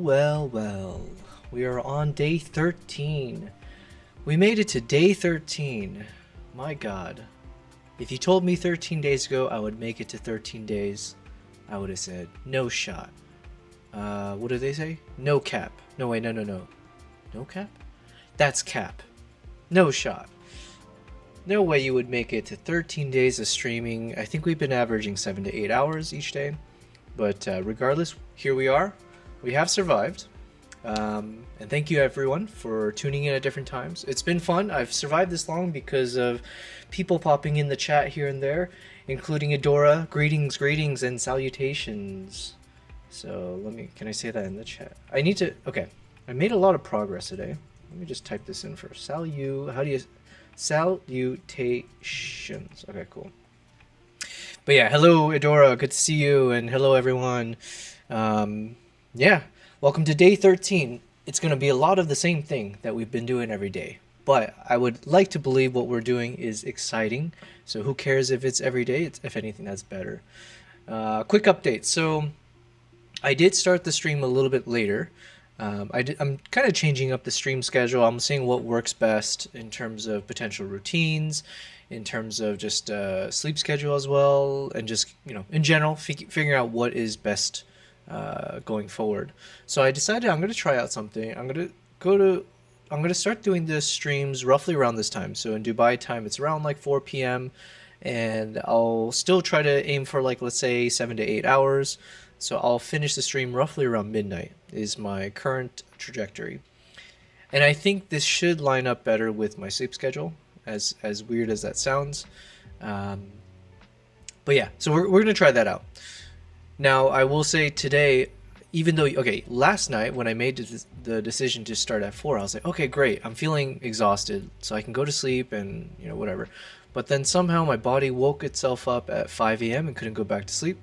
Well. We are on day 13. We made it to day 13. My god. If you told me 13 days ago I would make it to 13 days, I would have said, no shot. What do they say? No cap. No, wait, no. No cap? That's cap. No shot. No way you would make it to 13 days of streaming. I think we've been averaging 7 to 8 hours each day. But regardless, here we are. We have survived. And thank you everyone for tuning in at different times. It's been fun. I've survived this long because of people popping in the chat here and there, including Adora. Greetings and salutations. So can I say that in the chat? Okay. I made a lot of progress today. Let me just type this in first. Salutations. Okay, cool. But yeah, hello Adora, good to see you, and hello everyone. Yeah, welcome to day 13. It's going to be a lot of the same thing that we've been doing every day, but I would like to believe what we're doing is exciting. So who cares if it's every day? If anything, that's better. Quick update. So I did start the stream a little bit later. I'm kind of changing up the stream schedule. I'm seeing what works best in terms of potential routines, in terms of just sleep schedule as well, and just, in general, figuring out what is best going forward. So I decided I'm going to try out something. I'm going to start doing the streams roughly around this time. So in Dubai time, it's around like 4 p.m. and I'll still try to aim for like, let's say 7 to 8 hours. So I'll finish the stream roughly around midnight is my current trajectory. And I think this should line up better with my sleep schedule, as weird as that sounds. But yeah, so we're going to try that out. Now, I will say today, even though, last night when I made the decision to start at 4, I was like, okay, great, I'm feeling exhausted, so I can go to sleep and, whatever. But then somehow my body woke itself up at 5 a.m. and couldn't go back to sleep.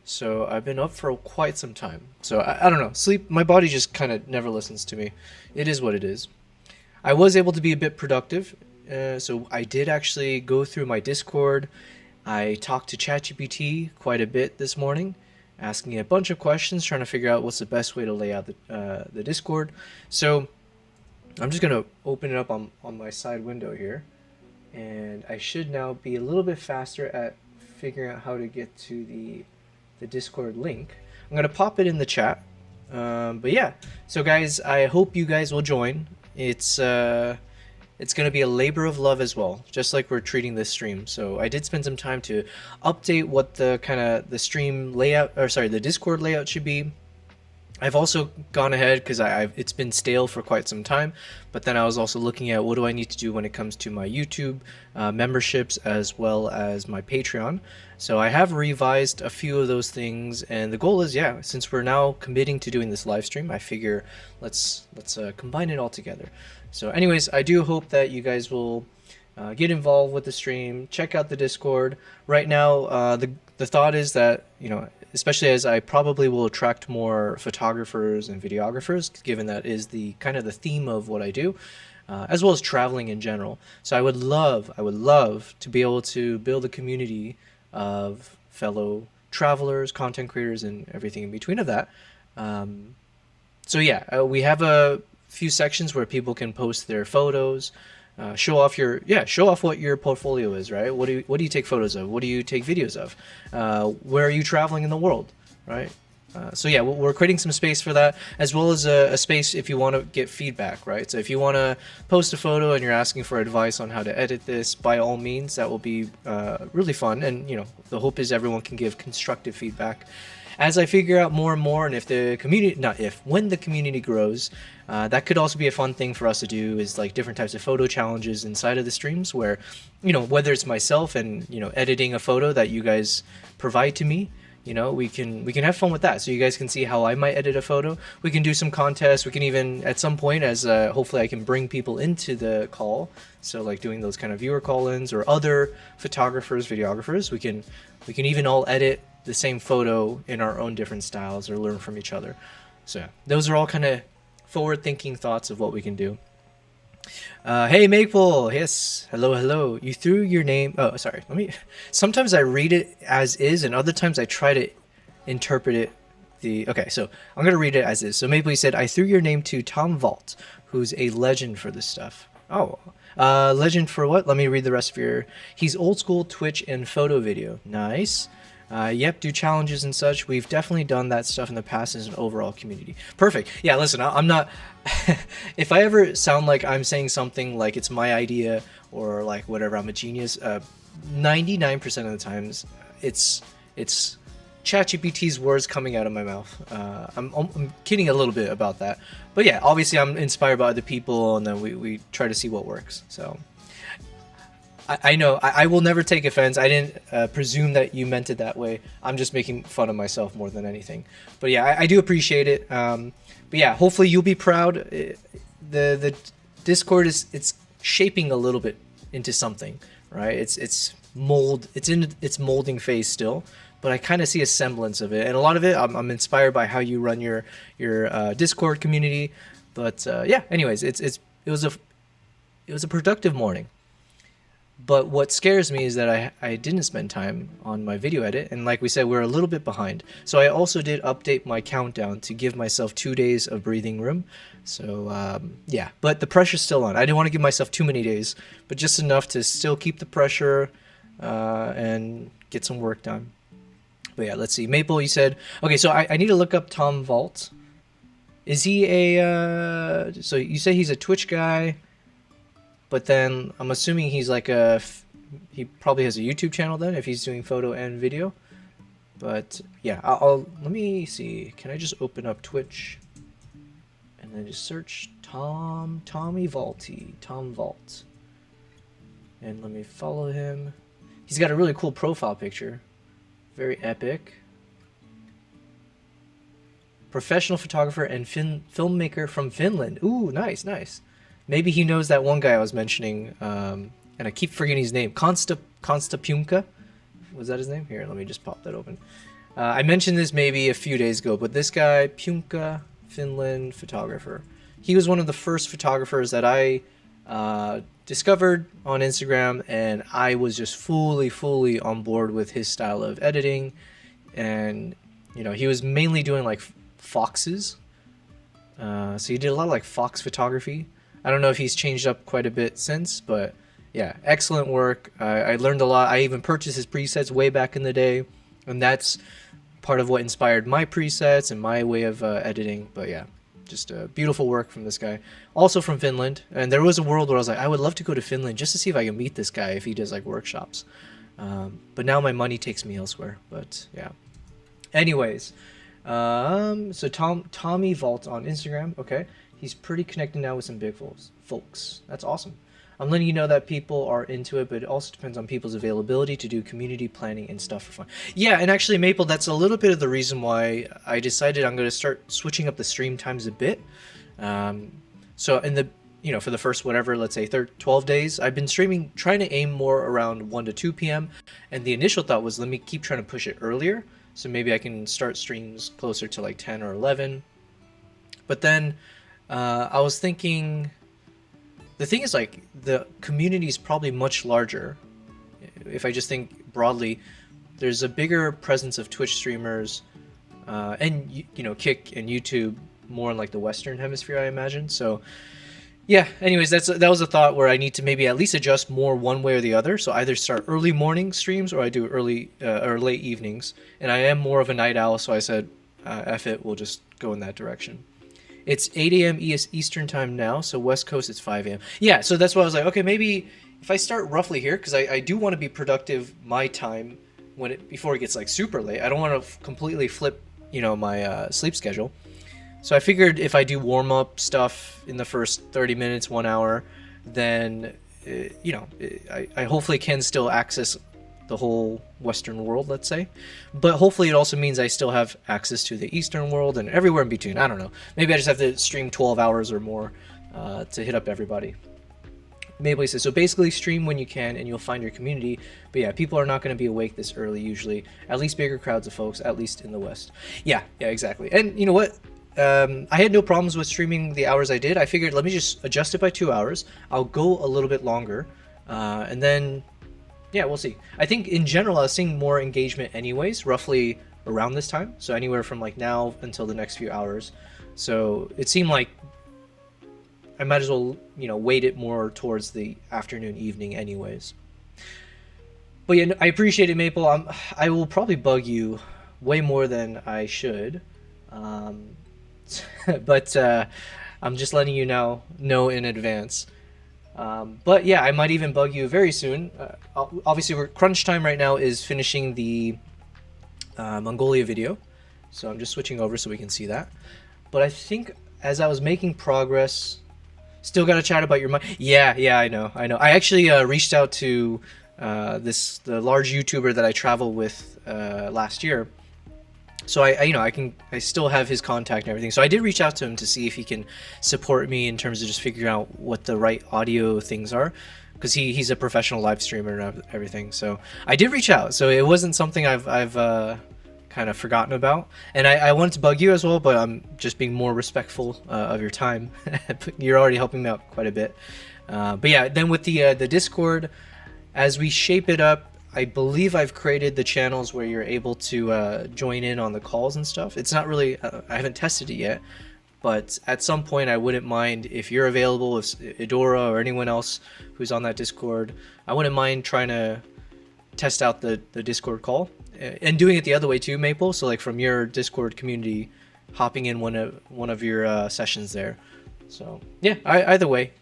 So I've been up for quite some time. So I don't know, sleep, my body just kind of never listens to me. It is what it is. I was able to be a bit productive. So I did actually go through my Discord. I talked to ChatGPT quite a bit this morning, asking a bunch of questions, trying to figure out what's the best way to lay out the Discord. So I'm just going to open it up on my side window here. And I should now be a little bit faster at figuring out how to get to the Discord link. I'm going to pop it in the chat. But yeah, so guys, I hope you guys will join. It's going to be a labor of love as well, just like we're treating this stream. So I did spend some time to update what the stream layout, the Discord layout should be. I've also gone ahead because it's been stale for quite some time, but then I was also looking at what do I need to do when it comes to my YouTube memberships as well as my Patreon. So I have revised a few of those things, and the goal is, yeah, since we're now committing to doing this live stream, I figure let's combine it all together. So anyways, I do hope that you guys will get involved with the stream, check out the Discord. Right now, the thought is that, especially as I probably will attract more photographers and videographers, given that is the kind of the theme of what I do, as well as traveling in general. So I would love to be able to build a community of fellow travelers, content creators, and everything in between of that. So yeah, we have a few sections where people can post their photos, show off what your portfolio is, right? What do you take photos of? What do you take videos of? Where are you traveling in the world, right? So yeah, we're creating some space for that, as well as a space if you want to get feedback, right? So if you want to post a photo and you're asking for advice on how to edit this, by all means, that will be really fun. And the hope is everyone can give constructive feedback. As I figure out more and more, and when the community grows, that could also be a fun thing for us to do, is like different types of photo challenges inside of the streams where, whether it's myself and, editing a photo that you guys provide to me, we can have fun with that. So you guys can see how I might edit a photo. We can do some contests. We can even, at some point, as hopefully I can bring people into the call. So like doing those kind of viewer call-ins or other photographers, videographers, we can even all edit the same photo in our own different styles or learn from each other. So yeah, those are all kind of forward-thinking thoughts of what we can do. Hey Maple, yes, hello. You threw your name. Oh, sorry. Sometimes I read it as is, and other times I try to interpret it the... Okay, so I'm going to read it as is. So Maple said, I threw your name to Tom Vault, who's a legend for this stuff. Oh, legend for what? Let me read the rest of your... He's old school Twitch and photo video. Nice. Yep, do challenges and such. We've definitely done that stuff in the past as an overall community. Perfect. Yeah, listen, I'm not... If I ever sound like I'm saying something like it's my idea or like whatever, I'm a genius, 99% of the times it's ChatGPT's words coming out of my mouth. I'm kidding a little bit about that. But yeah, obviously I'm inspired by other people, and then we try to see what works. So I know I will never take offense. I didn't presume that you meant it that way. I'm just making fun of myself more than anything. But yeah, I do appreciate it. But yeah, hopefully you'll be proud. The Discord it's shaping a little bit into something, right? It's in its molding phase still, but I kind of see a semblance of it, and a lot of it I'm inspired by how you run your Discord community. But yeah, anyways, it was a productive morning. But what scares me is that I didn't spend time on my video edit, and like we said, we're a little bit behind. So I also did update my countdown to give myself 2 days of breathing room. So yeah, but the pressure's still on. I didn't want to give myself too many days, but just enough to still keep the pressure and get some work done. But yeah, let's see. Maple, you said, okay, so I need to look up Tom Vault. Is he a, so you say he's a Twitch guy, but then I'm assuming he's like he probably has a YouTube channel then if he's doing photo and video. But yeah, let me see. Can I just open up Twitch and then just search Tom Vault. And let me follow him. He's got a really cool profile picture. Very epic. Professional photographer and filmmaker from Finland. Ooh, nice, nice. Maybe he knows that one guy I was mentioning, and I keep forgetting his name. Konstapumka? Was that his name? Here, let me just pop that open. I mentioned this maybe a few days ago, but this guy, Pumka, Finland photographer. He was one of the first photographers that I discovered on Instagram, and I was just fully on board with his style of editing. And, you know, he was mainly doing like foxes. So he did a lot of like fox photography. I don't know if he's changed up quite a bit since, but yeah, excellent work. I learned a lot. I even purchased his presets way back in the day, and that's part of what inspired my presets and my way of editing. But yeah, just beautiful work from this guy. Also from Finland, and there was a world where I was like, I would love to go to Finland just to see if I can meet this guy if he does like workshops. But now my money takes me elsewhere. But yeah. Anyways, so Tommy Vault on Instagram. Okay. He's pretty connected now with some big folks. That's awesome. I'm letting you know that people are into it, but it also depends on people's availability to do community planning and stuff for fun. Yeah, and actually, Maple, that's a little bit of the reason why I decided I'm going to start switching up the stream times a bit. So in the, you know, for the first whatever, let's say 12 days, I've been streaming, trying to aim more around 1 to 2 p.m. And the initial thought was, let me keep trying to push it earlier. So maybe I can start streams closer to like 10 or 11. But then I was thinking, the thing is, like, the community is probably much larger. If I just think broadly, there's a bigger presence of Twitch streamers and, you know, Kick and YouTube more in like the Western hemisphere, I imagine. So yeah, anyways, that was a thought where I need to maybe at least adjust more one way or the other. So either start early morning streams or I do early or late evenings. And I am more of a night owl, so I said, F it, we'll just go in that direction. It's 8 a.m. Eastern time now, so West Coast it's 5 a.m. Yeah, so that's why I was like, okay, maybe if I start roughly here, because I do want to be productive my time before it gets like super late. I don't want to completely flip, you know, my sleep schedule. So I figured if I do warm up stuff in the first 30 minutes, 1 hour, then you know, I hopefully can still access the whole Western world, let's say, but hopefully it also means I still have access to the Eastern world and everywhere in between. I don't know, maybe I just have to stream 12 hours or more to hit up everybody. Maple says, so basically stream when you can and you'll find your community. But yeah, people are not going to be awake this early usually, at least bigger crowds of folks, at least in the West. Yeah, exactly. And you know what, I had no problems with streaming the hours I did. I figured, let me just adjust it by 2 hours. I'll go a little bit longer, and then yeah, we'll see. I think in general I was seeing more engagement anyways, roughly around this time, so anywhere from like now until the next few hours. So it seemed like I might as well, you know, weight it more towards the afternoon, evening anyways. But yeah, I appreciate it, Maple. I will probably bug you way more than I should. But I'm just letting you know in advance. But yeah, I might even bug you very soon. Obviously, we're crunch time right now is finishing the Mongolia video. So I'm just switching over so we can see that. But I think as I was making progress, still got to chat about your mind. Yeah, I know. I actually reached out to the large YouTuber that I traveled with last year. So I still have his contact and everything. So I did reach out to him to see if he can support me in terms of just figuring out what the right audio things are, because he's a professional live streamer and everything. So I did reach out. So it wasn't something I've kind of forgotten about. And I wanted to bug you as well, but I'm just being more respectful of your time. You're already helping me out quite a bit. But yeah, then with the Discord, as we shape it up, I believe I've created the channels where you're able to join in on the calls and stuff. It's not really, I haven't tested it yet, but at some point I wouldn't mind if you're available, if Edora or anyone else who's on that Discord, I wouldn't mind trying to test out the Discord call and doing it the other way too, Maple. So like from your Discord community, hopping in one of your sessions there. So yeah, either way,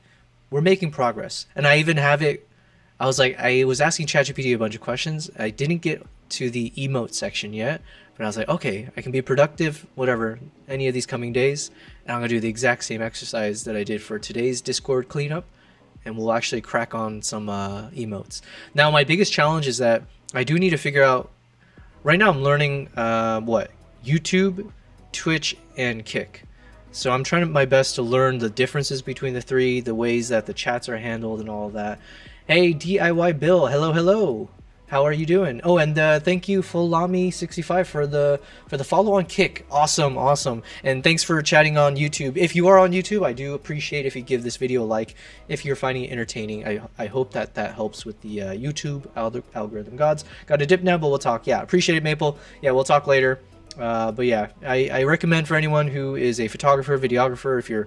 we're making progress, and I even have it. I was asking ChatGPT a bunch of questions. I didn't get to the emote section yet, but I was like, okay, I can be productive, whatever, any of these coming days. And I'm gonna do the exact same exercise that I did for today's Discord cleanup, and we'll actually crack on some emotes. Now, my biggest challenge is that I do need to figure out, right now I'm learning YouTube, Twitch, and Kick. So I'm trying my best to learn the differences between the three, the ways that the chats are handled and all of that. Hey, DIY Bill, hello. How are you doing? Oh, and thank you, Fulami65 for the follow on Kick. Awesome. And thanks for chatting on YouTube. If you are on YouTube, I do appreciate if you give this video a like if you're finding it entertaining. I hope that helps with the YouTube algorithm gods. Got to dip now, but we'll talk. Yeah, appreciate it, Maple. Yeah, we'll talk later. But yeah, I recommend for anyone who is a photographer, videographer, if you're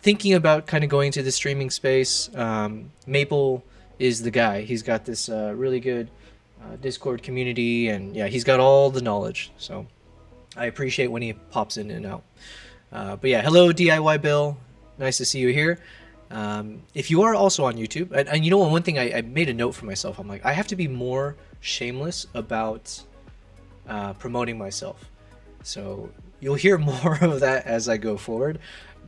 thinking about kind of going to the streaming space, Maple is the guy. He's got this really good Discord community, and yeah, he's got all the knowledge. So I appreciate when he pops in and out. But yeah, hello DIY Bill, nice to see you here. If you are also on YouTube, and you know what, one thing I made a note for myself, I'm like, I have to be more shameless about promoting myself. So you'll hear more of that as I go forward.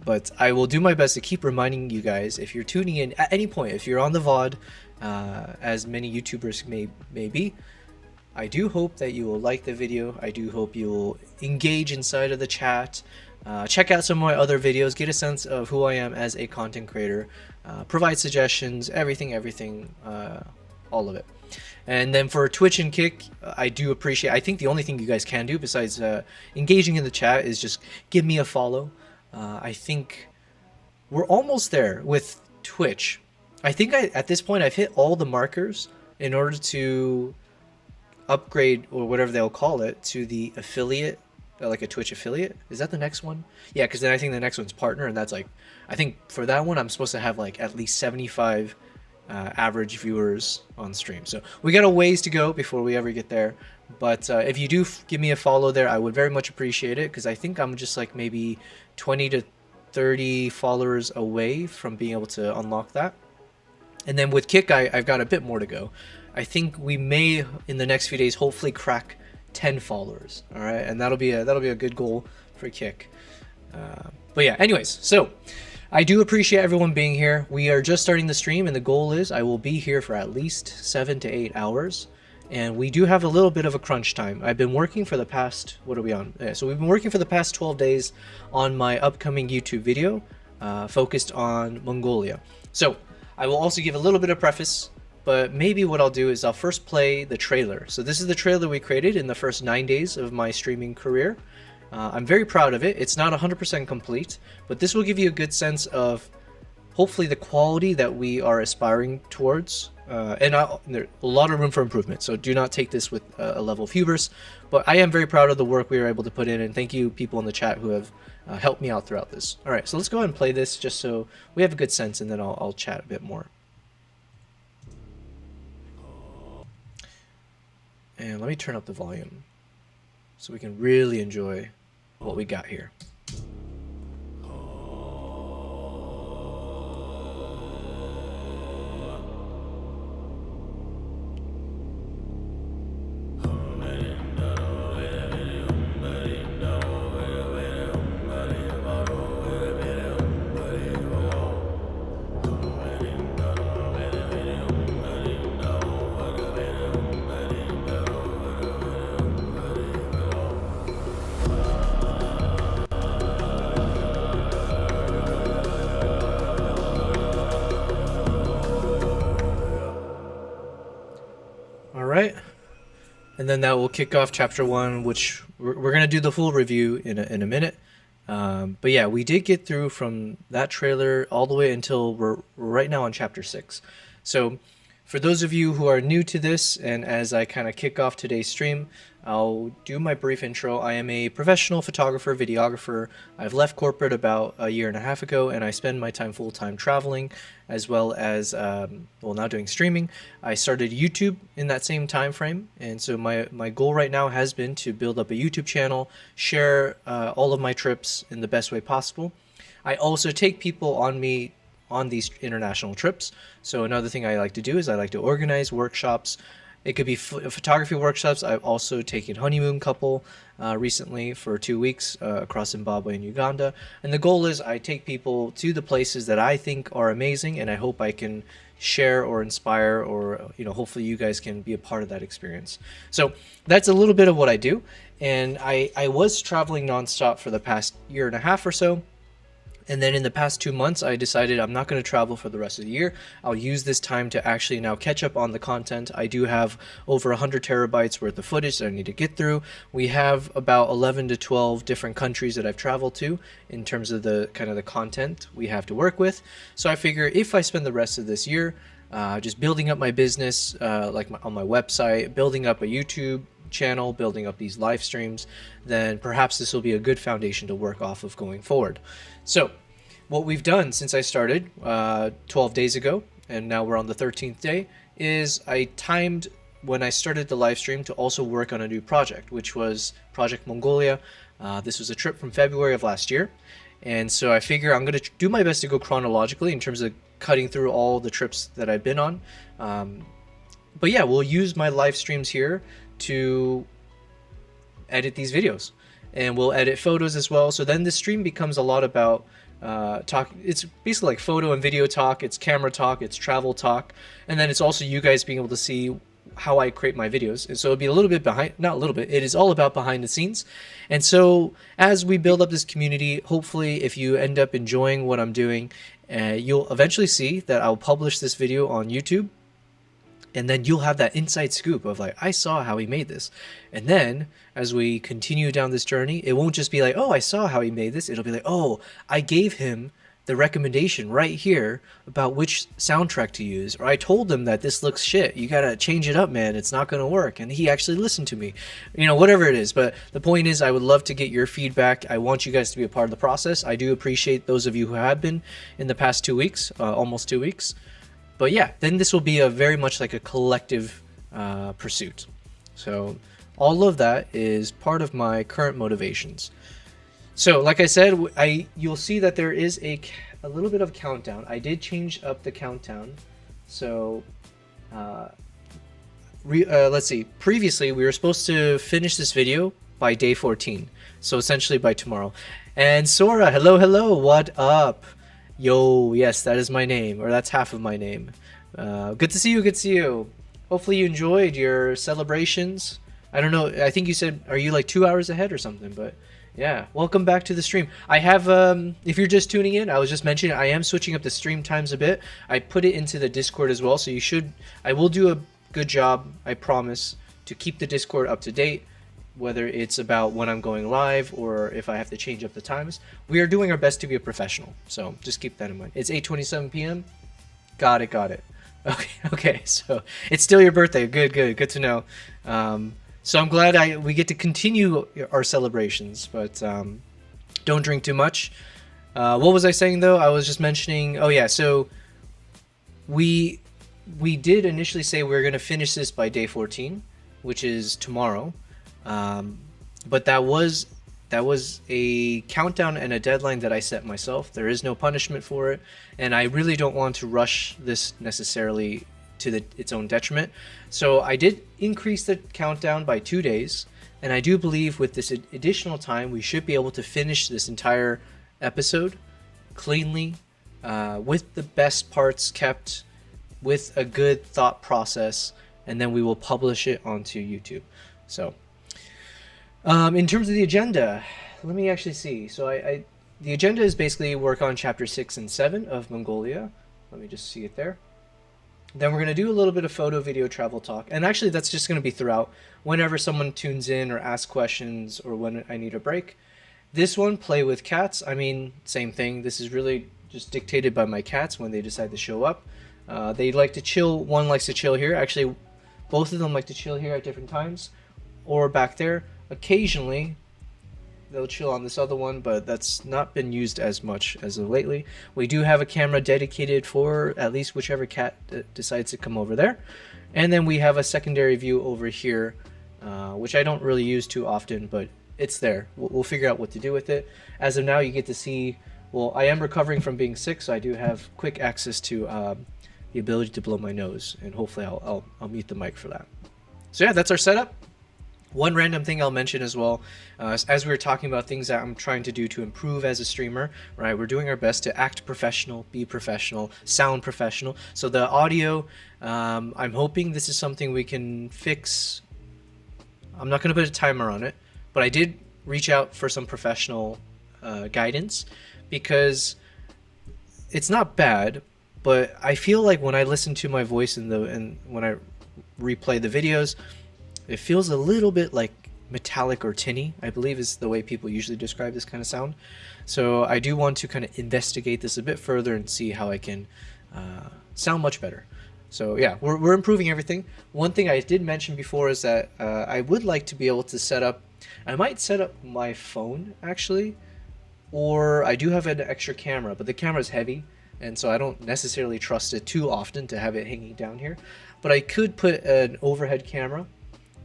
But I will do my best to keep reminding you guys, if you're tuning in at any point, if you're on the VOD, as many YouTubers may be, I do hope that you will like the video. I do hope you will engage inside of the chat, check out some of my other videos, get a sense of who I am as a content creator, provide suggestions, everything, all of it. And then for Twitch and Kick, I do appreciate, I think the only thing you guys can do besides engaging in the chat is just give me a follow. I think we're almost there with Twitch. I think at this point I've hit all the markers in order to upgrade, or whatever they'll call it, to the affiliate, like a Twitch affiliate. Is that the next one? Yeah, because then I think the next one's partner, and that's like, I think for that one I'm supposed to have like at least 75 average viewers on stream. So we got a ways to go before we ever get there. But if you do give me a follow there, I would very much appreciate it, because I think I'm just like maybe 20 to 30 followers away from being able to unlock that. And then with Kick, I've got a bit more to go. I think we may, in the next few days, hopefully crack 10 followers. All right, and that'll be a good goal for Kick. But yeah, anyways, so I do appreciate everyone being here. We are just starting the stream, and the goal is I will be here for at least 7 to 8 hours. And we do have a little bit of a crunch time. I've been working for the past, what are we on? Yeah, so we've been working for the past 12 days on my upcoming YouTube video focused on Mongolia. So I will also give a little bit of preface, but maybe what I'll do is I'll first play the trailer. So this is the trailer we created in the first 9 days of my streaming career. I'm very proud of it. It's not 100% complete, but this will give you a good sense of hopefully the quality that we are aspiring towards. There's a lot of room for improvement, so do not take this with a level of hubris. But I am very proud of the work we were able to put in, and thank you people in the chat who have helped me out throughout this. All right, so let's go ahead and play this just so we have a good sense, and then I'll chat a bit more. And let me turn up the volume so we can really enjoy what we got here. Alright, and then that will kick off chapter 1, which we're going to do the full review in a minute. But yeah, we did get through from that trailer all the way until we're right now on chapter 6. So for those of you who are new to this, and as I kind of kick off today's stream, I'll do my brief intro. I am a professional photographer, videographer. I've left corporate about a year and a half ago, and I spend my time full-time traveling, as well as, now doing streaming. I started YouTube in that same time frame, and so my goal right now has been to build up a YouTube channel, share all of my trips in the best way possible. I also take people on these international trips. So another thing I like to do is I like to organize workshops. It could be photography workshops. I've also taken honeymoon couple recently for 2 weeks across Zimbabwe and Uganda. And the goal is I take people to the places that I think are amazing, and I hope I can share or inspire, or hopefully you guys can be a part of that experience. So that's a little bit of what I do. And I was traveling nonstop for the past year and a half or so. And then in the past 2 months, I decided I'm not going to travel for the rest of the year. I'll use this time to actually now catch up on the content. I do have over 100 terabytes worth of footage that I need to get through. We have about 11 to 12 different countries that I've traveled to in terms of the kind of the content we have to work with. So I figure if I spend the rest of this year just building up my business, on my website, building up a YouTube channel, building up these live streams, then perhaps this will be a good foundation to work off of going forward. So what we've done since I started 12 days ago, and now we're on the 13th day, is I timed when I started the live stream to also work on a new project, which was Project Mongolia. This was a trip from February of last year, and so I figure I'm going to do my best to go chronologically in terms of cutting through all the trips that I've been on. But yeah, we'll use my live streams here to edit these videos, and we'll edit photos as well. So then the stream becomes a lot about talk. It's basically like photo and video talk, it's camera talk, it's travel talk, and then it's also you guys being able to see how I create my videos. And so it'll be a little bit behind, not a little bit, it is all about behind the scenes. And so as we build up this community, hopefully if you end up enjoying what I'm doing, you'll eventually see that I'll publish this video on YouTube. And then you'll have that inside scoop of like, I saw how he made this. And then as we continue down this journey, it won't just be like, oh, I saw how he made this. It'll be like, oh, I gave him the recommendation right here about which soundtrack to use. Or I told him that this looks shit. You got to change it up, man. It's not going to work. And he actually listened to me, whatever it is. But the point is, I would love to get your feedback. I want you guys to be a part of the process. I do appreciate those of you who have been in the past 2 weeks, almost 2 weeks. But yeah, then this will be a very much like a collective pursuit. So all of that is part of my current motivations. So like I said, you'll see that there is a little bit of countdown. I did change up the countdown. So let's see. Previously, we were supposed to finish this video by day 14. So essentially by tomorrow. And Sora, hello, what up? Yo, yes, that is my name, or that's half of my name. Good to see you, Hopefully you enjoyed your celebrations. I don't know, I think you said, are you like 2 hours ahead or something? But yeah, welcome back to the stream. I have, if you're just tuning in, I was just mentioning, I am switching up the stream times a bit. I put it into the Discord as well, so I will do a good job, I promise, to keep the Discord up to date. whether it's about when I'm going live or if I have to change up the times. We are doing our best to be a professional, so just keep that in mind. It's 8:27 p.m. Got it. Okay, so it's still your birthday. Good to know. So I'm glad we get to continue our celebrations, but don't drink too much. What was I saying though? I was just mentioning, oh yeah, so we did initially say we were going to finish this by day 14, which is tomorrow. But that was a countdown and a deadline that I set myself. There is no punishment for it, and I really don't want to rush this necessarily to its own detriment. So I did increase the countdown by 2 days, and I do believe with this additional time we should be able to finish this entire episode cleanly, with the best parts kept, with a good thought process, and then we will publish it onto YouTube. So in terms of the agenda, let me actually see. So the agenda is basically work on chapter 6 and 7 of Mongolia. Let me just see it there. Then we're going to do a little bit of photo, video, travel talk. And actually that's just going to be throughout, whenever someone tunes in or asks questions or when I need a break. This one, play with cats. I mean, same thing. This is really just dictated by my cats when they decide to show up. They like to chill. One likes to chill here. Actually, both of them like to chill here at different times, or back there. Occasionally, they'll chill on this other one, but that's not been used as much as of lately. We do have a camera dedicated for at least whichever cat decides to come over there. And then we have a secondary view over here, which I don't really use too often, but it's there. We'll figure out what to do with it. As of now, you get to see, well, I am recovering from being sick, so I do have quick access to the ability to blow my nose, and hopefully I'll mute the mic for that. So yeah, that's our setup. One random thing I'll mention as well, as we were talking about things that I'm trying to do to improve as a streamer, right? We're doing our best to act professional, be professional, sound professional. So the audio, I'm hoping this is something we can fix. I'm not going to put a timer on it, but I did reach out for some professional guidance, because it's not bad, but I feel like when I listen to my voice and when I replay the videos, it feels a little bit like metallic or tinny, I believe is the way people usually describe this kind of sound. So I do want to kind of investigate this a bit further and see how I can sound much better. So yeah, we're improving everything. One thing I did mention before is that I would like to be able to set up, I might set up my phone actually, or I do have an extra camera, but the camera is heavy, and so I don't necessarily trust it too often to have it hanging down here. But I could put an overhead camera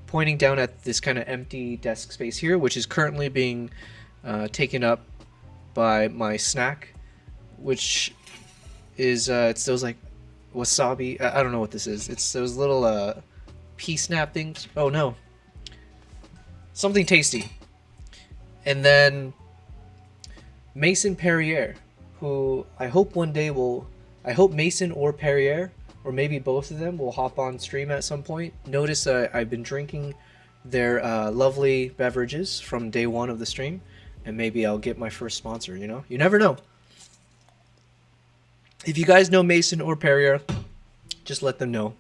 pointing down at this kind of empty desk space here, which is currently being taken up by my snack, which is it's those like wasabi, I don't know what this is. It's those little pea snap things. Oh no, something tasty. And then Mason Perrier, who I hope one day I hope Mason or Perrier, or maybe both of them, will hop on stream at some point. Notice I've been drinking their lovely beverages from day one of the stream, and maybe I'll get my first sponsor, you know? You never know. If you guys know Mason or Perrier, just let them know.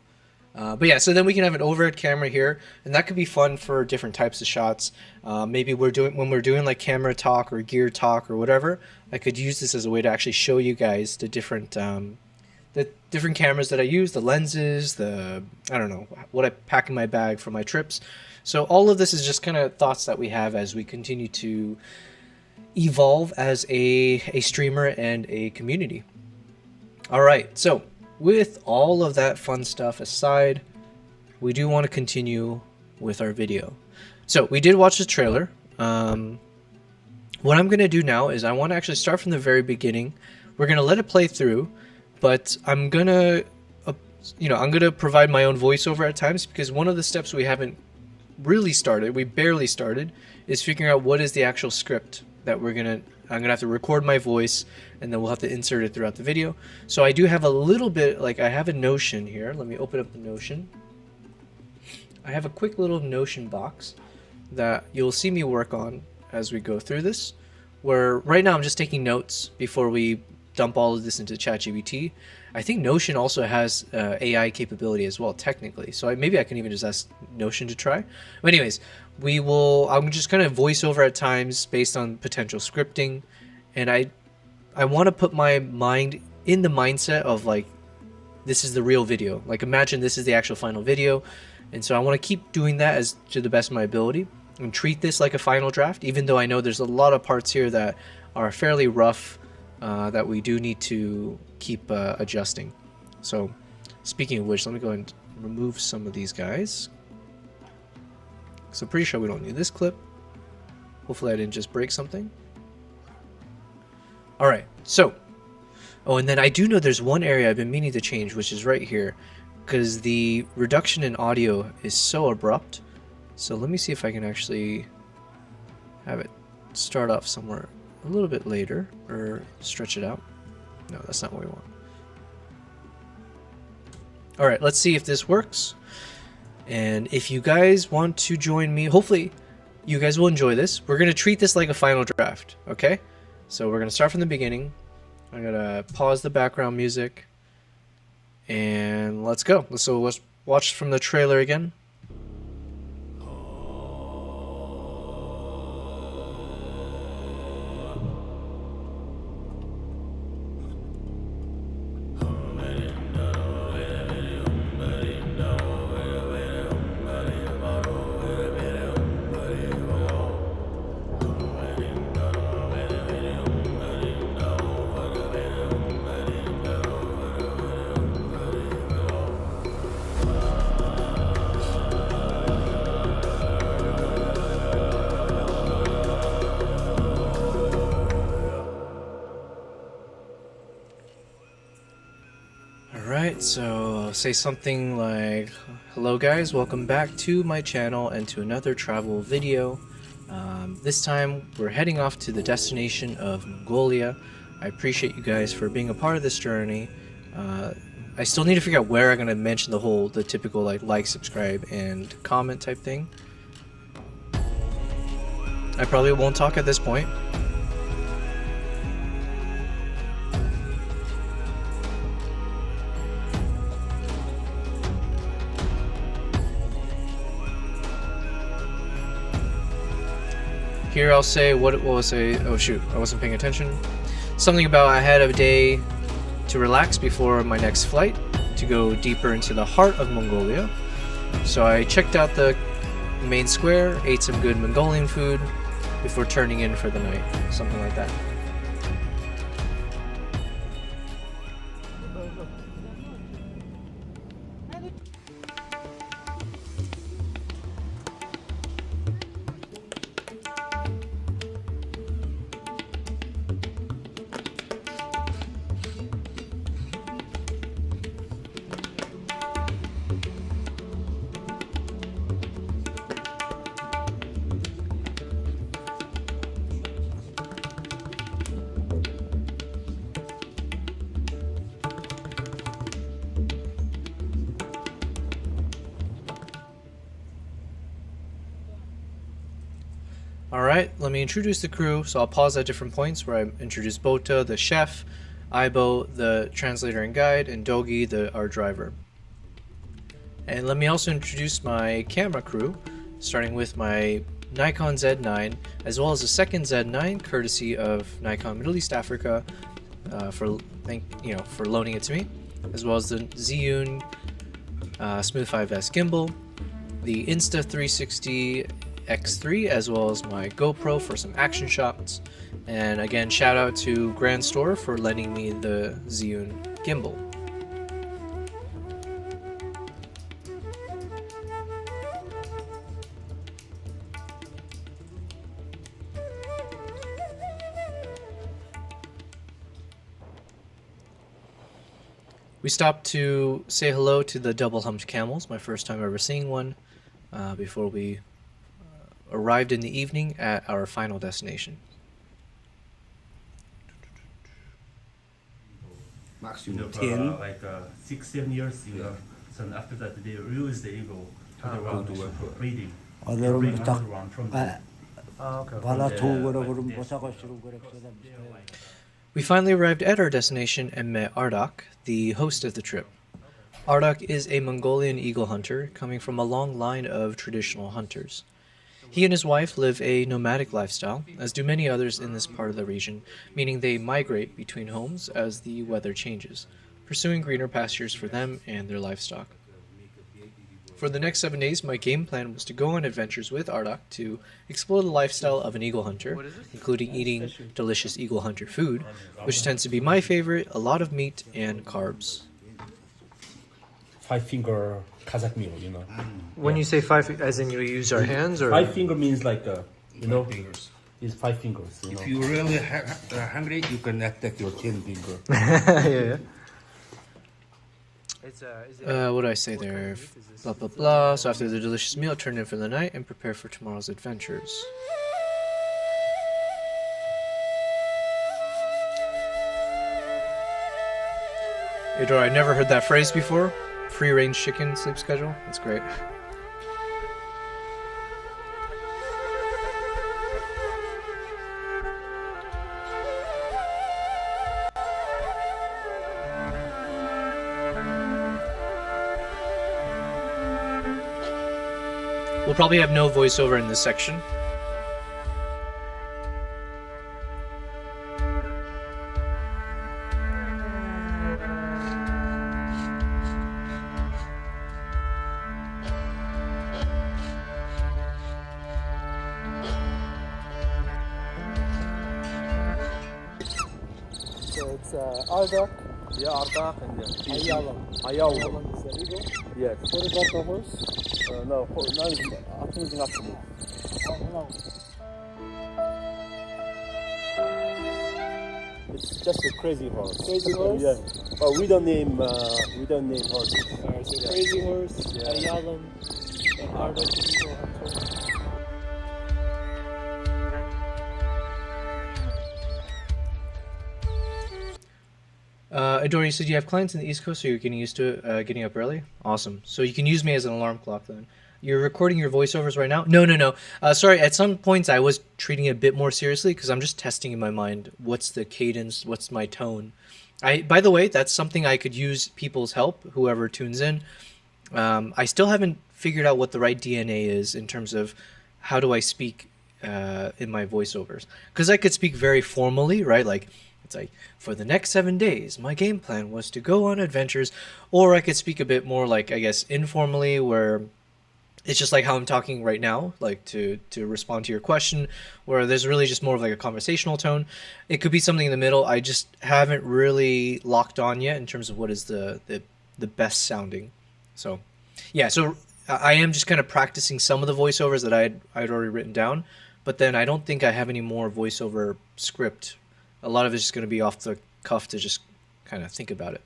But yeah, so then we can have an overhead camera here, and that could be fun for different types of shots. Maybe when we're doing like camera talk or gear talk or whatever, I could use this as a way to actually show you guys the different cameras that I use, the lenses, I don't know, what I pack in my bag for my trips. So all of this is just kind of thoughts that we have as we continue to evolve as a streamer and a community. All right, so with all of that fun stuff aside, we do want to continue with our video. So we did watch the trailer. What I'm going to do now is I want to actually start from the very beginning. We're going to let it play through, but I'm going to, I'm going to provide my own voiceover at times, because one of the steps we haven't really started, we barely started, is figuring out what is the actual script that I'm going to have to record my voice, and then we'll have to insert it throughout the video. So I do have a little bit, I have a Notion here. Let me open up the Notion. I have a quick little Notion box that you'll see me work on as we go through this, where right now I'm just taking notes before we dump all of this into ChatGPT. I think Notion also has AI capability as well, technically. So maybe I can even just ask Notion to try. But anyways, I'm just going to voice over at times based on potential scripting. And I want to put my mind in the mindset of like, this is the real video. Like imagine this is the actual final video. And so I want to keep doing that as to the best of my ability and treat this like a final draft, even though I know there's a lot of parts here that are fairly rough that we do need to keep adjusting. So speaking of which, let me go and remove some of these guys. So I'm pretty sure we don't need this clip. Hopefully I didn't just break something. All right, so, oh, and then I do know there's one area I've been meaning to change, which is right here, because the reduction in audio is so abrupt. So let me see if I can actually have it start off somewhere a little bit later, or stretch it out. No, that's not what we want. All right, let's see if this works. And if you guys want to join me, hopefully you guys will enjoy this. We're going to treat this like a final draft, okay? So we're going to start from the beginning. I'm going to pause the background music. And let's go. So let's watch from the trailer again. Alright, so I'll say something like, hello guys, welcome back to my channel and to another travel video. This time we're heading off to the destination of Mongolia. I appreciate you guys for being a part of this journey. I still need to figure out where I'm going to mention the typical like, subscribe, and comment type thing. I probably won't talk at this point. Here I'll say, what will I say? Oh shoot, I wasn't paying attention. Something about I had a day to relax before my next flight to go deeper into the heart of Mongolia. So I checked out the main square, ate some good Mongolian food before turning in for the night. Something like that. Alright, let me introduce the crew. So I'll pause at different points where I introduce Bota, the chef, Aibo, the translator and guide, and Dogi, our driver. And let me also introduce my camera crew, starting with my Nikon Z9, as well as a second Z9, courtesy of Nikon Middle East Africa, for loaning it to me, as well as the Zhiyun Smooth 5S gimbal, the Insta360 X3, as well as my GoPro for some action shots. And again, shout out to Grand Store for lending me the Zhiyun gimbal. We stopped to say hello to the double-humped camels, my first time ever seeing one, before we arrived in the evening at our final destination. Maximum 10. Like 6-7 years, so after that they released the eagle to the wild for breeding. 오늘은 딱 from 발라토그로 그럼 보사고시로 그래. We finally arrived at our destination and met Ardak, the host of the trip. Ardak is a Mongolian eagle hunter coming from a long line of traditional hunters. He and his wife live a nomadic lifestyle, as do many others in this part of the region, meaning they migrate between homes as the weather changes, pursuing greener pastures for them and their livestock. For the next 7 days, my game plan was to go on adventures with Ardak to explore the lifestyle of an eagle hunter, including eating delicious eagle hunter food, which tends to be my favorite, a lot of meat and carbs. 5-finger Kazakh meal, you know. When you say five, as in you use our hands, or 5-finger means like, you know, fingers. it's 5 fingers, you know. If you really hungry, you can attack your 10 finger. yeah. What do I say there? Blah blah blah. So after the delicious meal, turn in for the night and prepare for tomorrow's adventures. Adora, I never heard that phrase before. Free-range chicken sleep schedule. That's great. We'll probably have no voiceover in this section. So it's Ardak, Yeah, Ardak and Ayalam. Ayaw. Ayalam is the eagle. Yes. What about the horse? No, now it's not to me. Oh, no. It's just a crazy horse. Crazy horse? Yeah. But we don't name horses. Alright, so crazy horse, Yeah. Ayalam, and Ardak the eagle hunter. Adora, you said you have clients in the East Coast, so you're getting used to it, getting up early? Awesome. So you can use me as an alarm clock then. You're recording your voiceovers right now? No. Sorry, at some points I was treating it a bit more seriously because I'm just testing in my mind what's the cadence, what's my tone. By the way, that's something I could use people's help, whoever tunes in. I still haven't figured out what the right DNA is in terms of how do I speak in my voiceovers. Because I could speak very formally, right? Like, it's like, for the next 7 days, my game plan was to go on adventures. Or I could speak a bit more like, I guess, informally, where it's just like how I'm talking right now, like to respond to your question, where there's really just more of like a conversational tone. It could be something in the middle. I just haven't really locked on yet in terms of what is the best sounding. So, yeah, so I am just kind of practicing some of the voiceovers that I'd already written down, but then I don't think I have any more voiceover script. A lot of it's just going to be off the cuff to just kind of think about it.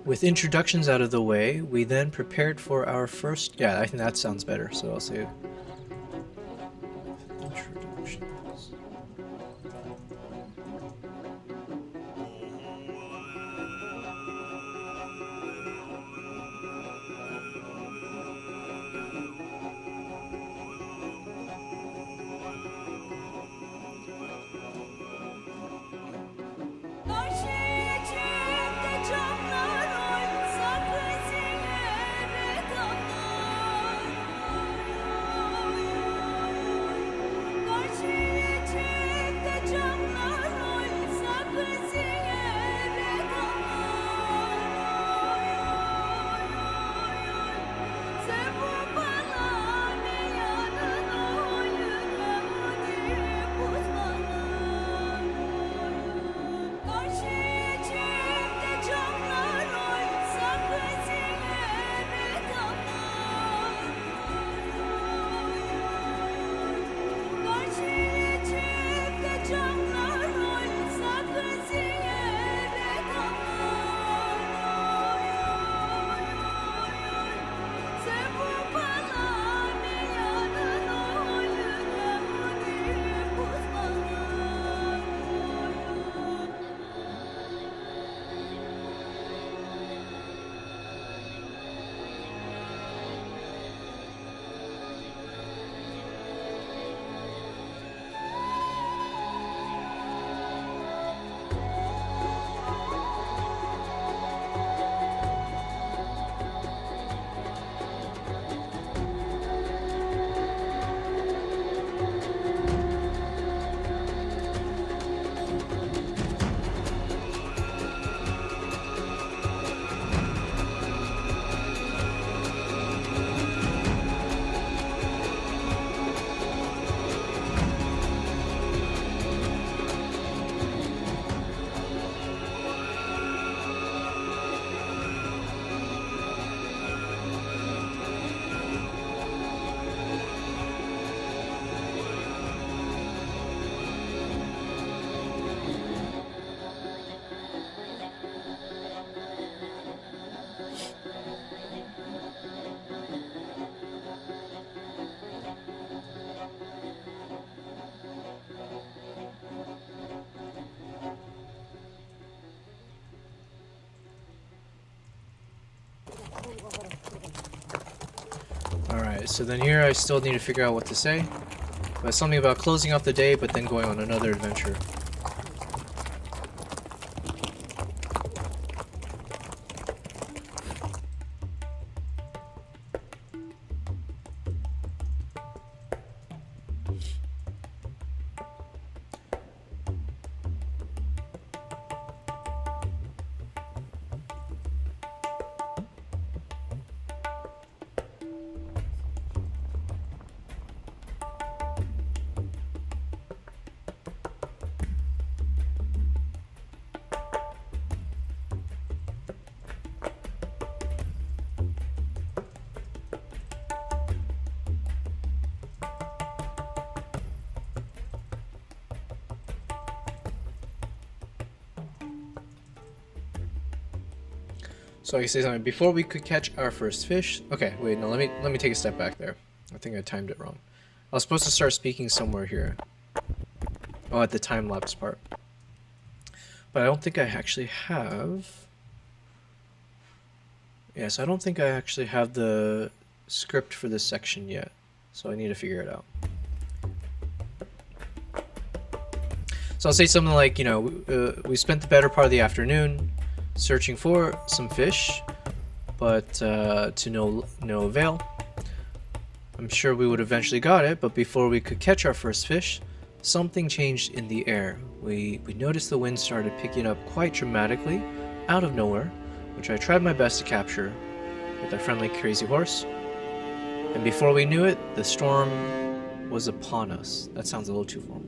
With introductions out of the way, we then prepared for our first... Yeah, I think that sounds better, so I'll say... Introductions. Alright, so then here I still need to figure out what to say. But something about closing off the day, but then going on another adventure. So I can say something before we could catch our first fish. Okay, wait, no, let me take a step back there. I think I timed it wrong. I was supposed to start speaking somewhere here. Oh, at the time lapse part. But I don't think I actually have. Yes, I don't think I actually have the script for this section yet. So I need to figure it out. So I'll say something like, you know, we spent the better part of the afternoon searching for some fish, but to no avail. I'm sure we would eventually got it, but before we could catch our first fish, something changed in the air. We noticed the wind started picking up quite dramatically out of nowhere, which I tried my best to capture with our friendly crazy horse. And before we knew it, the storm was upon us. That sounds a little too formal.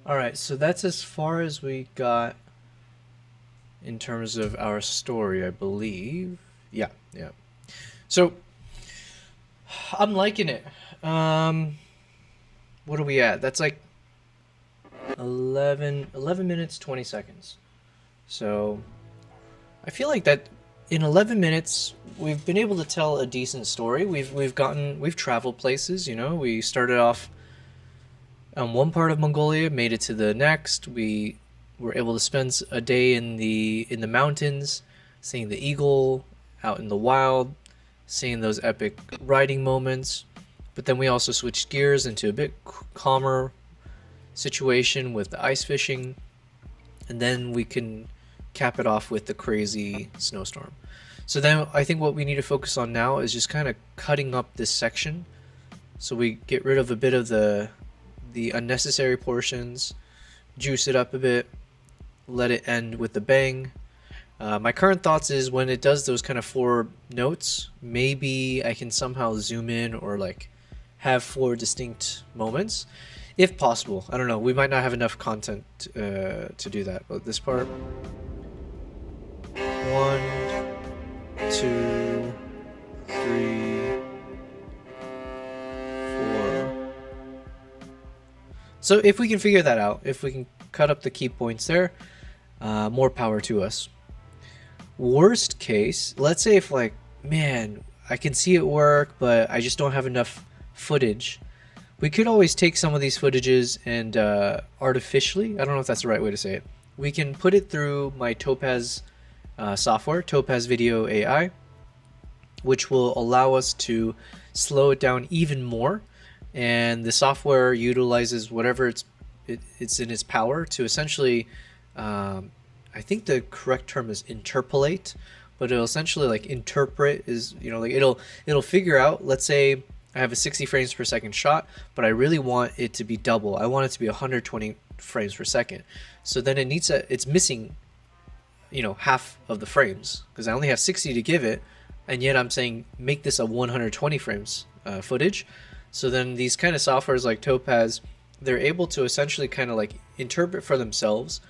Alright, so that's as far as we got in terms of our story, I believe. Yeah. So, I'm liking it. What are we at? That's like 11 minutes, 20 seconds. So, I feel like that in 11 minutes, we've been able to tell a decent story. We've traveled places, you know. We started off on one part of Mongolia, made it to the next. We were able to spend a day in the mountains, seeing the eagle out in the wild, seeing those epic riding moments. But then we also switched gears into a bit calmer situation with the ice fishing, and then we can cap it off with the crazy snowstorm. So then I think what we need to focus on now is just kind of cutting up this section so we get rid of a bit of the unnecessary portions, juice it up a bit, let it end with a bang. My current thoughts is when it does those kind of 4 notes, maybe I can somehow zoom in or like have 4 distinct moments, if possible. I don't know, we might not have enough content to do that, but this part, 1, 2, 3, 4. So if we can figure that out, if we can cut up the key points there, more power to us. Worst case, let's say if like, man, I can see it work, but I just don't have enough footage. We could always take some of these footages and artificially, I don't know if that's the right way to say it, we can put it through my Topaz software, Topaz Video AI, which will allow us to slow it down even more and the software utilizes whatever it's in its power to essentially, I think the correct term is interpolate, but it'll essentially like interpret is, you know, like it'll figure out, let's say I have a 60 frames per second shot, but I really want it to be double. I want it to be 120 frames per second. So then it's missing, you know, half of the frames because I only have 60 to give it, and yet I'm saying make this a 120 frames footage. So then these kind of softwares like Topaz, they're able to essentially kind of like interpret for themselves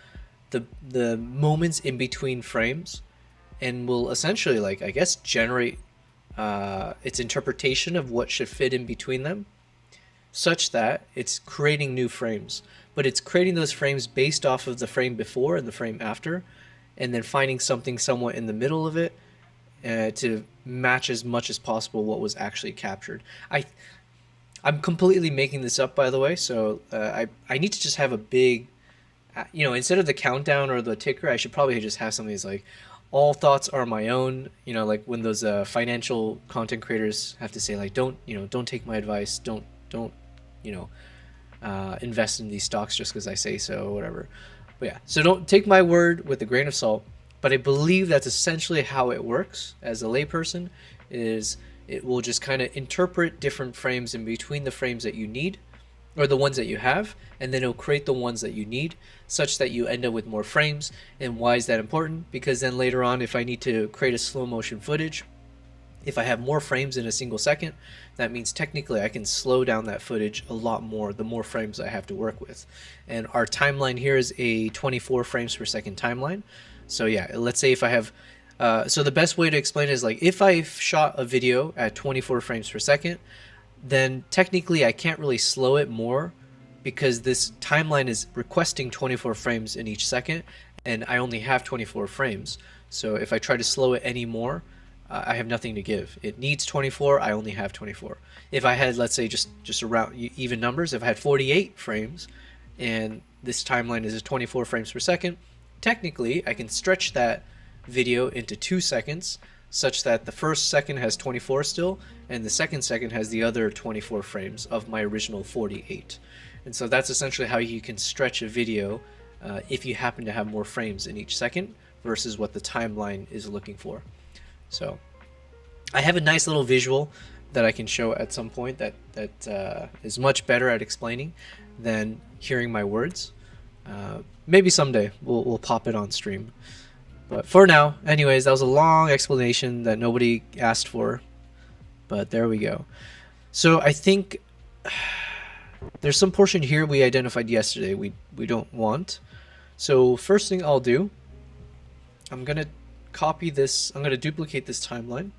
the moments in between frames, and will essentially, like, I guess, generate its interpretation of what should fit in between them, such that it's creating new frames. But it's creating those frames based off of the frame before and the frame after, and then finding something somewhat in the middle of it to match as much as possible what was actually captured. I'm completely making this up, by the way, so I need to just have a big, you know, instead of the countdown or the ticker, I should probably just have something that's like, all thoughts are my own, you know, like when those financial content creators have to say like, don't take my advice, don't you know, invest in these stocks just because I say so or whatever. But yeah, so don't take my word with a grain of salt, but I believe that's essentially how it works as a layperson. Is it will just kind of interpret different frames in between the frames that you need, or the ones that you have, and then it'll create the ones that you need, such that you end up with more frames. And why is that important? Because then later on, if I need to create a slow motion footage, if I have more frames in a single second, that means technically I can slow down that footage a lot more the more frames I have to work with. And our timeline here is a 24 frames per second timeline. So yeah, let's say if I have so the best way to explain it is like, if I shot a video at 24 frames per second, then technically I can't really slow it more, because this timeline is requesting 24 frames in each second, and I only have 24 frames. So if I try to slow it any more, I have nothing to give. It needs 24, I only have 24. If I had, let's say, just around even numbers, if I had 48 frames and this timeline is 24 frames per second, technically I can stretch that video into 2 seconds, such that the first second has 24 still, and the second second has the other 24 frames of my original 48. And so that's essentially how you can stretch a video if you happen to have more frames in each second versus what the timeline is looking for. So I have a nice little visual that I can show at some point that is much better at explaining than hearing my words. Maybe someday we'll pop it on stream. But for now, anyways, that was a long explanation that nobody asked for, but there we go. So I think there's some portion here we identified yesterday we don't want. So first thing I'll do, I'm going to copy this, I'm going to duplicate this timeline,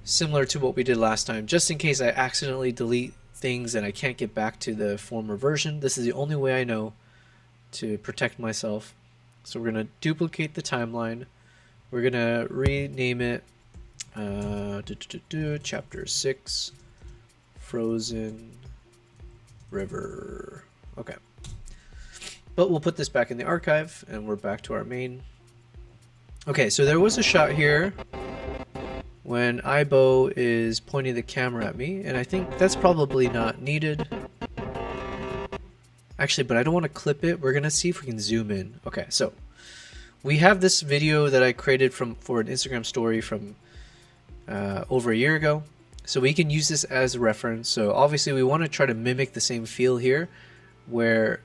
similar to what we did last time, just in case I accidentally delete things and I can't get back to the former version. This is the only way I know to protect myself. So we're going to duplicate the timeline. We're going to rename it Chapter 6, Frozen River. Okay. But we'll put this back in the archive, and we're back to our main. Okay, so there was a shot here when Aibo is pointing the camera at me, and I think that's probably not needed. Actually, but I don't want to clip it. We're going to see if we can zoom in. Okay, so we have this video that I created for an Instagram story from over a year ago. So we can use this as a reference. So obviously we want to try to mimic the same feel here, where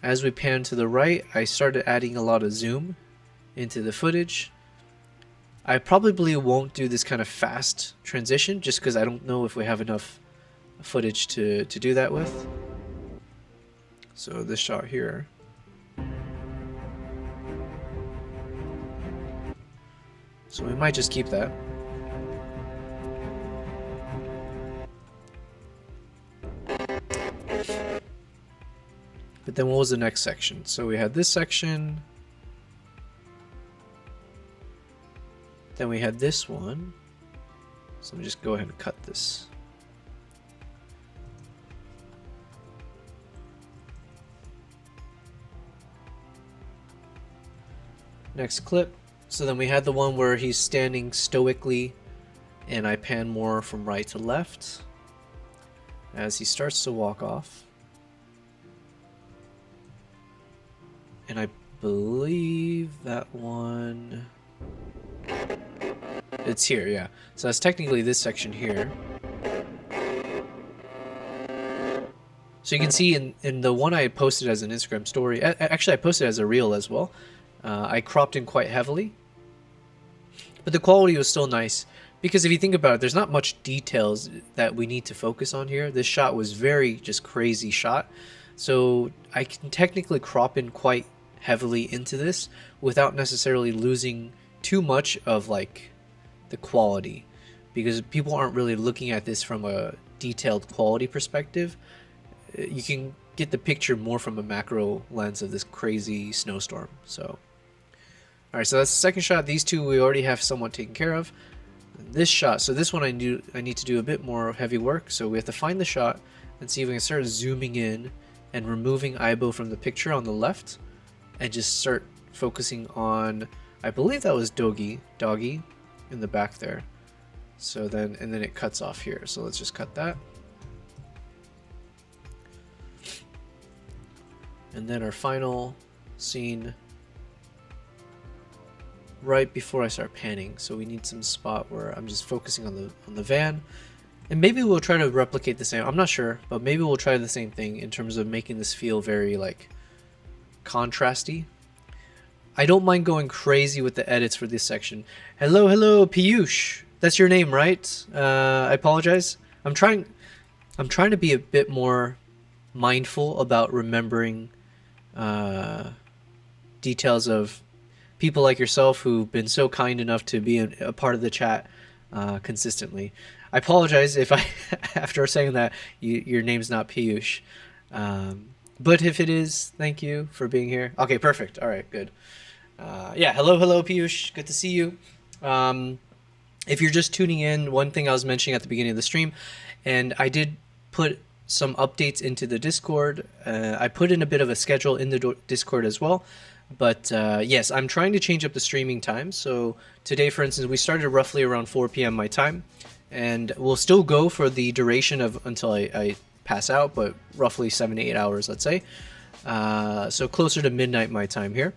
as we pan to the right, I started adding a lot of zoom into the footage. I probably won't do this kind of fast transition just because I don't know if we have enough footage to do that with. So this shot here. So we might just keep that. But then what was the next section? So we had this section. Then we had this one. So let me just go ahead and cut this. Next clip. So then we had the one where he's standing stoically and I pan more from right to left. as he starts to walk off. And I believe that one... It's here, yeah. So that's technically this section here. So you can see in the one I posted as an Instagram story, actually I posted as a reel as well. I cropped in quite heavily. But the quality was still nice. Because if you think about it, there's not much details that we need to focus on here. This shot was very just crazy shot. So I can technically crop in quite heavily into this without necessarily losing too much of like the quality. Because people aren't really looking at this from a detailed quality perspective. You can get the picture more from a macro lens of this crazy snowstorm. So, alright, so that's the second shot. These two we already have somewhat taken care of. This shot, so this one I need to do a bit more heavy work, so we have to find the shot and see if we can start zooming in and removing Aibo from the picture on the left and just start focusing on, I believe that was doggy in the back there. So then, and then it cuts off here, so let's just cut that. And then our final scene right before I start panning, so we need some spot where I'm just focusing on the van, and maybe we'll try to replicate the same. I'm not sure, but maybe we'll try the same thing in terms of making this feel very like contrasty. I don't mind going crazy with the edits for this section. Hello, Piyush. That's your name, right? I apologize. I'm trying to be a bit more mindful about remembering details of people like yourself who've been so kind enough to be a part of the chat consistently. I apologize if I, after saying that, your name's not Piyush. But if it is, thank you for being here. Okay, perfect. All right, good. Yeah, hello, Piyush. Good to see you. If you're just tuning in, one thing I was mentioning at the beginning of the stream, and I did put some updates into the Discord. I put in a bit of a schedule in the Discord as well. But yes, I'm trying to change up the streaming time. So today, for instance, we started roughly around 4 p.m. my time, and we'll still go for the duration of until I pass out, but roughly 7 to 8 hours, let's say. So closer to midnight my time here.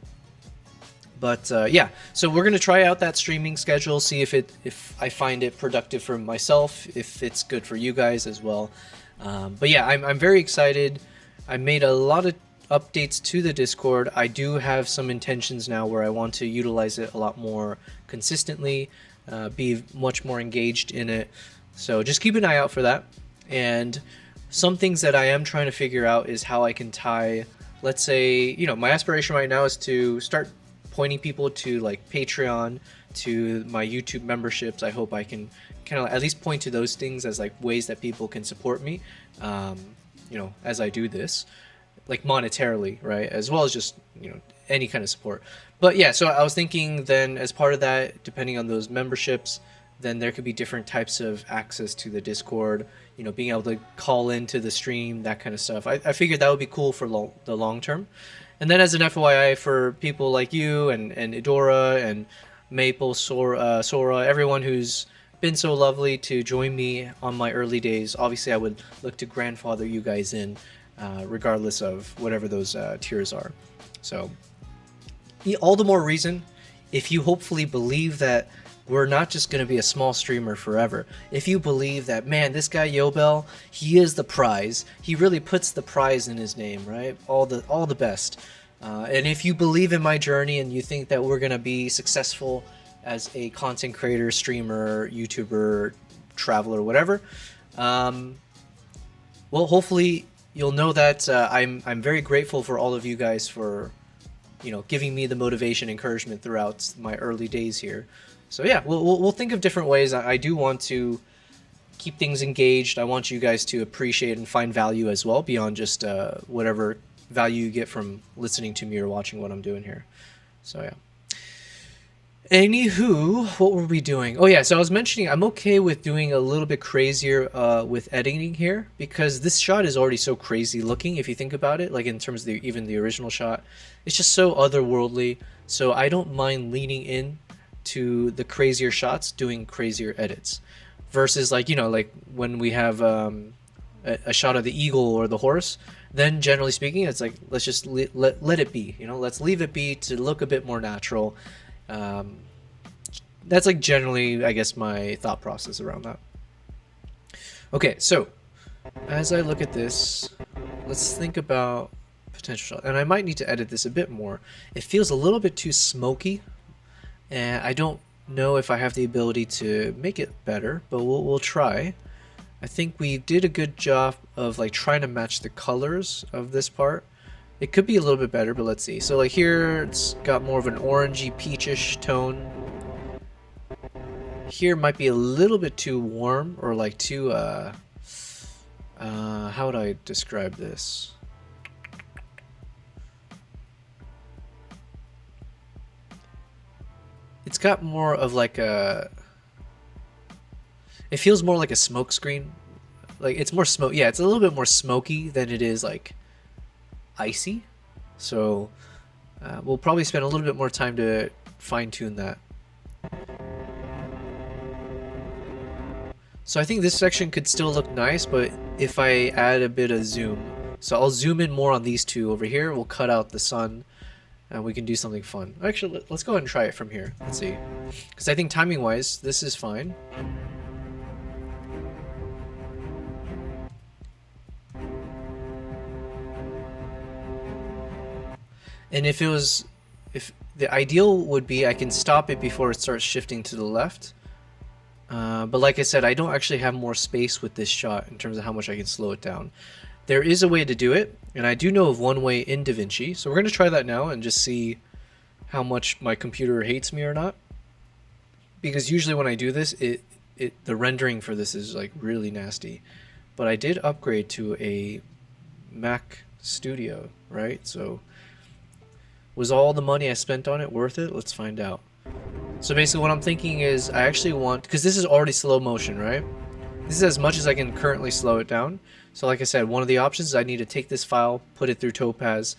But yeah, so we're gonna try out that streaming schedule, see if I find it productive for myself, if it's good for you guys as well. But yeah, I'm very excited. I made a lot of updates to the Discord. I do have some intentions now where I want to utilize it a lot more consistently, be much more engaged in it. So just keep an eye out for that. And some things that I am trying to figure out is how I can tie, let's say, you know, my aspiration right now is to start pointing people to like Patreon, to my YouTube memberships. I hope I can kind of at least point to those things as like ways that people can support me, you know, as I do this, like monetarily, right, as well as just, you know, any kind of support. But yeah, so I was thinking then as part of that, depending on those memberships, then there could be different types of access to the Discord, you know, being able to call into the stream, that kind of stuff. I figured that would be cool for the long term. And then as an FYI for people like you and Idora and Maple, Sora, everyone who's been so lovely to join me on my early days, obviously I would look to grandfather you guys in, regardless of whatever those tiers are. So all the more reason, if you hopefully believe that we're not just going to be a small streamer forever, if you believe that, man, this guy Yobel, he is the prize, he really puts the prize in his name, right? All the best. And if you believe in my journey and you think that we're going to be successful as a content creator, streamer, YouTuber, traveler, whatever, well, hopefully you'll know that I'm very grateful for all of you guys for, you know, giving me the motivation, encouragement throughout my early days here. So yeah, we'll think of different ways. I do want to keep things engaged. I want you guys to appreciate and find value as well, beyond just whatever value you get from listening to me or watching what I'm doing here. So yeah. Anywho, what were we doing? Oh yeah, so I was mentioning I'm okay with doing a little bit crazier with editing here, because this shot is already so crazy looking if you think about it, like in terms of even the original shot. It's just so otherworldly, so I don't mind leaning in to the crazier shots, doing crazier edits, versus like, you know, like when we have a shot of the eagle or the horse, then generally speaking, it's like, let's just let it be, you know, let's leave it be to look a bit more natural. That's like generally, I guess, my thought process around that. Okay, so as I look at this, let's think about potential shot. And I might need to edit this a bit more. It feels a little bit too smoky, and I don't know if I have the ability to make it better, but we'll try. I think we did a good job of like trying to match the colors of this part. It could be a little bit better, but let's see. So like here, it's got more of an orangey peachish tone. Here might be a little bit too warm, or like too, how would I describe this? It's got more of like a, it feels more like a smoke screen. Like it's more smoke. Yeah, it's a little bit more smoky than it is like icy. So we'll probably spend a little bit more time to fine tune that. So I think this section could still look nice, but if I add a bit of zoom, so I'll zoom in more on these two over here, we'll cut out the sun, and we can do something fun. Actually, let's go ahead and try it from here. Let's see. Because I think timing-wise, this is fine. And if the ideal would be I can stop it before it starts shifting to the left. But like I said, I don't actually have more space with this shot in terms of how much I can slow it down. There is a way to do it, and I do know of one way in DaVinci, so we're going to try that now and just see how much my computer hates me or not. Because usually when I do this, the rendering for this is like really nasty. But I did upgrade to a Mac Studio, right? So was all the money I spent on it worth it? Let's find out. So basically what I'm thinking is I actually want, because this is already slow motion, right? This is as much as I can currently slow it down. So like I said, one of the options is I need to take this file, put it through Topaz,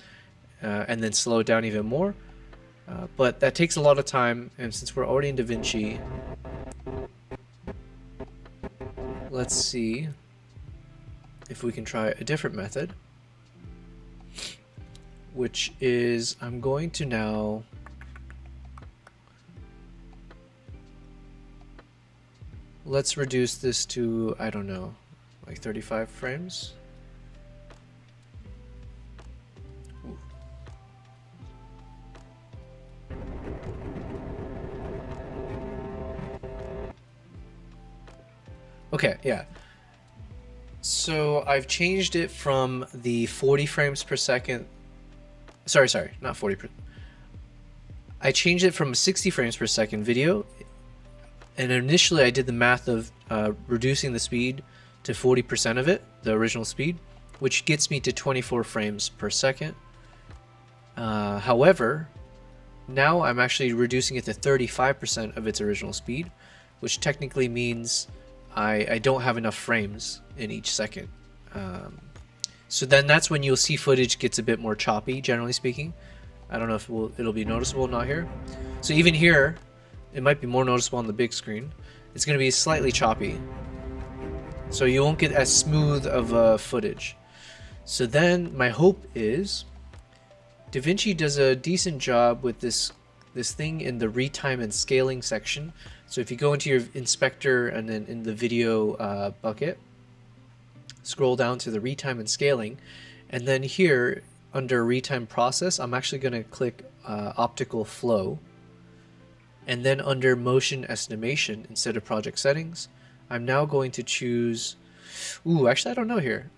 and then slow it down even more. But that takes a lot of time, and since we're already in DaVinci, let's see if we can try a different method, which is I'm going to now let's reduce this to, I don't know, like 35 frames. Ooh. Okay, yeah. So I've changed it from the 40 frames per second. Sorry, not 40. I changed it from 60 frames per second video. And initially I did the math of reducing the speed to 40% of it, the original speed, which gets me to 24 frames per second. However, now I'm actually reducing it to 35% of its original speed, which technically means I don't have enough frames in each second. So then that's when you'll see footage gets a bit more choppy, generally speaking. I don't know if it'll be noticeable or not here. So even here, it might be more noticeable on the big screen. It's going to be slightly choppy. So you won't get as smooth of footage. So then my hope is DaVinci does a decent job with this thing in the retime and scaling section. So if you go into your inspector and then in the video bucket, scroll down to the retime and scaling, and then here under retime process, I'm actually going to click optical flow. And then under motion estimation, instead of project settings, I'm now going to choose, ooh, actually I don't know here.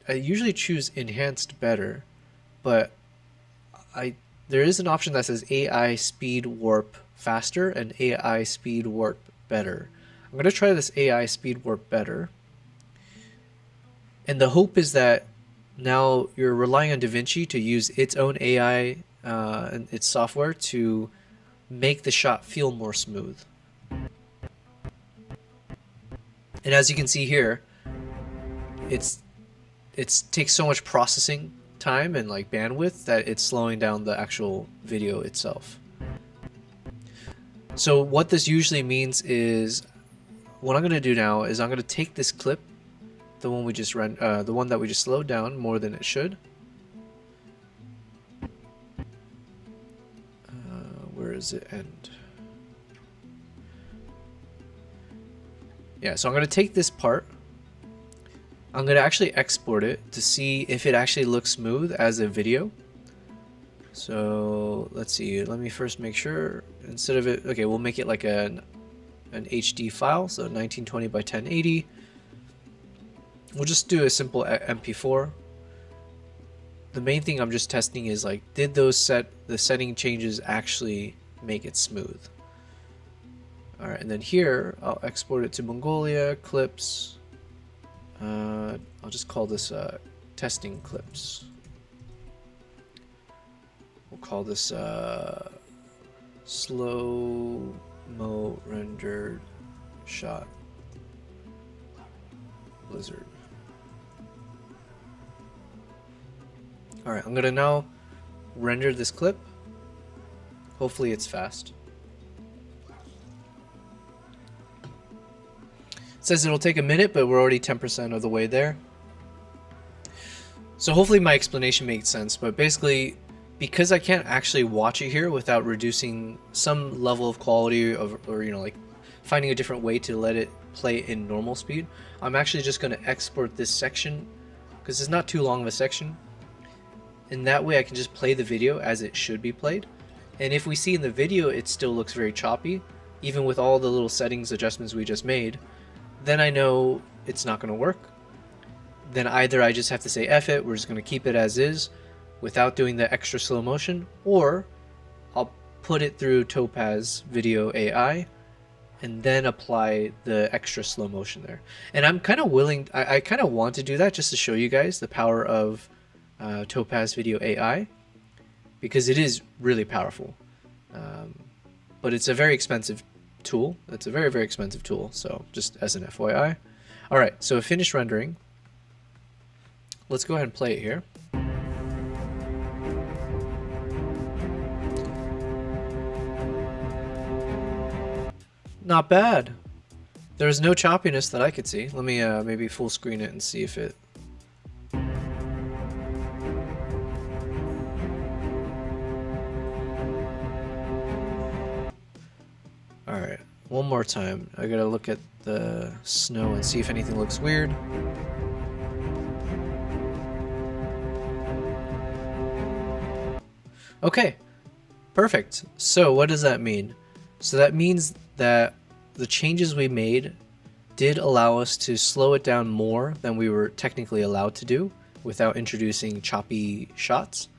I usually choose enhanced better, but there is an option that says AI speed warp faster and AI speed warp better. I'm going to try this AI speed warp better. And the hope is that now you're relying on DaVinci to use its own AI and its software to make the shot feel more smooth. And as you can see here, it takes so much processing time and like bandwidth that it's slowing down the actual video itself. So what this usually means is, what I'm going to do now is I'm going to take this clip the one we just the one that we just slowed down more than it should. Where does it end? Yeah, so I'm going to take this part. I'm going to actually export it to see if it actually looks smooth as a video. So let's see, let me first make sure, instead of it, okay, we'll make it like an HD file, so 1920 by 1080. We'll just do a simple MP4. The main thing I'm just testing is like, did the setting changes actually make it smooth? Alright, and then here, I'll export it to Mongolia, clips. I'll just call this testing clips. We'll call this slow-mo rendered shot blizzard. Alright, I'm gonna now render this clip. Hopefully it's fast. It says it'll take a minute, but we're already 10% of the way there. So hopefully my explanation makes sense, but basically, because I can't actually watch it here without reducing some level of quality or you know, like finding a different way to let it play in normal speed, I'm actually just going to export this section because it's not too long of a section. And that way I can just play the video as it should be played. And if we see in the video it still looks very choppy, even with all the little settings adjustments we just made, then I know it's not going to work. Then either I just have to say F it, we're just going to keep it as is without doing the extra slow motion, or I'll put it through Topaz Video AI and then apply the extra slow motion there. And I'm kind of willing, I kind of want to do that just to show you guys the power of Topaz Video AI, because it is really powerful. But it's a very expensive tool. It's a very, very expensive tool, so just as an FYI. Alright, so finished rendering. Let's go ahead and play it here. Not bad. There's no choppiness that I could see. Let me maybe full screen it and see if it... Alright, one more time. I gotta look at the snow and see if anything looks weird. Okay, perfect. So what does that mean? So that means that the changes we made did allow us to slow it down more than we were technically allowed to do without introducing choppy shots.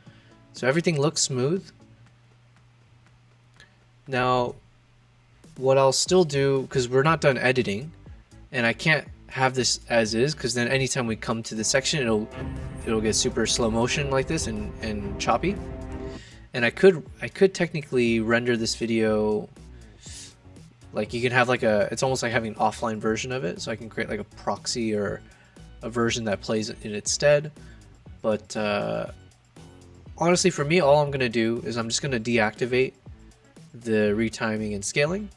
So everything looks smooth. Now, what I'll still do, because we're not done editing, and I can't have this as is, because then anytime we come to this section, it'll get super slow motion like this and choppy. And I could technically render this video, like you can have like it's almost like having an offline version of it, so I can create like a proxy or a version that plays in its stead. But honestly, for me, all I'm gonna do is I'm just gonna deactivate the retiming and scaling,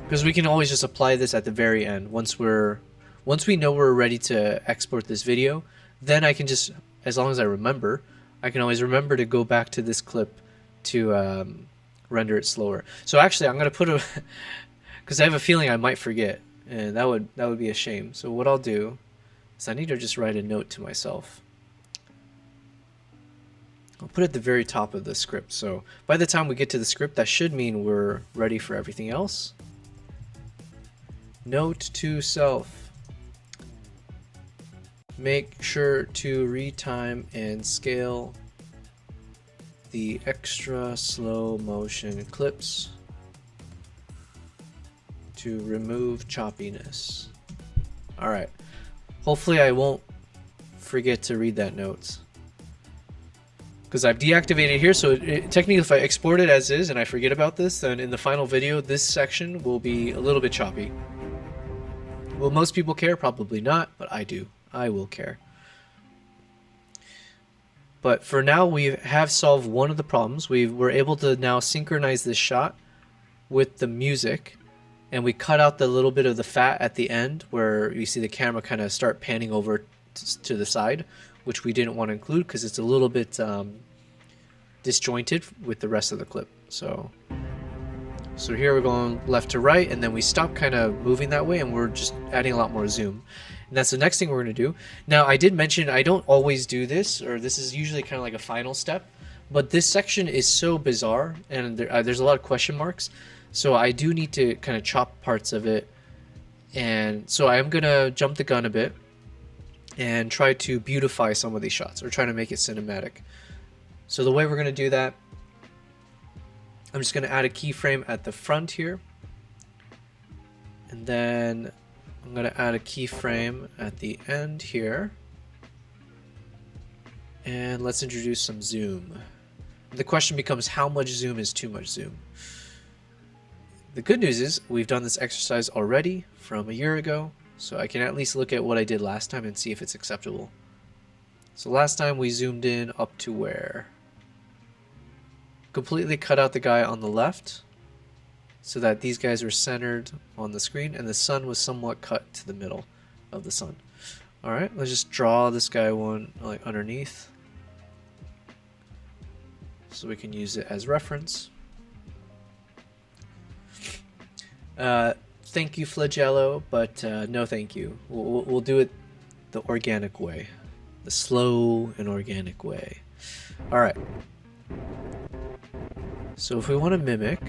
because we can always just apply this at the very end once we know we're ready to export this video. Then I can just, as long as I remember, I can always remember to go back to this clip to render it slower. So actually, I'm gonna put a, because I have a feeling I might forget, and that would be a shame. So what I'll do is I need to just write a note to myself. I'll put it at the very top of the script. So by the time we get to the script, that should mean we're ready for everything else. Note to self: make sure to retime and scale the extra slow motion clips to remove choppiness. Alright, hopefully I won't forget to read that note, because I've deactivated here, so technically if I export it as is and I forget about this, then in the final video this section will be a little bit choppy. Will most people care? Probably not, but I do. I will care. But for now, we have solved one of the problems. We're able to now synchronize this shot with the music, and we cut out the little bit of the fat at the end where you see the camera kind of start panning over to the side, which we didn't want to include because it's a little bit disjointed with the rest of the clip. So here we're going left to right, and then we stop kind of moving that way, and we're just adding a lot more zoom. And that's the next thing we're going to do. Now, I did mention I don't always do this, or this is usually kind of like a final step, but this section is so bizarre, and there's a lot of question marks, so I do need to kind of chop parts of it. And so I'm going to jump the gun a bit and try to beautify some of these shots, or try to make it cinematic. So the way we're going to do that, I'm just going to add a keyframe at the front here, and then I'm going to add a keyframe at the end here, and let's introduce some zoom. The question becomes, how much zoom is too much zoom? The good news is we've done this exercise already from a year ago, so I can at least look at what I did last time and see if it's acceptable. So last time we zoomed in up to where? Completely cut out the guy on the left so that these guys were centered on the screen, and the sun was somewhat cut to the middle of the sun. Alright, let's just draw this guy one like underneath so we can use it as reference. Thank you, Flagello, but no thank you. We'll do it the organic way, the slow and organic way. Alright. So if we want to mimic,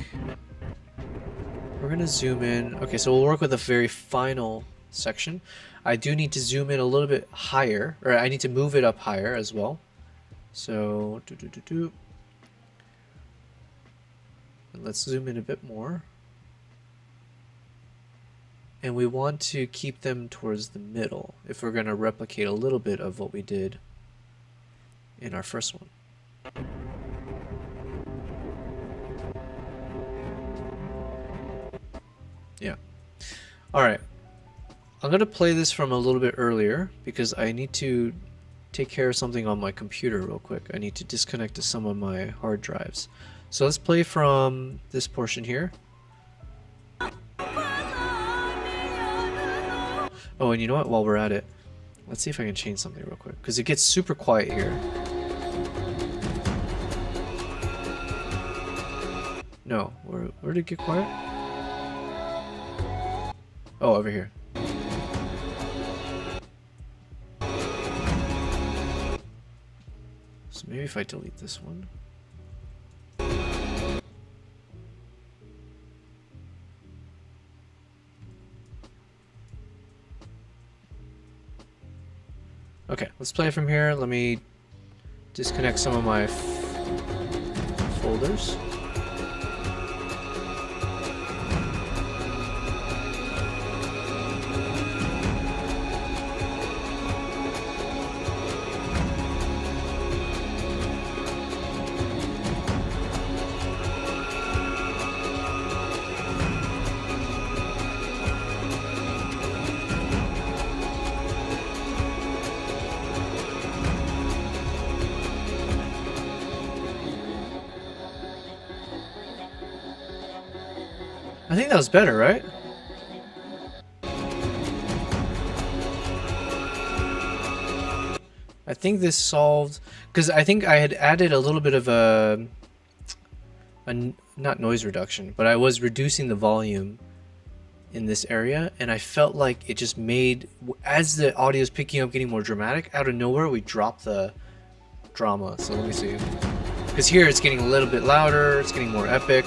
we're going to zoom in. Okay, so we'll work with the very final section. I do need to zoom in a little bit higher, or I need to move it up higher as well. So, and let's zoom in a bit more. And we want to keep them towards the middle if we're going to replicate a little bit of what we did in our first one. Yeah. Alright. I'm going to play this from a little bit earlier because I need to take care of something on my computer real quick. I need to disconnect to some of my hard drives. So let's play from this portion here. Oh, and you know what? While we're at it, let's see if I can change something real quick because it gets super quiet here. No, where did it get quiet? Oh, over here. So maybe if I delete this one. Okay, let's play from here. Let me disconnect some of my folders. I think that was better, right? I think this solved, because I think I had added a little bit of a not noise reduction, but I was reducing the volume in this area, and I felt like it just made, as the audio is picking up, getting more dramatic, out of nowhere we dropped the drama. So let me see, because here it's getting a little bit louder, it's getting more epic.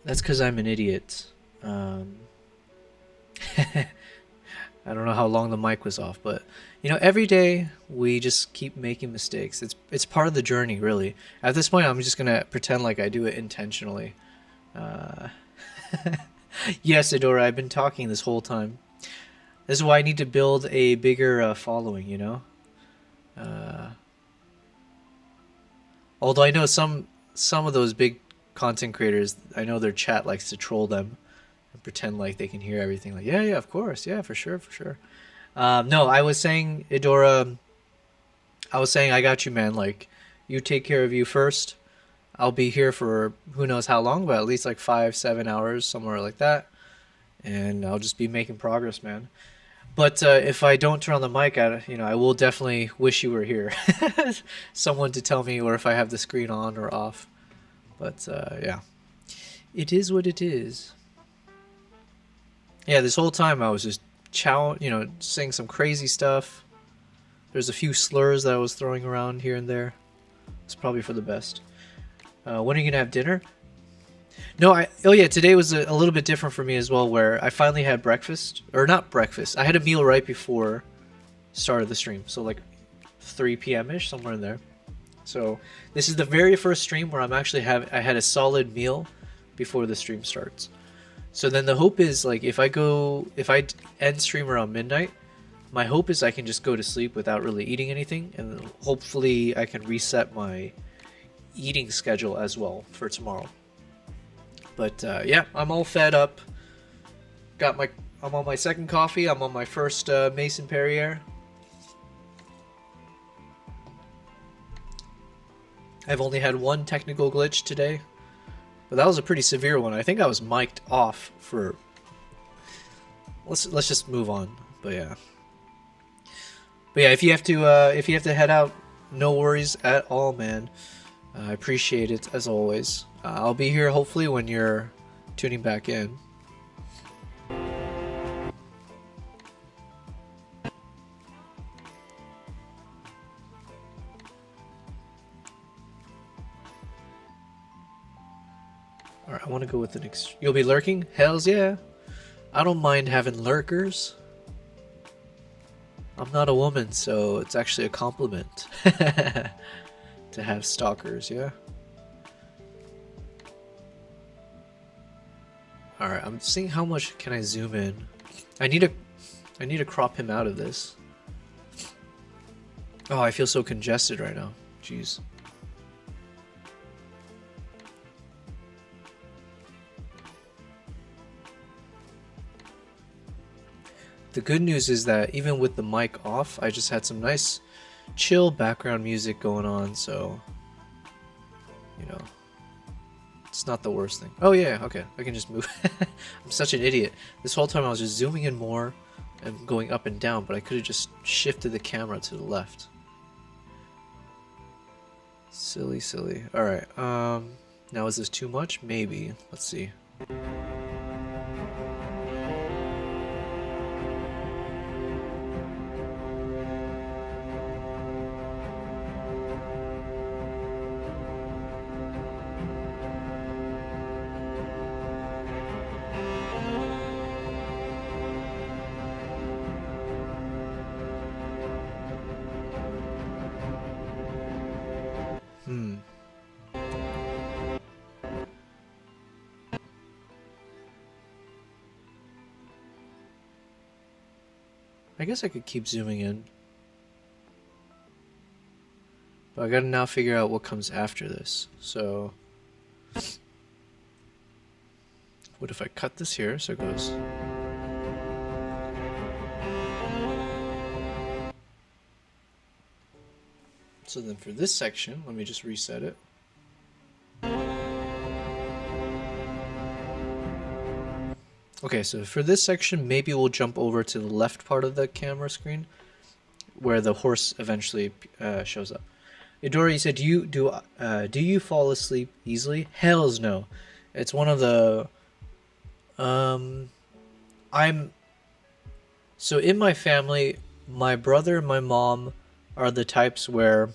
That's because I'm an idiot. I don't know how long the mic was off, but you know, every day we just keep making mistakes. It's part of the journey, really. At this point, I'm just gonna pretend like I do it intentionally. Uh, yes, Adora, I've been talking this whole time. This is why I need to build a bigger following. You know. Although I know some of those big content creators, I know their chat likes to troll them and pretend like they can hear everything. Like, yeah, yeah, of course, yeah, for sure, for sure. No, I was saying, Idora, I was saying I got you, man. Like, you take care of you first. I'll be here for who knows how long, but at least like 5-7 hours, somewhere like that. And I'll just be making progress, man. But if I don't turn on the mic, I will definitely wish you were here. Someone to tell me, or if I have the screen on or off. But yeah, it is what it is. Yeah, this whole time I was just saying some crazy stuff. There's a few slurs that I was throwing around here and there. It's probably for the best. When are you gonna have dinner? No, oh yeah, today was a little bit different for me as well, where I finally had breakfast. Or not breakfast. I had a meal right before start of the stream. So like 3 p.m.-ish, somewhere in there. So this is the very first stream where I had a solid meal before the stream starts. So then the hope is, like, if I end stream around midnight, my hope is I can just go to sleep without really eating anything, and hopefully I can reset my eating schedule as well for tomorrow. But yeah, I'm all fed up. I'm on my second coffee. I'm on my first Mason Perrier. I've only had one technical glitch today, but that was a pretty severe one. I think I was mic'd off for. Let's just move on. But yeah, if you have to head out, no worries at all, man. I appreciate it as always. I'll be here hopefully when you're tuning back in. Alright, I want to go with an You'll be lurking? Hells yeah. I don't mind having lurkers. I'm not a woman, so it's actually a compliment to have stalkers, yeah? Alright, I'm seeing how much can I zoom in. I need to crop him out of this. Oh, I feel so congested right now. Jeez. The good news is that even with the mic off, I just had some nice chill background music going on, so you know, it's not the worst thing. Oh yeah, okay, I can just move. I'm such an idiot. This whole time I was just zooming in more and going up and down, but I could have just shifted the camera to the left. Silly. Alright, now is this too much? Maybe. Let's see. I guess I could keep zooming in. But I gotta now figure out what comes after this. So what if I cut this here so it goes. So then for this section, let me just reset it. Okay, so for this section, maybe we'll jump over to the left part of the camera screen, where the horse eventually shows up. Idora, you said, do you fall asleep easily? Hells no. It's one of the so in my family, my brother and my mom are the types where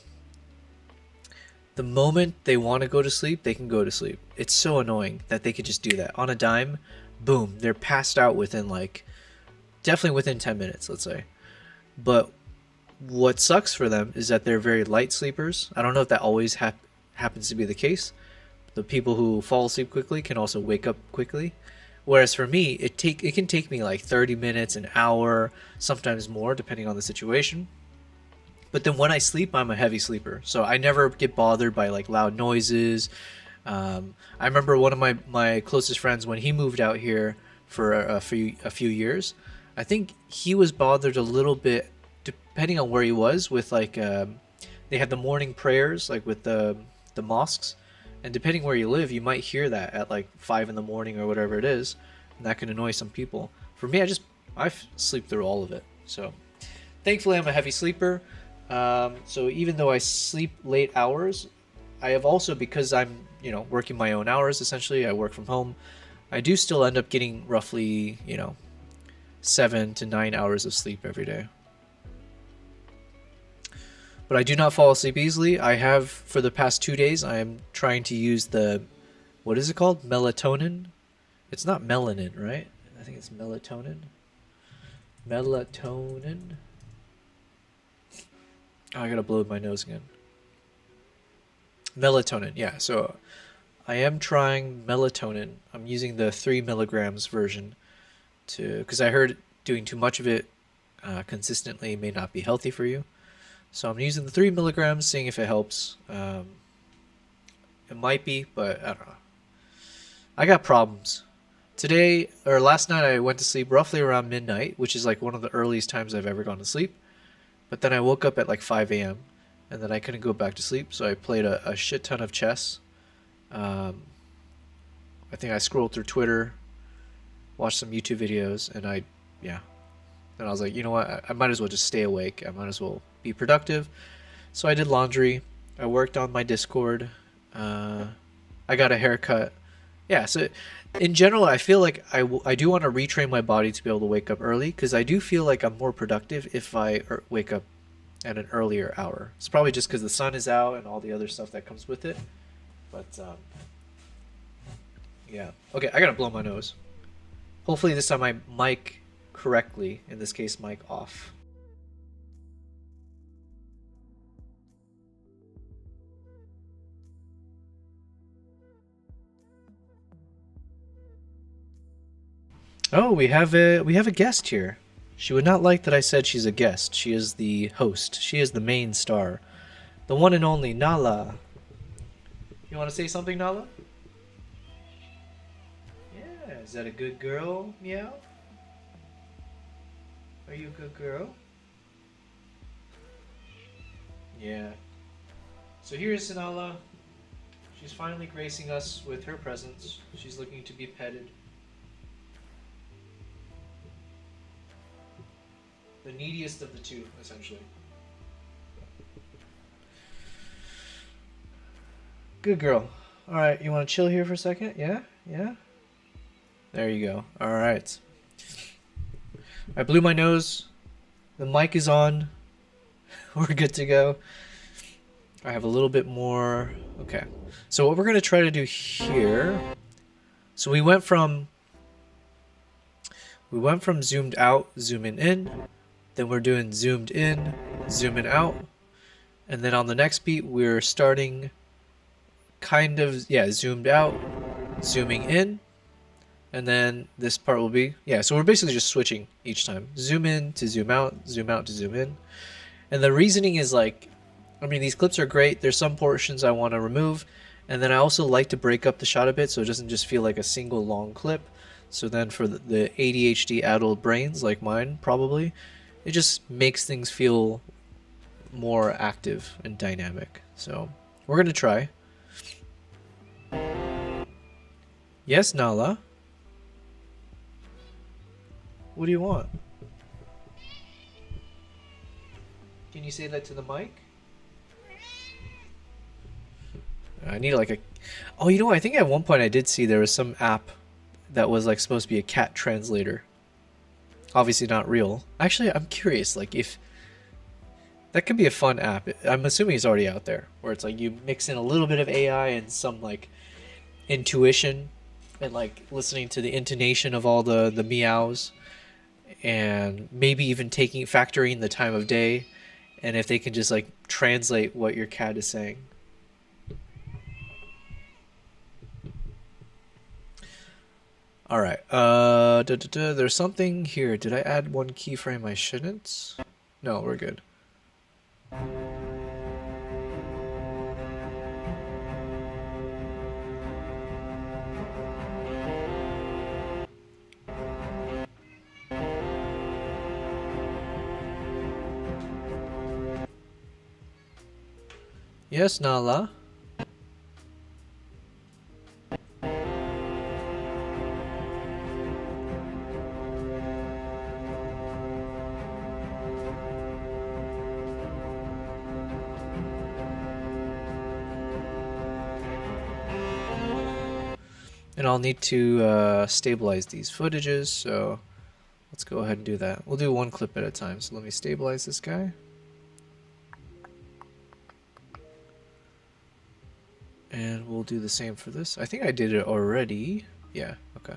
the moment they want to go to sleep, they can go to sleep. It's so annoying that they could just do that on a dime. Boom, they're passed out within definitely within 10 minutes, let's say. But what sucks for them is that they're very light sleepers. I don't know if that always happens to be the case. The people who fall asleep quickly can also wake up quickly. Whereas for me, it can take me like 30 minutes, an hour, sometimes more, depending on the situation. But then when I sleep, I'm a heavy sleeper. So I never get bothered by like loud noises. I remember one of my closest friends, when he moved out here for a few years, I think he was bothered a little bit, depending on where he was, with like they have the morning prayers, like with the mosques, and depending where you live, you might hear that at like 5 in the morning or whatever it is, and that can annoy some people. For me, I sleep through all of it. So thankfully, I'm a heavy sleeper. So even though I sleep late hours, I have also, because I'm, working my own hours, essentially, I work from home, I do still end up getting roughly, 7 to 9 hours of sleep every day. but I do not fall asleep easily. I have, for the past 2 days, I am trying to use the, what is it called? Melatonin? It's not melanin, right? I think it's melatonin. Melatonin. Oh, I gotta blow my nose again. Melatonin, yeah. So I am trying melatonin. I'm using the 3 milligrams version because I heard doing too much of it consistently may not be healthy for you. So I'm using the 3 milligrams, seeing if it helps. It might be, but I don't know. I got problems. Today, or last night, I went to sleep roughly around midnight, which is like one of the earliest times I've ever gone to sleep. But then I woke up at like 5 a.m. and then I couldn't go back to sleep, so I played a shit ton of chess. I think I scrolled through Twitter, watched some YouTube videos, and yeah. Then I was like, you know what? I might as well just stay awake. I might as well be productive. So I did laundry. I worked on my Discord. I got a haircut. Yeah, so in general, I feel like I do want to retrain my body to be able to wake up early, because I do feel like I'm more productive if I wake up at an earlier hour. It's probably just because the sun is out and all the other stuff that comes with it. But, yeah. Okay, I gotta blow my nose. Hopefully this time I mic correctly. In this case, mic off. Oh, we have a guest here. She would not like that I said she's a guest. She is the host. She is the main star. The one and only Nala. You want to say something, Nala? Yeah, is that a good girl, Meow? Are you a good girl? Yeah. So here's Nala. She's finally gracing us with her presence. She's looking to be petted. The neediest of the two, essentially. Good girl. Alright, you want to chill here for a second? Yeah? Yeah? There you go. Alright. I blew my nose. The mic is on. We're good to go. I have a little bit more. Okay. So what we're going to try to do here. So we went from zoomed out, zooming in. Then we're doing zoomed in, zooming out. And then on the next beat, we're starting kind of, yeah, zoomed out, zooming in. And then this part will be, yeah, so we're basically just switching each time. Zoom in to zoom out to zoom in. And the reasoning is like, I mean, these clips are great. There's some portions I want to remove. And then I also like to break up the shot a bit so it doesn't just feel like a single long clip. So then for the ADHD adult brains like mine, probably, it just makes things feel more active and dynamic. So we're going to try. Yes, Nala? What do you want? Can you say that to the mic? I need like a... Oh, you know what? I think at one point I did see there was some app that was like supposed to be a cat translator. Obviously not real. Actually, I'm curious, like if... That could be a fun app. I'm assuming it's already out there. Where it's like you mix in a little bit of AI and some like intuition and like listening to the intonation of all the meows. And maybe even factoring the time of day. And if they can just like translate what your cat is saying. All right. There's something here. Did I add one keyframe I shouldn't? No, we're good. Yes, Nala. And I'll need to stabilize these footages, so let's go ahead and do that. We'll do one clip at a time. So let me stabilize this guy. And we'll do the same for this. I think I did it already. Yeah, okay.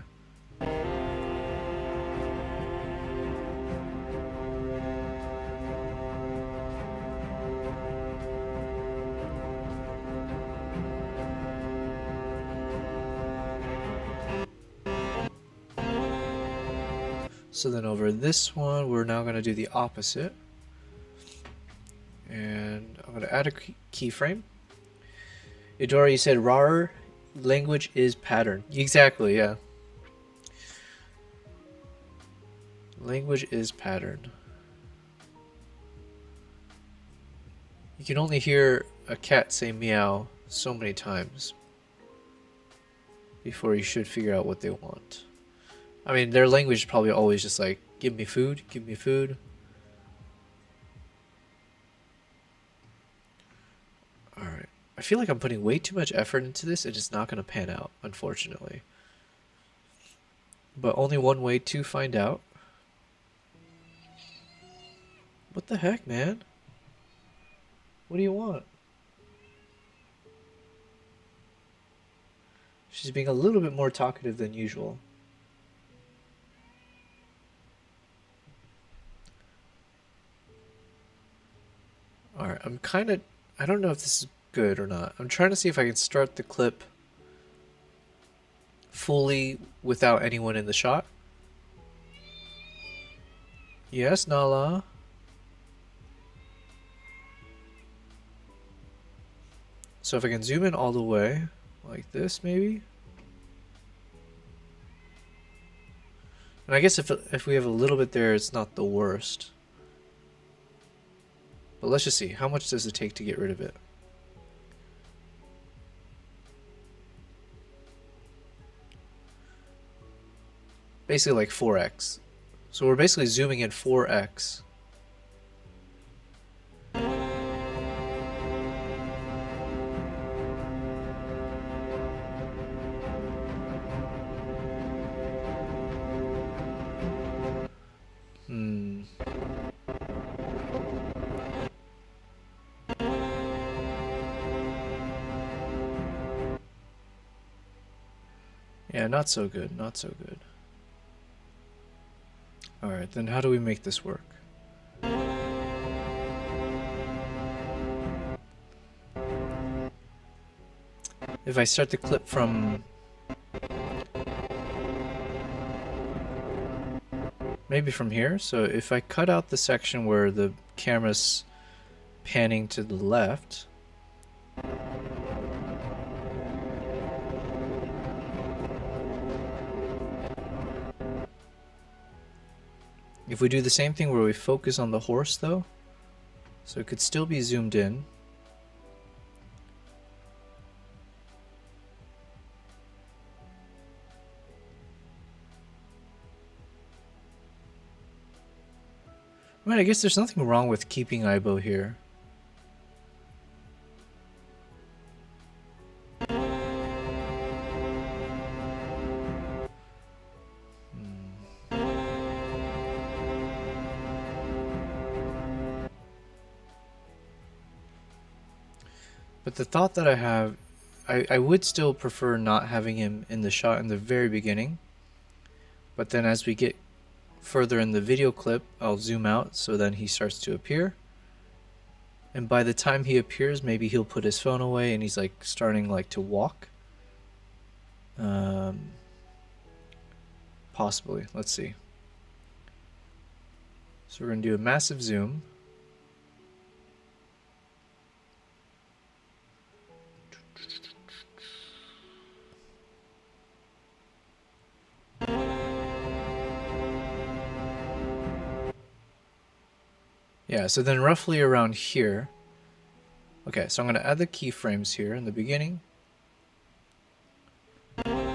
So then over this one, we're now going to do the opposite. And I'm going to add a keyframe. Idora, you said RAR language is pattern. Exactly, yeah. Language is pattern. You can only hear a cat say meow so many times before you should figure out what they want. I mean, their language is probably always just like, give me food, give me food. Alright. I feel like I'm putting way too much effort into this and it's not going to pan out, unfortunately. But only one way to find out. What the heck, man? What do you want? She's being a little bit more talkative than usual. Alright, I'm kind of... I don't know if this is good or not. I'm trying to see if I can start the clip fully without anyone in the shot. Yes, Nala. So if I can zoom in all the way, like this maybe. And I guess if we have a little bit there, it's not the worst. But let's just see. How much does it take to get rid of it? Basically like 4x. So we're basically zooming in 4x. Yeah, not so good, not so good. Alright, then how do we make this work? If I start the clip from... maybe from here, so if I cut out the section where the camera's panning to the left... If we do the same thing where we focus on the horse though, so it could still be zoomed in. I mean, I guess there's nothing wrong with keeping Aibo here. But the thought that I have, I would still prefer not having him in the shot in the very beginning. But then as we get further in the video clip, I'll zoom out so then he starts to appear. And by the time he appears, maybe he'll put his phone away and he's like starting like to walk. Possibly. Let's see. So we're going to do a massive zoom. Yeah, so then roughly around here. Okay, so I'm going to add the keyframes here in the beginning. And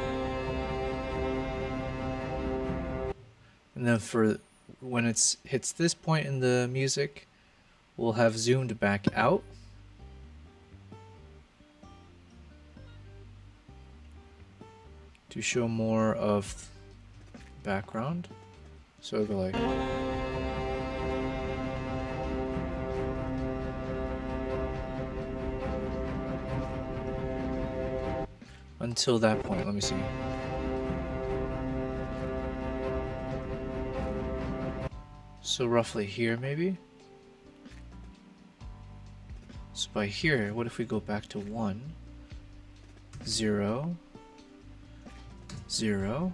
then for when it hits this point in the music, we'll have zoomed back out. To show more of background. So it'll go like... until that point. Let me see. So roughly here, maybe? So by here, what if we go back to 1, 0, 0,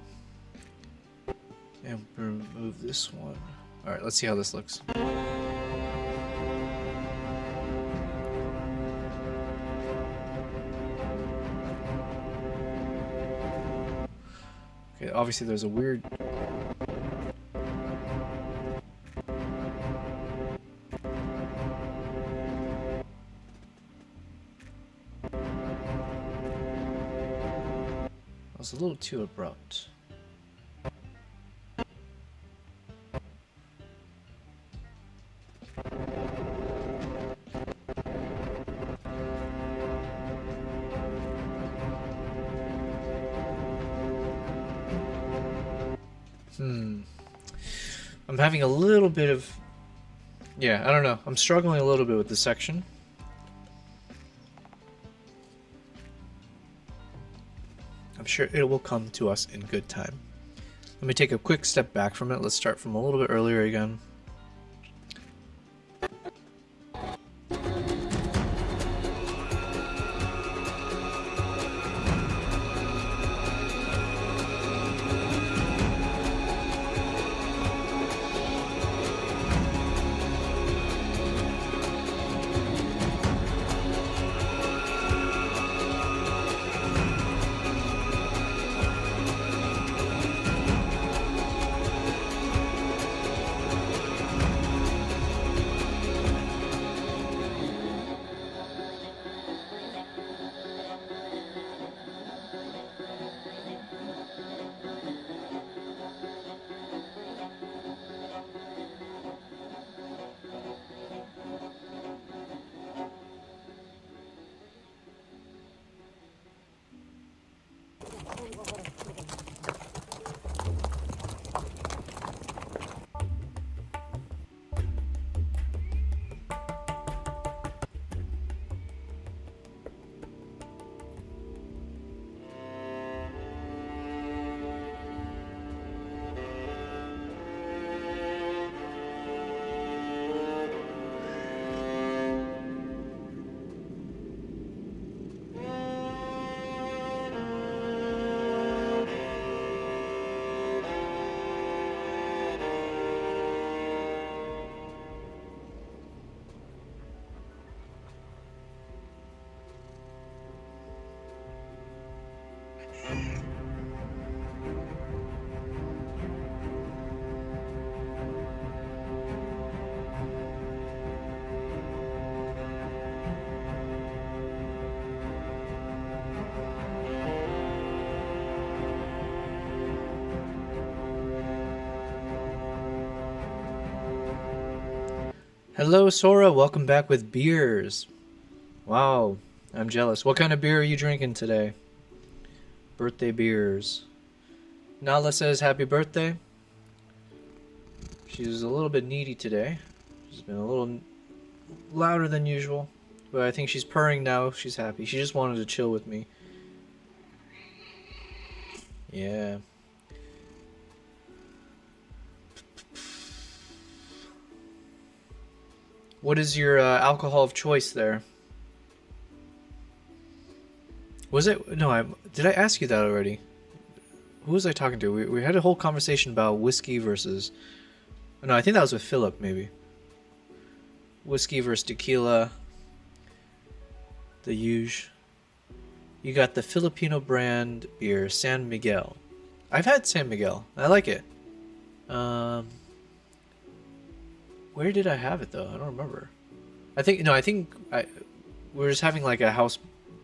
and remove this one. Alright, let's see how this looks. Okay, obviously there's a weird... That was a little too abrupt. I'm having a little bit of... Yeah, I don't know. I'm struggling a little bit with this section. I'm sure it will come to us in good time. Let me take a quick step back from it. Let's start from a little bit earlier again. Hello, Sora. Welcome back with beers. Wow, I'm jealous. What kind of beer are you drinking today? Birthday beers. Nala says happy birthday. She's a little bit needy today. She's been a little louder than usual, but I think she's purring now. She's happy. She just wanted to chill with me. Yeah. What is your alcohol of choice there? Was it... No, did I ask you that already? Who was I talking to? We had a whole conversation about whiskey versus... No, I think that was with Philip, maybe. Whiskey versus tequila. The huge. You got the Filipino brand beer, San Miguel. I've had San Miguel. I like it. Where did I have it though? I don't remember. I think we were just having like a house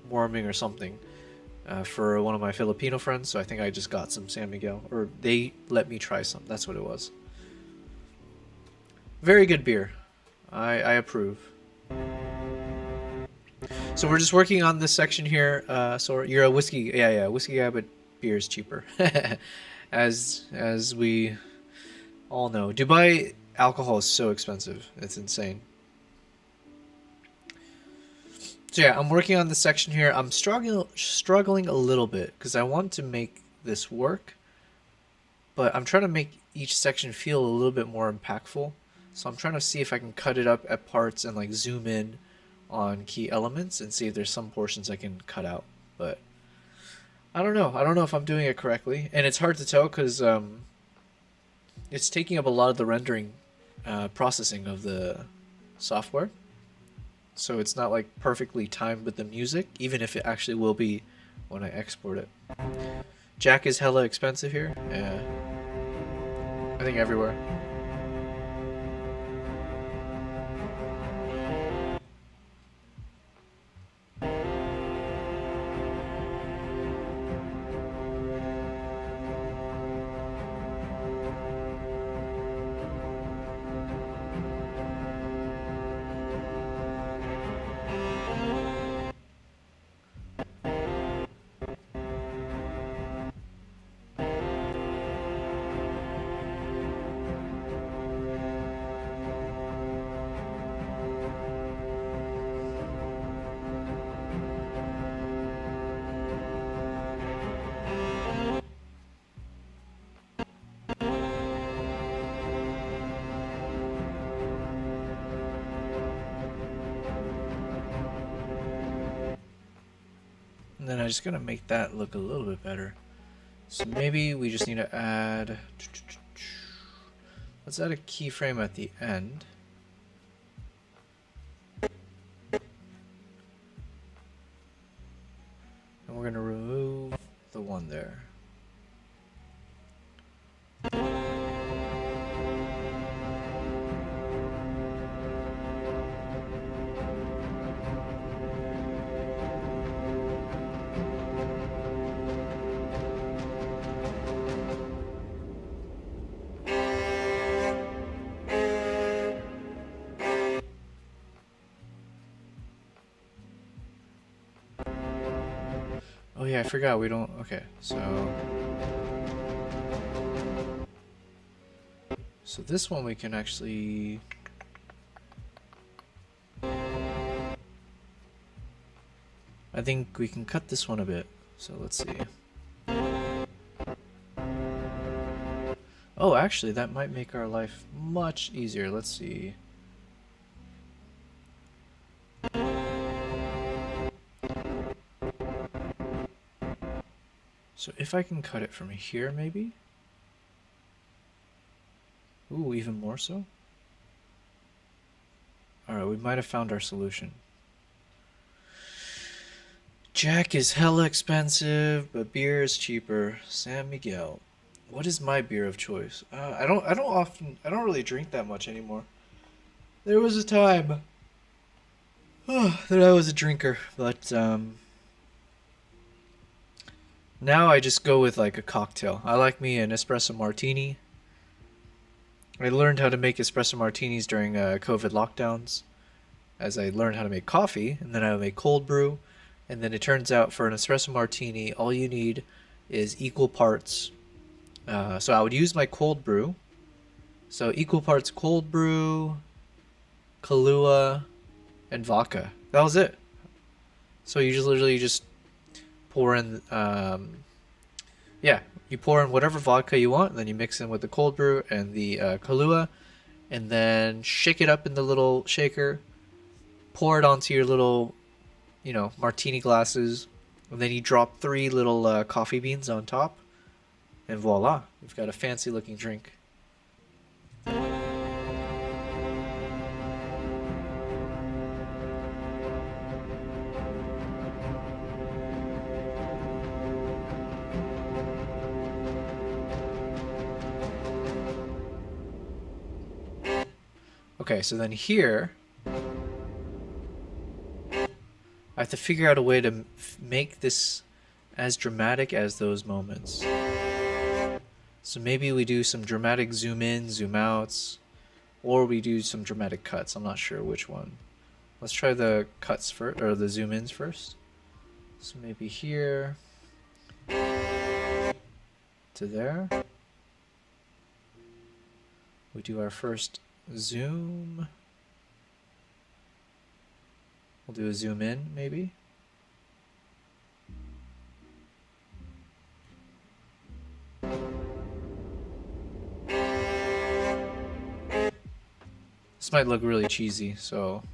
warming or something for one of my Filipino friends. So I think I just got some San Miguel, or they let me try some. That's what it was. Very good beer. I approve. So we're just working on this section here. So you're a whiskey, yeah, whiskey guy, but beer is cheaper, as we all know. Dubai alcohol is so expensive; it's insane. So yeah, I'm working on this section here. I'm struggling a little bit because I want to make this work, but I'm trying to make each section feel a little bit more impactful. So I'm trying to see if I can cut it up at parts and like zoom in on key elements and see if there's some portions I can cut out. But I don't know. I don't know if I'm doing it correctly, and it's hard to tell because it's taking up a lot of the rendering processing of the software. So it's not like perfectly timed with the music, even if it actually will be when I export it. Jack is hella expensive here. Yeah. I think everywhere. And then I just gotta make that look a little bit better. So maybe we just need to add... Let's add a keyframe at the end. And we're gonna remove the one there. Oh yeah, I forgot we don't... Okay, so... So this one we can actually... I think we can cut this one a bit. So let's see. Oh, actually, that might make our life much easier. Let's see. So if I can cut it from here, maybe? Ooh, even more so? Alright, we might have found our solution. Jack is hella expensive, but beer is cheaper. San Miguel. What is my beer of choice? I don't really drink that much anymore. There was a time that I was a drinker, but now I just go with like a cocktail. I like me an espresso martini. I learned how to make espresso martinis during COVID lockdowns, as I learned how to make coffee, and then I would make cold brew, and then it turns out for an espresso martini, all you need is equal parts. So I would use my cold brew. So equal parts cold brew, Kahlua, and vodka. That was it. So you just literally just pour in, you pour in whatever vodka you want, and then you mix in with the cold brew and the Kahlua, and then shake it up in the little shaker, pour it onto your little, martini glasses, and then you drop 3 little coffee beans on top, and voila, you've got a fancy looking drink. Okay, so then here, I have to figure out a way to make this as dramatic as those moments. So maybe we do some dramatic zoom in, zoom outs, or we do some dramatic cuts. I'm not sure which one. Let's try the cuts first, or the zoom ins first. So maybe here to there. We do our first zoom. We'll do a zoom in, maybe. This might look really cheesy, so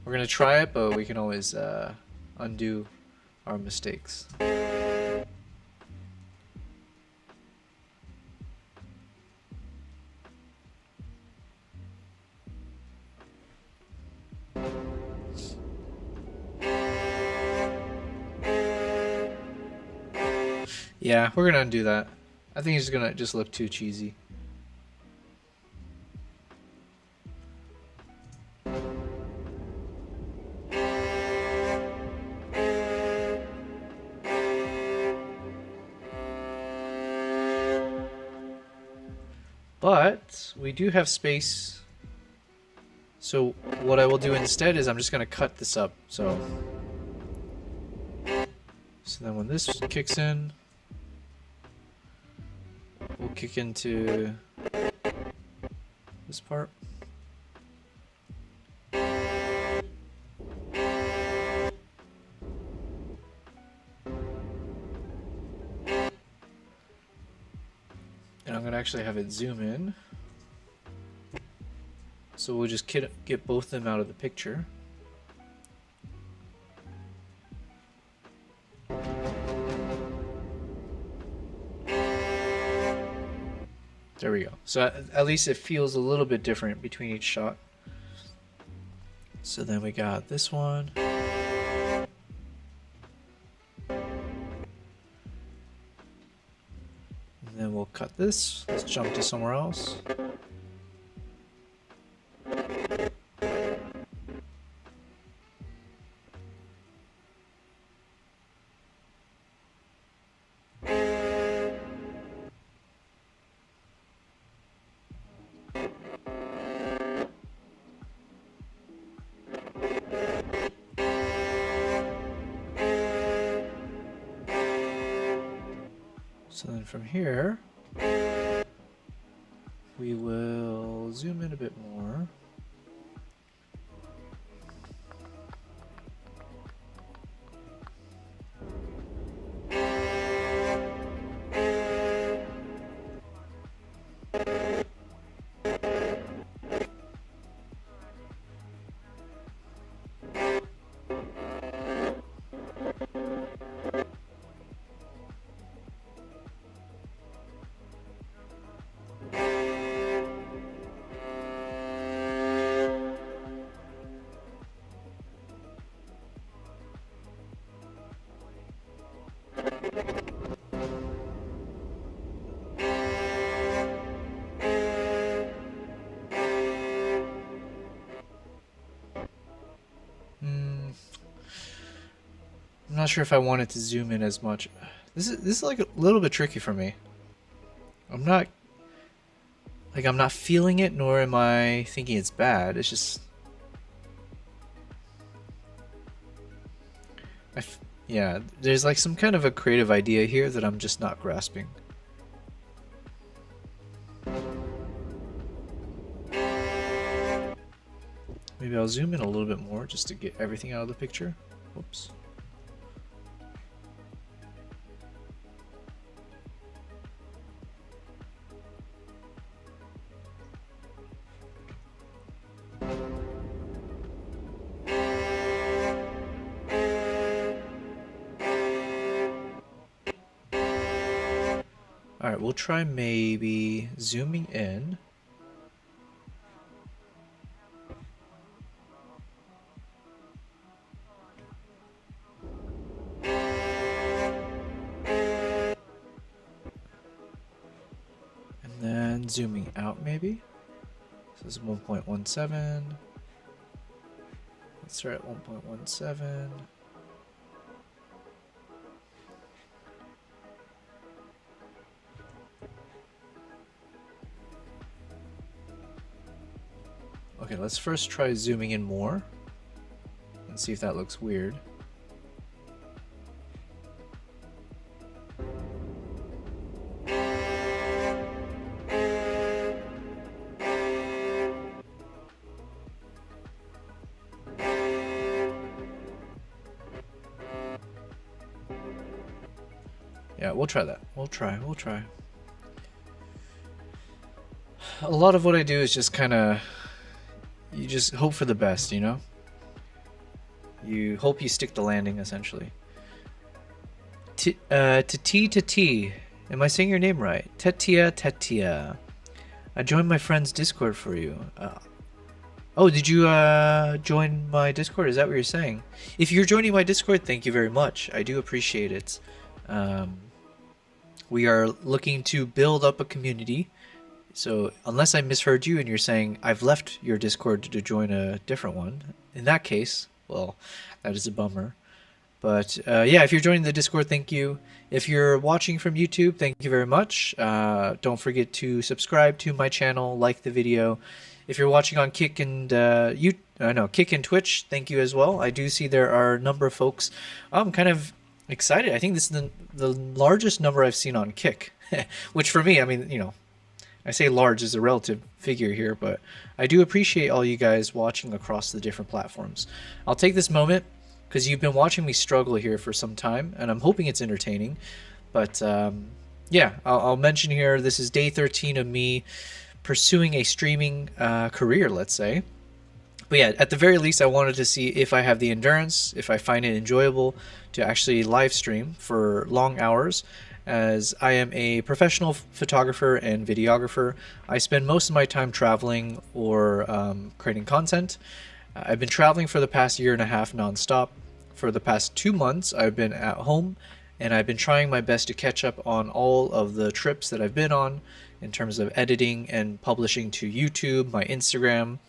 we're gonna try it, but we can always undo our mistakes. Yeah, we're gonna undo that. I think it's gonna just look too cheesy. But we do have space. So what I will do instead is I'm just gonna cut this up. So then when this kicks in, we'll kick into this part. And I'm going to actually have it zoom in. So we'll just get both of them out of the picture. There we go. So at least it feels a little bit different between each shot. So then we got this one. And then we'll cut this. Let's jump to somewhere else. So then from here, we will zoom in a bit more. I'm not sure if I wanted to zoom in as much. This is like a little bit tricky for me. I'm not feeling it, nor am I thinking it's bad. It's just yeah, there's like some kind of a creative idea here that I'm just not grasping. Maybe I'll zoom in a little bit more just to get everything out of the picture. Whoops. Alright, we'll try maybe zooming in. And then zooming out maybe. This is 1.17. Let's start at 1.17. Okay, let's first try zooming in more and see if that looks weird. Yeah, we'll try that. We'll try. A lot of what I do is just kind of, you just hope for the best, you know? You hope you stick the landing, essentially. To T. Am I saying your name right? Tetia. I joined my friend's Discord for you. Oh, did you join my Discord? Is that what you're saying? If you're joining my Discord, thank you very much. I do appreciate it. We are looking to build up a community. So unless I misheard you and you're saying I've left your Discord to join a different one, in that case, well, that is a bummer. But yeah, if you're joining the Discord, thank you. If you're watching from YouTube, thank you very much. Don't forget to subscribe to my channel, like the video. If you're watching on Kick and Kick and Twitch, thank you as well. I do see there are a number of folks. I'm kind of excited. I think this is the largest number I've seen on Kick, which for me, I mean, you know, I say large is a relative figure here, but I do appreciate all you guys watching across the different platforms. I'll take this moment because you've been watching me struggle here for some time, and I'm hoping it's entertaining. But yeah, I'll mention here, this is day 13 of me pursuing a streaming career, let's say. But yeah, at the very least, I wanted to see if I have the endurance, if I find it enjoyable to actually live stream for long hours. As I am a professional photographer and videographer, I spend most of my time traveling or creating content. I've been traveling for the past 1.5 years non-stop. For the past 2 months, I've been at home, and I've been trying my best to catch up on all of the trips that I've been on in terms of editing and publishing to YouTube, my Instagram.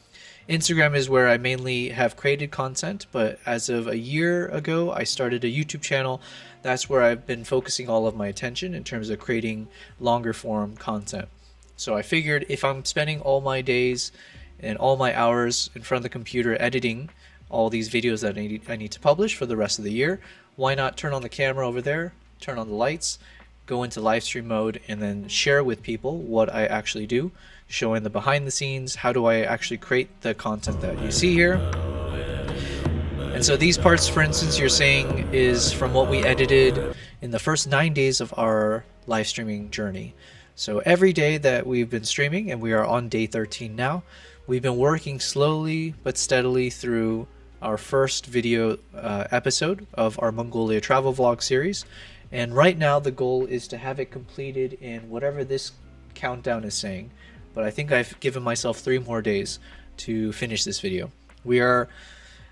Instagram is where I mainly have created content, but as of a year ago, I started a YouTube channel. That's where I've been focusing all of my attention in terms of creating longer form content. So I figured if I'm spending all my days and all my hours in front of the computer editing all these videos that I need to publish for the rest of the year, why not turn on the camera over there, turn on the lights, go into live stream mode, and then share with people what I actually do, showing the behind the scenes, how do I actually create the content that you see here. And so these parts, for instance, you're saying is from what we edited in the first 9 days of our live streaming journey. So every day that we've been streaming, and we are on day 13 now, we've been working slowly but steadily through our first video episode of our Mongolia travel vlog series. And right now the goal is to have it completed in whatever this countdown is saying. But I think I've given myself 3 more days to finish this video. We are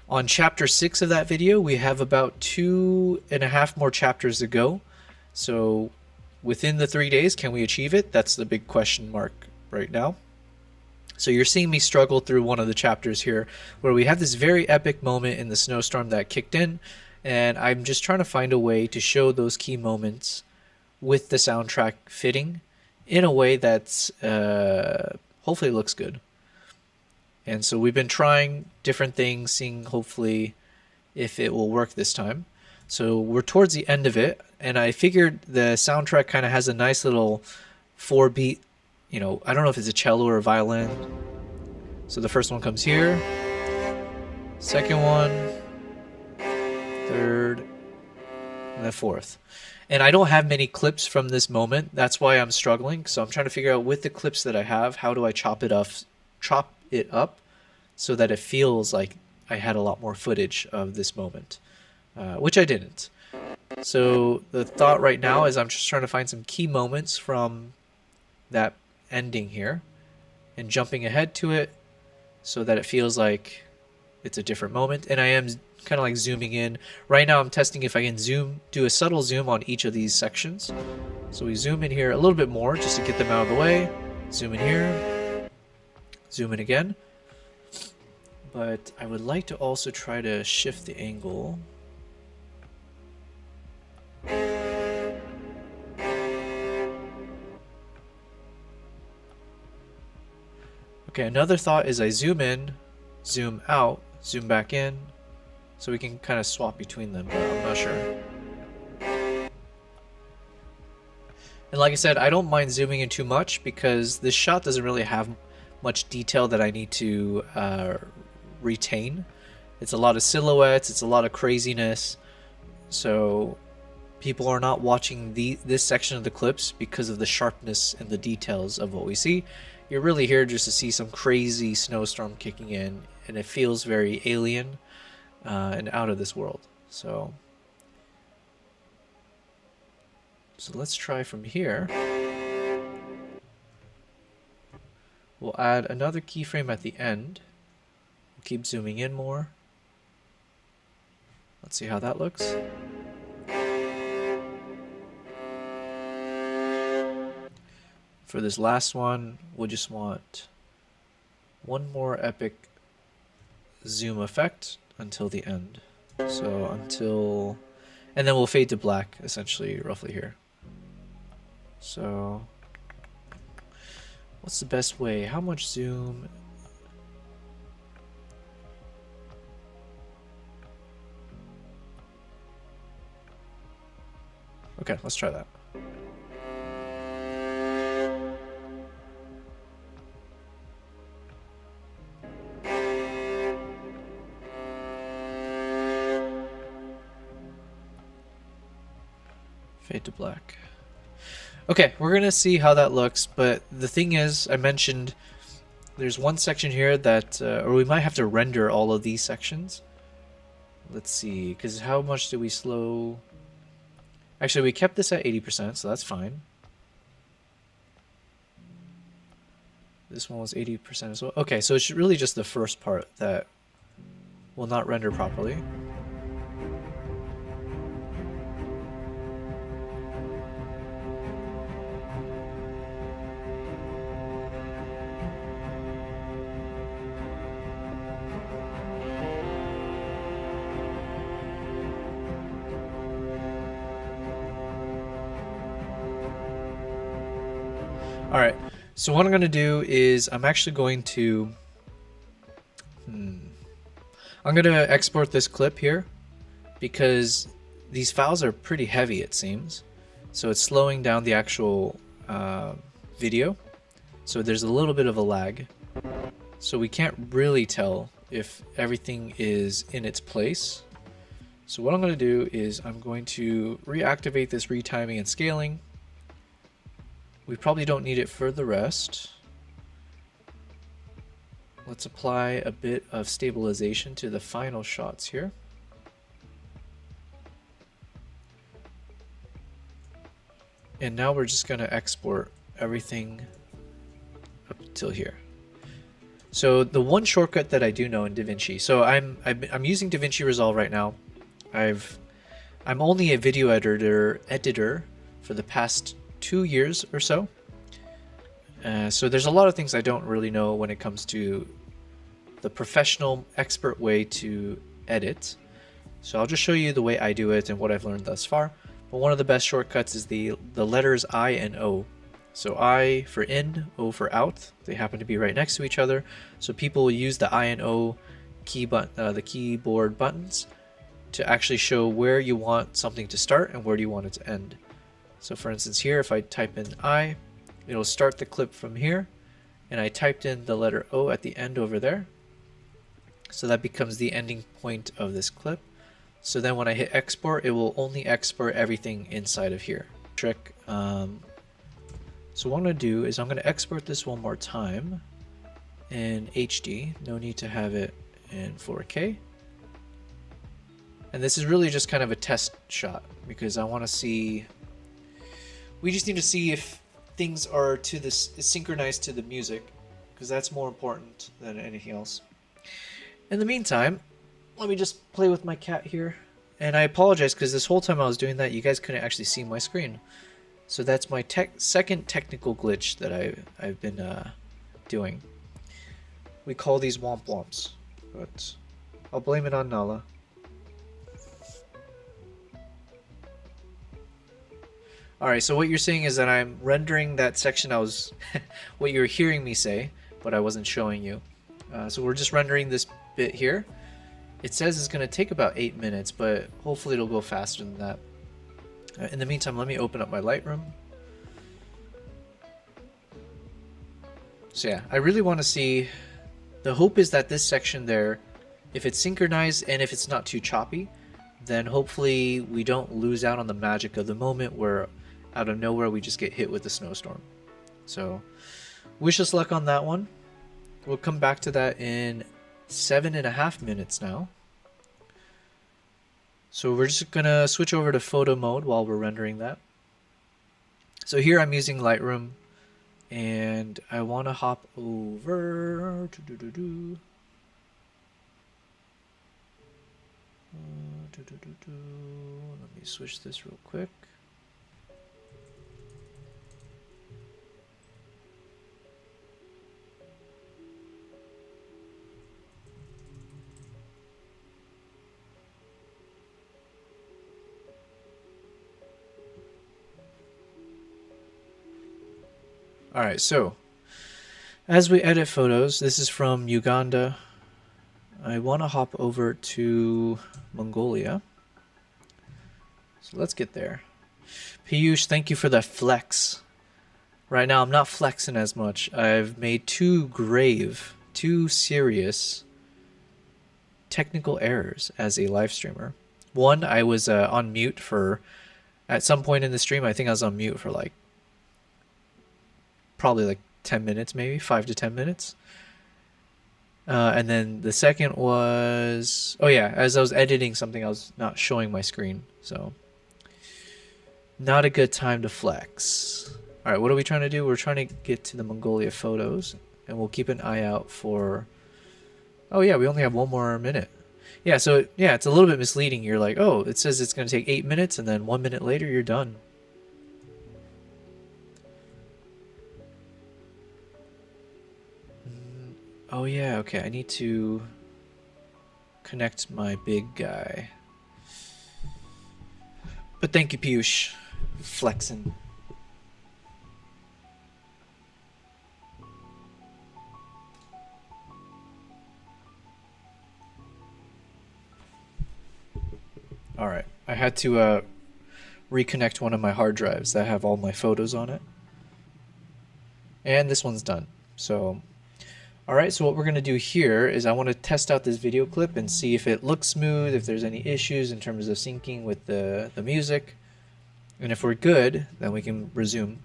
on chapter 6 of that video. We have about 2.5 more chapters to go. So within the 3 days, can we achieve it? That's the big question mark right now. So you're seeing me struggle through one of the chapters here where we have this very epic moment in the snowstorm that kicked in, and I'm just trying to find a way to show those key moments with the soundtrack fitting in a way that's hopefully looks good. And so we've been trying different things, seeing hopefully if it will work this time. So we're towards the end of it, and I figured the soundtrack kind of has a nice little 4-beat, you know, I don't know if it's a cello or a violin. So the first one comes here, second one, third, and the fourth. And I don't have many clips from this moment. That's why I'm struggling. So I'm trying to figure out with the clips that I have, how do I chop it up so that it feels like I had a lot more footage of this moment, which I didn't. So the thought right now is I'm just trying to find some key moments from that ending here and jumping ahead to it so that it feels like it's a different moment. And I am kind of like zooming in. Right now I'm testing if I can do a subtle zoom on each of these sections. So we zoom in here a little bit more just to get them out of the way. Zoom in here. Zoom in again. But I would like to also try to shift the angle. Okay, another thought is I zoom in, zoom out, zoom back in, so we can kind of swap between them, but I'm not sure. And like I said, I don't mind zooming in too much because this shot doesn't really have much detail that I need to retain. It's a lot of silhouettes, it's a lot of craziness. So people are not watching this section of the clips because of the sharpness and the details of what we see. You're really here just to see some crazy snowstorm kicking in, and it feels very alien and out of this world. So let's try from here. We'll add another keyframe at the end. We'll keep zooming in more. Let's see how that looks. For this last one, we'll just want one more epic zoom effect until the end. So until, and then we'll fade to black, essentially, roughly here. So what's the best way? How much zoom? Okay, let's try that. Fade to black. Okay, we're gonna see how that looks, but the thing is, I mentioned there's one section here that, or we might have to render all of these sections. Let's see, because how much do we slow? Actually, we kept this at 80%, so that's fine. This one was 80% as well. Okay, so it's really just the first part that will not render properly. Alright, so what I'm going to do is I'm actually going to I'm going to export this clip here because these files are pretty heavy, it seems. So it's slowing down the actual video. So there's a little bit of a lag. So we can't really tell if everything is in its place. So what I'm going to do is I'm going to reactivate this retiming and scaling. We probably don't need it for the rest. Let's apply a bit of stabilization to the final shots here. And now we're just going to export everything up till here. So the one shortcut that I do know in DaVinci, so I'm using DaVinci Resolve right now. I'm only a video editor for the past 2 years or so. So there's a lot of things I don't really know when it comes to the professional expert way to edit. So I'll just show you the way I do it and what I've learned thus far. But one of the best shortcuts is the letters I and O. So I for in, O for out. They happen to be right next to each other. So people will use the I and O the keyboard buttons to actually show where you want something to start and where do you want it to end. So for instance here, if I type in I, it'll start the clip from here, and I typed in the letter O at the end over there. So that becomes the ending point of this clip. So then when I hit export, it will only export everything inside of here. Trick. So what I'm going to do is I'm going to export this one more time in HD. No need to have it in 4K. And this is really just kind of a test shot because I want to see, we just need to see if things are synchronized to the music, because that's more important than anything else. In the meantime, let me just play with my cat here. And I apologize because this whole time I was doing that, you guys couldn't actually see my screen. So that's my second technical glitch that I've been doing. We call these womp womps, but I'll blame it on Nala. Alright, so what you're seeing is that I'm rendering that section I was, what you're hearing me say, but I wasn't showing you. So we're just rendering this bit here. It says it's going to take about 8 minutes, but hopefully it'll go faster than that. In the meantime, let me open up my Lightroom. So yeah, I really want to see, the hope is that this section there, if it's synchronized and if it's not too choppy, then hopefully we don't lose out on the magic of the moment where out of nowhere we just get hit with a snowstorm. So wish us luck on that one. We'll come back to that in 7.5 minutes now. So we're just gonna switch over to photo mode while we're rendering that. So here I'm using Lightroom, and I want to hop over. Let me switch this real quick. Alright, so as we edit photos, this is from Uganda. I want to hop over to Mongolia. So let's get there. Piyush, thank you for the flex. Right now I'm not flexing as much. I've made two serious technical errors as a live streamer. One, I was on mute for, at some point in the stream, I think I was on mute for like probably like 10 minutes, maybe 5 to 10 minutes. And then the second was, oh yeah, as I was editing something, I was not showing my screen. So not a good time to flex. All right, what are we trying to do? We're trying to get to the Mongolia photos, and we'll keep an eye out for, oh yeah, we only have 1 more minute. Yeah, so yeah, it's a little bit misleading. You're like, oh, it says it's going to take 8 minutes, and then 1 minute later, you're done. Oh yeah, okay, I need to connect my big guy. But thank you, Piyush. Flexing. Alright, I had to reconnect one of my hard drives that have all my photos on it. And this one's done. So alright, so what we're going to do here is I want to test out this video clip and see if it looks smooth, if there's any issues in terms of syncing with the music. And if we're good, then we can resume.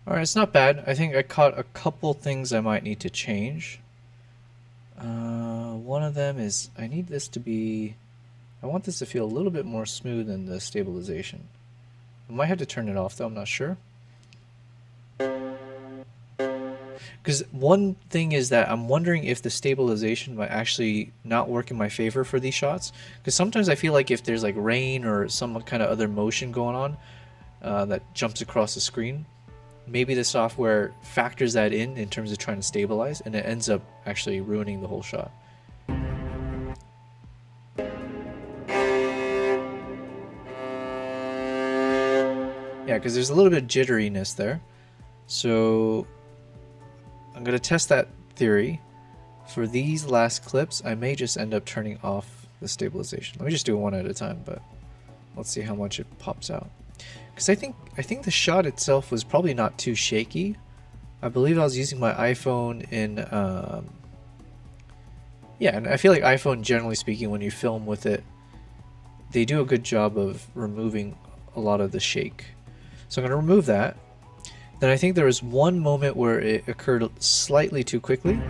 Alright, it's not bad. I think I caught a couple things I might need to change. One of them is I need this to be, I want this to feel a little bit more smooth in the stabilization. I might have to turn it off though, I'm not sure. Because one thing is that I'm wondering if the stabilization might actually not work in my favor for these shots. Because sometimes I feel like if there's like rain or some kind of other motion going on that jumps across the screen, maybe the software factors that in terms of trying to stabilize, and it ends up actually ruining the whole shot. Yeah, because there's a little bit of jitteriness there. So I'm going to test that theory. For these last clips, I may just end up turning off the stabilization. Let me just do it one at a time, but let's see how much it pops out. Because I think the shot itself was probably not too shaky. I believe I was using my iPhone in yeah, and I feel like iPhone, generally speaking, when you film with it, they do a good job of removing a lot of the shake. So I'm going to remove that. Then I think there was one moment where it occurred slightly too quickly.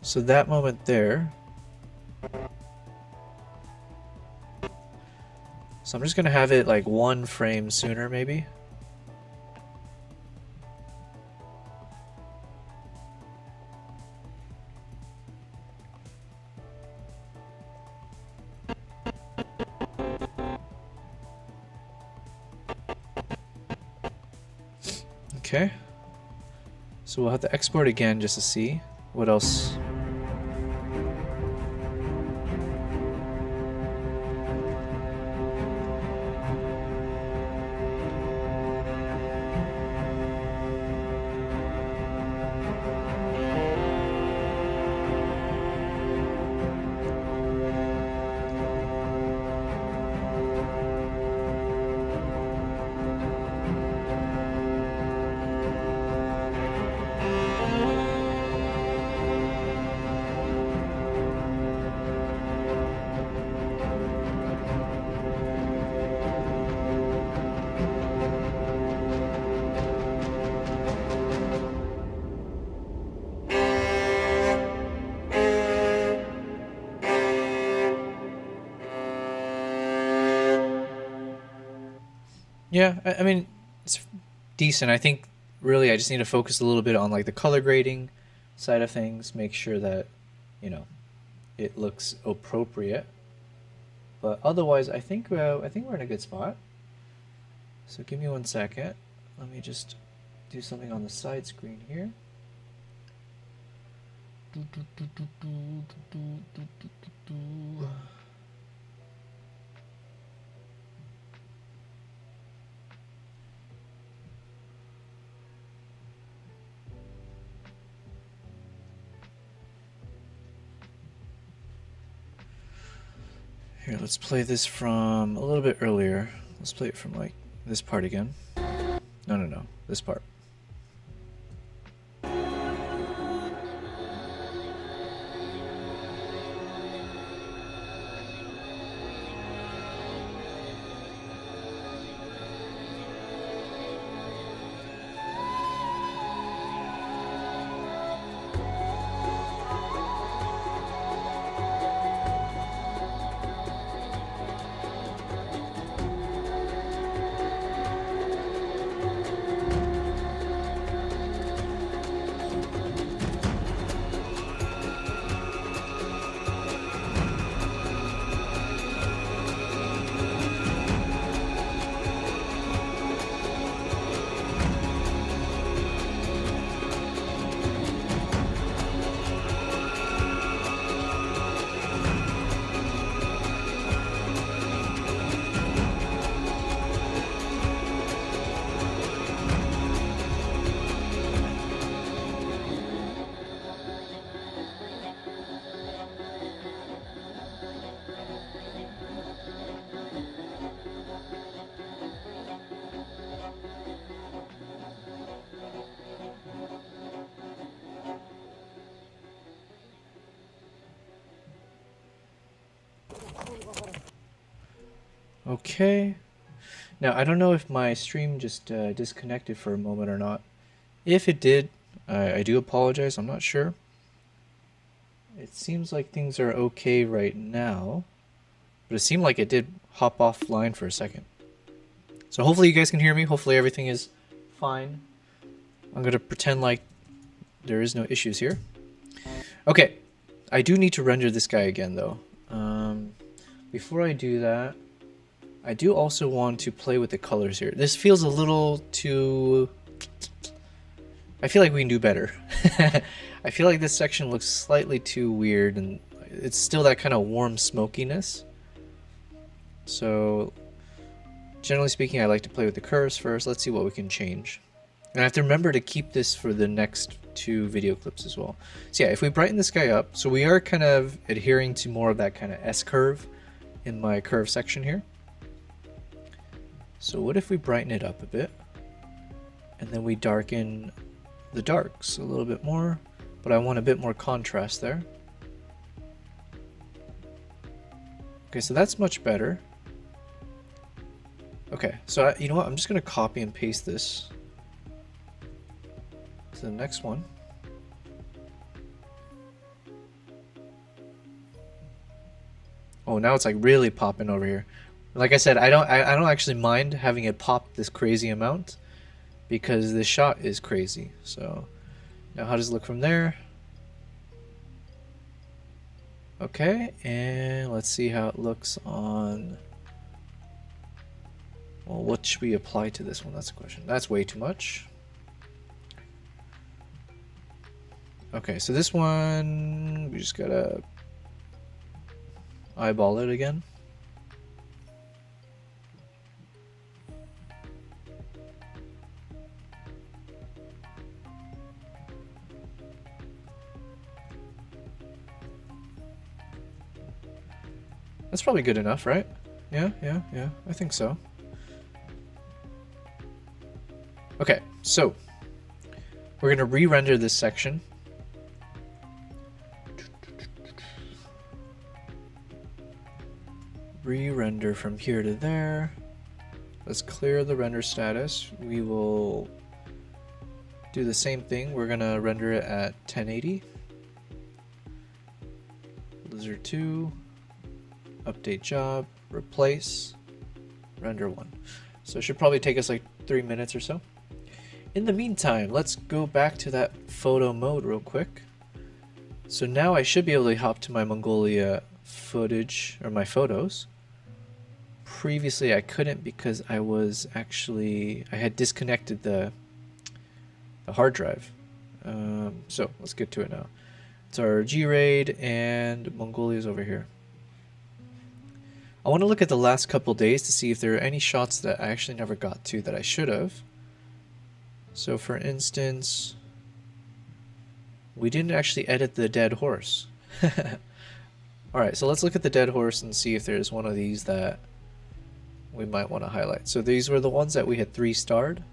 So that moment there, So I'm just gonna have it like 1 frame sooner, maybe. Okay. So we'll have to export again just to see what else. Yeah, I mean, it's decent. I think really I just need to focus a little bit on like the color grading side of things, make sure that, you know, it looks appropriate. But otherwise, I think we're in a good spot. So give me 1 second. Let me just do something on the side screen here. Here, let's play this from a little bit earlier. Let's play it from like this part again. No, this part. Okay. Now, I don't know if my stream just disconnected for a moment or not. If it did, I do apologize. I'm not sure. It seems like things are okay right now, but it seemed like it did hop offline for a second. So hopefully you guys can hear me. Hopefully everything is fine. I'm going to pretend like there is no issues here. Okay. I do need to render this guy again, though. Before I do that, I do also want to play with the colors here. This feels a little too... I feel like we can do better. I feel like this section looks slightly too weird, and it's still that kind of warm smokiness. So, generally speaking, I like to play with the curves first. Let's see what we can change. And I have to remember to keep this for the next 2 video clips as well. So yeah, if we brighten this guy up, so we are kind of adhering to more of that kind of S-curve in my curve section here. So what if we brighten it up a bit, and then we darken the darks a little bit more, but I want a bit more contrast there. Okay, so that's much better. Okay, so you know what, I'm just going to copy and paste this to the next one. Oh, now it's like really popping over here. Like I said, I don't actually mind having it pop this crazy amount because this shot is crazy. So now how does it look from there? Okay, and let's see how it looks on. Well, what should we apply to this one? That's the question. That's way too much. Okay, so this one, we just gotta eyeball it again. That's probably good enough, right? Yeah, I think so. Okay, so we're gonna re-render this section. Re-render from here to there. Let's clear the render status. We will do the same thing. We're gonna render it at 1080. Lizard 2, update job, replace, render 1. So it should probably take us like 3 minutes or so. In the meantime, let's go back to that photo mode real quick. So now I should be able to hop to my Mongolia footage, or my photos. Previously I couldn't because I had disconnected the hard drive. So let's get to it now. It's our G-RAID and Mongolia's over here. I want to look at the last couple days to see if there are any shots that I actually never got to that I should have. So for instance, we didn't actually edit the dead horse. Alright, so let's look at the dead horse and see if there's one of these that we might want to highlight. So these were the ones that we had 3-starred.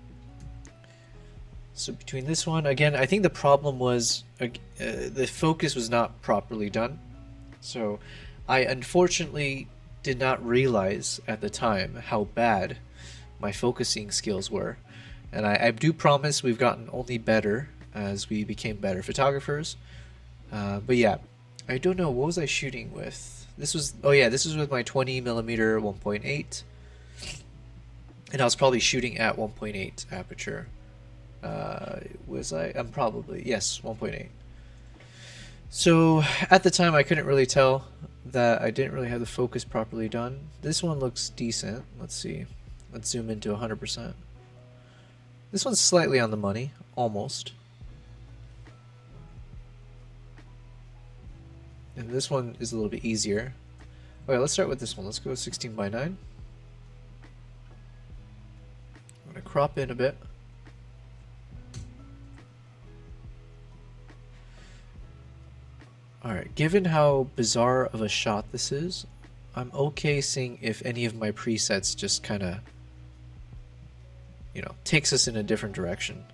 So between this one, again, I think the problem was the focus was not properly done. So I unfortunately did not realize at the time how bad my focusing skills were. And I do promise we've gotten only better as we became better photographers. But yeah, I don't know, what was I shooting with? This was, oh yeah, this was with my 20mm 1.8. And I was probably shooting at 1.8 aperture. Was I? I'm probably, yes, 1.8. So at the time I couldn't really tell that I didn't really have the focus properly done. This one looks decent. Let's see. Let's zoom into 100%. This one's slightly on the money, almost. And this one is a little bit easier. Okay, let's start with this one. Let's go 16:9. I'm gonna crop in a bit. Alright, given how bizarre of a shot this is, I'm okay seeing if any of my presets just kind of, takes us in a different direction.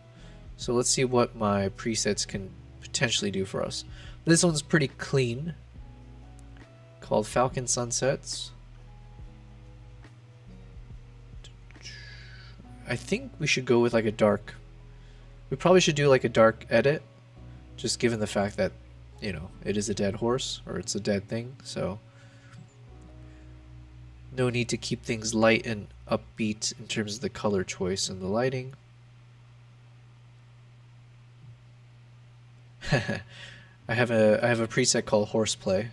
So let's see what my presets can potentially do for us. This one's pretty clean, called Falcon Sunsets. I think we should go with like a dark, we probably should do like a dark edit, just given the fact that, it is a dead horse, or it's a dead thing, so no need to keep things light and upbeat in terms of the color choice and the lighting. I have a preset called Horseplay,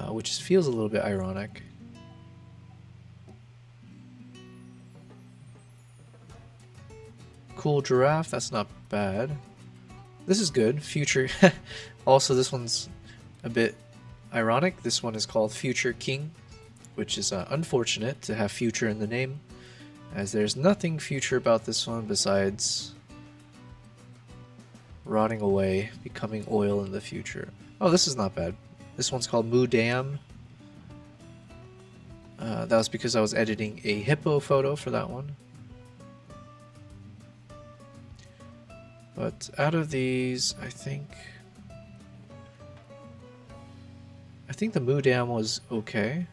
which feels a little bit ironic. Cool giraffe, that's not bad. This is good. Future. Also, this one's a bit ironic. This one is called Future King, which is unfortunate to have future in the name, as there's nothing future about this one besides rotting away, becoming oil in the future. Oh, this is not bad. This one's called Moo Dam. That was because I was editing a hippo photo for that one. But out of these, I think the Moo Dam was okay.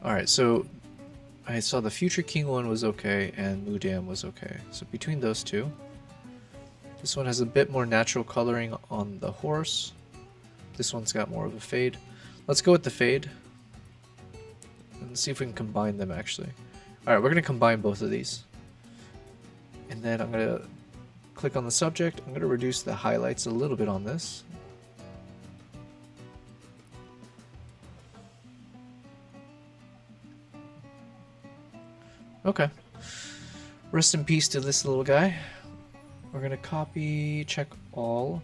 Alright, so I saw the Future King one was okay and Moo Dam was okay. So between those two, This one has a bit more natural coloring on the horse. This one's got more of a fade. Let's go with the fade. And see if we can combine them actually. Alright, we're going to combine both of these. And then I'm going to click on the subject. I'm going to reduce the highlights a little bit on this. Okay. Rest in peace to this little guy. We're going to copy, check all.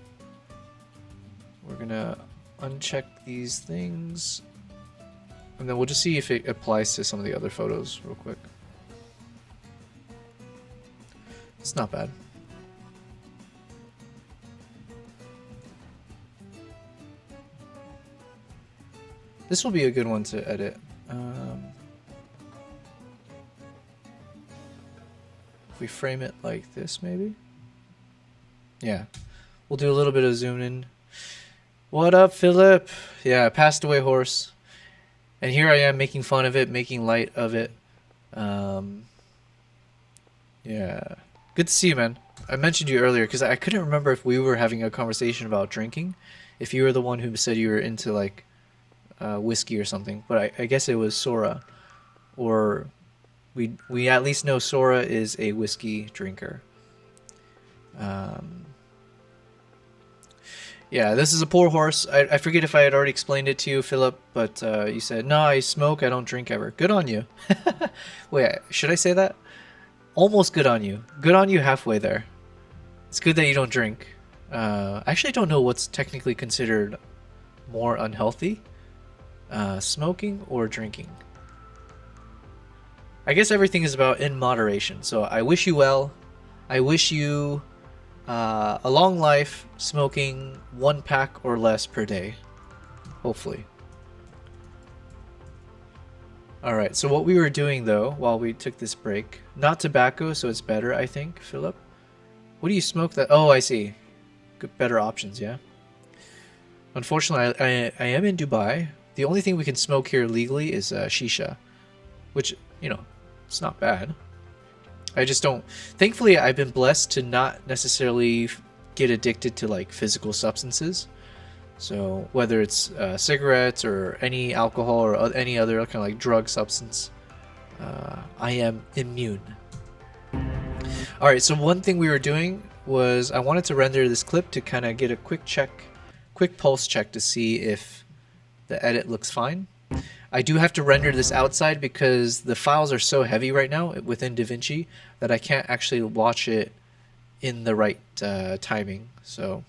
We're going to uncheck these things. And then we'll just see if it applies to some of the other photos real quick. It's not bad. This will be a good one to edit. If we frame it like this, maybe? Yeah. We'll do a little bit of zoom in. What up, Philip? Yeah, passed away horse. And here I am making fun of it, making light of it. Yeah. Good to see you, man. I mentioned you earlier because I couldn't remember if we were having a conversation about drinking. If you were the one who said you were into like whiskey or something. But I guess it was Sora. Or we at least know Sora is a whiskey drinker. Yeah, this is a poor horse. I forget if I had already explained it to you, Philip, but you said, no, I smoke, I don't drink ever. Good on you. Wait, should I say that? Almost good on you. Good on you halfway there. It's good that you don't drink. I actually don't know what's technically considered more unhealthy. Smoking or drinking. I guess everything is about in moderation. So I wish you well. I wish you a long life, smoking 1 pack or less per day. Hopefully. Alright, so what we were doing though, while we took this break, not tobacco, so it's better, I think, Philip. What do you smoke that? Oh, I see. Good, better options, yeah. Unfortunately, I am in Dubai. The only thing we can smoke here legally is shisha, which, you know, it's not bad. I just don't... Thankfully, I've been blessed to not necessarily get addicted to, like, physical substances. So, whether it's cigarettes or any alcohol or any other kind of, like, drug substance, I am immune. Alright, so one thing we were doing was I wanted to render this clip to kind of get a quick pulse check to see if the edit looks fine. I do have to render this outside because the files are so heavy right now within DaVinci that I can't actually watch it in the right timing. So.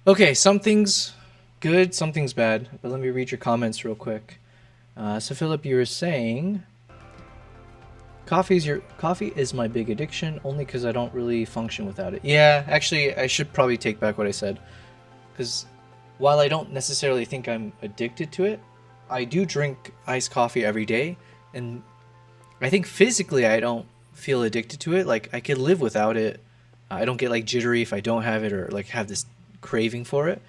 Okay, something's good, something's bad, but let me read your comments real quick. So Philip, you were saying coffee is my big addiction only because I don't really function without it. Yeah, actually, I should probably take back what I said, because while I don't necessarily think I'm addicted to it, I do drink iced coffee every day, and I think physically I don't feel addicted to it. Like, I could live without it. I don't get like jittery if I don't have it, or like have this craving for it.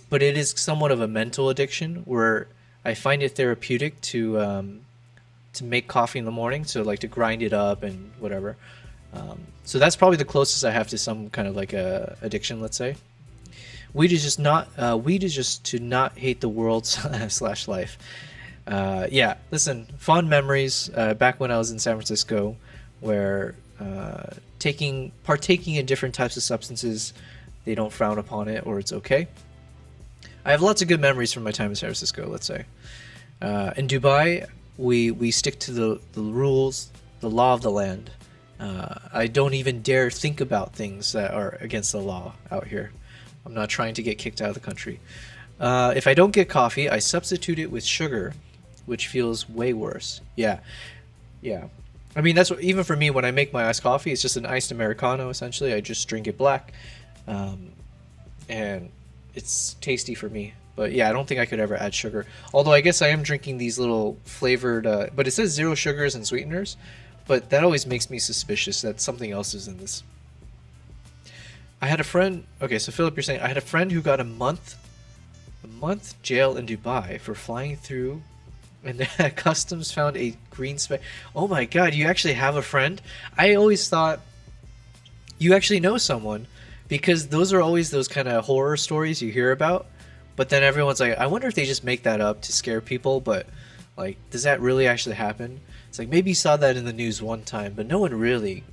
But it is somewhat of a mental addiction where I find it therapeutic to make coffee in the morning, so like to grind it up and whatever. So that's probably the closest I have to some kind of like a addiction, let's say. Weed is just to not hate the world / life. Yeah, listen, fond memories back when I was in San Francisco, where partaking in different types of substances, they don't frown upon it, or it's okay. I have lots of good memories from my time in San Francisco, let's say. In Dubai, we stick to the rules, the law of the land. I don't even dare think about things that are against the law out here. I'm not trying to get kicked out of the country. If I don't get coffee, I substitute it with sugar, which feels way worse. Yeah. I mean, that's what, even for me, when I make my iced coffee, it's just an iced Americano, essentially. I just drink it black. And it's tasty for me. But yeah, I don't think I could ever add sugar. Although I guess I am drinking these little flavored, but it says 0 sugars and sweeteners. But that always makes me suspicious that something else is in this. I had a friend, okay, so Philip, you're saying, I had a friend who got a month jail in Dubai for flying through, and then customs found a green speck. Oh my god, you actually have a friend? I always thought you actually know someone, because those are always those kind of horror stories you hear about. But then everyone's like, I wonder if they just make that up to scare people, but like, does that really actually happen? It's like, maybe you saw that in the news one time, but no one really,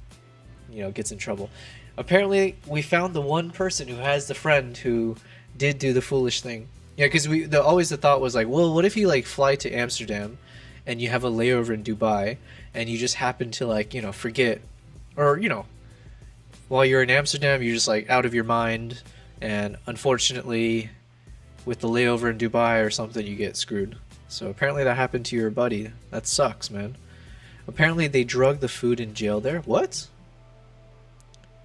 gets in trouble. Apparently, we found the one person who has the friend who did do the foolish thing. Yeah, because always the thought was like, well, what if you like fly to Amsterdam and you have a layover in Dubai and you just happen to like, forget, or, while you're in Amsterdam, you're just like out of your mind, and unfortunately, with the layover in Dubai or something, you get screwed. So apparently that happened to your buddy. That sucks, man. Apparently they drug the food in jail there. What?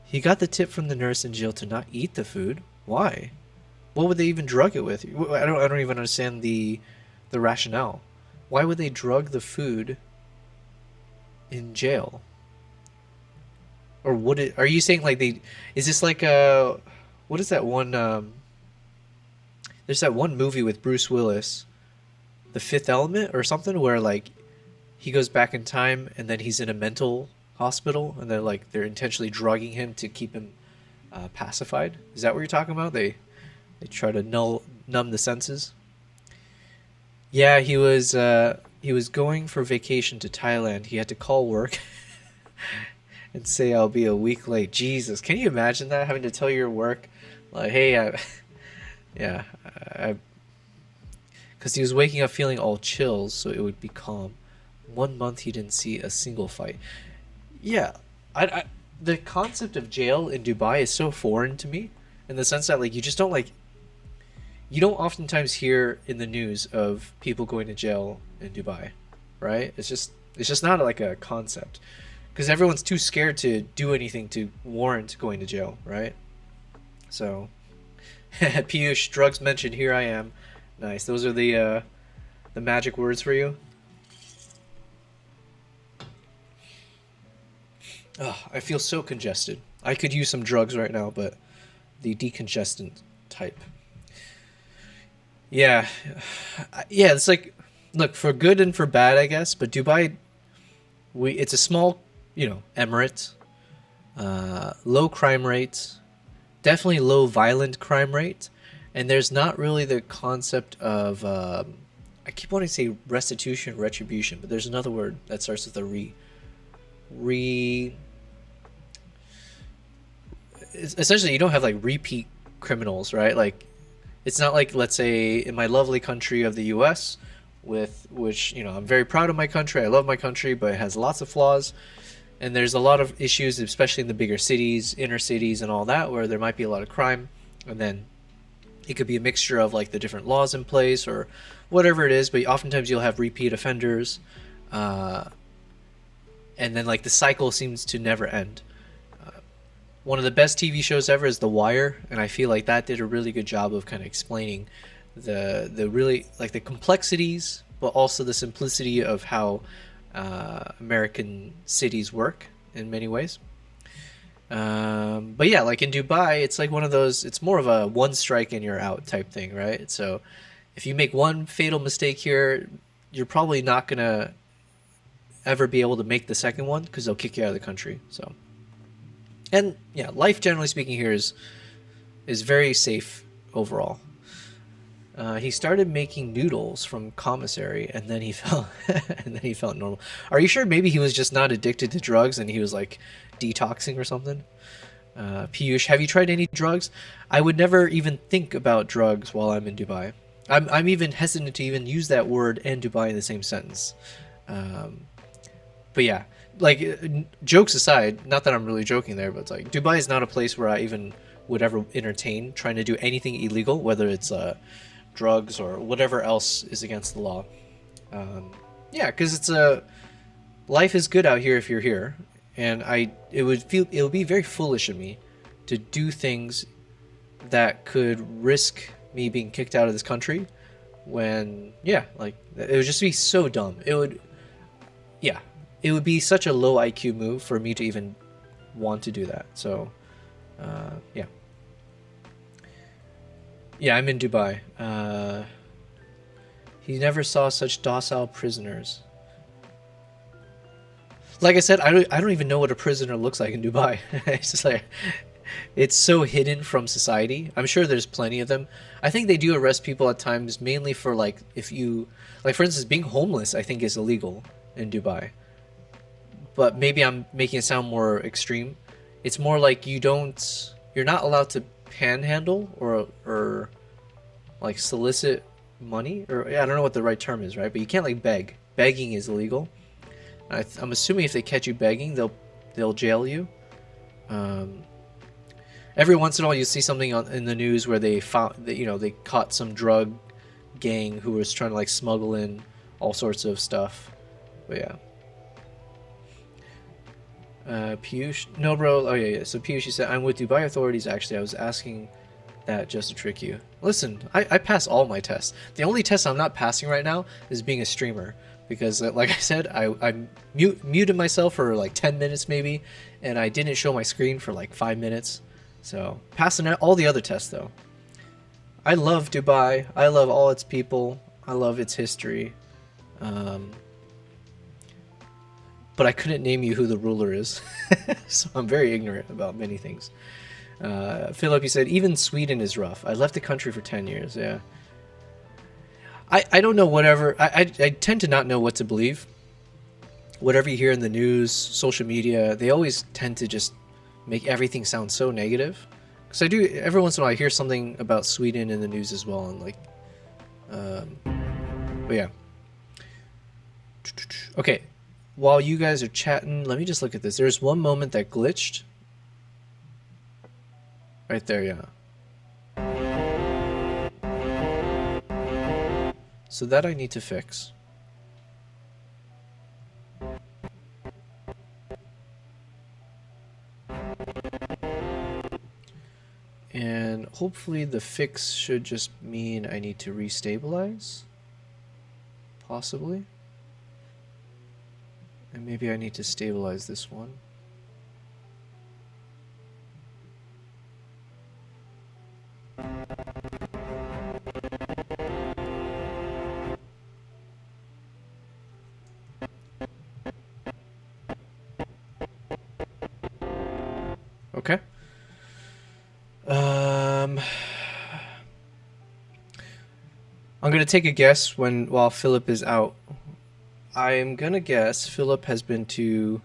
He got the tip from the nurse in jail to not eat the food. Why? What would they even drug it with? I don't even understand the rationale. Why would they drug the food in jail? Or would it? Are you saying like they? Is this like a? What is that one? There's that one movie with Bruce Willis, The Fifth Element or something, where like he goes back in time and then he's in a mental hospital and they're intentionally drugging him to keep him pacified. Is that what you're talking about? They try to numb the senses. Yeah, he was going for vacation to Thailand. He had to call work and say I'll be a week late. Jesus, can you imagine that, having to tell your work like, hey, because he was waking up feeling all chills, so it would be calm. 1 month he didn't see a single fight. Yeah, the concept of jail in Dubai is so foreign to me, in the sense that like you don't oftentimes hear in the news of people going to jail in Dubai, right? It's just not like a concept, because everyone's too scared to do anything to warrant going to jail, right? So, Piyush, drugs mentioned, here I am. Nice. Those are the magic words for you. Oh, I feel so congested. I could use some drugs right now, but the decongestant type. Yeah. Yeah, it's like, look, for good and for bad, I guess, but Dubai, it's a small, emirate. Low crime rate. Definitely low violent crime rate. And there's not really the concept of, I keep wanting to say restitution, retribution, but there's another word that starts with a essentially you don't have like repeat criminals, right? Like, it's not like, let's say, in my lovely country of the US, which I'm very proud of my country, I love my country, but it has lots of flaws, and there's a lot of issues, especially in the bigger cities, inner cities and all that, where there might be a lot of crime, and then it could be a mixture of like the different laws in place or whatever it is, but oftentimes you'll have repeat offenders, and then like the cycle seems to never end. One of the best TV shows ever is The Wire, and I feel like that did a really good job of kind of explaining the really like the complexities, but also the simplicity of how American cities work in many ways. But yeah, like in Dubai, it's like one of those, it's more of a one strike and you're out type thing, right? So if you make one fatal mistake here, you're probably not gonna ever be able to make the second one, because they'll kick you out of the country. So, and yeah, life generally speaking here is very safe overall. He started making noodles from commissary, and then he felt normal. Are you sure maybe he was just not addicted to drugs and he was like detoxing or something? Piyush, have you tried any drugs? I would never even think about drugs while I'm in Dubai. I'm even hesitant to even use that word and Dubai in the same sentence. But yeah, like jokes aside, not that I'm really joking there, but it's like Dubai is not a place where I even would ever entertain trying to do anything illegal, whether it's drugs or whatever else is against the law. Yeah, because it's life is good out here if you're here, and it would be very foolish of me to do things that could risk me being kicked out of this country when like it would just be so dumb. It would be such a low IQ move for me to even want to do that. So yeah, I'm in Dubai. He never saw such docile prisoners. Like I said, I don't even know what a prisoner looks like in Dubai. It's just like, it's so hidden from society. I'm sure there's plenty of them. I think they do arrest people at times, mainly for like, if you, like for instance, being homeless, I think is illegal in Dubai. But maybe I'm making it sound more extreme. It's more like you're not allowed to panhandle or like solicit money, or I don't know what the right term is, right? But you can't like beg. Begging is illegal. I'm assuming if they catch you begging, they'll jail you. Every once in a while, you see something in the news where they they caught some drug gang who was trying to like smuggle in all sorts of stuff. But yeah. Piyush, no bro. Oh yeah. So Piyush, you said I'm with Dubai authorities. Actually, I was asking that just to trick you. Listen, I pass all my tests. The only test I'm not passing right now is being a streamer. Because, like I said, I muted myself for like 10 minutes maybe, and I didn't show my screen for like 5 minutes. So, passing out all the other tests though. I love Dubai. I love all its people. I love its history. But I couldn't name you who the ruler is. So I'm very ignorant about many things. Philip, you said, even Sweden is rough. I left the country for 10 years, yeah. I don't know whatever. I tend to not know what to believe. Whatever you hear in the news, social media, they always tend to just make everything sound so negative. Because I do, every once in a while I hear something about Sweden in the news as well. And like, but yeah. Okay, while you guys are chatting, let me just look at this. There's one moment that glitched. Right there, yeah. So that I need to fix. And hopefully the fix should just mean I need to restabilize. Possibly. And maybe I need to stabilize this one. Okay. I'm gonna take a guess while Philip is out. I'm gonna guess Philip has been to...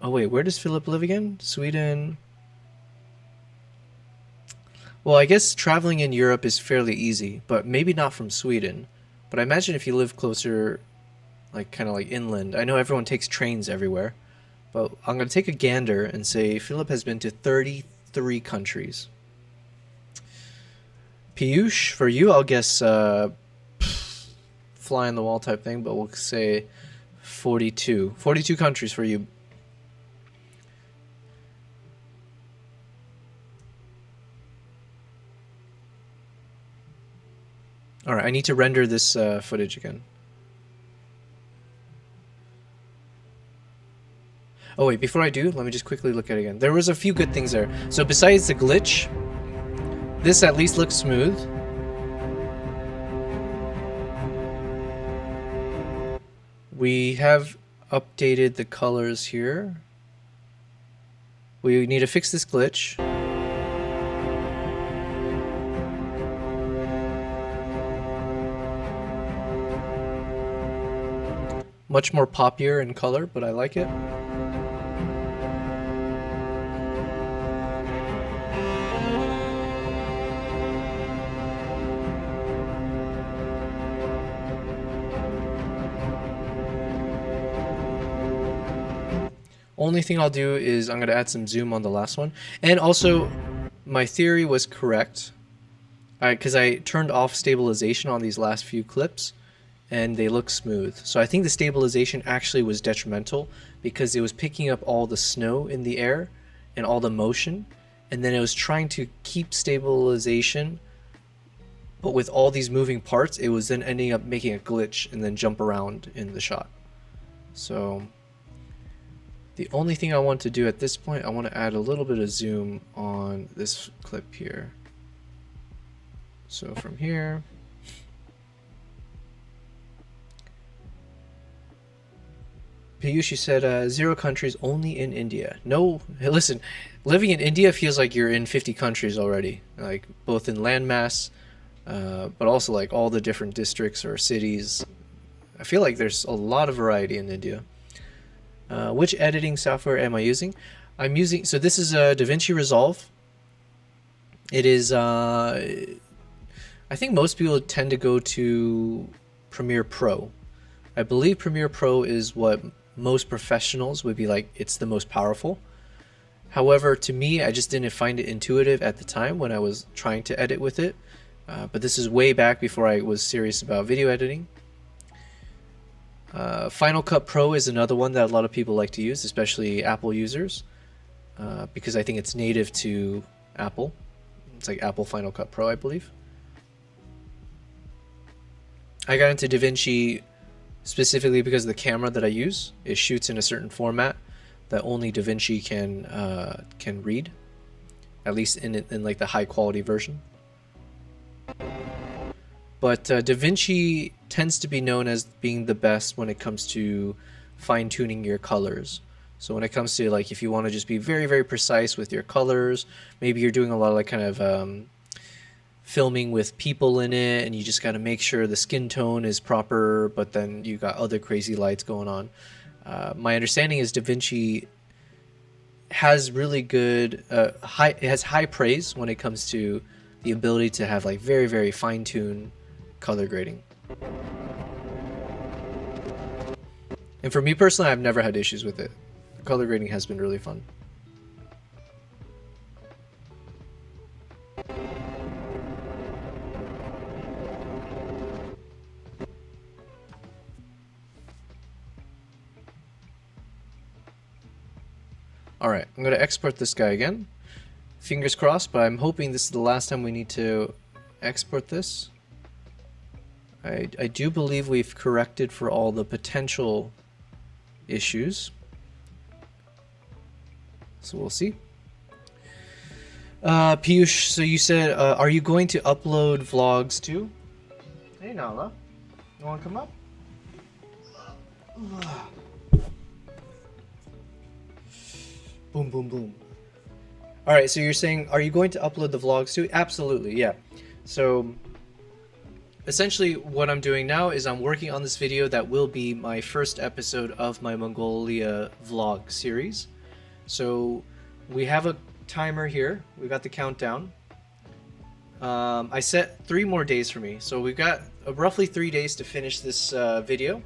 Oh wait, where does Philip live again? Sweden. Well, I guess traveling in Europe is fairly easy, but maybe not from Sweden. But I imagine if you live closer, like kind of like inland. I know everyone takes trains everywhere, but I'm gonna take a gander and say Philip has been to 33 countries. Piyush, for you, I'll guess fly on the wall type thing, but we'll say 42. 42 countries for you. Alright, I need to render this footage again. Oh wait, before I do, let me just quickly look at it again. There was a few good things there. So besides the glitch, this at least looks smooth. We have updated the colors here. We need to fix this glitch. Much more poppier in color, but I like it. Only thing I'll do is I'm gonna add some zoom on the last one, and also my theory was correct. Because I turned off stabilization on these last few clips, and they look smooth. So I think the stabilization actually was detrimental because it was picking up all the snow in the air and all the motion, and then it was trying to keep stabilization, but with all these moving parts, it was then ending up making a glitch and then jump around in the shot. So the only thing I want to do at this point, I want to add a little bit of zoom on this clip here. So from here, Piyushi said 0 countries, only in India. No, listen, living in India feels like you're in 50 countries already, like both in landmass, but also like all the different districts or cities. I feel like there's a lot of variety in India. Which editing software am I using? I'm using, so this is DaVinci Resolve. It is, I think most people tend to go to Premiere Pro. I believe Premiere Pro is what most professionals would be like, it's the most powerful. However, to me, I just didn't find it intuitive at the time when I was trying to edit with it. But this is way back before I was serious about video editing. Final Cut Pro is another one that a lot of people like to use, especially Apple users, because I think it's native to Apple. It's like Apple Final Cut Pro, I believe. I got into DaVinci specifically because the camera that I use, it shoots in a certain format that only DaVinci can read, at least in like the high quality version. But DaVinci tends to be known as being the best when it comes to fine tuning your colors. So when it comes to like if you want to just be very, very precise with your colors, maybe you're doing a lot of like kind of filming with people in it, and you just got to make sure the skin tone is proper, but then you got other crazy lights going on. My understanding is DaVinci has really good, it has high praise when it comes to the ability to have like very, very fine-tuned color grading. And for me personally, I've never had issues with it. The color grading has been really fun. Alright, I'm going to export this guy again. Fingers crossed, but I'm hoping this is the last time we need to export this. I do believe we've corrected for all the potential issues. So we'll see. Piyush, so you said, are you going to upload vlogs too? Hey Nala, you want to come up? Boom, boom, boom. All right, so you're saying, are you going to upload the vlogs too? Absolutely, yeah. So essentially what I'm doing now is I'm working on this video that will be my first episode of my Mongolia vlog series. So we have a timer here. We've got the countdown. I set 3 more days for me. So we've got roughly 3 days to finish this video.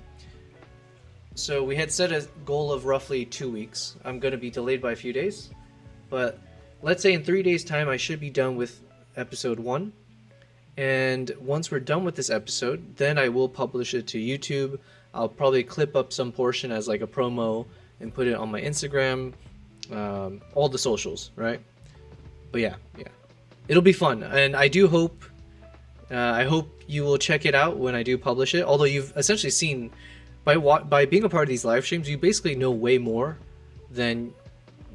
So we had set a goal of roughly 2 weeks. I'm going to be delayed by a few days. But let's say in 3 days time I should be done with episode 1. And once we're done with this episode, then I will publish it to YouTube. I'll probably clip up some portion as like a promo and put it on my Instagram, all the socials, right? But yeah, it'll be fun, and I do hope, I hope you will check it out when I do publish it. Although you've essentially seen, by being a part of these live streams, you basically know way more than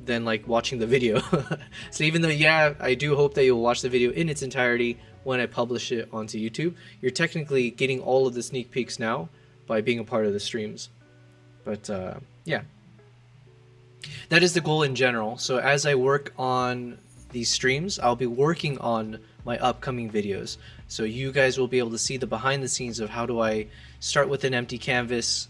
like watching the video. So even though, yeah, I do hope that you'll watch the video in its entirety when I publish it onto YouTube, you're technically getting all of the sneak peeks now by being a part of the streams. But yeah, that is the goal in general. So as I work on these streams, I'll be working on my upcoming videos. So you guys will be able to see the behind the scenes of how do I start with an empty canvas,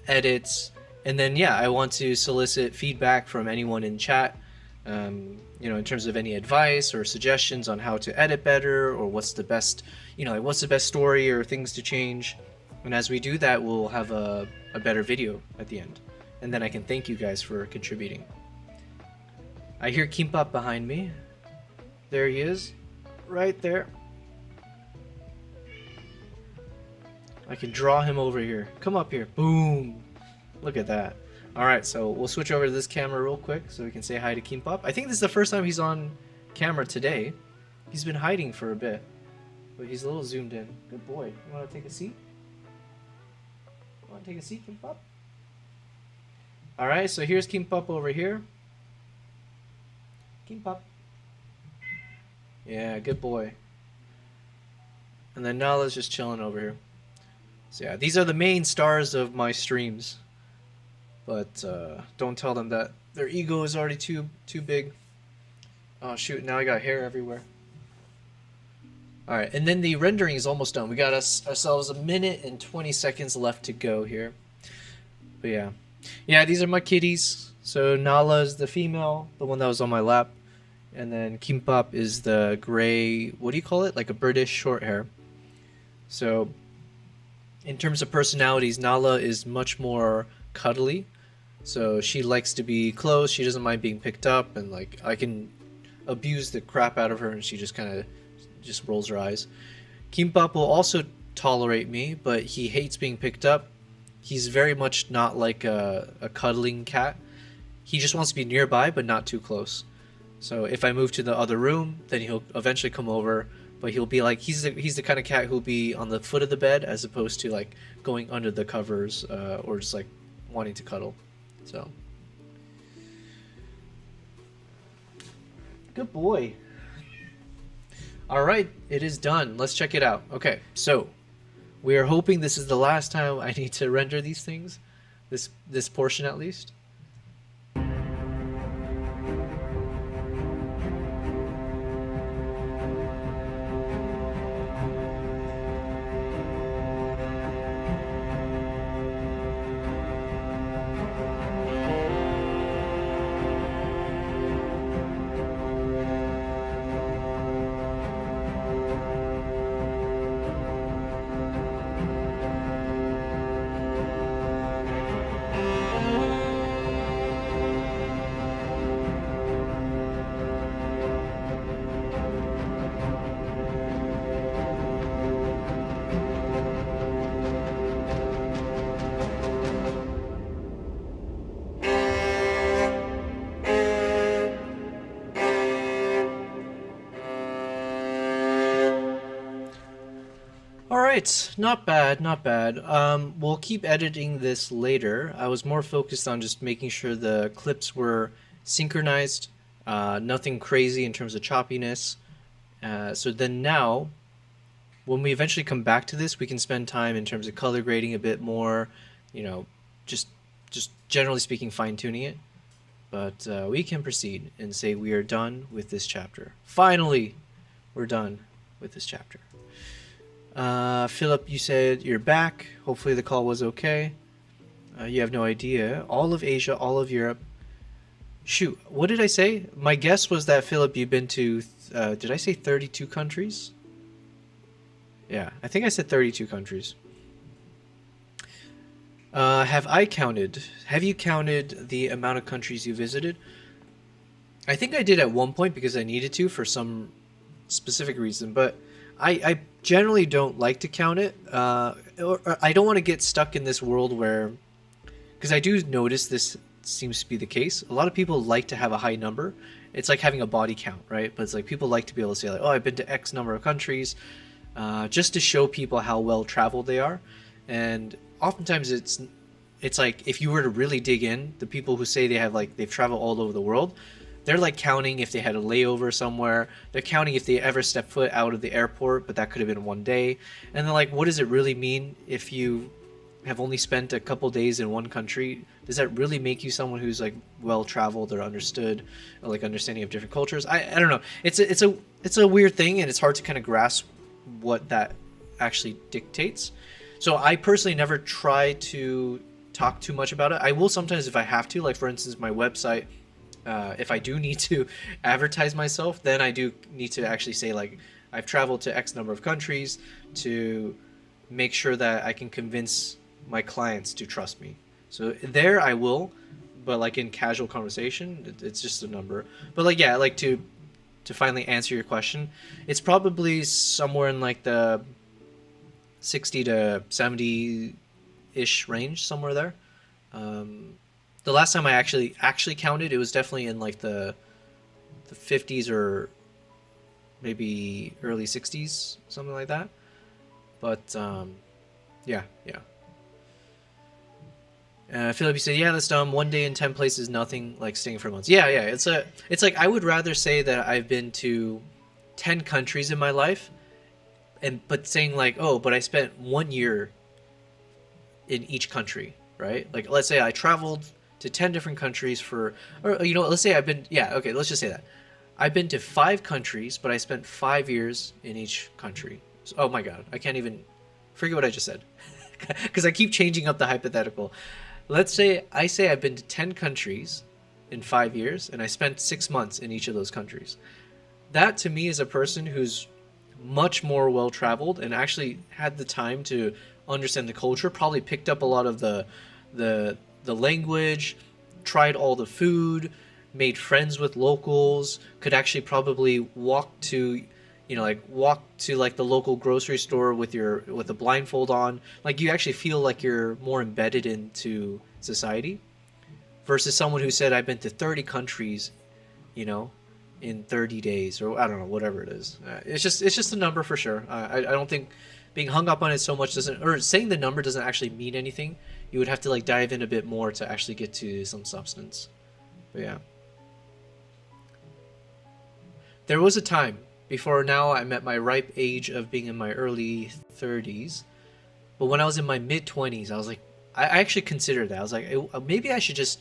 edits, and then yeah, I want to solicit feedback from anyone in chat, you know, in terms of any advice or suggestions on how to edit better, or what's the best, you know, like what's the best story or things to change. And as we do that, we'll have a better video at the end. and then I can thank you guys for contributing. I hear Kimbap behind me. There he is, right there. I can draw him over here. Come up here. Boom. Look at that. Alright, so we'll switch over to this camera real quick so we can say hi to Kimbap. I think this is the first time he's on camera today. He's been hiding for a bit, but he's a little zoomed in. Good boy. You want to take a seat? Want to take a seat, Kimbap? Alright, so here's Kimbap over here. Kimbap. Yeah, good boy. And then Nala's just chilling over here. So yeah, these are the main stars of my streams. But don't tell them that their ego is already too big. Oh shoot, now I got hair everywhere. Alright, and then the rendering is almost done. We got ourselves a minute and 20 seconds left to go here. But yeah. Yeah, these are my kitties. So Nala is the female, the one that was on my lap. And then Kimbap is the gray, what do you call it? Like a British short hair. So in terms of personalities, Nala is much more cuddly. So she likes to be close, she doesn't mind being picked up, and like I can abuse the crap out of her and she just kind of just rolls her eyes. Kimbap will also tolerate me, but he hates being picked up. He's very much not like a cuddling cat. He just wants to be nearby, but not too close. So if I move to the other room, then he'll eventually come over, but he'll be like, he's the kind of cat who'll be on the foot of the bed as opposed to like going under the covers or just like wanting to cuddle. So good boy. All right, it is done. Let's check it out. Okay, so we are hoping this is the last time I need to render these things, this portion at least. Alright, not bad, not bad. We'll keep editing this later. I was more focused on just making sure the clips were synchronized, nothing crazy in terms of choppiness. So then now, when we eventually come back to this, we can spend time in terms of color grading a bit more, you know, just generally speaking, fine-tuning it. But we can proceed and say we are done with this chapter. Finally, we're done with this chapter. Philip, you said you're back. Hopefully the call was okay. You have no idea. All of Asia, all of Europe. Shoot, what did I say? My guess was that, Philip, you've been to, did I say 32 countries? Yeah, I think I said 32 countries. Have I counted? Have you counted the amount of countries you visited? I think I did at one point because I needed to for some specific reason, but I generally don't like to count it. Or I don't want to get stuck in this world where, because I do notice this seems to be the case. A lot of people like to have a high number. It's like having a body count, right? But it's like people like to be able to say like, oh, I've been to X number of countries, just to show people how well traveled they are. And oftentimes it's like if you were to really dig in, the people who say they've traveled all over the world, they're like counting if they had a layover somewhere. They're counting if they ever stepped foot out of the airport, but that could have been one day. And then like, what does it really mean if you have only spent a couple days in one country? Does that really make you someone who's like well traveled or understood, or like understanding of different cultures? I don't know. It's a weird thing, and it's hard to kind of grasp what that actually dictates. So I personally never try to talk too much about it. I will sometimes if I have to, like for instance my website. If I do need to advertise myself, then I do need to actually say like I've traveled to X number of countries to make sure that I can convince my clients to trust me. So there I will, but like in casual conversation, it's just a number. But like yeah, like to finally answer your question, it's probably somewhere in like the 60 to 70 ish range, somewhere there. The last time I actually counted, it was definitely in like the 50s or maybe early 60s, something like that. But yeah. Philip, you said, yeah, that's dumb. 1 day in 10 places, nothing like staying for months. Yeah. It's like I would rather say that I've been to 10 countries in my life, but saying like, oh, but I spent 1 year in each country, right? Like, let's say I traveled to 10 different countries or let's say let's just say that. I've been to 5 countries, but I spent 5 years in each country. So, oh my God, I can't even forget what I just said because I keep changing up the hypothetical. Let's say I've been to 10 countries in 5 years, and I spent 6 months in each of those countries. That to me is a person who's much more well-traveled and actually had the time to understand the culture, probably picked up a lot of the language, tried all the food, made friends with locals, could actually probably walk to the local grocery store with a blindfold on. Like you actually feel like you're more embedded into society versus someone who said I've been to 30 countries, in 30 days, or I don't know, whatever it is. It's just a number for sure. I don't think being hung up on it so much saying the number doesn't actually mean anything. You would have to like dive in a bit more to actually get to some substance. But yeah. There was a time before now I'm at my ripe age of being in my early 30s. But when I was in my mid 20s, I was like, I actually considered that. I was like, maybe I should just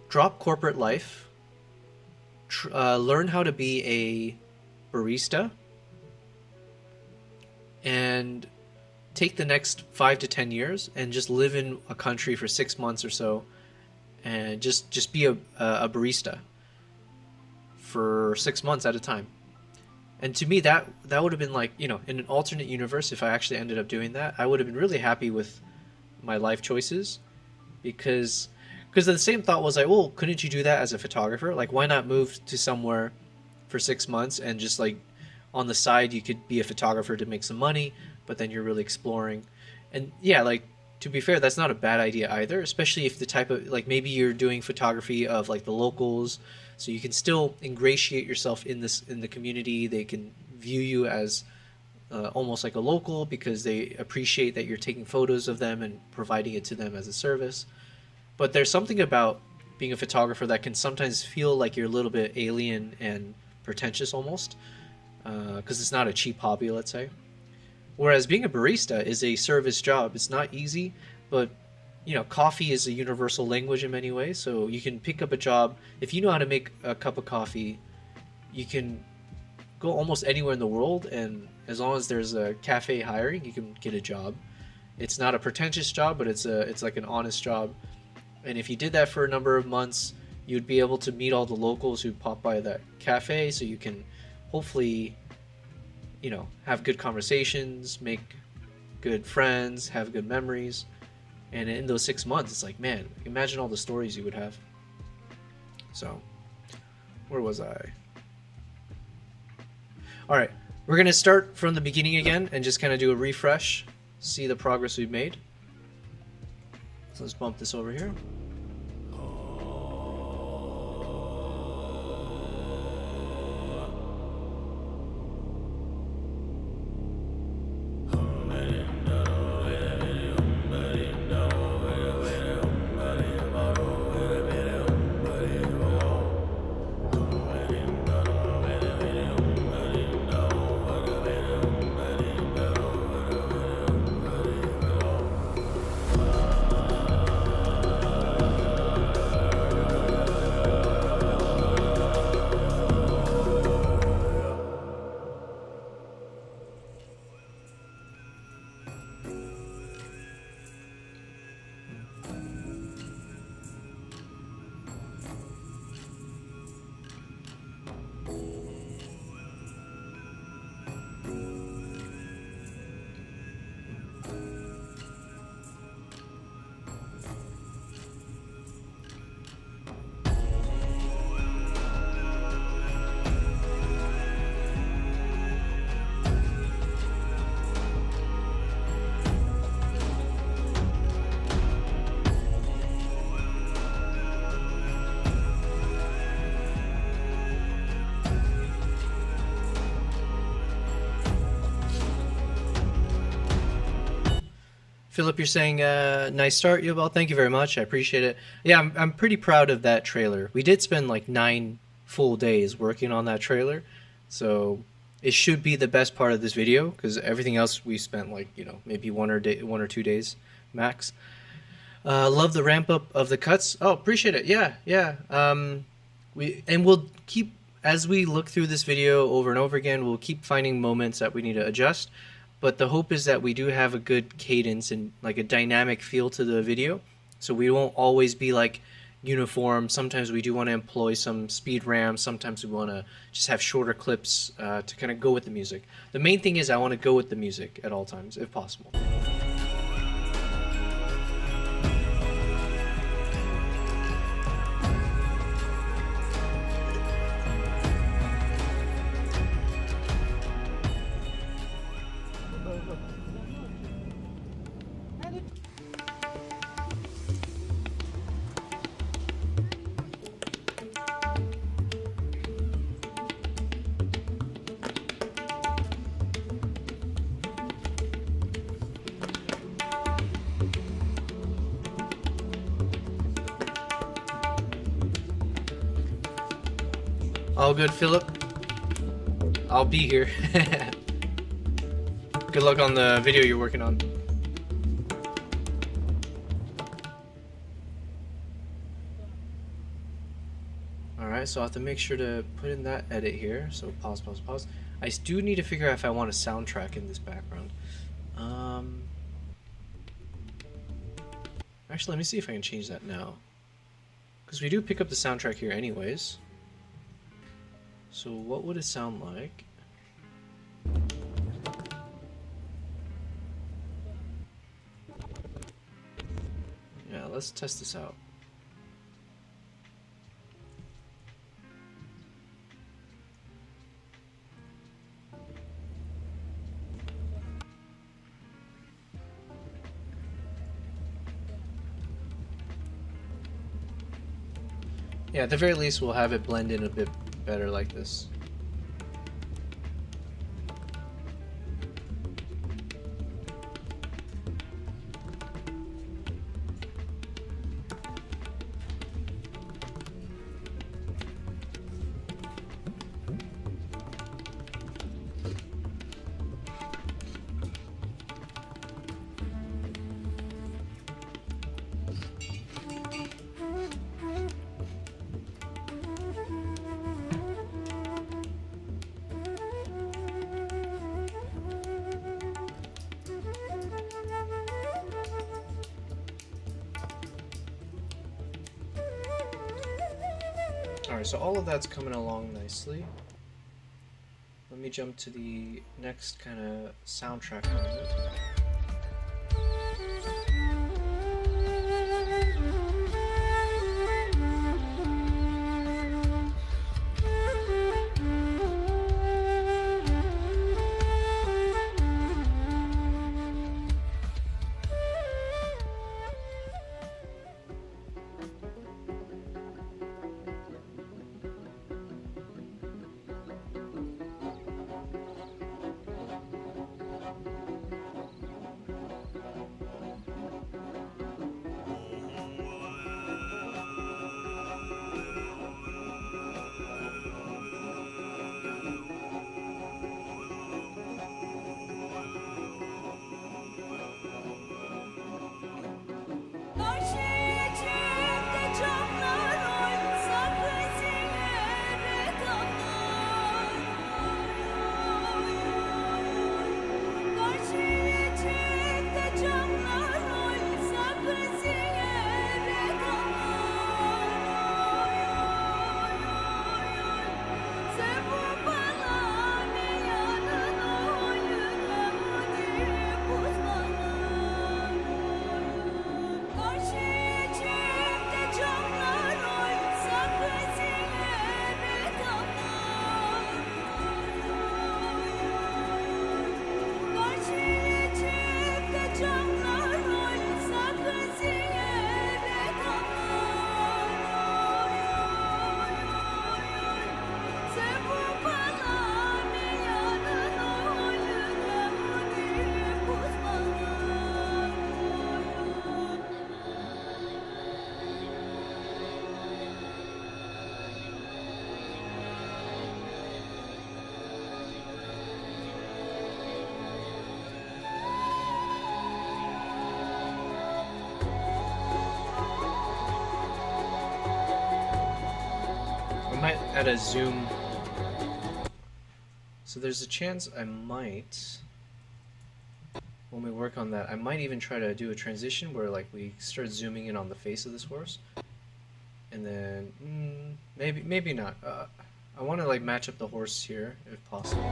drop corporate life, learn how to be a barista, and take the next 5 to 10 years and just live in a country for 6 months or so and just be a barista for 6 months at a time. And to me, that would have been like, in an alternate universe, if I actually ended up doing that, I would have been really happy with my life choices, because the same thought was like, well, couldn't you do that as a photographer? Like, why not move to somewhere for 6 months and just like on the side you could be a photographer to make some money, but then you're really exploring. And yeah, like, to be fair, that's not a bad idea either, especially if the type of, like, maybe you're doing photography of like the locals, so you can still ingratiate yourself in the community. They can view you as almost like a local because they appreciate that you're taking photos of them and providing it to them as a service. But there's something about being a photographer that can sometimes feel like you're a little bit alien and pretentious almost, because it's not a cheap hobby, let's say. Whereas being a barista is a service job. It's not easy, but coffee is a universal language in many ways. So you can pick up a job. If you know how to make a cup of coffee, you can go almost anywhere in the world, and as long as there's a cafe hiring, you can get a job. It's not a pretentious job, but it's like an honest job. And if you did that for a number of months, you'd be able to meet all the locals who pop by that cafe, so you can hopefully have good conversations, make good friends, have good memories. And in those 6 months, it's like, man, imagine all the stories you would have. So, where was I? All right, we're going to start from the beginning again and just kind of do a refresh, see the progress we've made. So let's bump this over here. Philip, you're saying nice start, Yobel. Thank you very much. I appreciate it. Yeah, I'm pretty proud of that trailer. We did spend like 9 full days working on that trailer, so it should be the best part of this video because everything else we spent like maybe 1 or 2 days max. Love the ramp up of the cuts. Oh, appreciate it. Yeah, yeah. We'll keep as we look through this video over and over again. We'll keep finding moments that we need to adjust. But the hope is that we do have a good cadence and like a dynamic feel to the video, so we won't always be like uniform. Sometimes we do want to employ some speed ramps. Sometimes we want to just have shorter clips to kind of go with the music. The main thing is I want to go with the music at all times, if possible. All good, Philip? I'll be here. Good luck on the video you're working on. Alright, so I have to make sure to put in that edit here. So pause, pause, pause. I do need to figure out if I want a soundtrack in this background. Actually, let me see if I can change that now. Because we do pick up the soundtrack here anyways. So what would it sound like? Yeah, let's test this out. Yeah, at the very least we'll have it blend in a bit better like this. Alright, so all of that's coming along nicely. Let me jump to the next kind of soundtrack element. might add a zoom. So there's a chance I might, when we work on that, I might even try to do a transition where like we start zooming in on the face of this horse, and then maybe not. I want to like match up the horse here if possible.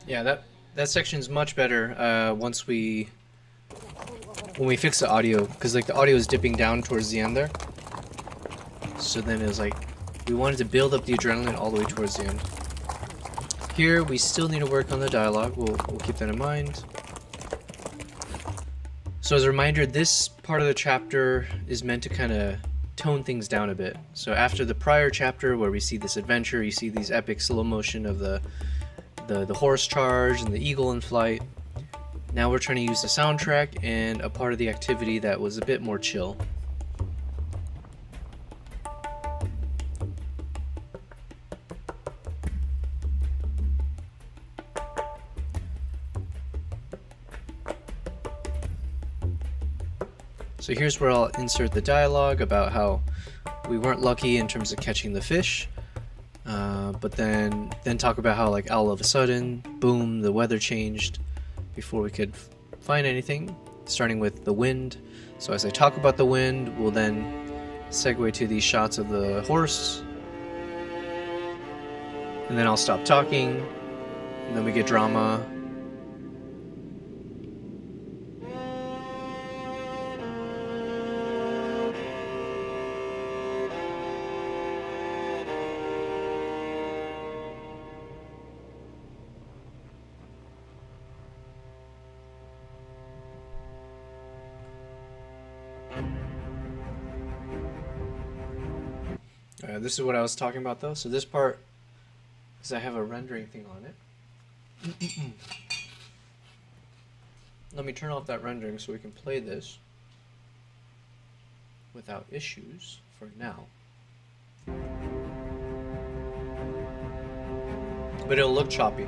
Yeah, that section's much better when we fix the audio, because like the audio is dipping down towards the end there. So then it was like we wanted to build up the adrenaline all the way towards the end. Here we still need to work on the dialogue. We'll keep that in mind. So as a reminder, this part of the chapter is meant to kind of tone things down a bit. So after the prior chapter where we see this adventure, you see these epic slow motion of the horse charge and the eagle in flight. Now we're trying to use the soundtrack and a part of the activity that was a bit more chill. So here's where I'll insert the dialogue about how we weren't lucky in terms of catching the fish. But then talk about how like all of a sudden, boom, the weather changed before we could find anything, starting with the wind. So as I talk about the wind, we'll then segue to these shots of the horse, and then I'll stop talking, and then we get drama. This is what I was talking about though. So this part, because I have a rendering thing on it. Let me turn off that rendering so we can play this without issues for now. But it'll look choppy.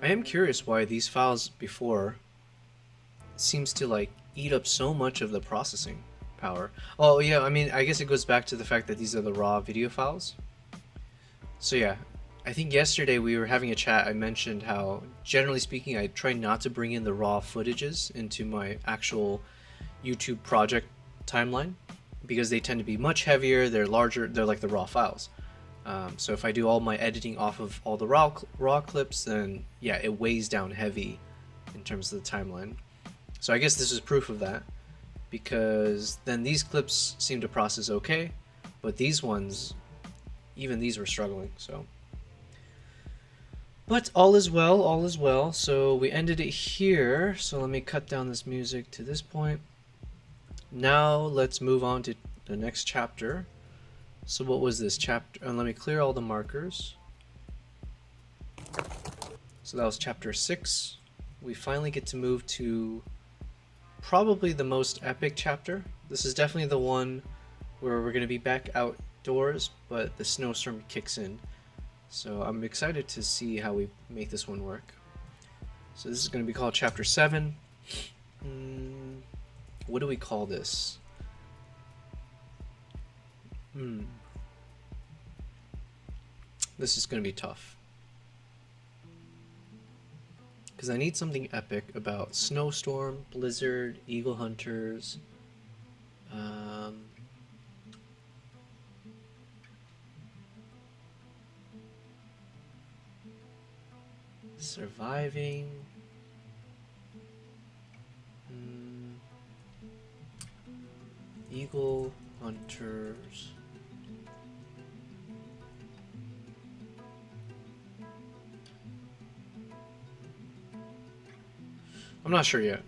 I am curious why these files before seems to like eat up so much of the processing power. Oh yeah, I mean, I guess it goes back to the fact that these are the raw video files. So yeah, I think yesterday we were having a chat, I mentioned how, generally speaking, I try not to bring in the raw footages into my actual YouTube project timeline, because they tend to be much heavier, they're larger, they're like the raw files. So if I do all my editing off of all the raw clips, then yeah, it weighs down heavy in terms of the timeline. So I guess this is proof of that, because then these clips seem to process okay, but these ones, even these were struggling, so. But all is well, all is well. So we ended it here, so let me cut down this music to this point. Now let's move on to the next chapter. So what was this chapter? And let me clear all the markers. So that was chapter 6. We finally get to move to probably the most epic chapter. This is definitely the one where we're going to be back outdoors, but the snowstorm kicks in. So I'm excited to see how we make this one work. So this is going to be called chapter 7. What do we call this? This is going to be tough. Because I need something epic about snowstorm, blizzard, eagle hunters. Surviving. Eagle hunters. I'm not sure yet.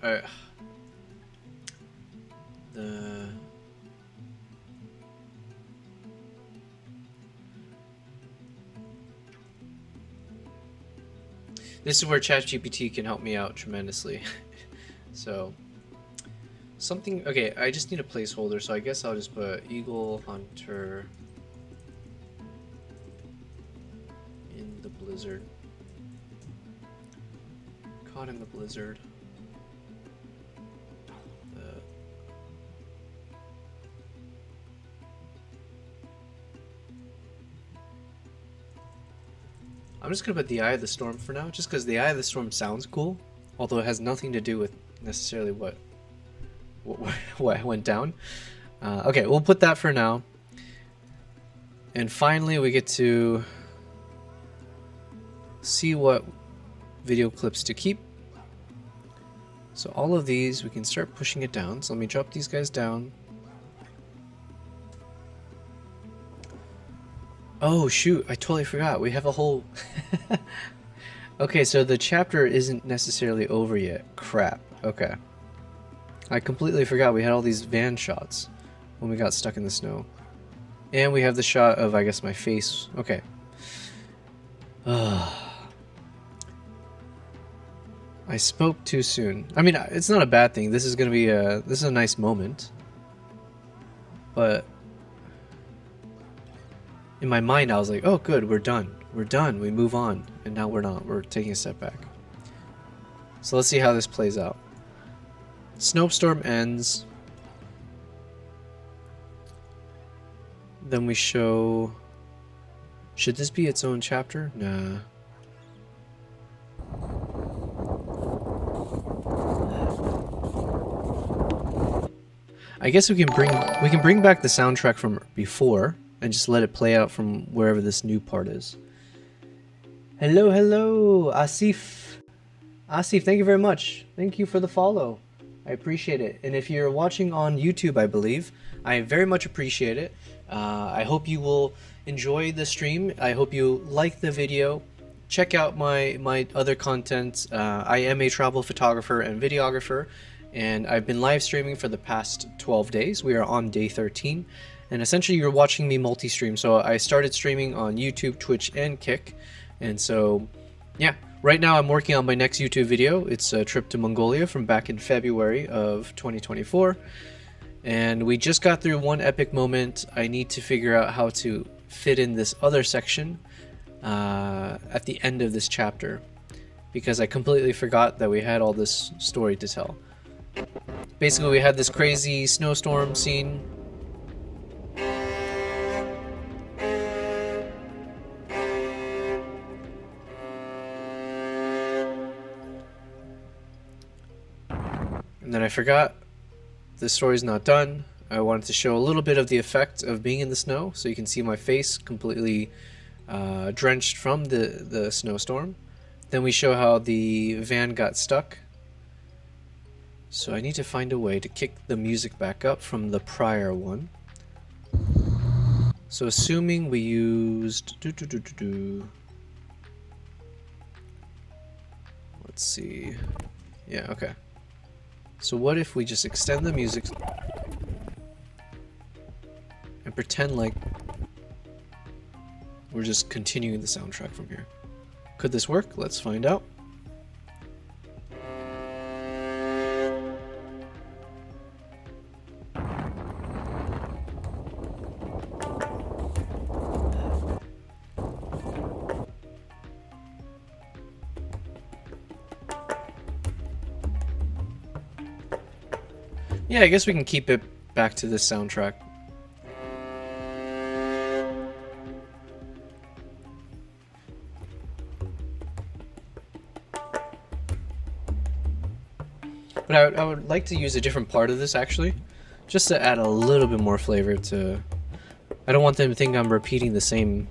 This is where ChatGPT can help me out tremendously. So, something. Okay, I just need a placeholder, so I guess I'll just put Eagle Hunter in the blizzard. Caught in the blizzard. I'm just gonna put the Eye of the Storm for now, just because the Eye of the Storm sounds cool, although it has nothing to do with necessarily what went down. Okay, we'll put that for now. And finally, we get to see what video clips to keep. So all of these, we can start pushing it down. So let me drop these guys down. Oh shoot, I totally forgot. We have a whole... Okay, so the chapter isn't necessarily over yet. Crap. Okay. I completely forgot we had all these van shots when we got stuck in the snow. And we have the shot of, I guess, my face. Okay. I spoke too soon. I mean, it's not a bad thing. This is gonna be this is a nice moment. But in my mind, I was like, oh, good, we're done. We're done. We move on. And now we're not. We're taking a step back. So let's see how this plays out. Snowstorm ends. Then we show... Should this be its own chapter? Nah. I guess we can bring back the soundtrack from before and just let it play out from wherever this new part is. Hello, hello, Asif. Asif, thank you very much. Thank you for the follow. I appreciate it. And if you're watching on YouTube, I believe, I very much appreciate it. I hope you will enjoy the stream. I hope you like the video. Check out my other content. I am a travel photographer and videographer, and I've been live streaming for the past 12 days. We are on day 13. And essentially you're watching me multi-stream. So I started streaming on YouTube, Twitch, and Kick. And so, yeah, right now I'm working on my next YouTube video. It's a trip to Mongolia from back in February of 2024. And we just got through one epic moment. I need to figure out how to fit in this other section at the end of this chapter, because I completely forgot that we had all this story to tell. Basically, we had this crazy snowstorm scene. And then I forgot the story's not done. I wanted to show a little bit of the effect of being in the snow, so you can see my face completely drenched from the snowstorm. Then we show how the van got stuck. So I need to find a way to kick the music back up from the prior one. So assuming we used... Let's see... Yeah, okay. So what if we just extend the music and pretend like we're just continuing the soundtrack from here? Could this work? Let's find out. Yeah, I guess we can keep it back to this soundtrack. But I would like to use a different part of this actually, just to add a little bit more flavor to... I don't want them to think I'm repeating the same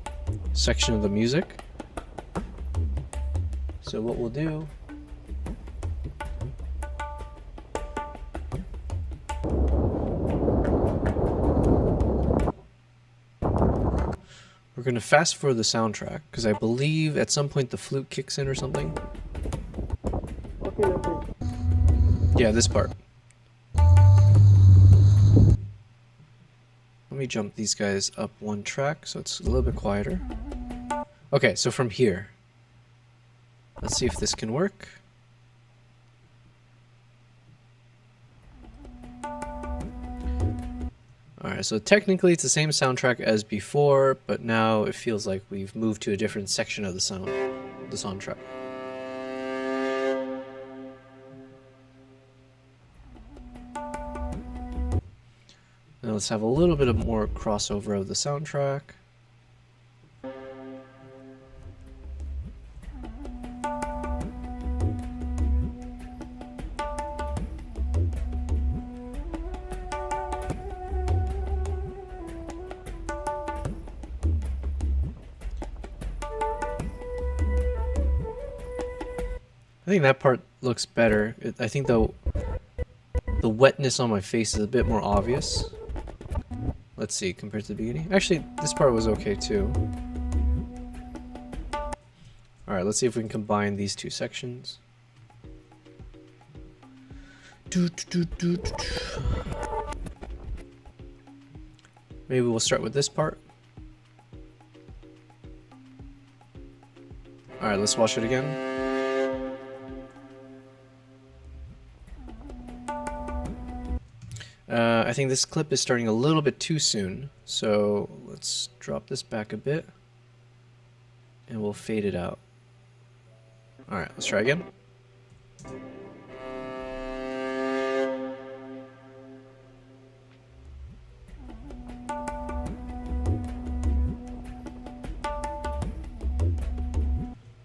section of the music. So what we'll do... We're going to fast forward the soundtrack, because I believe at some point the flute kicks in or something. Okay, okay. Yeah, this part. Let me jump these guys up one track so it's a little bit quieter. Okay, so from here. Let's see if this can work. Alright, so technically it's the same soundtrack as before, but now it feels like we've moved to a different section of the soundtrack. Now let's have a little bit of more crossover of the soundtrack. I think that part looks better. I think the wetness on my face is a bit more obvious. Let's see, compared to the beginning. Actually, this part was okay too. Alright, let's see if we can combine these two sections. Maybe we'll start with this part. Alright, let's watch it again. I think this clip is starting a little bit too soon, so let's drop this back a bit and we'll fade it out. Alright, let's try again.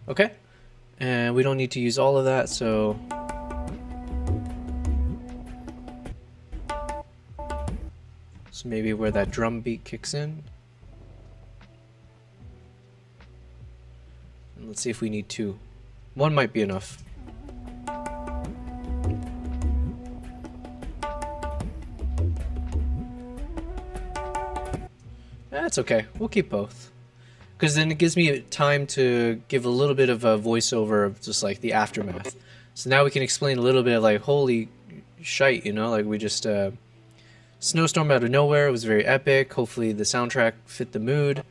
Okay, and we don't need to use all of that, so maybe where that drum beat kicks in. And let's see if we need two. One might be enough. That's okay. We'll keep both. Because then it gives me time to give a little bit of a voiceover of just like the aftermath. So now we can explain a little bit of like, holy shite, you know, like we just... snowstorm out of nowhere. It was very epic. Hopefully the soundtrack fit the mood.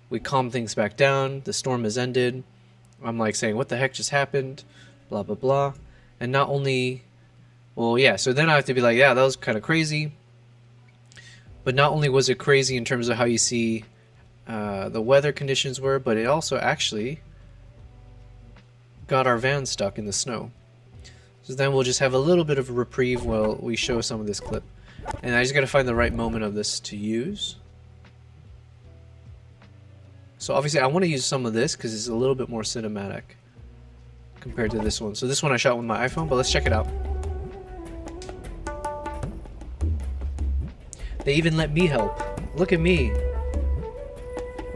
We calm things back down. The storm has ended. I'm like saying, what the heck just happened? Blah, blah, blah. And not only... Well, yeah, so then I have to be like, yeah, that was kind of crazy. But not only was it crazy in terms of how you see the weather conditions were, but it also actually got our van stuck in the snow. So then we'll just have a little bit of a reprieve while we show some of this clip. And I just gotta find the right moment of this to use. So obviously I want to use some of this because it's a little bit more cinematic compared to this one. So this one I shot with my iPhone, but let's check it out. They even let me help. Look at me.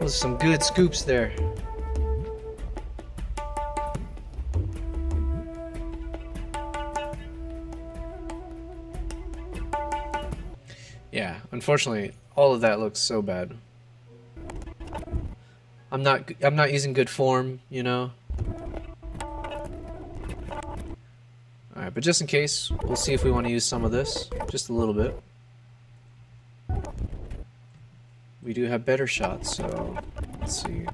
Those are some good scoops there. Yeah, unfortunately, all of that looks so bad. I'm not using good form, you know. All right, but just in case, we'll see if we want to use some of this, just a little bit. We do have better shots, so let's see.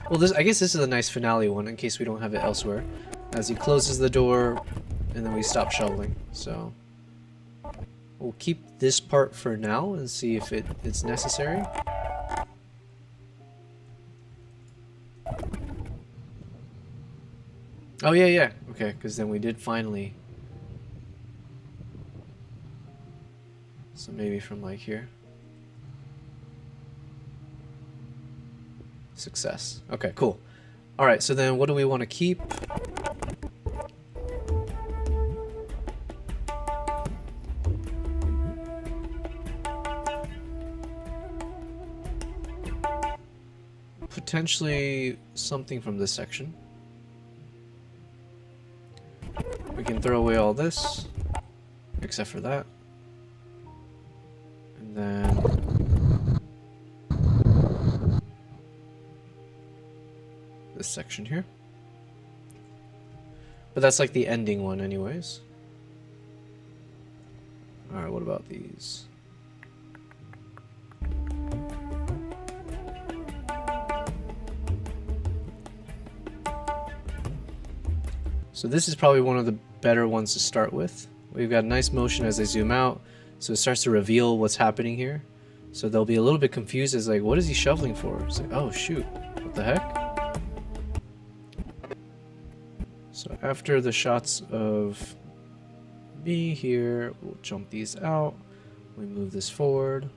Well, I guess this is a nice finale one in case we don't have it elsewhere. As he closes the door, and then we stop shoveling. So we'll keep this part for now and see if it's necessary. Oh yeah, okay, because then we did finally So maybe from like here. Success. Okay, cool. All right, so then what do we want to keep? Potentially something from this section. We can throw away all this, except for that. And then this section here. But that's like the ending one anyways. Alright, what about these? So this is probably one of the better ones to start with. We've got nice motion as they zoom out, so it starts to reveal what's happening here. So they'll be a little bit confused as like, what is he shoveling for? It's like, oh shoot, what the heck? So after the shots of me here, we'll jump these out. We move this forward.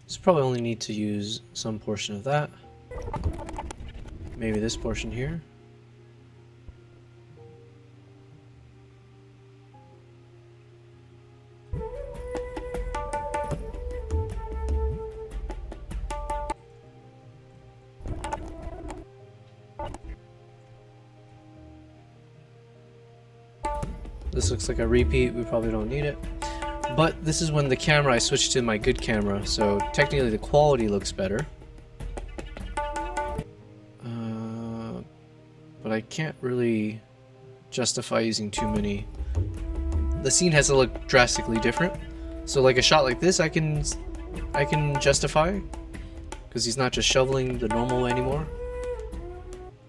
So probably only need to use some portion of that. Maybe this portion here. This looks like a repeat, we probably don't need it. But this is when the camera, I switched to my good camera, so technically the quality looks better. But I can't really justify using too many. The scene has to look drastically different. So like a shot like this I can justify, because he's not just shoveling the normal way anymore.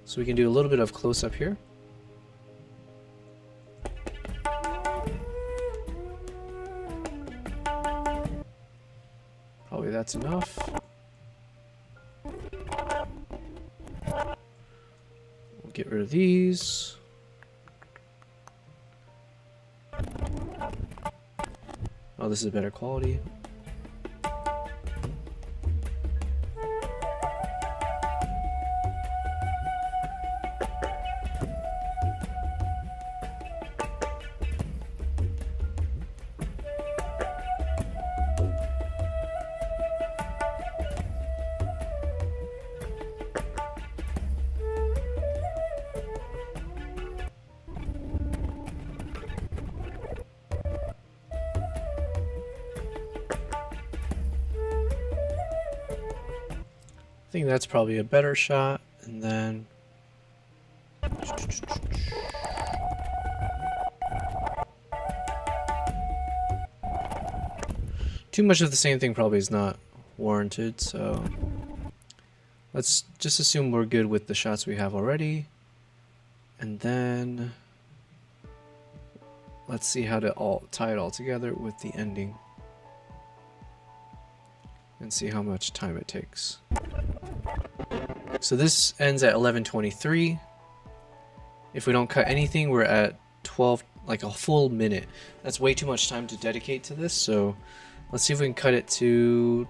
So we can do a little bit of close-up here. Probably that's enough. We'll get rid of these. Oh, this is better quality. I think that's probably a better shot, and then too much of the same thing probably is not warranted, so let's just assume we're good with the shots we have already, and then let's see how to tie it all together with the ending and see how much time it takes. So this ends at 11:23. If we don't cut anything, we're at 12, like a full minute. That's way too much time to dedicate to this, so let's see if we can cut it to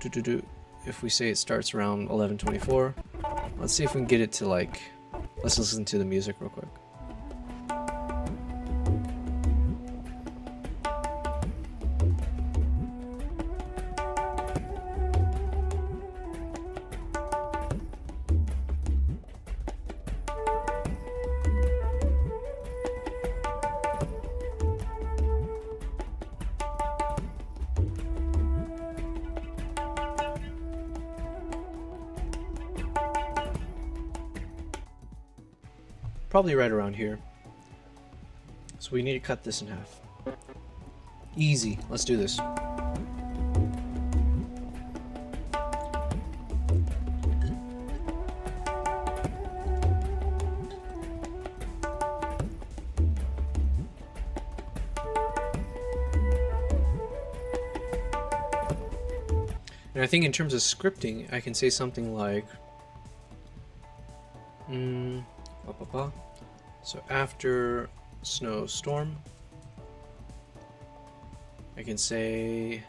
if we say it starts around 11:24. Let's see if we can get it to like, let's listen to the music real quick. Probably right around here. So we need to cut this in half. Easy. Let's do this. And I think in terms of scripting, I can say something like, so after snowstorm, I can say,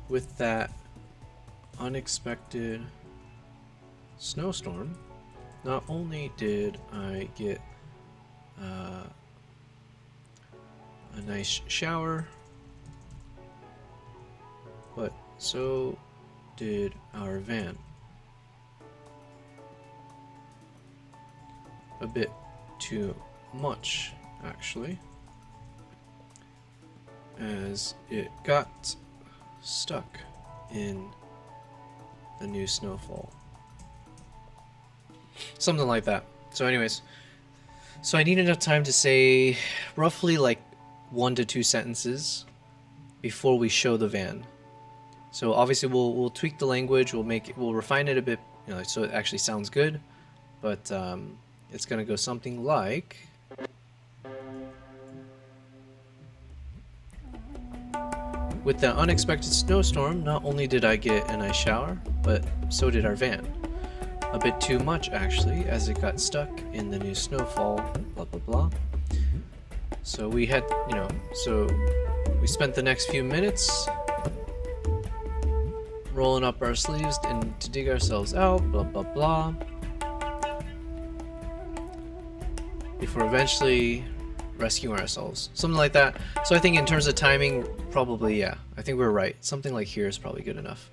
with that unexpected snowstorm, not only did I get a nice shower, but so did our van. A bit too much, actually, as it got stuck in the new snowfall. Something like that. So anyways, so I need enough time to say roughly like 1 to 2 sentences before we show the van. So obviously we'll tweak the language, we'll refine it a bit, you know, so it actually sounds good, but it's gonna go something like, with the unexpected snowstorm, not only did I get a nice shower, but so did our van. A bit too much, actually, as it got stuck in the new snowfall, blah blah blah. So we had, you know, so we spent the next few minutes rolling up our sleeves and to dig ourselves out, blah blah blah, before eventually rescuing ourselves. Something like that. So I think in terms of timing, probably, yeah, I think we're right. Something like here is probably good enough.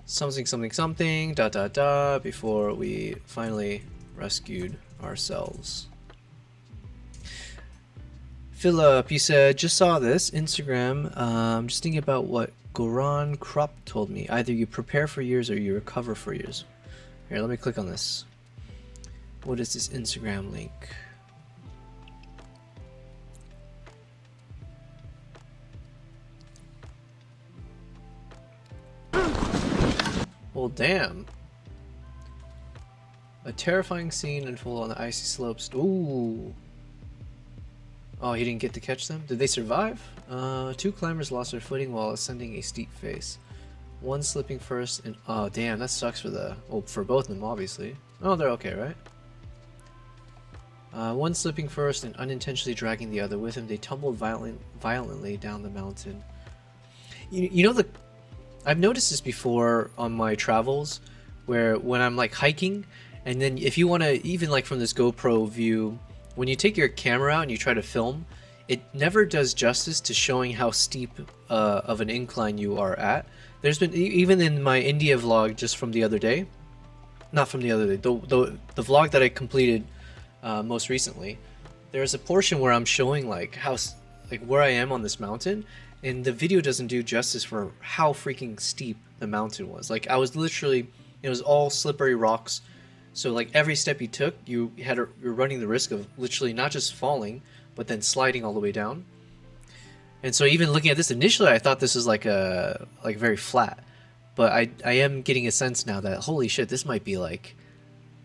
Something, something, something, dot, dot, dot, before we finally rescued ourselves. Philip, you said, just saw this, Instagram, just thinking about what Goran Krupp told me. Either you prepare for years or you recover for years. Here, let me click on this. What is this Instagram link? Well, damn. A terrifying scene unfolded on the icy slopes. Ooh. Oh, he didn't get to catch them? Did they survive? 2 climbers lost their footing while ascending a steep face. One slipping first and... Oh, damn, that sucks for the... Well, for both of them, obviously. Oh, they're okay, right? One slipping first and unintentionally dragging the other with him. They tumbled violently down the mountain. You know the... I've noticed this before on my travels, where when I'm like hiking, and then if you want to, even like from this GoPro view, when you take your camera out and you try to film, it never does justice to showing how steep of an incline you are at. There's been, even in my India vlog just from the other day, not from the other day, the vlog that I completed most recently, there's a portion where I'm showing like how, like where I am on this mountain, and the video doesn't do justice for how freaking steep the mountain was. Like I was literally, it was all slippery rocks. So like every step you took, you're running the risk of literally not just falling, but then sliding all the way down. And so even looking at this initially, I thought this was like very flat, but I am getting a sense now that holy shit, this might be like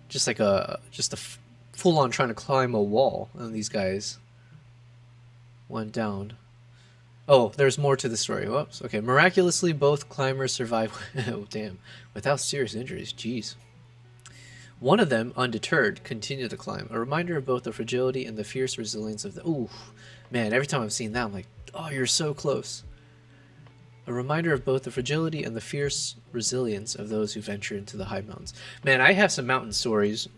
just a full on trying to climb a wall, and these guys went down. Oh, there's more to the story. Whoops. Okay, miraculously, both climbers survived. Oh, damn, without serious injuries. Jeez. One of them, undeterred, continued to climb. A reminder of both the fragility and the fierce resilience of the... Ooh, man, every time I've seen that, I'm like, oh, you're so close. A reminder of both the fragility and the fierce resilience of those who venture into the high mountains. Man, I have some mountain stories.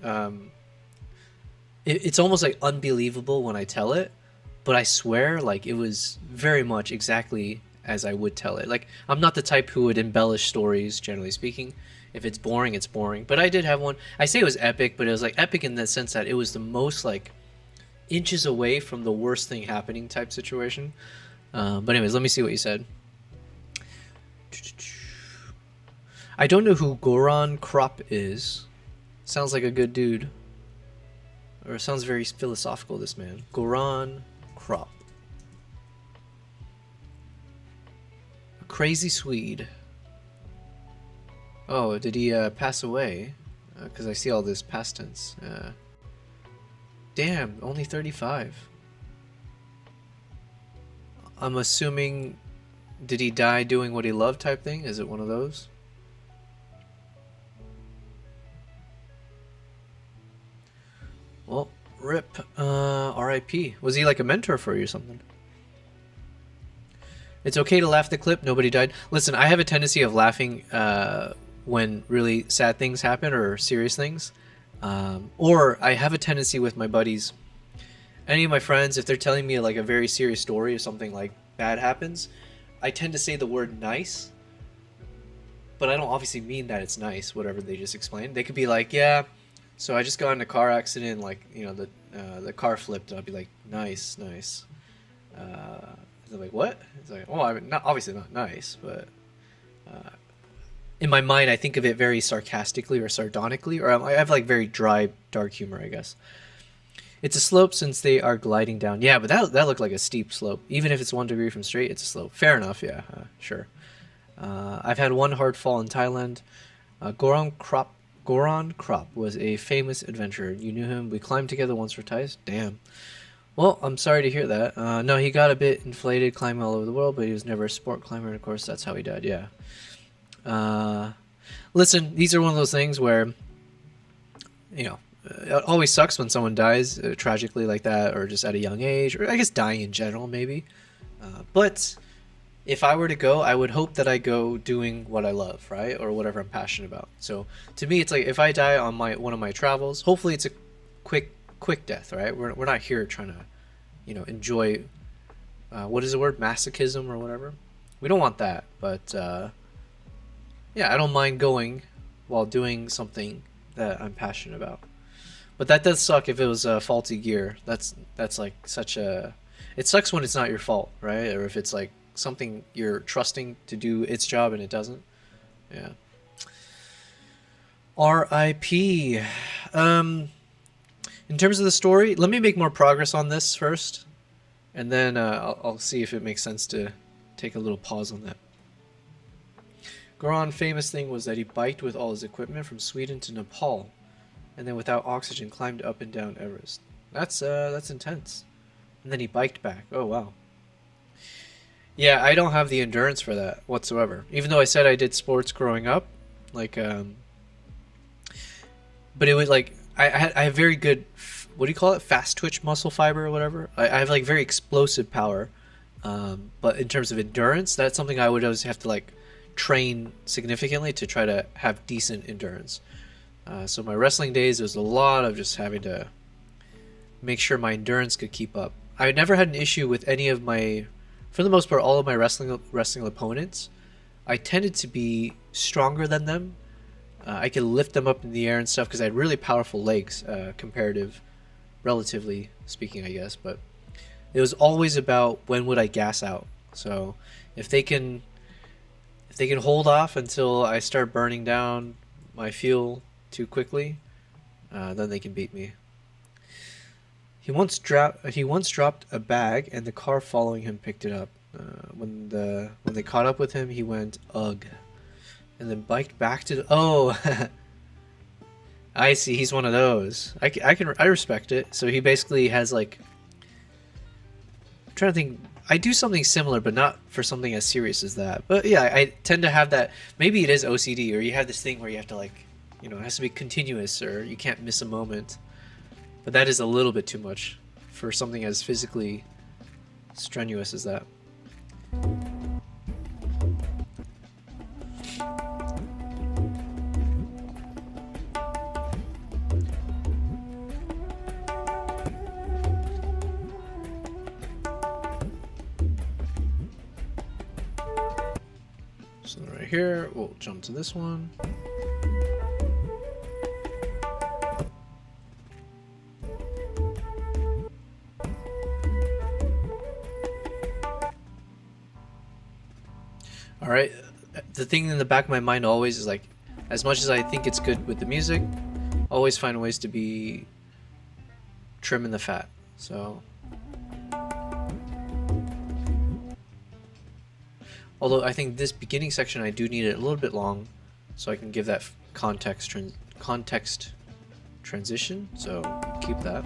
It's almost like unbelievable when I tell it, but I swear, like, it was very much exactly as I would tell it. Like, I'm not the type who would embellish stories, generally speaking. If it's boring, it's boring. But I did have one. I say it was epic, but it was like epic in the sense that it was the most like inches away from the worst thing happening type situation. But anyways, let me see what you said. I don't know who Goran Krupp is. Sounds like a good dude. Or sounds very philosophical, this man. Goran Krupp. A crazy Swede. Oh, did he pass away? Because I see all this past tense. Damn, only 35. I'm assuming did he die doing what he loved type thing? Is it one of those? Well, rip. R.I.P. Was he like a mentor for you or something? It's okay to laugh at the clip. Nobody died. Listen, I have a tendency of laughing when really sad things happen or serious things. Or I have a tendency with my buddies, any of my friends, if they're telling me like a very serious story or something like bad happens, I tend to say the word nice, but I don't obviously mean that it's nice, whatever they just explained. They could be like, yeah, so I just got in a car accident, like, you know, the car flipped, and I'll be like, nice, nice. They're like, what? It's like, well, I mean, not obviously not nice, but in my mind, I think of it very sarcastically or sardonically, or I have like very dry, dark humor, I guess. It's a slope since they are gliding down. Yeah, but that looked like a steep slope. Even if it's 1 degree from straight, it's a slope. Fair enough, yeah, sure. I've had one hard fall in Thailand. Goron Krop was a famous adventurer. You knew him. We climbed together once or twice. Damn. Well, I'm sorry to hear that. No, he got a bit inflated climbing all over the world, but he was never a sport climber, and of course that's how he died, yeah. Listen, these are one of those things where, you know, it always sucks when someone dies tragically like that, or just at a young age, or I guess dying in general, maybe. But if I were to go, I would hope that I go doing what I love, right? Or whatever I'm passionate about. So to me, it's like if I die on one of my travels, hopefully it's a quick death, right? We're not here trying to, you know, enjoy, what is the word? Masochism or whatever. We don't want that, but yeah, I don't mind going while doing something that I'm passionate about. But that does suck if it was faulty gear. That's like such a... It sucks when it's not your fault, right? Or if it's like something you're trusting to do its job and it doesn't. Yeah. R.I.P. In terms of the story, let me make more progress on this first. And then I'll see if it makes sense to take a little pause on that. Goron's famous thing was that he biked with all his equipment from Sweden to Nepal, and then without oxygen climbed up and down Everest. That's intense. And then he biked back. Oh wow. Yeah, I don't have the endurance for that whatsoever. Even though I said I did sports growing up, like but it was like I have very good, what do you call it? Fast twitch muscle fiber or whatever. I have like very explosive power. But in terms of endurance, that's something I would always have to like train significantly to try to have decent endurance. So my wrestling days was a lot of just having to make sure my endurance could keep up. I never had an issue with any of my, for the most part, all of my wrestling opponents. I tended to be stronger than them. I could lift them up in the air and stuff because I had really powerful legs, relatively speaking, I guess. But it was always about when would I gas out. So if they can hold off until I start burning down my fuel too quickly, then they can beat me. He once dropped a bag, and the car following him picked it up. When they caught up with him, he went ugh, and then biked back to the... Oh, I see. He's one of those. I respect it. So he basically has like... I'm trying to think. I do something similar, but not for something as serious as that. But yeah, I tend to have that. Maybe it is OCD, or you have this thing where you have to like, you know, it has to be continuous, or you can't miss a moment. But that is a little bit too much for something as physically strenuous as that. So right here, we'll jump to this one. Alright, the thing in the back of my mind always is like, as much as I think it's good with the music, always find ways to be trimming the fat. So, although I think this beginning section I do need it a little bit long, so I can give that context transition. So keep that.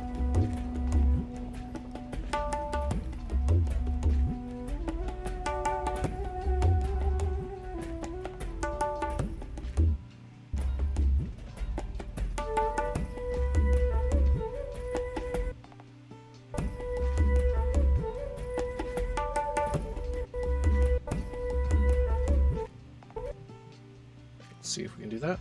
do that.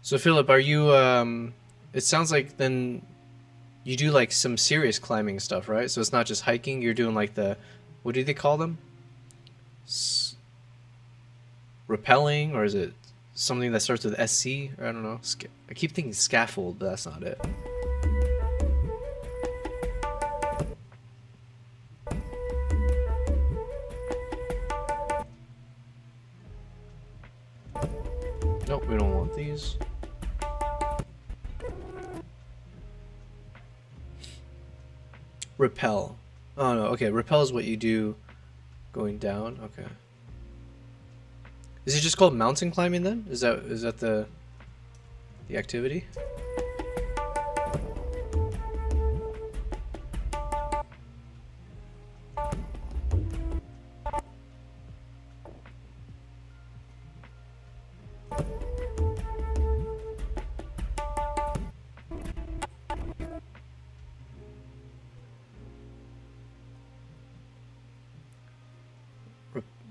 So Philip, are you it sounds like then you do like some serious climbing stuff, right? So it's not just hiking, you're doing like the, what do they call them? Rappelling, or is it something that starts with SC? Or I don't know. I keep thinking scaffold, but that's not it. Nope, we don't want these. Rappel. Oh no, okay, rappel is what you do going down. Okay. Is it just called mountain climbing then? Is that the activity?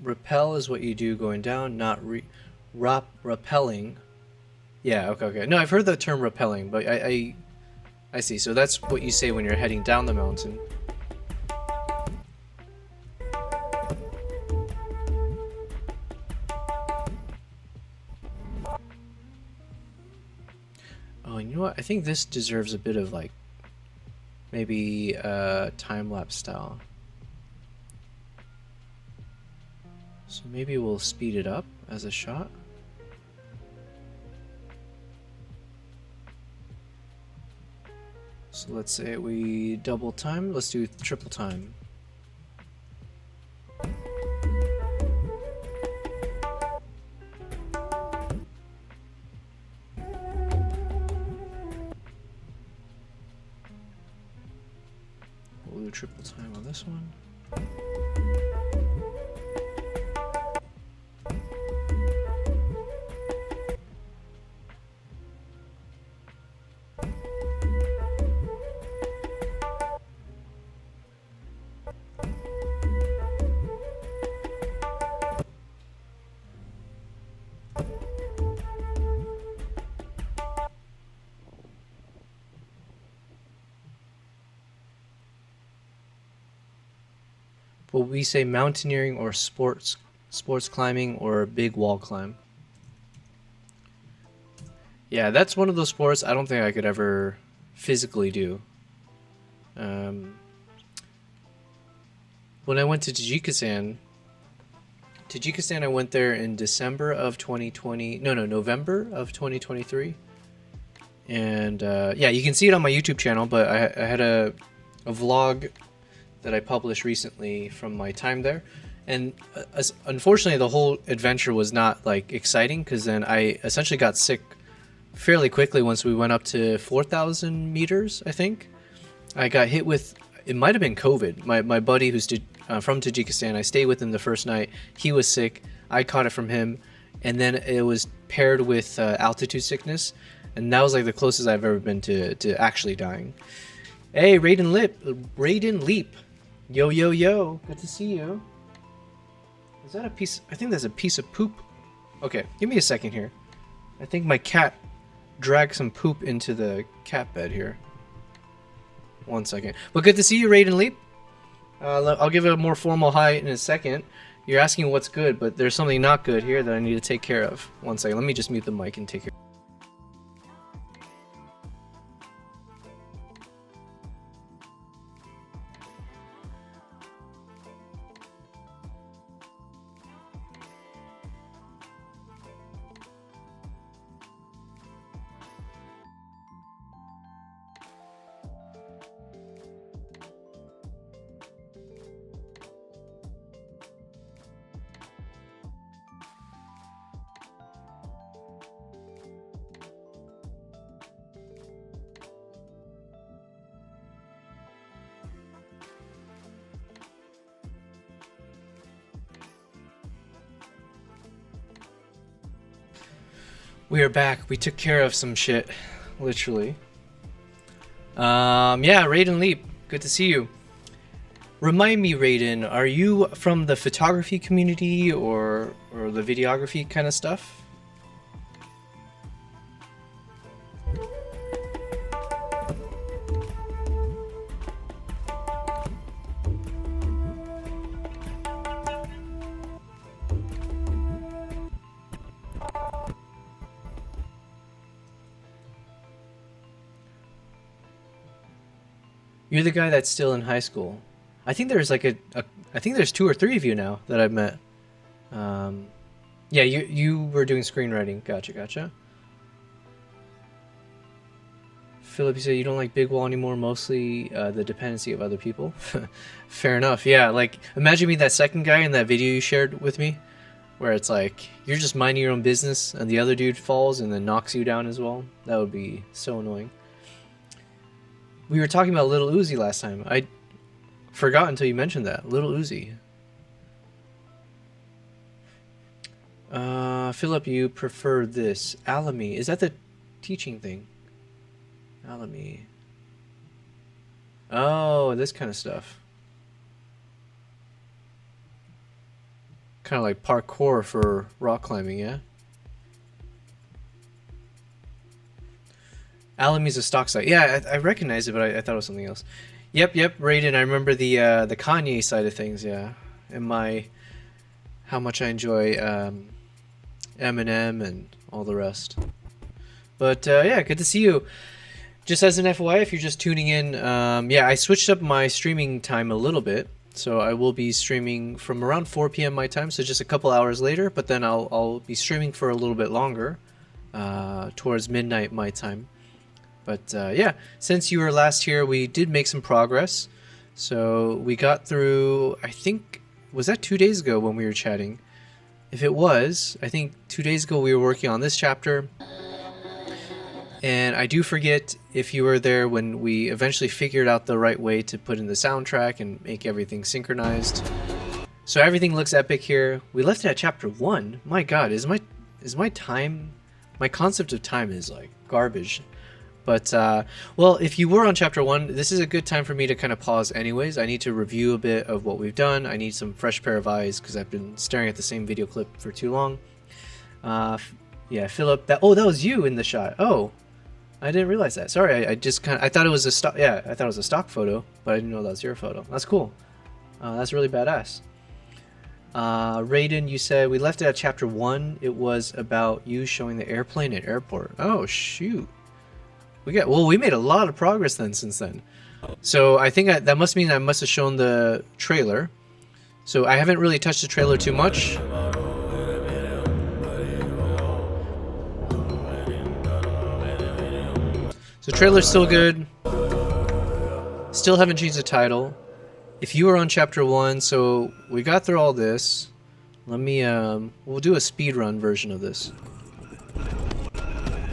Rappel is what you do going down, not rappelling. Yeah, okay. No, I've heard the term rappelling, but I see. So that's what you say when you're heading down the mountain. Oh, you know what? I think this deserves a bit of like maybe time-lapse style. So maybe we'll speed it up as a shot. So let's say we double time. Let's do triple time. We'll do triple time on this one. Will we say mountaineering or sports climbing or big wall climb? Yeah, that's one of those sports I don't think I could ever physically do. When I went to Tajikistan I went there in December of 2020. No, November of 2023. And yeah, you can see it on my YouTube channel, but I had a vlog that I published recently from my time there, and unfortunately the whole adventure was not like exciting, because then I essentially got sick fairly quickly once we went up to 4,000 meters. I think I got hit with, it might have been COVID. My buddy who's from Tajikistan, I stayed with him the first night. He was sick, I caught it from him, and then it was paired with altitude sickness, and that was like the closest I've ever been to actually dying. Hey, Raiden Leap. Yo, yo, yo. Good to see you. Is that a piece? I think that's a piece of poop. Okay, give me a second here. I think my cat dragged some poop into the cat bed here. 1 second. But good to see you, Raiden Leap. I'll give it a more formal hi in a second. You're asking what's good, but there's something not good here that I need to take care of. 1 second. Let me just mute the mic and take care. We are back. We took care of some shit, literally. Yeah, Raiden Leap, good to see you. Remind me, Raiden, are you from the photography community or the videography kind of stuff? You're the guy that's still in high school. I think there's like I think there's 2 or 3 of you now that I've met. Yeah, you were doing screenwriting. Gotcha. Philip, you said you don't like Big Wall anymore, mostly the dependency of other people. Fair enough. Yeah, like imagine me that second guy in that video you shared with me, where it's like you're just minding your own business and the other dude falls and then knocks you down as well. That would be so annoying. We were talking about Little Uzi last time. I forgot until you mentioned that. Little Uzi. Philip, you prefer this. Alamy. Is that the teaching thing? Alamy. Oh, this kind of stuff. Kind of like parkour for rock climbing, yeah? Alamy's a stock site. Yeah, I recognize it, but I thought it was something else. Yep, Raiden, I remember the Kanye side of things, yeah. And how much I enjoy Eminem and all the rest. But yeah, good to see you. Just as an FYI, if you're just tuning in, yeah, I switched up my streaming time a little bit. So I will be streaming from around 4 p.m. my time, so just a couple hours later, but then I'll be streaming for a little bit longer, towards midnight my time. But yeah, since you were last here, we did make some progress. So we got through, I think, was that 2 days ago when we were chatting? If it was, I think 2 days ago we were working on this chapter. And I do forget if you were there when we eventually figured out the right way to put in the soundtrack and make everything synchronized. So everything looks epic here. We left it at chapter 1. My god, is my time, my concept of time is like garbage. But, well, if you were on chapter 1, this is a good time for me to kind of pause anyways. I need to review a bit of what we've done. I need some fresh pair of eyes because I've been staring at the same video clip for too long. Yeah, Philip, that was you in the shot. Oh, I didn't realize that. Sorry, I just kind of, I thought it was a stock, yeah, I thought it was a stock photo, but I didn't know that was your photo. That's cool. That's really badass. Raiden, you said we left it at chapter 1. It was about you showing the airplane at airport. Oh, shoot. We made a lot of progress then since then. So I think that must mean I must have shown the trailer. So I haven't really touched the trailer too much. So trailer's still good. Still haven't changed the title. If you were on chapter 1, so we got through all this. Let me we'll do a speed run version of this.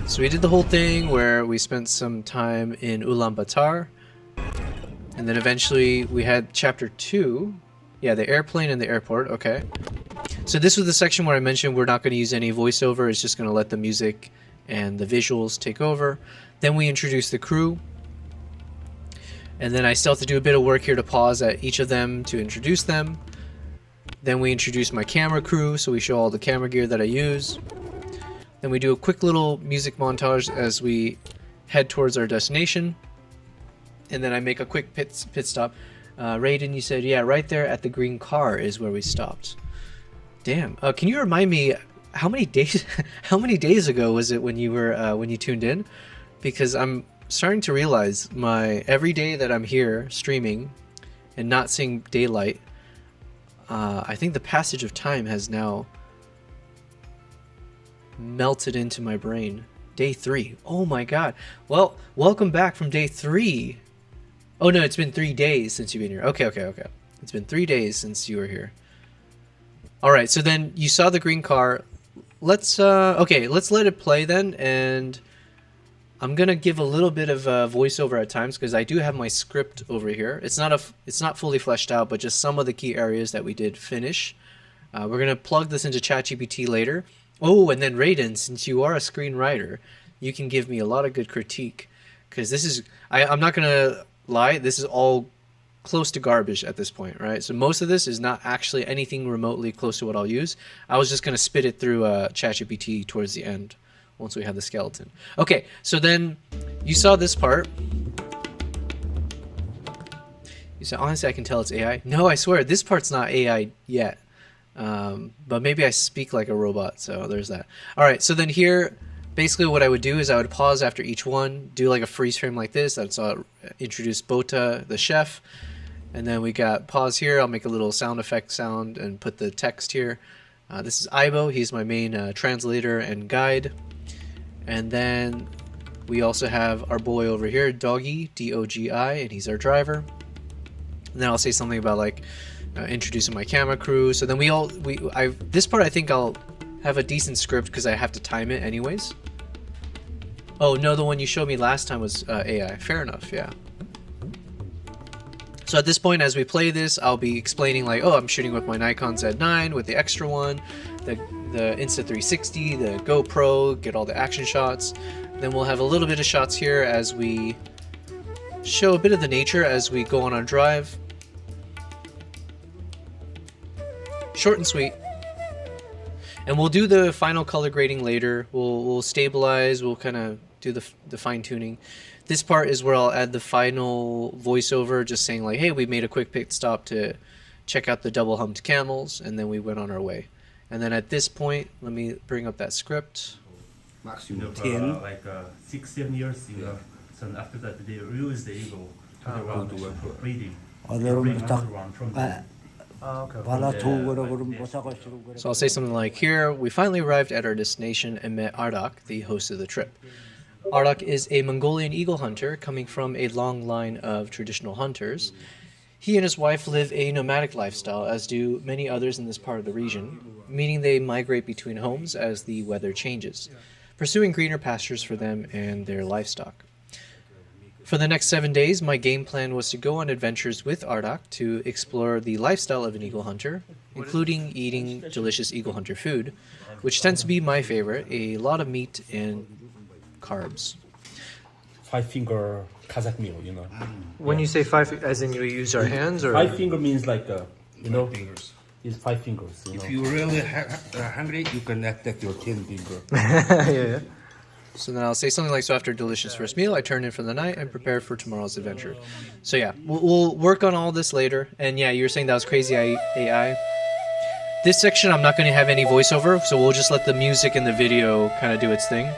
So we did the whole thing where we spent some time in Ulaanbaatar, and then eventually we had chapter 2. Yeah, the airplane and the airport. Okay. So this was the section where I mentioned we're not going to use any voiceover. It's just going to let the music and the visuals take over. Then we introduce the crew. And then I still have to do a bit of work here to pause at each of them to introduce them. Then we introduce my camera crew, so we show all the camera gear that I use. Then we do a quick little music montage as we head towards our destination. And then I make a quick pit stop. Raiden, you said, yeah, right there at the green car is where we stopped. Damn. Can you remind me how many days ago was it when you were when you tuned in? Because I'm starting to realize every day that I'm here streaming and not seeing daylight, I think the passage of time has now melted into my brain. Day 3. Oh my god. Well, welcome back from day 3. Oh no, it's been 3 days since you've been here. Okay. It's been 3 days since you were here. Alright, so then you saw the green car. Let's let it play then, and I'm gonna give a little bit of voiceover at times because I do have my script over here. It's not fully fleshed out, but just some of the key areas that we did finish. We're gonna plug this into ChatGPT later, Oh, and then Raiden, since you are a screenwriter, you can give me a lot of good critique, because this is I'm not gonna lie, this is all close to garbage at this point, right? So most of this is not actually anything remotely close to what I'll use. I was just gonna spit it through ChatGPT towards the end once we have the skeleton. Okay, so then you saw this part. You said, honestly, I can tell it's AI. No, I swear, this part's not AI yet. But maybe I speak like a robot, so there's that. All right, so then here, basically what I would do is I would pause after each one, do like a freeze frame like this. That's introduce Bota, the chef. And then we got pause here. I'll make a little sound effect sound and put the text here. This is Aibo. He's my main translator and guide. And then we also have our boy over here, Doggy, D-O-G-I, and he's our driver. And then I'll say something about like introducing my camera crew. So then this part I think I'll have a decent script because I have to time it anyways. Oh no, the one you showed me last time was AI. Fair enough, yeah. So at this point, as we play this, I'll be explaining like, oh, I'm shooting with my Nikon Z9 with the extra one, the Insta360, the GoPro, get all the action shots. Then we'll have a little bit of shots here as we show a bit of the nature as we go on our drive. Short and sweet. And we'll do the final color grading later. We'll stabilize, we'll kind of do the fine tuning. This part is where I'll add the final voiceover, just saying like, hey, we made a quick pit stop to check out the double humped camels, and then we went on our way. And then at this point, let me bring up that script. Maximum 10. Like 6-7 years, so after that they release the eagle to the ground for breeding. Bring another one from the So I'll say something like, here, we finally arrived at our destination and met Ardak, the host of the trip. Ardak is a Mongolian eagle hunter coming from a long line of traditional hunters. He and his wife live a nomadic lifestyle, as do many others in this part of the region, meaning they migrate between homes as the weather changes, pursuing greener pastures for them and their livestock. For the next 7 days, my game plan was to go on adventures with Ardak to explore the lifestyle of an eagle hunter, including eating delicious eagle hunter food, which tends to be my favorite, a lot of meat and carbs. 5-finger Kazakh meal, When you say five, as in you use our hands, or 5-finger means like, Fingers. it's 5 fingers. If you really hungry, you can attack your 10 finger. yeah. So then I'll say something like, so after a delicious first meal, I turned in for the night and prepared for tomorrow's adventure. So yeah, we'll work on all this later. And yeah, you were saying that was crazy AI. This section, I'm not going to have any voiceover, so we'll just let the music and the video kind of do its thing.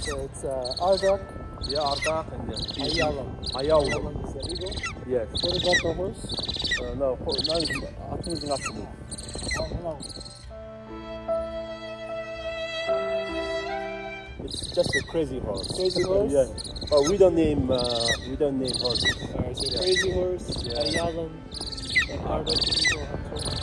So it's Ardak, Yeah, Ardak and Ayalam. Ayalam. Ayalam is the eagle. Yes. What about the horse? No, now I think it's not to do. How long? It's just a crazy horse. Crazy horse? Yeah. But we don't name horses. Alright, so crazy horse, Yeah. Ayalam, and Ardak the eagle hunter.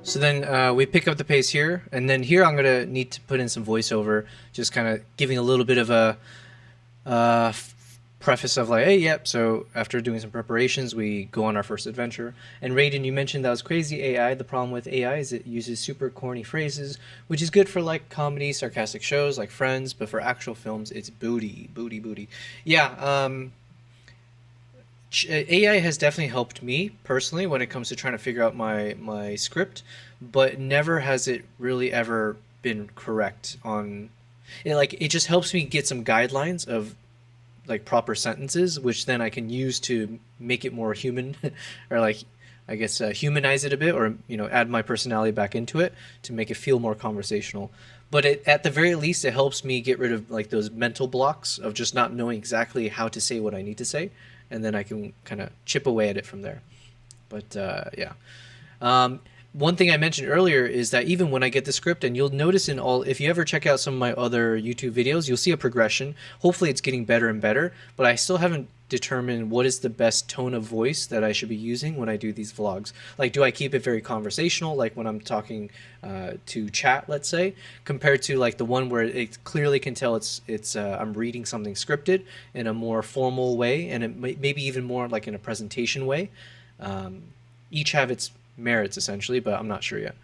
So then we pick up the pace here, and then here I'm going to need to put in some voiceover, just kind of giving a little bit of a preface of like, hey, yep, so after doing some preparations, we go on our first adventure. And Raiden, you mentioned that was crazy AI. The problem with AI is it uses super corny phrases, which is good for like comedy, sarcastic shows like Friends, but for actual films, it's booty, booty, booty. Yeah, AI has definitely helped me personally when it comes to trying to figure out my script, but never has it really ever been correct on it. Like it just helps me get some guidelines of like proper sentences, which then I can use to make it more human, or like I guess humanize it a bit, or add my personality back into it to make it feel more conversational. But at the very least, it helps me get rid of like those mental blocks of just not knowing exactly how to say what I need to say, and then I can kind of chip away at it from there. But yeah. One thing I mentioned earlier is that even when I get the script, and you'll notice if you ever check out some of my other YouTube videos, you'll see a progression. Hopefully it's getting better and better, but I still haven't determined what is the best tone of voice that I should be using when I do these vlogs. Like, do I keep it very conversational, like when I'm talking to chat, let's say, compared to like the one where it clearly can tell it's I'm reading something scripted in a more formal way, and maybe even more like in a presentation way. Each have its merits essentially, but I'm not sure yet.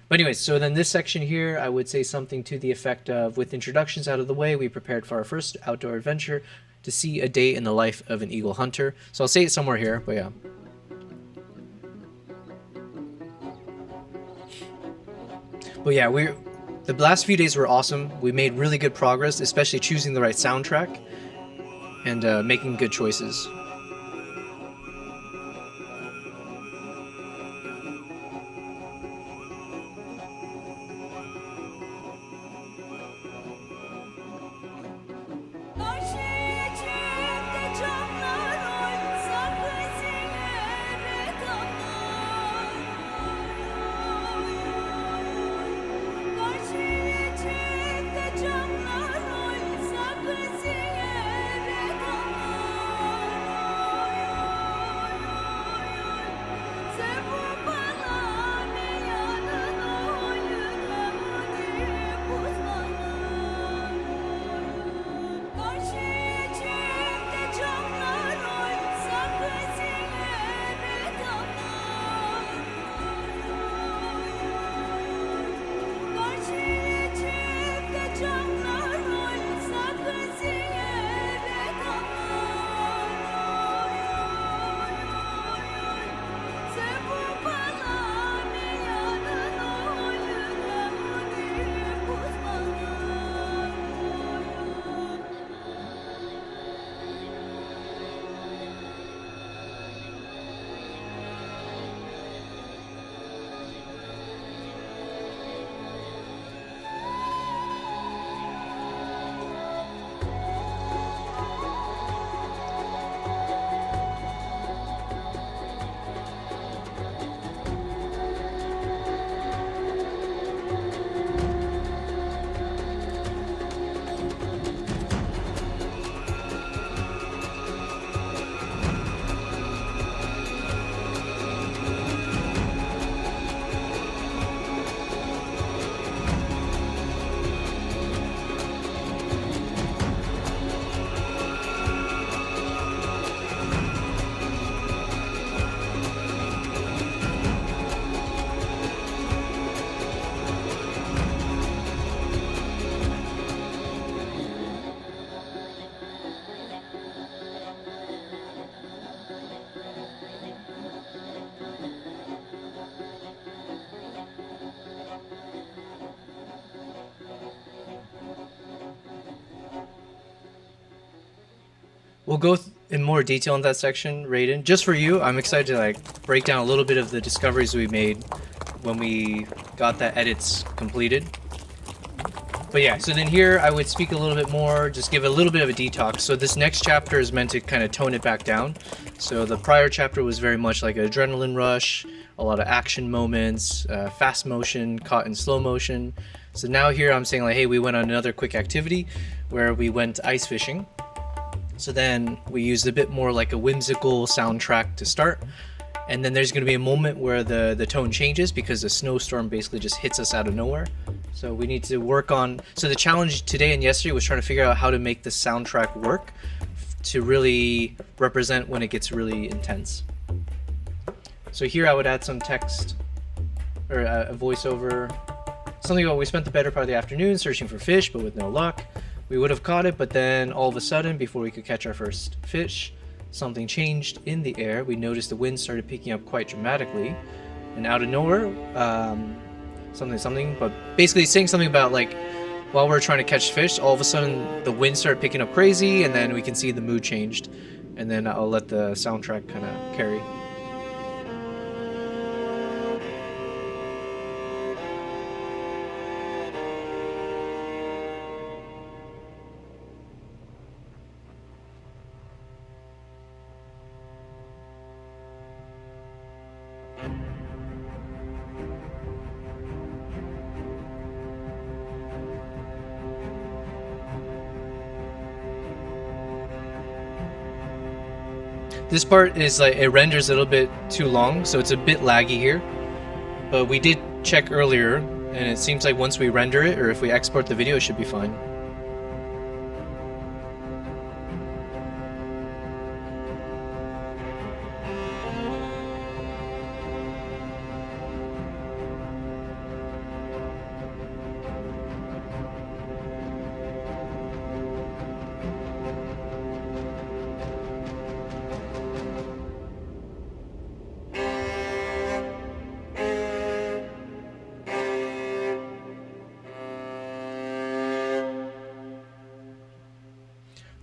But anyways, so then this section here, I would say something to the effect of, with introductions out of the way, we prepared for our first outdoor adventure to see a day in the life of an eagle hunter. So I'll say it somewhere here, but yeah. But yeah, the last few days were awesome. We made really good progress, especially choosing the right soundtrack and making good choices. We'll go in more detail in that section, Raiden. Just for you, I'm excited to like break down a little bit of the discoveries we made when we got that edits completed. But yeah, so then here I would speak a little bit more, just give a little bit of a detox. So this next chapter is meant to kind of tone it back down. So the prior chapter was very much like an adrenaline rush, a lot of action moments, fast motion caught in slow motion. So now here I'm saying like, hey, we went on another quick activity where we went ice fishing. So then we used a bit more like a whimsical soundtrack to start. And then there's going to be a moment where the tone changes because the snowstorm basically just hits us out of nowhere. So we need to work on... So the challenge today and yesterday was trying to figure out how to make the soundtrack work to really represent when it gets really intense. So here I would add some text or a voiceover. Something about we spent the better part of the afternoon searching for fish, but with no luck. We would have caught it, but then all of a sudden, before we could catch our first fish, something changed in the air. We noticed the wind started picking up quite dramatically, and out of nowhere, something, but basically saying something about like while we're trying to catch fish, all of a sudden the wind started picking up crazy, and then we can see the mood changed, and then I'll let the soundtrack kind of carry. This part is like, it renders a little bit too long, so it's a bit laggy here. But we did check earlier, and it seems like once we render it, or if we export the video, it should be fine.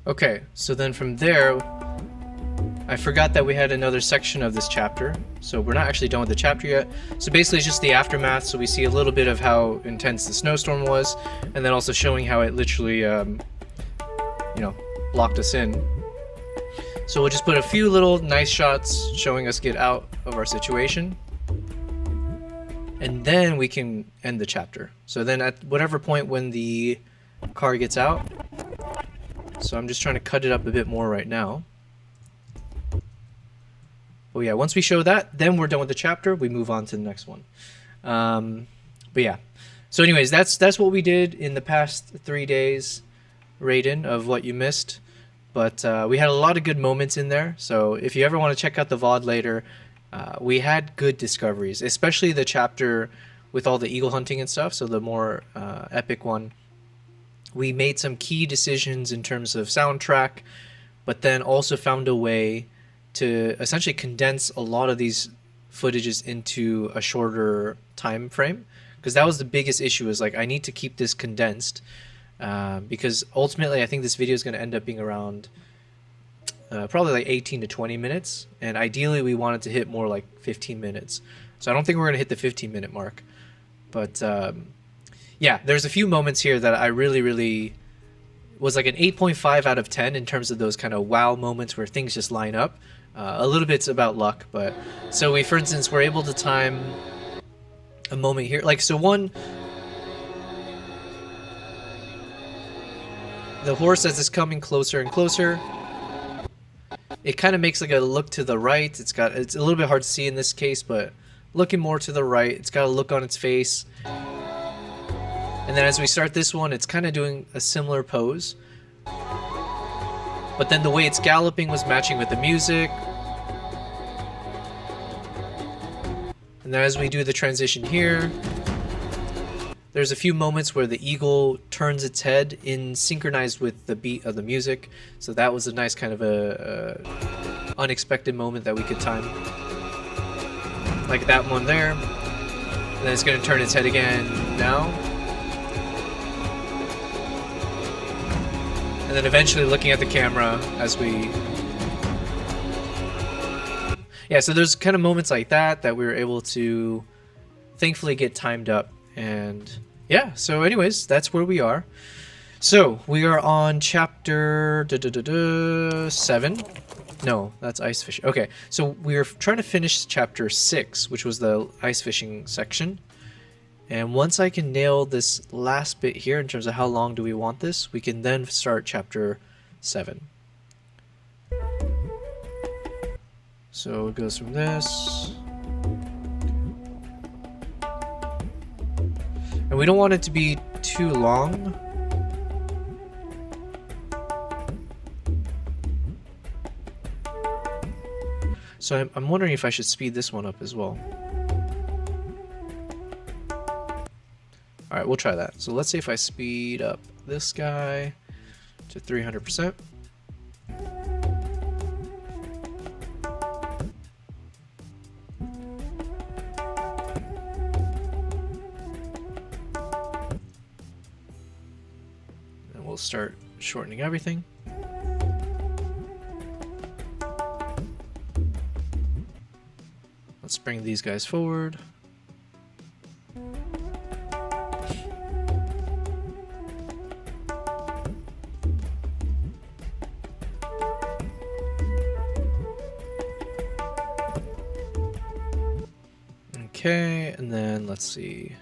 Okay, so then from there, I forgot that we had another section of this chapter, so we're not actually done with the chapter yet. So basically it's just the aftermath, so we see a little bit of how intense the snowstorm was, and then also showing how it literally, blocked us in. So we'll just put a few little nice shots showing us get out of our situation, and then we can end the chapter. So then at whatever point when the car gets out, so I'm just trying to cut it up a bit more right now. Oh yeah, once we show that, then we're done with the chapter. We move on to the next one. But yeah. So anyways, that's what we did in the past 3 days, Raiden, of what you missed. But we had a lot of good moments in there. So if you ever want to check out the VOD later, we had good discoveries, especially the chapter with all the eagle hunting and stuff. So the more epic one. We made some key decisions in terms of soundtrack, but then also found a way to essentially condense a lot of these footages into a shorter time frame, because that was the biggest issue, is like I need to keep this condensed, because ultimately I think this video is going to end up being around probably like 18 to 20 minutes, and ideally we wanted to hit more like 15 minutes. So I don't think we're going to hit the 15-minute mark, but yeah, there's a few moments here that I really was like an 8.5 out of 10 in terms of those kind of wow moments where things just line up. A little bit's about luck, but so we, for instance, were able to time a moment here. Like, so one, the horse as it's coming closer and closer, it kind of makes like a look to the right. It's a little bit hard to see in this case, but looking more to the right, it's got a look on its face. And then as we start this one, it's kind of doing a similar pose. But then the way it's galloping was matching with the music. And then as we do the transition here, there's a few moments where the eagle turns its head in synchronized with the beat of the music. So that was a nice kind of a unexpected moment that we could time. Like that one there. And then it's going to turn its head again now. And then eventually looking at the camera as we... Yeah, so there's kind of moments like that we were able to thankfully get timed up. And yeah, so anyways, that's where we are. So we are on chapter 7. No, that's ice fishing. Okay, so we're trying to finish chapter 6, which was the ice fishing section. And once I can nail this last bit here in terms of how long do we want this, we can then start chapter 7. So it goes from this. And we don't want it to be too long. So I'm wondering if I should speed this one up as well. Alright, we'll try that. So let's say if I speed up this guy to 300%. start shortening everything. Let's bring these guys forward. Okay, and then let's see.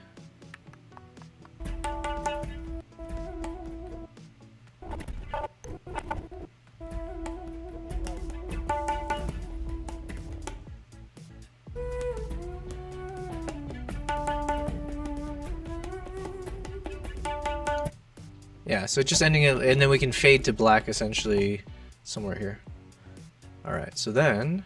Yeah, so just ending it, and then we can fade to black essentially somewhere here. All right, so then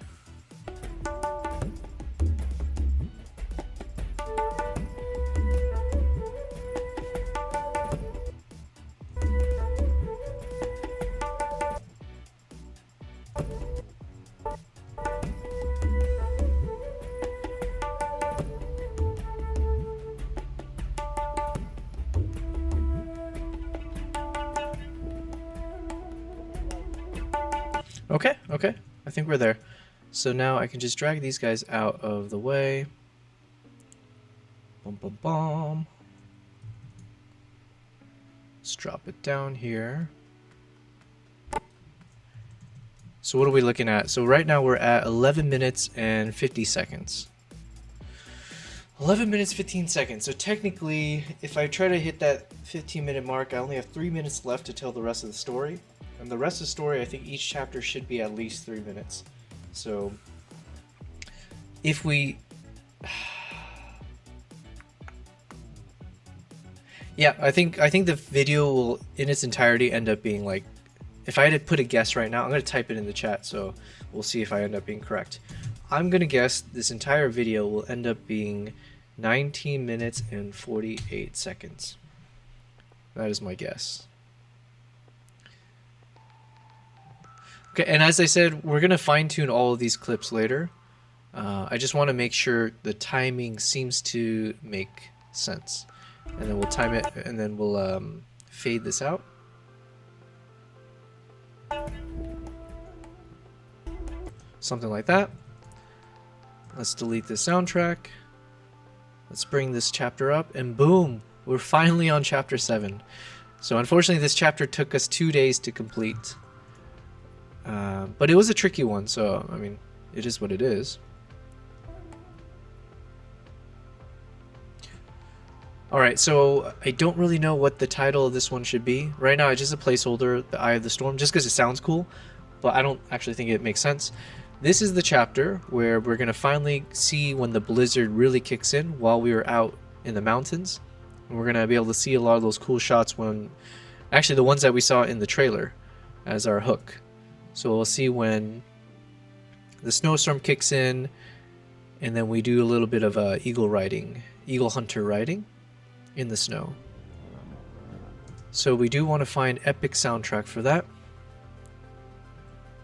okay, I think we're there. So now I can just drag these guys out of the way. Bum, bum, bum. Let's drop it down here. So what are we looking at? So right now we're at 11 minutes and 50 seconds. 11 minutes, 15 seconds. So technically, if I try to hit that 15-minute mark, I only have 3 minutes left to tell the rest of the story. And the rest of the story, I think each chapter should be at least 3 minutes. So if we... yeah, I think the video will, in its entirety, end up being like... If I had to put a guess right now, I'm going to type it in the chat, so we'll see if I end up being correct. I'm going to guess this entire video will end up being 19 minutes and 48 seconds. That is my guess. Okay, and as I said, we're going to fine-tune all of these clips later. I just want to make sure the timing seems to make sense. And then we'll time it, and then we'll fade this out. Something like that. Let's delete this soundtrack. Let's bring this chapter up, and boom! We're finally on chapter 7. So unfortunately, this chapter took us 2 days to complete. But it was a tricky one, so, I mean, it is what it is. Alright, so I don't really know what the title of this one should be. Right now, it's just a placeholder, The Eye of the Storm, just because it sounds cool, but I don't actually think it makes sense. This is the chapter where we're going to finally see when the blizzard really kicks in while we were out in the mountains. And we're going to be able to see a lot of those cool shots when... Actually, the ones that we saw in the trailer as our hook. So we'll see when the snowstorm kicks in, and then we do a little bit of eagle hunter riding in the snow. So we do want to find epic soundtrack for that.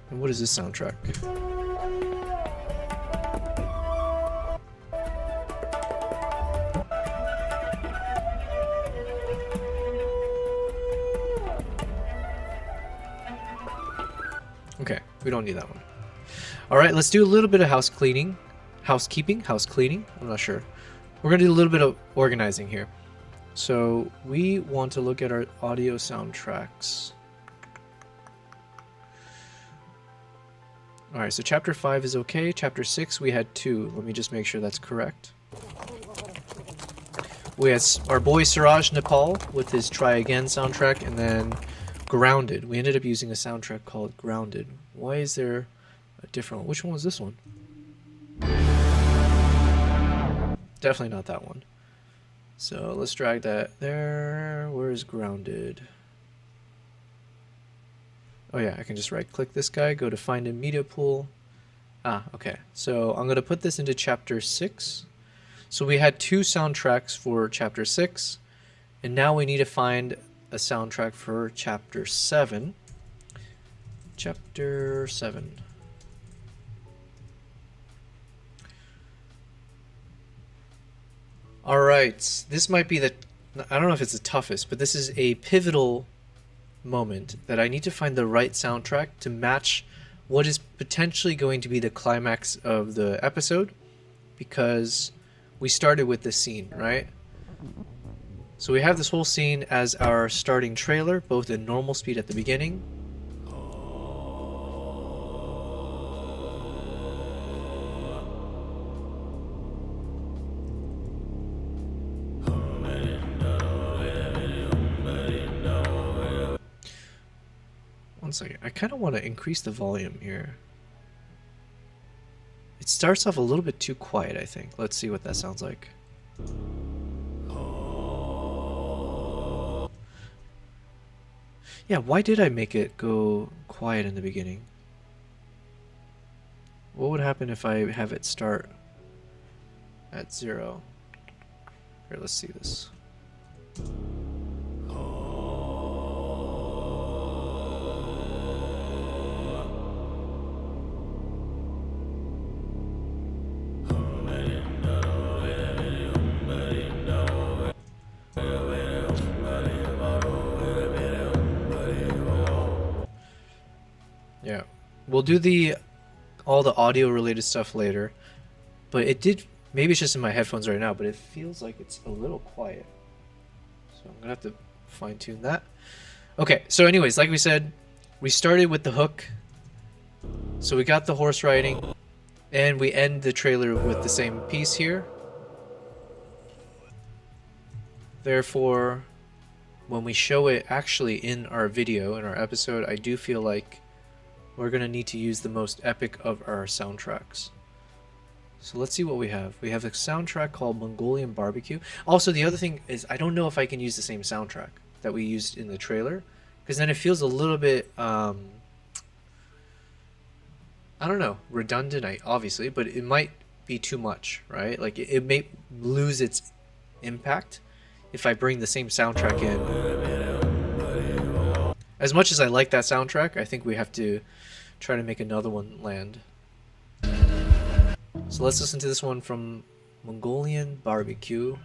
And what is this soundtrack? Okay, we don't need that one. All right, let's do a little bit of housekeeping. I'm not sure. We're gonna do a little bit of organizing here. So we want to look at our audio soundtracks. All right, so chapter 5 is okay. Chapter 6, we had 2. Let me just make sure that's correct. We had our boy Siraj Nepal with his Try Again soundtrack, and then Grounded. We ended up using a soundtrack called Grounded. Why is there a different one? Which one was this one? Definitely not that one. So let's drag that there. Where is Grounded? Oh yeah, I can just right click this guy, go to find in media pool. Ah, okay. So I'm going to put this into chapter 6. So we had 2 soundtracks for chapter 6, and now we need to find a soundtrack for chapter 7. Chapter 7. All right, this might be the, I don't know if it's the toughest, but this is a pivotal moment that I need to find the right soundtrack to match what is potentially going to be the climax of the episode, because we started with this scene, right? So we have this whole scene as our starting trailer, both in normal speed at the beginning. One second, I kind of want to increase the volume here. It starts off a little bit too quiet, I think. Let's see what that sounds like. Yeah, why did I make it go quiet in the beginning? What would happen if I have it start at 0? Here, let's see this. Yeah, we'll do all the audio related stuff later, but it did, maybe it's just in my headphones right now, but it feels like it's a little quiet. So I'm gonna have to fine tune that. Okay, so anyways, like we said, we started with the hook. So we got the horse riding, and we end the trailer with the same piece here. Therefore, when we show it actually in our video, in our episode, I do feel like we're going to need to use the most epic of our soundtracks. So let's see what we have. We have a soundtrack called Mongolian Barbecue. Also, the other thing is I don't know if I can use the same soundtrack that we used in the trailer, because then it feels a little bit, I don't know, redundant, obviously, but it might be too much, right? Like it may lose its impact if I bring the same soundtrack in. As much as I like that soundtrack, I think we have to try to make another one land. So let's listen to this one from Mongolian Barbecue.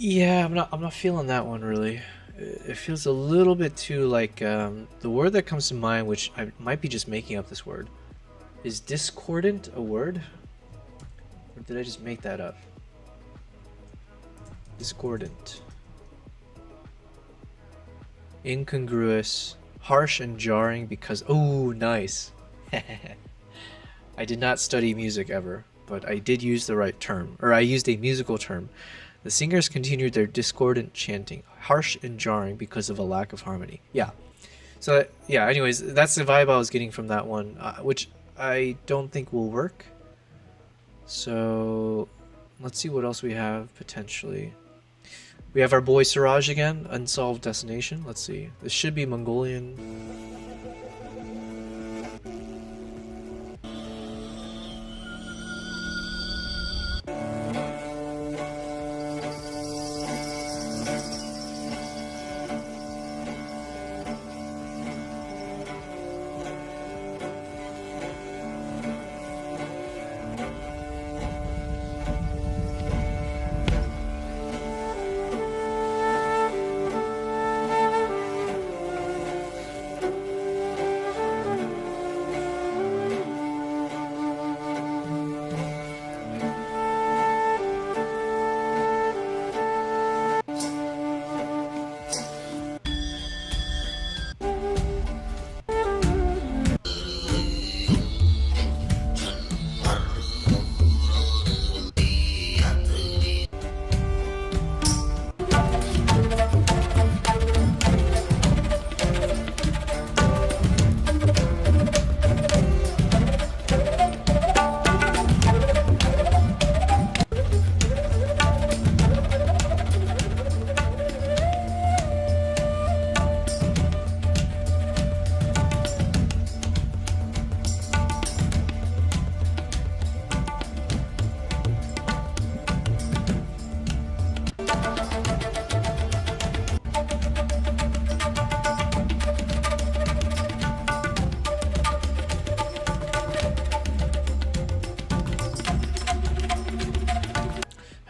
Yeah, I'm not feeling that one really. It feels a little bit too like the word that comes to mind, which I might be just making up this word. Is discordant a word? Or did I just make that up? Discordant. Incongruous, harsh and jarring because oh, nice. I did not study music ever, but I did use the right term, or I used a musical term. The singers continued their discordant chanting, harsh and jarring because of a lack of harmony. Yeah. So, yeah, anyways, that's the vibe I was getting from that one, which I don't think will work. So, let's see what else we have, potentially. We have our boy Siraj again, Unsolved Destination. Let's see. This should be Mongolian.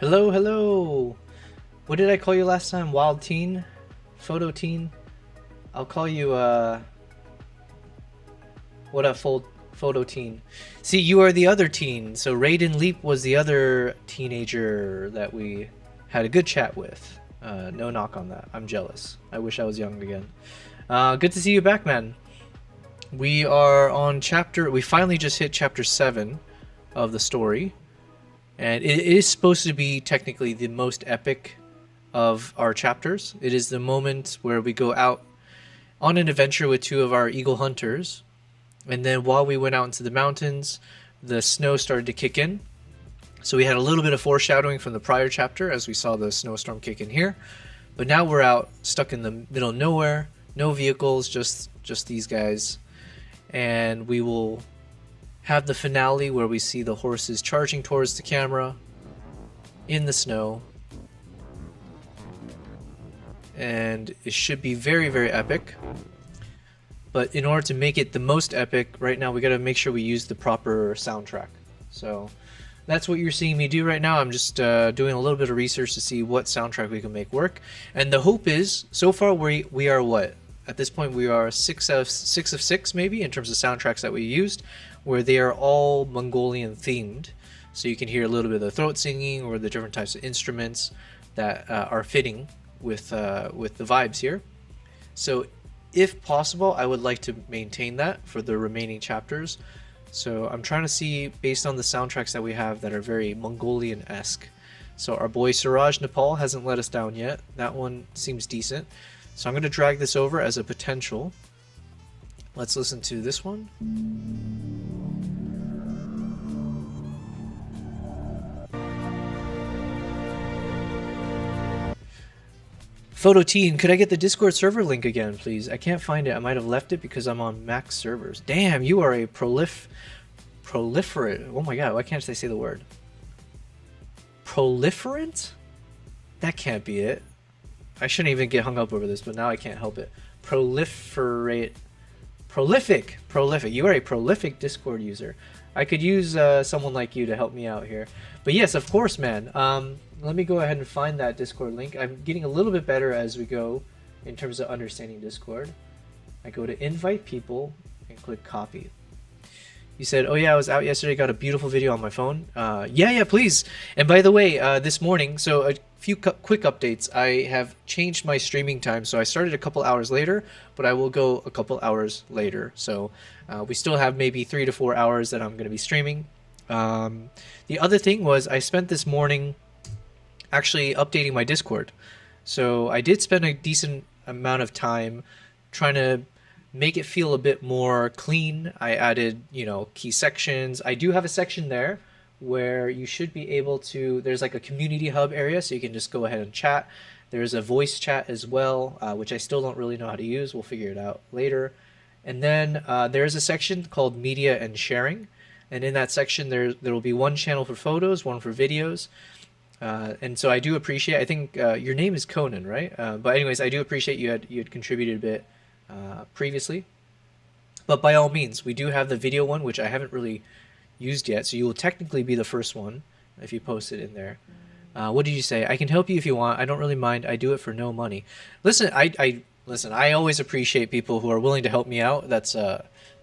Hello, hello. What did I call you last time? Wild teen? Photo teen? I'll call you, what a full photo teen. See, you are the other teen. So Raiden Leap was the other teenager that we had a good chat with. No knock on that. I'm jealous. I wish I was young again. Good to see you back, man. We are on we finally just hit chapter 7 of the story. And it is supposed to be technically the most epic of our chapters. It is the moment where we go out on an adventure with 2 of our eagle hunters. And then while we went out into the mountains, the snow started to kick in. So we had a little bit of foreshadowing from the prior chapter as we saw the snowstorm kick in here. But now we're out stuck in the middle of nowhere. No vehicles, just these guys. And we will have the finale where we see the horses charging towards the camera in the snow. And it should be very, very epic. But in order to make it the most epic, right now we gotta make sure we use the proper soundtrack. So that's what you're seeing me do right now. I'm just doing a little bit of research to see what soundtrack we can make work. And the hope is, so far we are what? At this point we are 6 of 6 maybe in terms of soundtracks that we used, where they are all Mongolian themed. So you can hear a little bit of the throat singing or the different types of instruments that are fitting with the vibes here. So if possible, I would like to maintain that for the remaining chapters. So I'm trying to see, based on the soundtracks that we have that are very Mongolian-esque. So our boy Siraj Nepal hasn't let us down yet. That one seems decent. So I'm going to drag this over as a potential. Let's listen to this one. Photo Teen, could I get the Discord server link again, please? I can't find it. I might have left it because I'm on Mac servers. Damn, you are a proliferate. Oh my god, why can't I say the word? Proliferant? That can't be it. I shouldn't even get hung up over this, but now I can't help it. Proliferate. Prolific. You are a prolific Discord user. I could use someone like you to help me out here. But yes, of course, man. Let me go ahead and find that Discord link. I'm getting a little bit better as we go in terms of understanding Discord. I go to invite people and click copy. You said, oh yeah, I was out yesterday, got a beautiful video on my phone. Yeah, please. And by the way, this morning, so a few quick updates. I have changed my streaming time. So I started a couple hours later, but I will go a couple hours later. So we still have maybe 3 to 4 hours that I'm going to be streaming. The other thing was I spent this morning actually updating my Discord. So I did spend a decent amount of time trying to make it feel a bit more clean. I added, key sections. I do have a section there where you should be able to, there's like a community hub area, so you can just go ahead and chat. There's a voice chat as well, which I still don't really know how to use. We'll figure it out later. And then there's a section called media and sharing. And in that section, there will be one channel for photos, one for videos. And so I do appreciate, I think your name is Conan, right? But anyways, I do appreciate you had contributed a bit previously. But by all means, we do have the video one, which I haven't really used yet. So you will technically be the first one if you post it in there. What did you say? I can help you if you want. I don't really mind. I do it for no money. Listen, I always appreciate people who are willing to help me out. That's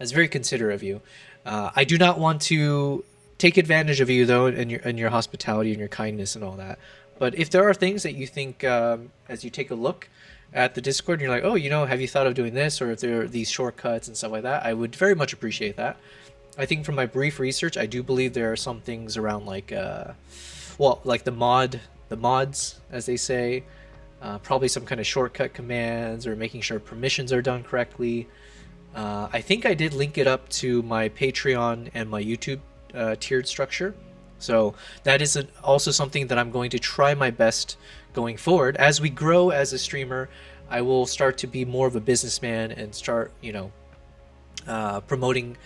very considerate of you. I do not want to take advantage of you though, and your hospitality and your kindness and all that. But if there are things that you think, as you take a look at the Discord, and you're like, oh, have you thought of doing this? Or if there are these shortcuts and stuff like that, I would very much appreciate that. I think from my brief research, I do believe there are some things around like, like the mods, as they say, probably some kind of shortcut commands or making sure permissions are done correctly. I think I did link it up to my Patreon and my YouTube tiered structure. So that is also something that I'm going to try my best going forward. As we grow as a streamer, I will start to be more of a businessman and start, promoting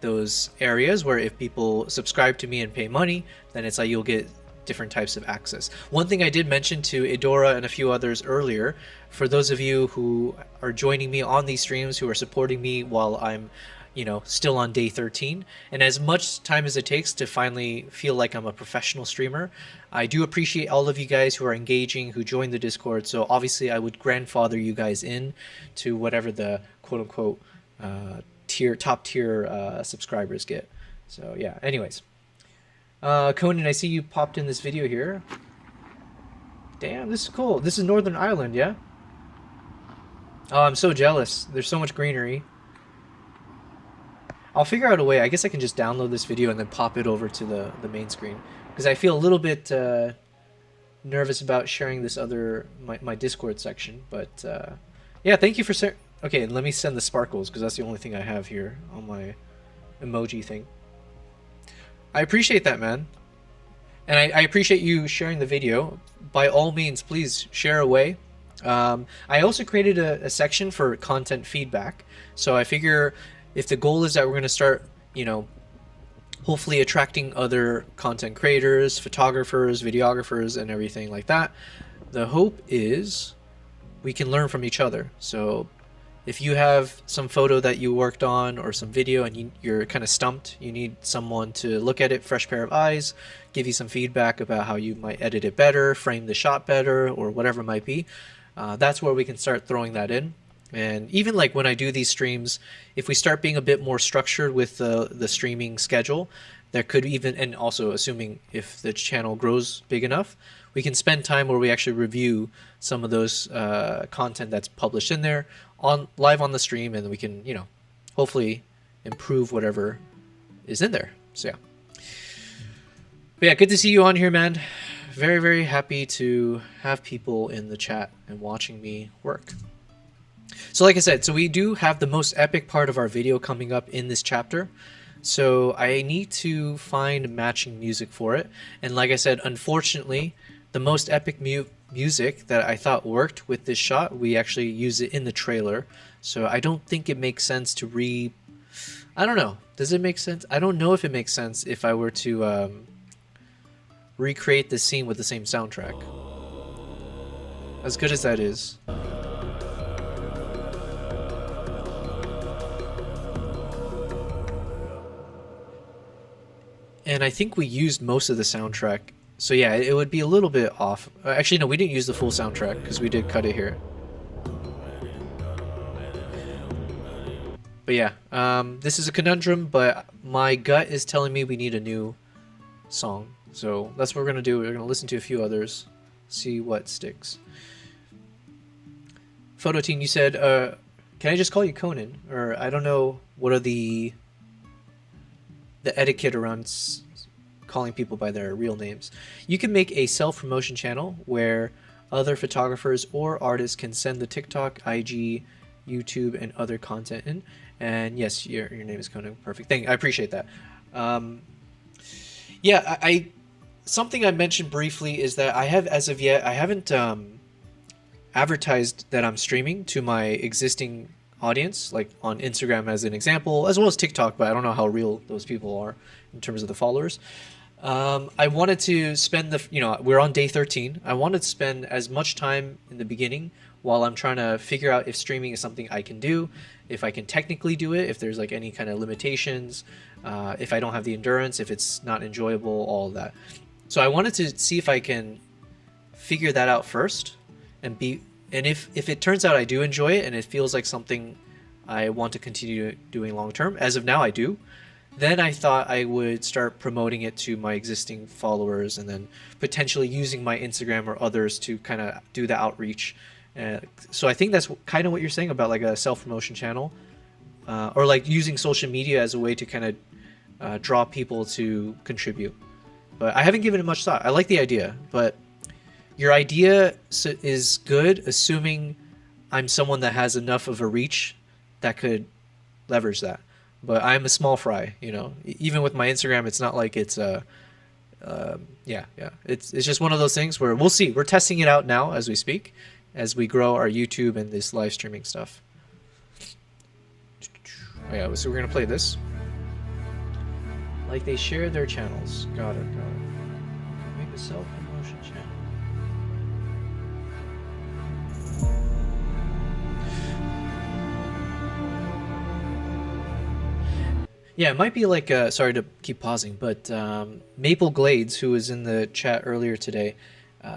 those areas where if people subscribe to me and pay money, then it's like you'll get different types of access. One thing I did mention to Idora and a few others earlier, for those of you who are joining me on these streams, who are supporting me while I'm you know, still on day 13. And as much time as it takes to finally feel like I'm a professional streamer, I do appreciate all of you guys who are engaging, who joined the Discord. So obviously I would grandfather you guys in to whatever the quote unquote top tier subscribers get. So yeah, anyways. Conan, I see you popped in this video here. Damn, this is cool. This is Northern Ireland, yeah? Oh, I'm so jealous. There's so much greenery. I'll figure out a way. I guess I can just download this video and then pop it over to the main screen. Because I feel a little bit nervous about sharing this my Discord section. But yeah, thank you for... Okay, let me send the sparkles because that's the only thing I have here on my emoji thing. I appreciate that, man. And I appreciate you sharing the video. By all means, please share away. I also created a section for content feedback. So I figure if the goal is that we're going to start, you know, hopefully attracting other content creators, photographers, videographers, and everything like that, the hope is we can learn from each other. So if you have some photo that you worked on or some video and you're kind of stumped, you need someone to look at it, fresh pair of eyes, give you some feedback about how you might edit it better, frame the shot better, or whatever it might be. That's where we can start throwing that in. And even like when I do these streams, if we start being a bit more structured with the streaming schedule, there could even, and also assuming if the channel grows big enough, we can spend time where we actually review some of those content that's published in there live on the stream, and we can, you know, hopefully improve whatever is in there. So yeah. But yeah, good to see you on here, man. Very, very happy to have people in the chat and watching me work. So like I said, so we do have the most epic part of our video coming up in this chapter. So I need to find matching music for it. And like I said, unfortunately, the most epic music that I thought worked with this shot, we actually use it in the trailer. So I don't think it makes sense to I don't know. Does it make sense? I don't know if it makes sense if I were to recreate the scene with the same soundtrack. As good as that is. And I think we used most of the soundtrack. So yeah, it would be a little bit off. Actually, no, we didn't use the full soundtrack because we did cut it here. But yeah, this is a conundrum, but my gut is telling me we need a new song. So that's what we're going to do. We're going to listen to a few others, see what sticks. Photo Team, you said, can I just call you Conan? Or I don't know, what are the etiquette around calling people by their real names. You can make a self-promotion channel where other photographers or artists can send the TikTok, IG, YouTube, and other content in. And yes, your name is Conan. Perfect. I appreciate that. Yeah, something I mentioned briefly is that I have, as of yet, I haven't advertised that I'm streaming to my existing audience, like on Instagram as an example, as well as TikTok, but I don't know how real those people are in terms of the followers. I wanted to spend we're on day 13. I wanted to spend as much time in the beginning while I'm trying to figure out if streaming is something I can do, if I can technically do it, if there's like any kind of limitations, if I don't have the endurance, if it's not enjoyable, all of that. So I wanted to see if I can figure that out first, and if it turns out I do enjoy it and it feels like something I want to continue doing long term, as of now I do, then I thought I would start promoting it to my existing followers and then potentially using my Instagram or others to kind of do the outreach. So I think that's kind of what you're saying about like a self-promotion channel, or like using social media as a way to kind of draw people to contribute. But I haven't given it much thought. I like the idea, but your idea is good, assuming I'm someone that has enough of a reach that could leverage that. But I'm a small fry, you know. Even with my Instagram, it's not like it's It's just one of those things where we'll see. We're testing it out now as we speak, as we grow our YouTube and this live streaming stuff. Oh yeah, so we're gonna play this. Like they share their channels. Got it. Make a self-promotion channel. Yeah, it might be like, sorry to keep pausing, but Maple Glades, who was in the chat earlier today,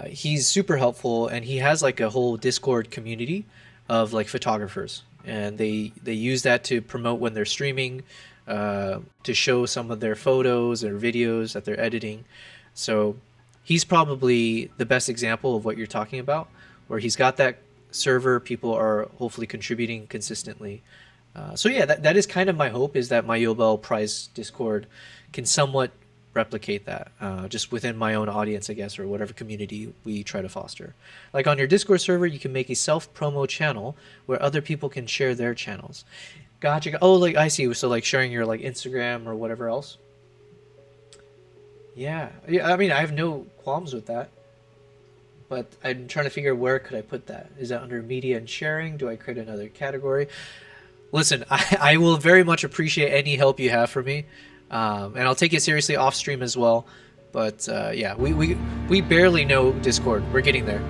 he's super helpful, and he has like a whole Discord community of like photographers, and they use that to promote when they're streaming, to show some of their photos or videos that they're editing. So he's probably the best example of what you're talking about, where he's got that server, people are hopefully contributing consistently. So yeah, that is kind of my hope, is that my Yobel Prize Discord can somewhat replicate that, just within my own audience, I guess, or whatever community we try to foster. Like on your Discord server, you can make a self-promo channel where other people can share their channels. Gotcha. Oh, like I see. So like sharing your like Instagram or whatever else. Yeah. I mean, I have no qualms with that. But I'm trying to figure, where could I put that? Is that under media and sharing? Do I create another category? Listen, I will very much appreciate any help you have for me, and I'll take it seriously off stream as well. But yeah, we barely know Discord. We're getting there.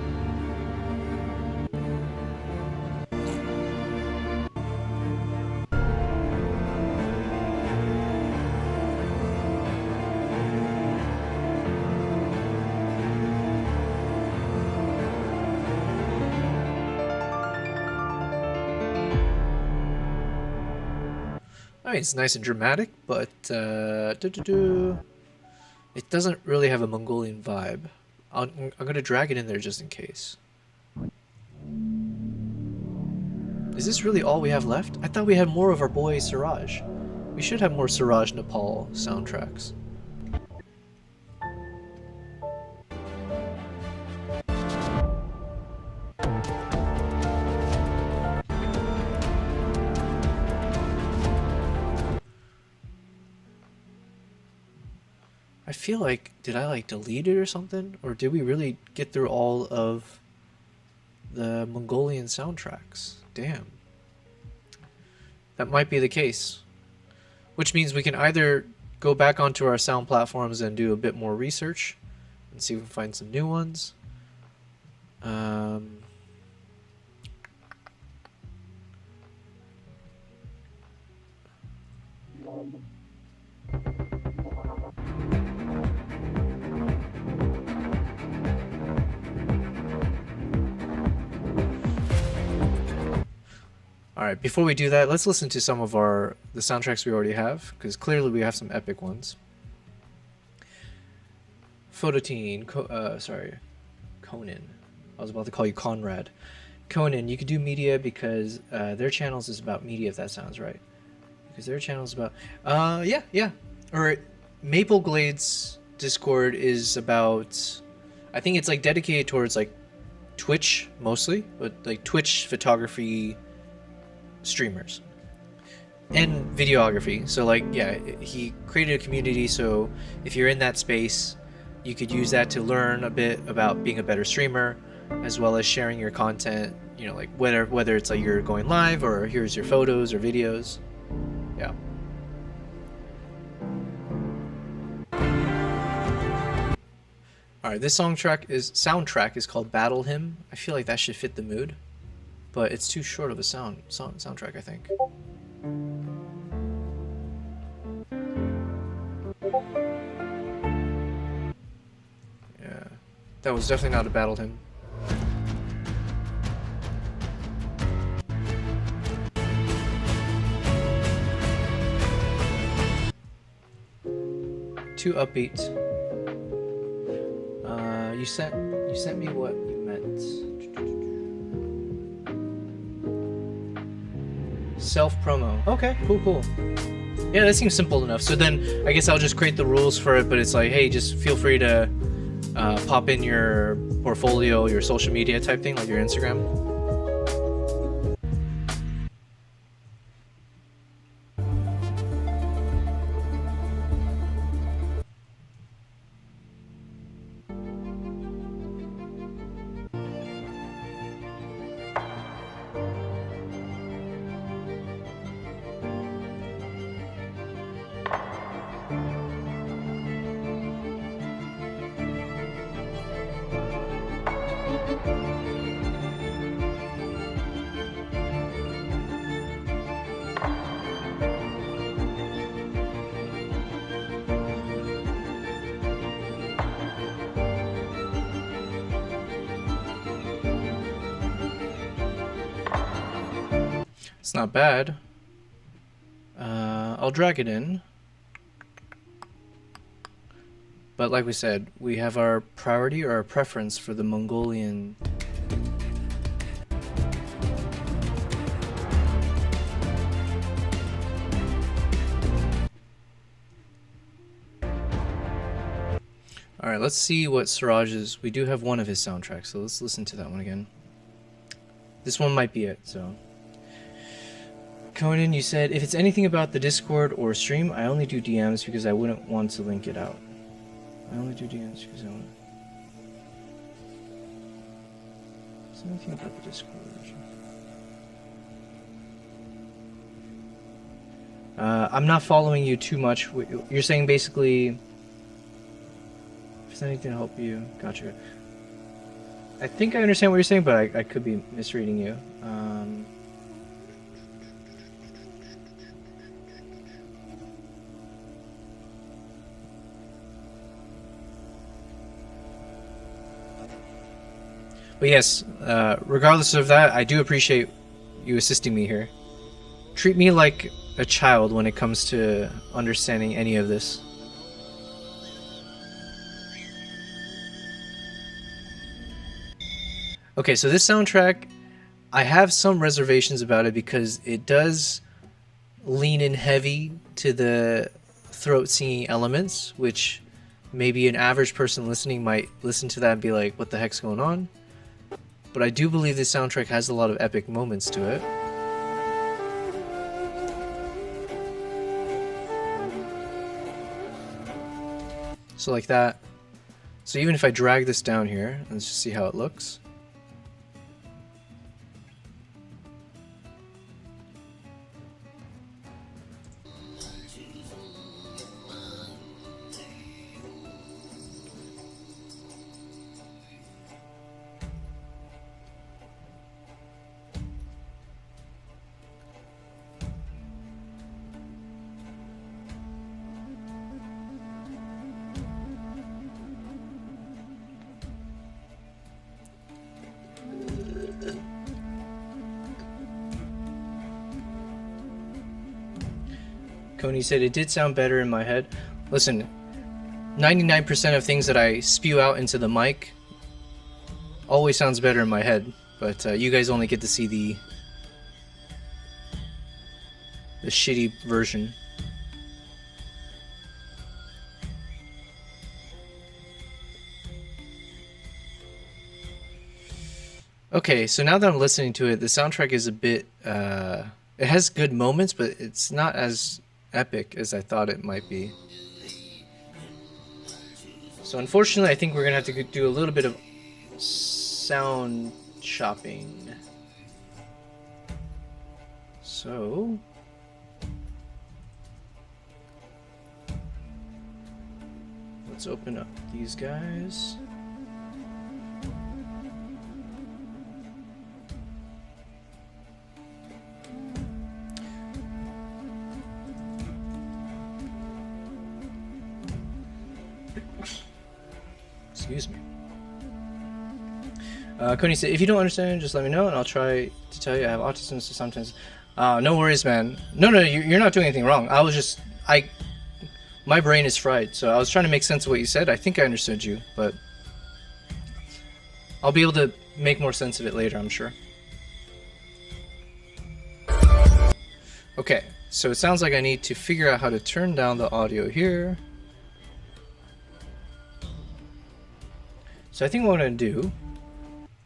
I mean, it's nice and dramatic, but it doesn't really have a Mongolian vibe. I'm gonna drag it in there just in case. Is this really all we have left? I thought we had more of our boy Siraj. We should have more Siraj Nepal soundtracks. I feel like, did I like delete it or something? Or did we really get through all of the Mongolian soundtracks? Damn. That might be the case. Which means we can either go back onto our sound platforms and do a bit more research and see if we can find some new ones. Alright, before we do that, let's listen to some of the soundtracks we already have, because clearly we have some epic ones. Phototine, Conan. I was about to call you Conrad. Conan, you could do media because their channels is about media, if that sounds right. Because their channel's about... yeah. Or Maple Glades Discord is about... I think it's like dedicated towards like Twitch mostly, but like Twitch photography streamers and videography. So like, yeah, he created a community, so if you're in that space, you could use that to learn a bit about being a better streamer, as well as sharing your content, you know, like whether it's like you're going live or here's your photos or videos. Yeah. Alright, this soundtrack is called Battle Hymn. I feel like that should fit the mood, but it's too short of a soundtrack, I think. Yeah, that was definitely not a Battle Hymn. Too upbeat. You sent me what you meant. Self-promo. Okay, cool. Yeah, that seems simple enough. So then I guess I'll just create the rules for it, but it's like, hey, just feel free to pop in your portfolio, your social media type thing, like your Instagram. It's not bad. I'll drag it in. But like we said, we have our priority or our preference for the Mongolian. Alright, let's see what Siraj's. We do have one of his soundtracks, so let's listen to that one again. This one might be it, so. Conan, you said, if it's anything about the Discord or stream, I only do DMs because I wouldn't want to link it out. I only do DMs because I want. Is there anything about the Discord version? I'm not following you too much. You're saying basically, if there's anything to help you, gotcha. I think I understand what you're saying, but I could be misreading you. But yes, regardless of that, I do appreciate you assisting me here. Treat me like a child when it comes to understanding any of this. Okay, so this soundtrack, I have some reservations about it because it does lean in heavy to the throat singing elements, which maybe an average person listening might listen to that and be like, what the heck's going on? But I do believe this soundtrack has a lot of epic moments to it. So like that. So even if I drag this down here, let's just see how it looks. Coney said it did sound better in my head. Listen, 99% of things that I spew out into the mic always sounds better in my head, but you guys only get to see the shitty version. Okay, so now that I'm listening to it, the soundtrack is a bit, it has good moments, but it's not as epic as I thought it might be. So unfortunately, I think we're gonna have to do a little bit of sound shopping. So let's open up these guys. Excuse me. Coney said, if you don't understand, just let me know and I'll try to tell you. I have autism, so sometimes... no worries, man. No, you're not doing anything wrong. My brain is fried, so I was trying to make sense of what you said. I think I understood you, but I'll be able to make more sense of it later, I'm sure. Okay, so it sounds like I need to figure out how to turn down the audio here. So I think what I'm going to do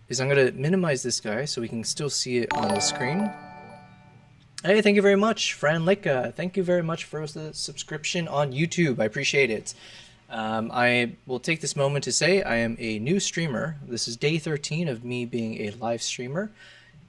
is I'm going to minimize this guy so we can still see it on the screen. Hey, thank you very much, Fran Leica. Thank you very much for the subscription on YouTube. I appreciate it. I will take this moment to say I am a new streamer. This is day 13 of me being a live streamer.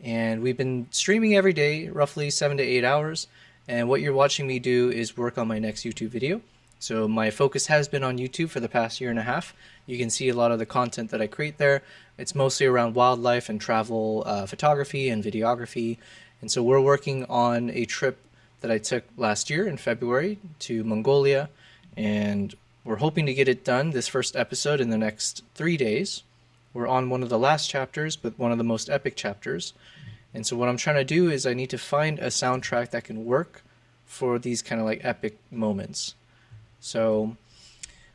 And we've been streaming every day, roughly 7 to 8 hours. And what you're watching me do is work on my next YouTube video. So my focus has been on YouTube for the past year and a half. You can see a lot of the content that I create there. It's mostly around wildlife and travel photography and videography. And so we're working on a trip that I took last year in February to Mongolia. And we're hoping to get it done, this first episode, in the next 3 days. We're on one of the last chapters, but one of the most epic chapters. And so what I'm trying to do is I need to find a soundtrack that can work for these kind of like epic moments. So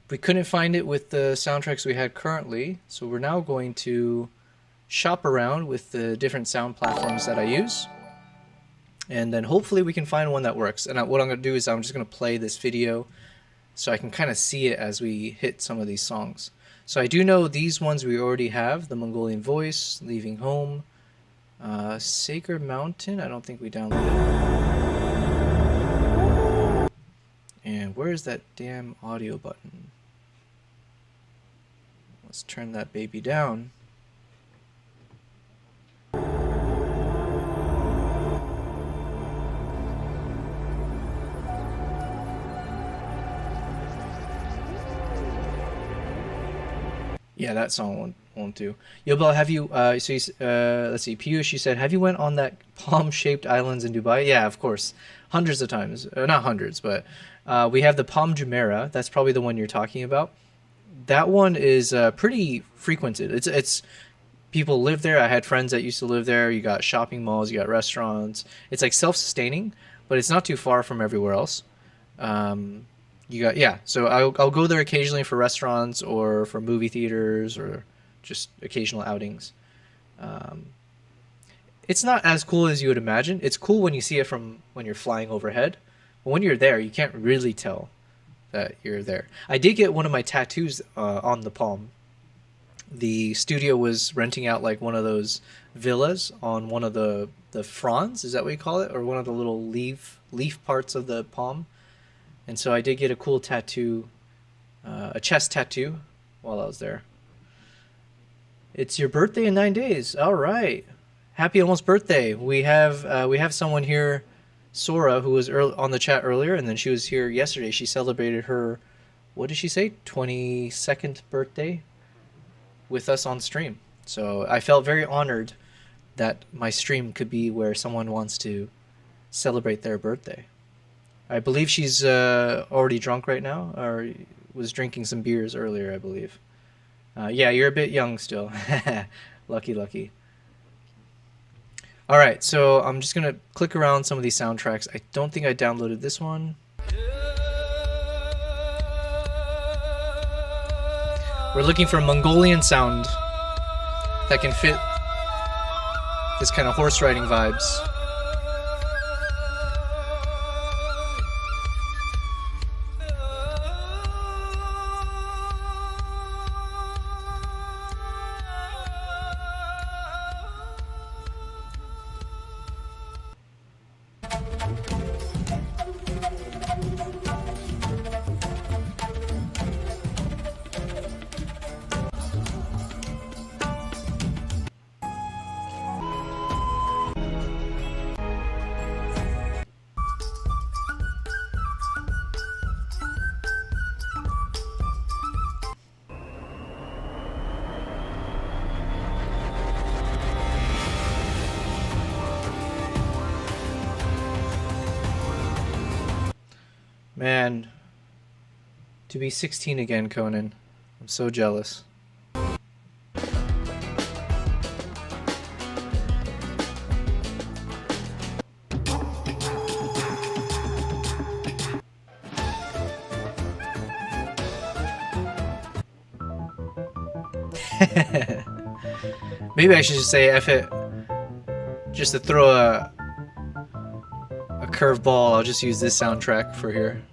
we couldn't find it with the soundtracks we had currently, so we're now going to shop around with the different sound platforms that I use, and then hopefully we can find one that works. And what I'm going to do is I'm just going to play this video so I can kind of see it as we hit some of these songs. So I do know these ones we already have: the Mongolian Voice, Leaving Home, Sacred Mountain, I don't think we downloaded. And where's that damn audio button? Let's turn that baby down. Yeah, that song won't do. Yobel, have you, let's see, Piyush, you said, have you went on that palm-shaped islands in Dubai? Yeah, of course. Hundreds of times. Not hundreds, but we have the Palm Jumeirah. That's probably the one you're talking about. That one is pretty frequented. It's people live there. I had friends that used to live there. You got shopping malls, you got restaurants. It's like self-sustaining, but it's not too far from everywhere else. So I'll go there occasionally for restaurants or for movie theaters or just occasional outings. It's not as cool as you would imagine. It's cool when you see it from when you're flying overhead, but when you're there, you can't really tell that you're there. I did get one of my tattoos on the palm. The studio was renting out like one of those villas on one of the fronds, is that what you call it? Or one of the little leaf parts of the palm. And so I did get a cool tattoo, a chest tattoo, while I was there. It's your birthday in 9 days. All right, happy almost birthday. We have someone here, Sora, who was on the chat earlier, and then she was here yesterday. She celebrated her, what did she say, 22nd birthday with us on stream. So I felt very honored that my stream could be where someone wants to celebrate their birthday. I believe she's already drunk right now, or was drinking some beers earlier, I believe. Yeah, you're a bit young still. Lucky. All right, so I'm just going to click around some of these soundtracks. I don't think I downloaded this one. We're looking for a Mongolian sound that can fit this kind of horse riding vibes. Man, to be 16 again, Conan. I'm so jealous. Maybe I should just say F it. Just to throw a curveball, I'll just use this soundtrack for here.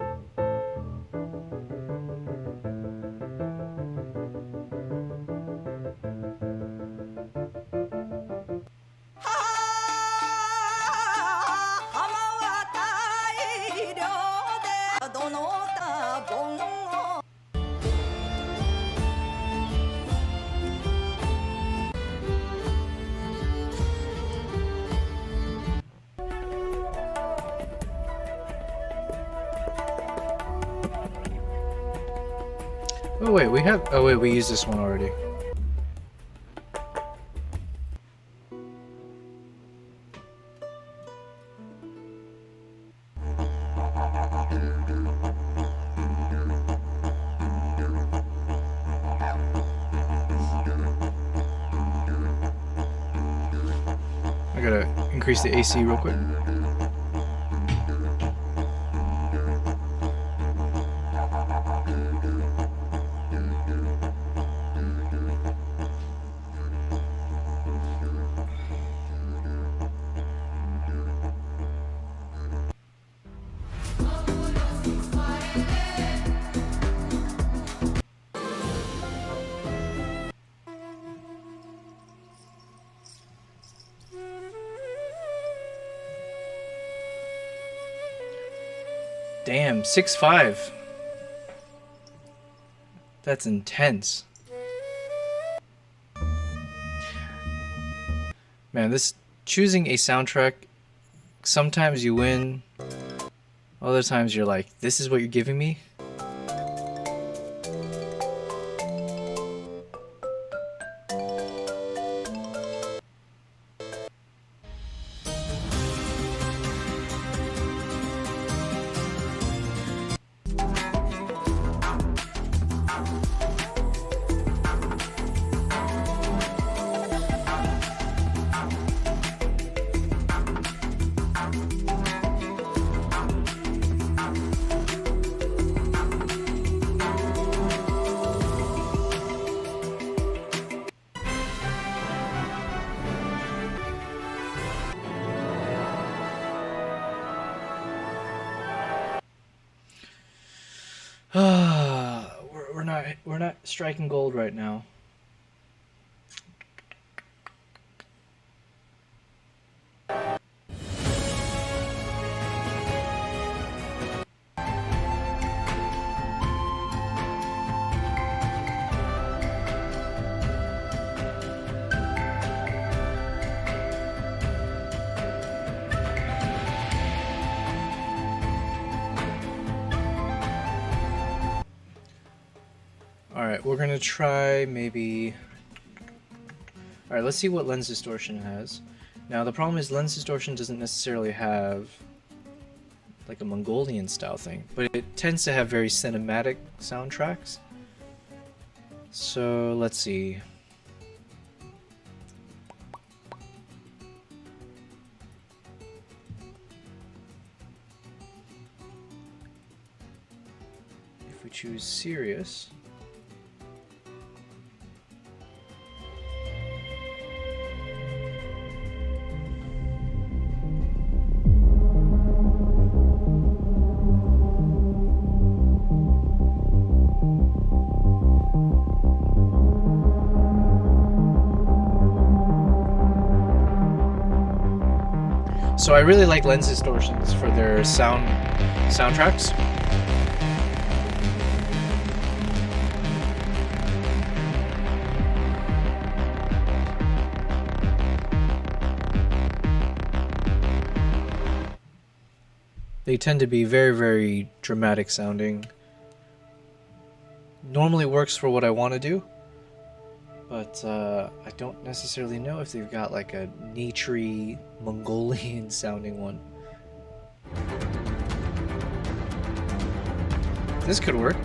Oh wait, we used this one already. I gotta increase the AC real quick. Damn, 6.5. That's intense. Man, this choosing a soundtrack, sometimes you win, other times you're like, this is what you're giving me? We're not striking gold right now. Alright, we're gonna try maybe... Alright, let's see what lens distortion has. Now the problem is lens distortion doesn't necessarily have like a Mongolian style thing, but it tends to have very cinematic soundtracks. So let's see. If we choose serious, so I really like lens distortions for their soundtracks. They tend to be very, very dramatic sounding. Normally works for what I want to do, but I don't necessarily know if they've got like a niche-y Mongolian sounding one. This could work.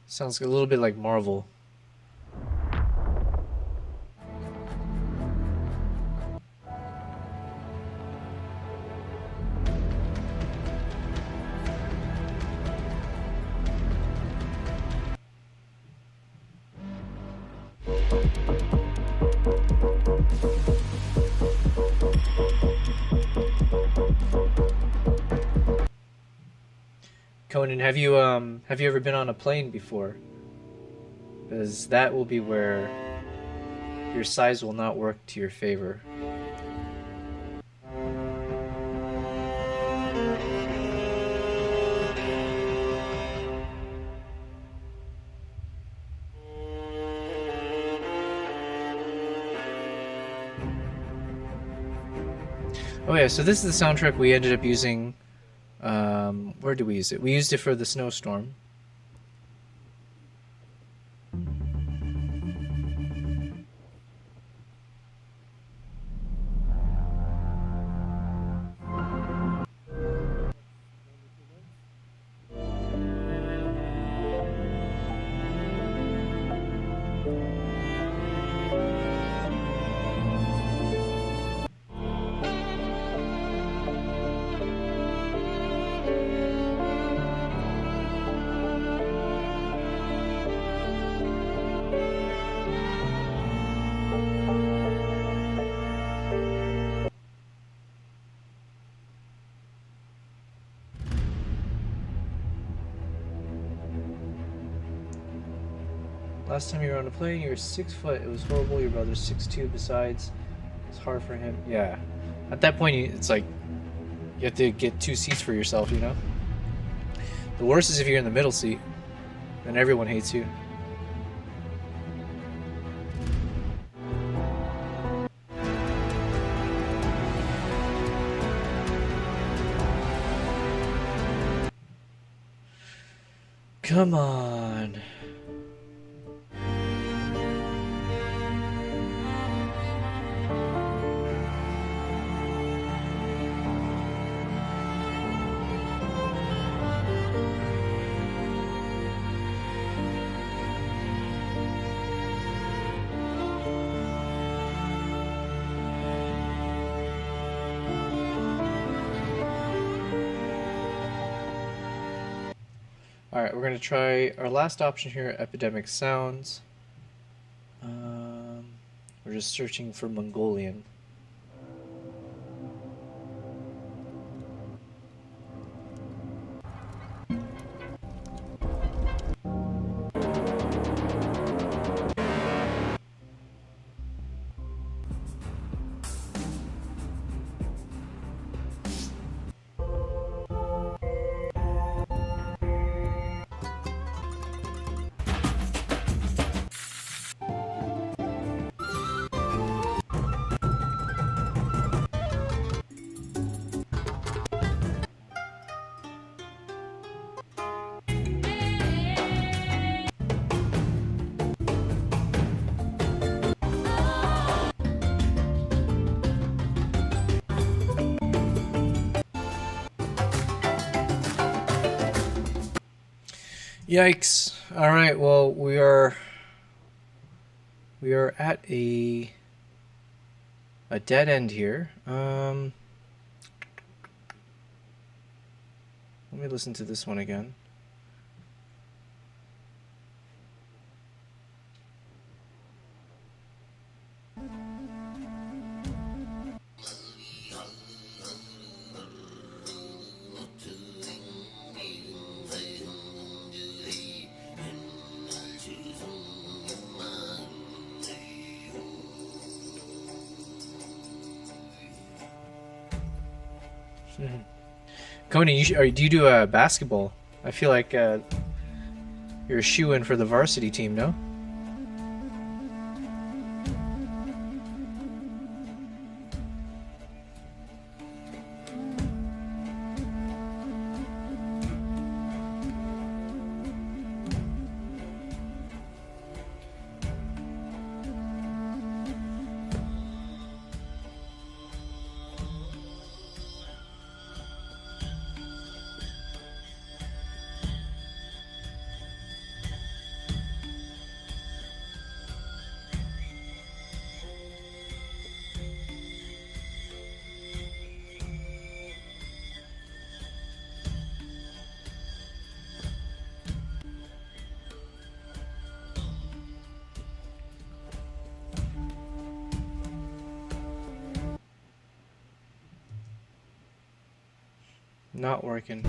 Sounds a little bit like Marvel. Conan, have you ever been on a plane before? Because that will be where your size will not work to your favor. Oh yeah, so this is the soundtrack we ended up using. Where did we use it? We used it for the snowstorm. Last time you were on a plane, you were 6 foot. It was horrible. Your brother's 6'2". Besides, it's hard for him. Yeah. At that point, it's like you have to get 2 seats for yourself, you know? The worst is if you're in the middle seat. Then everyone hates you. Come on. Alright, we're going to try our last option here, Epidemic Sounds. We're just searching for Mongolian. Yikes. All right, well, we are at a dead end here. Let me listen to this one again. Coney, do you do basketball? I feel like you're a shoo-in for the varsity team, no? Not working.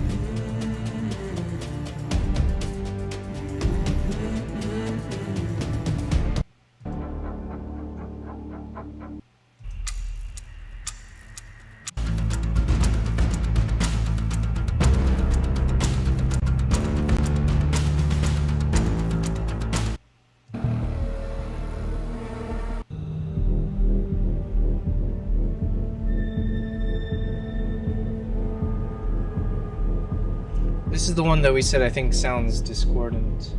This is the one that we said I think sounds discordant.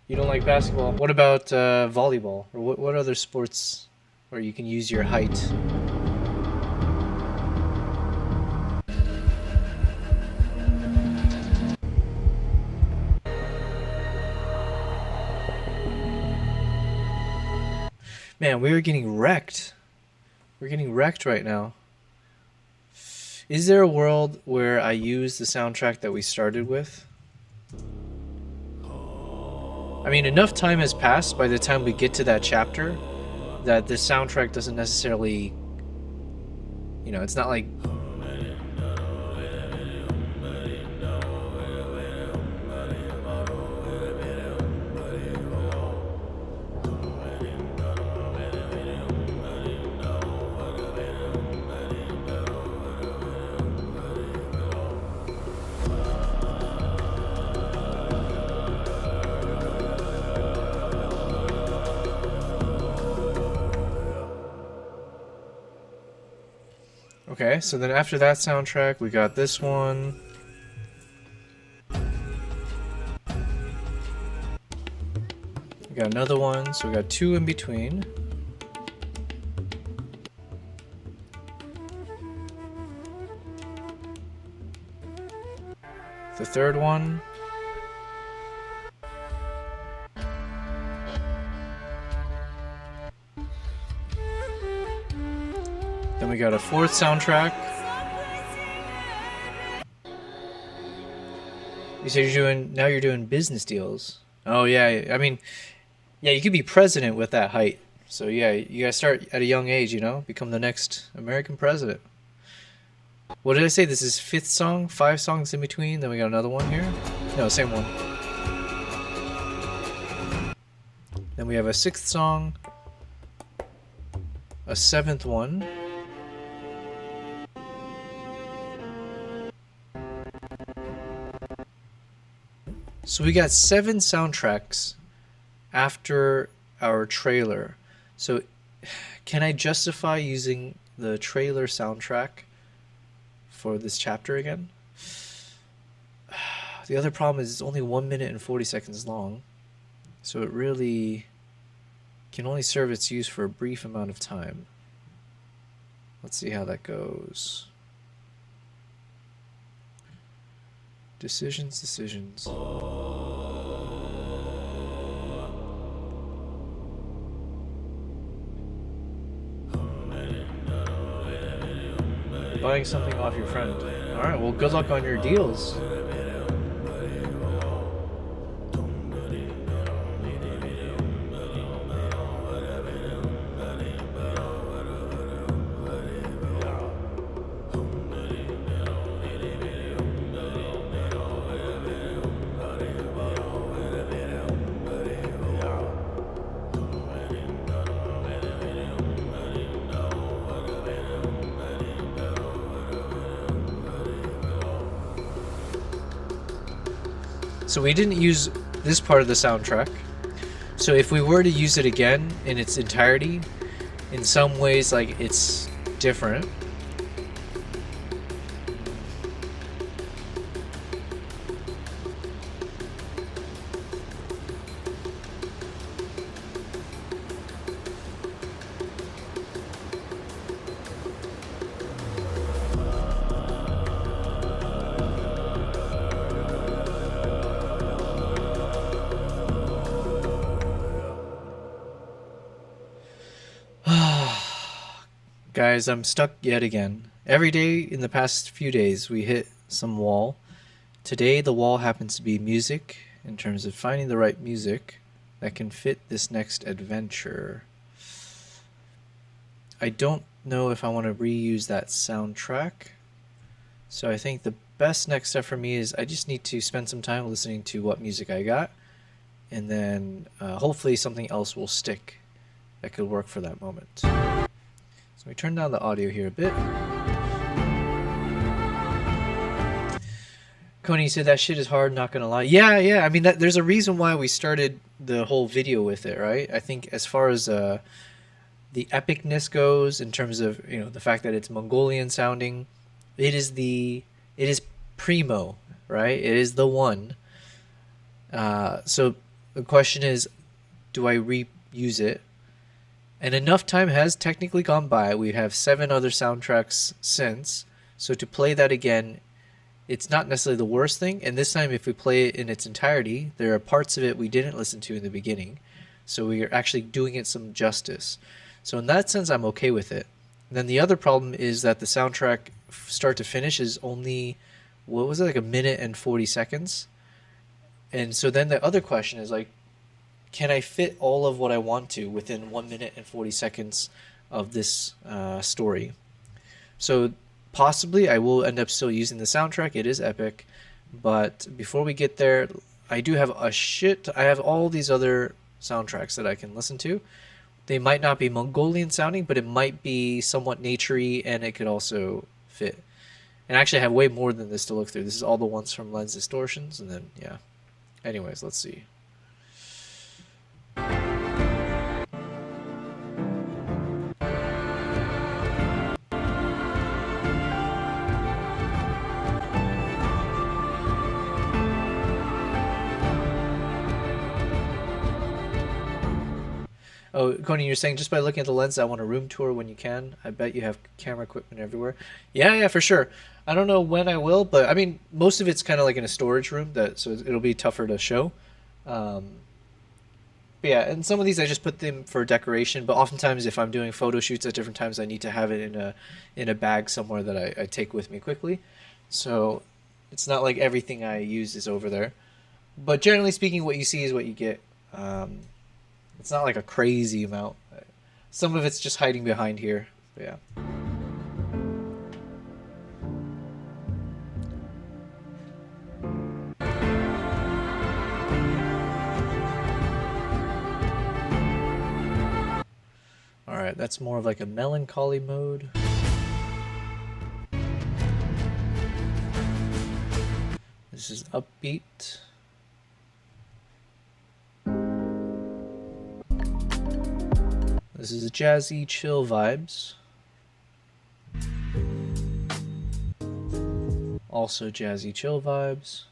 You don't like basketball? What about volleyball? Or what other sports where you can use your height? Man, we're getting wrecked. We're getting wrecked right now. Is there a world where I use the soundtrack that we started with? I mean, enough time has passed by the time we get to that chapter that the soundtrack doesn't necessarily, you know, it's not like... Okay, so then after that soundtrack, we got this one. We got another one, so we got two in between. The third one. Then we got a fourth soundtrack. You said you're doing business deals. Oh yeah, I mean, yeah, you could be president with that height. So yeah, you gotta start at a young age, you know, become the next American president. What did I say? This is fifth song, 5 songs in between. Then we got another one here. No, same one. Then we have a 6th song, a 7th one. So we got 7 soundtracks after our trailer. So can I justify using the trailer soundtrack for this chapter again? The other problem is it's only 1 minute and 40 seconds long. So it really can only serve its use for a brief amount of time. Let's see how that goes. Decisions. Buying something off your friend. Alright, well, good luck on your deals. So we didn't use this part of the soundtrack. So if we were to use it again in its entirety, in some ways, like, it's different. Guys, I'm stuck yet again. Every day in the past few days we hit some wall. Today the wall happens to be music, in terms of finding the right music that can fit this next adventure. I don't know if I want to reuse that soundtrack. So I think the best next step for me is I just need to spend some time listening to what music I got, and then hopefully something else will stick that could work for that moment. So we turn down the audio here a bit. Coney said that shit is hard, not gonna lie. Yeah, I mean, there's a reason why we started the whole video with it, right? I think as far as the epicness goes, in terms of, you know, the fact that it's Mongolian sounding, it is primo, right? It is the one. So the question is, do I reuse it? And enough time has technically gone by. We have 7 other soundtracks since. So to play that again, it's not necessarily the worst thing. And this time, if we play it in its entirety, there are parts of it we didn't listen to in the beginning. So we are actually doing it some justice. So in that sense, I'm okay with it. And then the other problem is that the soundtrack, start to finish, is only, what was it, like 1 minute and 40 seconds? And so then the other question is, like, can I fit all of what I want to within 1 minute and 40 seconds of this story? So possibly I will end up still using the soundtrack. It is epic. But before we get there, I do have I have all these other soundtracks that I can listen to. They might not be Mongolian sounding, but it might be somewhat naturey, and it could also fit. And actually I have way more than this to look through. This is all the ones from Lens Distortions, and then, yeah. Anyways, let's see. Oh, Coney, you're saying just by looking at the lens, I want a room tour when you can. I bet you have camera equipment everywhere. Yeah, yeah, for sure. I don't know when I will, but I mean, most of it's kind of like in a storage room, so it'll be tougher to show. Um, but yeah, and some of these I just put them for decoration. But oftentimes, if I'm doing photo shoots at different times, I need to have it in a bag somewhere that I take with me quickly. So it's not like everything I use is over there. But generally speaking, what you see is what you get. It's not like a crazy amount. Some of it's just hiding behind here. But yeah. Alright, that's more of like a melancholy mode. This is upbeat. This is jazzy, chill vibes. Also jazzy, chill vibes.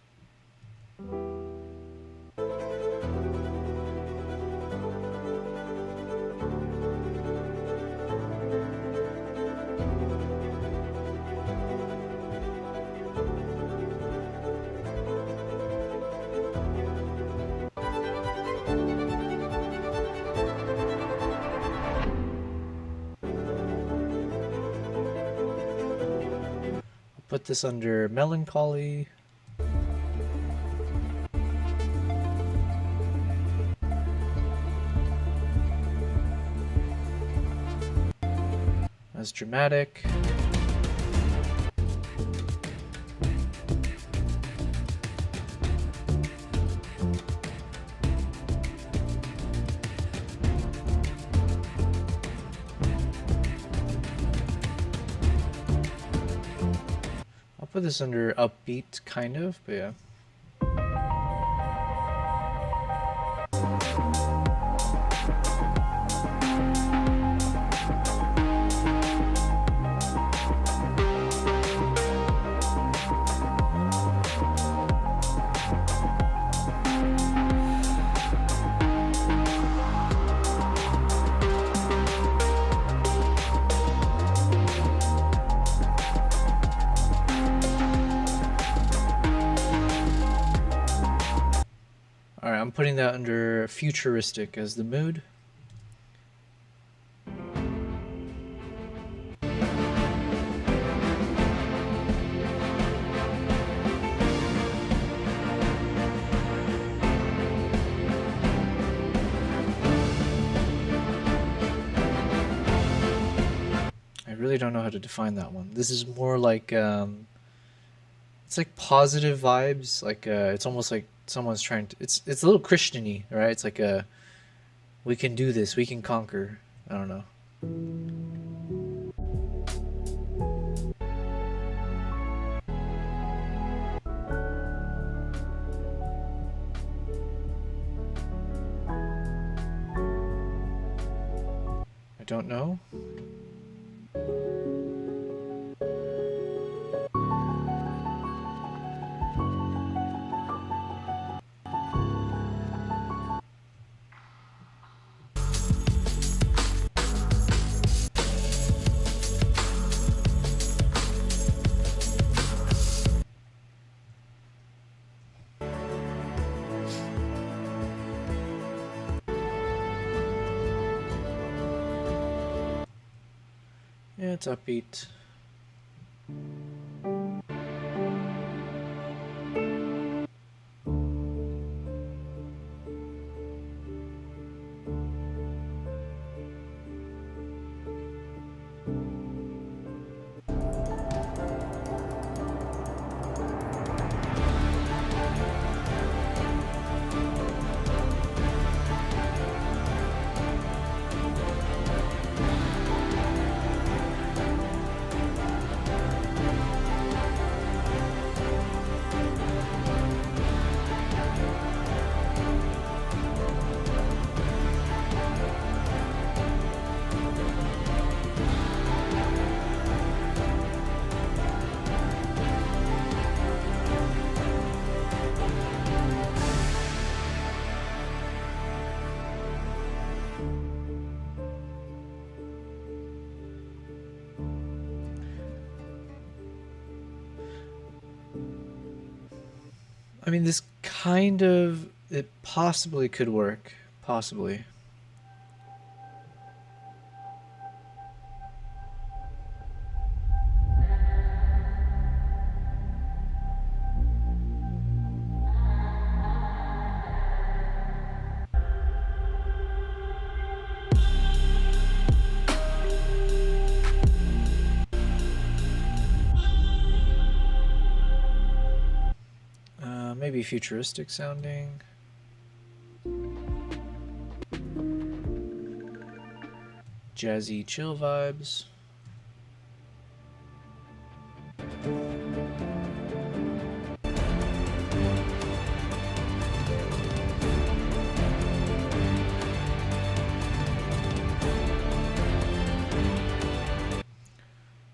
Put this under melancholy. As dramatic. Put this under upbeat, kind of, but yeah. Alright, I'm putting that under futuristic as the mood. I really don't know how to define that one. This is more like, it's like positive vibes, like, it's almost like someone's trying to, it's a little Christian-y, right? It's like we can do this, we can conquer. I don't know. I don't know. Yeah, it's upbeat. I mean, this kind of, it possibly could work. Possibly. Maybe futuristic sounding. Jazzy chill vibes.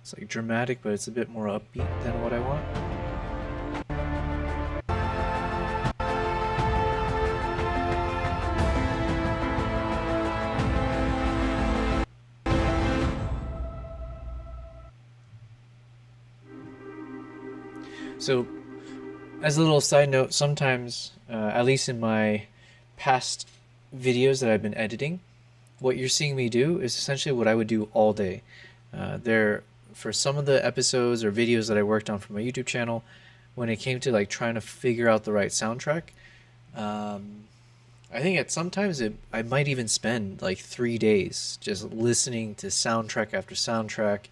It's like dramatic, but it's a bit more upbeat than what I want. So, as a little side note, sometimes, at least in my past videos that I've been editing, what you're seeing me do is essentially what I would do all day. For some of the episodes or videos that I worked on for my YouTube channel, when it came to like trying to figure out the right soundtrack, I think at sometimes I might even spend like 3 days just listening to soundtrack after soundtrack,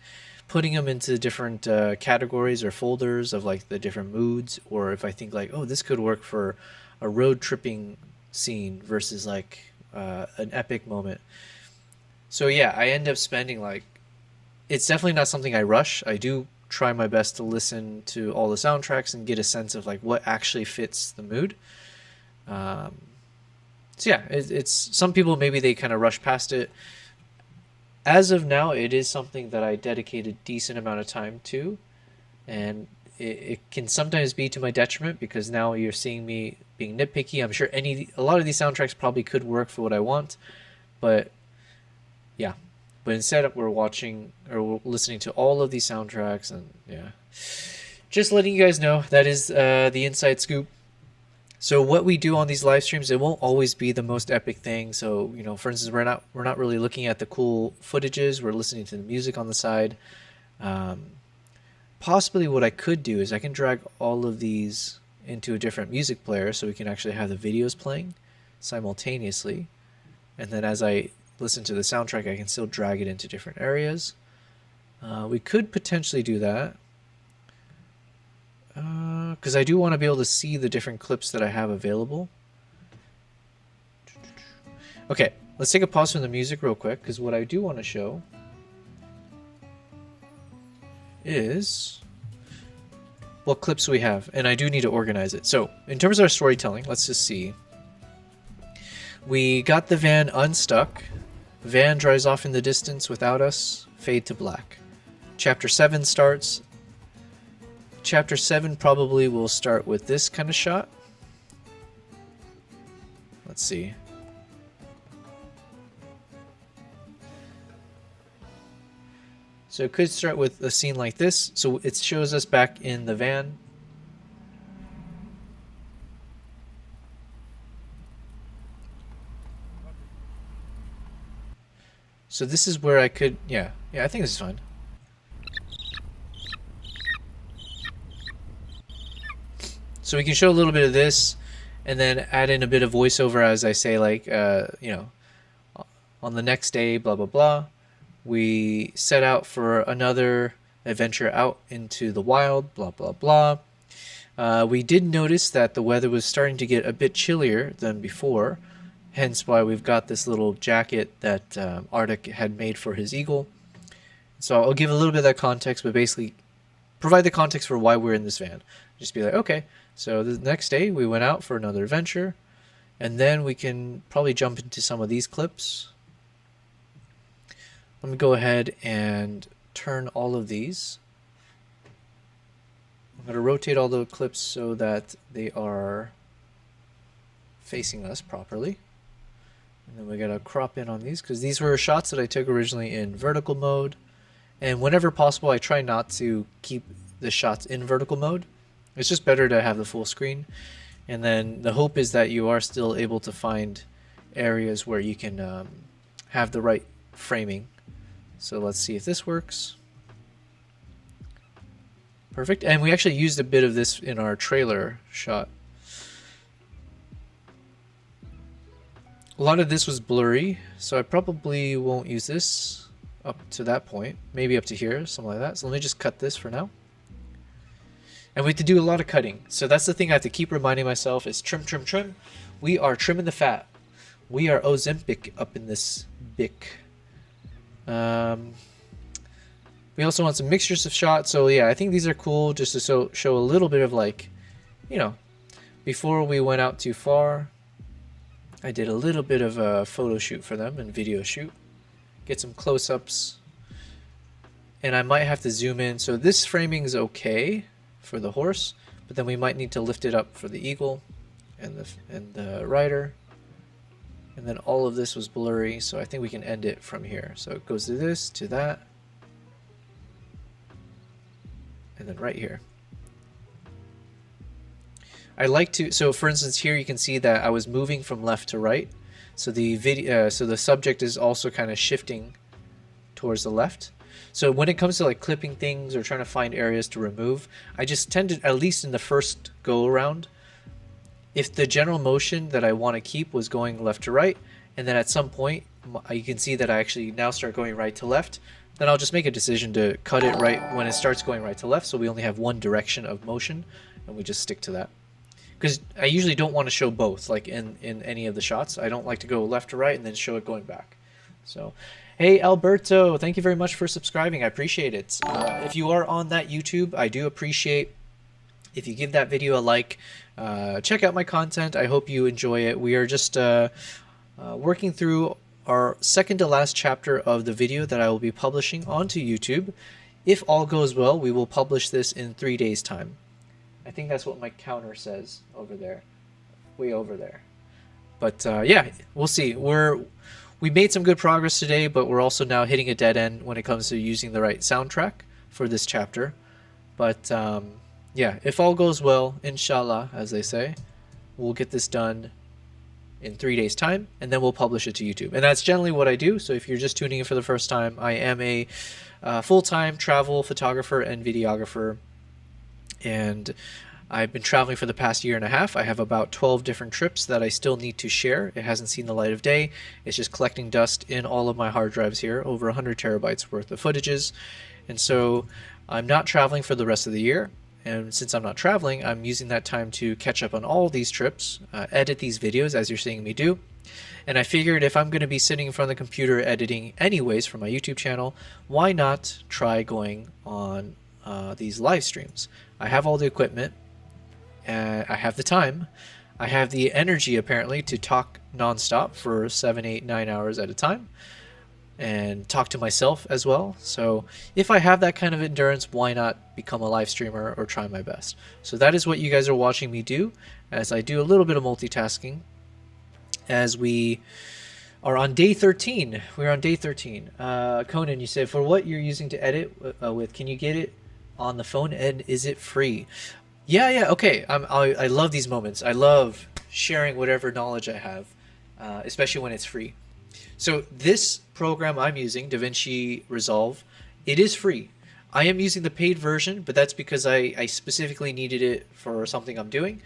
putting them into different categories or folders of like the different moods, or if I think like, oh, this could work for a road tripping scene versus like an epic moment. So yeah, I end up spending like, it's definitely not something I rush. I do try my best to listen to all the soundtracks and get a sense of like what actually fits the mood. So yeah, it's some people, maybe they kind of rush past it. As of now, it is something that I dedicate a decent amount of time to, and it can sometimes be to my detriment because now you're seeing me being nitpicky. I'm sure a lot of these soundtracks probably could work for what I want, but yeah. But instead, we're watching or we're listening to all of these soundtracks, and yeah, just letting you guys know that is the inside scoop. So what we do on these live streams, it won't always be the most epic thing. So, you know, for instance, we're not really looking at the cool footages. We're listening to the music on the side. Possibly what I could do is I can drag all of these into a different music player so we can actually have the videos playing simultaneously. And then as I listen to the soundtrack, I can still drag it into different areas. We could potentially do that. Because I do want to be able to see the different clips that I have available. Okay, let's take a pause from the music real quick, because what I do want to show is what clips we have, and I do need to organize it. So, in terms of our storytelling, let's just see. We got the van unstuck. Van drives off in the distance without us. Fade to black. Chapter 7 starts. Chapter 7 probably will start with this kind of shot. Let's see. So it could start with a scene like this. So it shows us back in the van. So this is where I could, yeah, I think this is fine. So we can show a little bit of this and then add in a bit of voiceover as I say, like, you know, on the next day, blah, blah, blah. We set out for another adventure out into the wild, blah, blah, blah. We did notice that the weather was starting to get a bit chillier than before, hence why we've got this little jacket that Arctic had made for his eagle. So I'll give a little bit of that context, but basically provide the context for why we're in this van. Just be like, okay, so the next day we went out for another adventure, and then we can probably jump into some of these clips. Let me go ahead and turn all of these. I'm going to rotate all the clips so that they are facing us properly. And then we got to crop in on these because these were shots that I took originally in vertical mode. And whenever possible, I try not to keep the shots in vertical mode. It's just better to have the full screen. And then the hope is that you are still able to find areas where you can have the right framing. So let's see if this works. Perfect. And we actually used a bit of this in our trailer shot. A lot of this was blurry, so I probably won't use this up to that point. Maybe up to here, something like that. So let me just cut this for now. And we have to do a lot of cutting. So that's the thing I have to keep reminding myself is trim, trim, trim. We are trimming the fat. We are Ozempic up in this bic. We also want some mixtures of shots. So yeah, I think these are cool just to show a little bit of like, you know, before we went out too far, I did a little bit of a photo shoot for them and video shoot. Get some close-ups. And I might have to zoom in. So this framing is okay for the horse, but then we might need to lift it up for the eagle and the rider. And then all of this was blurry, so I think we can end it from here. So it goes to this, to that, and then right here. I like to, so for instance here you can see that I was moving from left to right. So the video, so the subject is also kind of shifting towards the left. So when it comes to like clipping things or trying to find areas to remove, I just tend to, at least in the first go around, if the general motion that I want to keep was going left to right, and then at some point you can see that I actually now start going right to left, then I'll just make a decision to cut it right when it starts going right to left, so we only have one direction of motion, and we just stick to that. Because I usually don't want to show both, like in any of the shots. I don't like to go left to right and then show it going back. So, hey Alberto, thank you very much for subscribing. I appreciate it. If you are on that YouTube, I do appreciate if you give that video a like. Check out my content. I hope you enjoy it. We are just working through our second to last chapter of the video that I will be publishing onto YouTube. If all goes well, we will publish this in 3 days' time. I think that's what my counter says over there, way over there. But yeah, we'll see. We made some good progress today, but we're also now hitting a dead end when it comes to using the right soundtrack for this chapter. But yeah, if all goes well, inshallah, as they say, we'll get this done in 3 days' time, and then we'll publish it to YouTube. And that's generally what I do. So if you're just tuning in for the first time, I am a full-time travel photographer and videographer, and I've been traveling for the past year and a half. I have about 12 different trips that I still need to share. It hasn't seen the light of day. It's just collecting dust in all of my hard drives here, over 100 terabytes worth of footages. And so I'm not traveling for the rest of the year. And since I'm not traveling, I'm using that time to catch up on all these trips, edit these videos as you're seeing me do. And I figured if I'm going to be sitting in front of the computer editing anyways for my YouTube channel, why not try going on these live streams? I have all the equipment, I have the time, I have the energy apparently to talk nonstop for 7, 8, 9 hours at a time, and talk to myself as well. So if I have that kind of endurance, why not become a live streamer or try my best? So that is what you guys are watching me do, as I do a little bit of multitasking as we are on day 13. We're on day 13. Conan, you said, for what you're using to edit with, can you get it on the phone, and is it free? Yeah, okay. I love these moments. I love sharing whatever knowledge I have, especially when it's free. So this program I'm using, DaVinci Resolve, it is free. I am using the paid version, but that's because I specifically needed it for something I'm doing.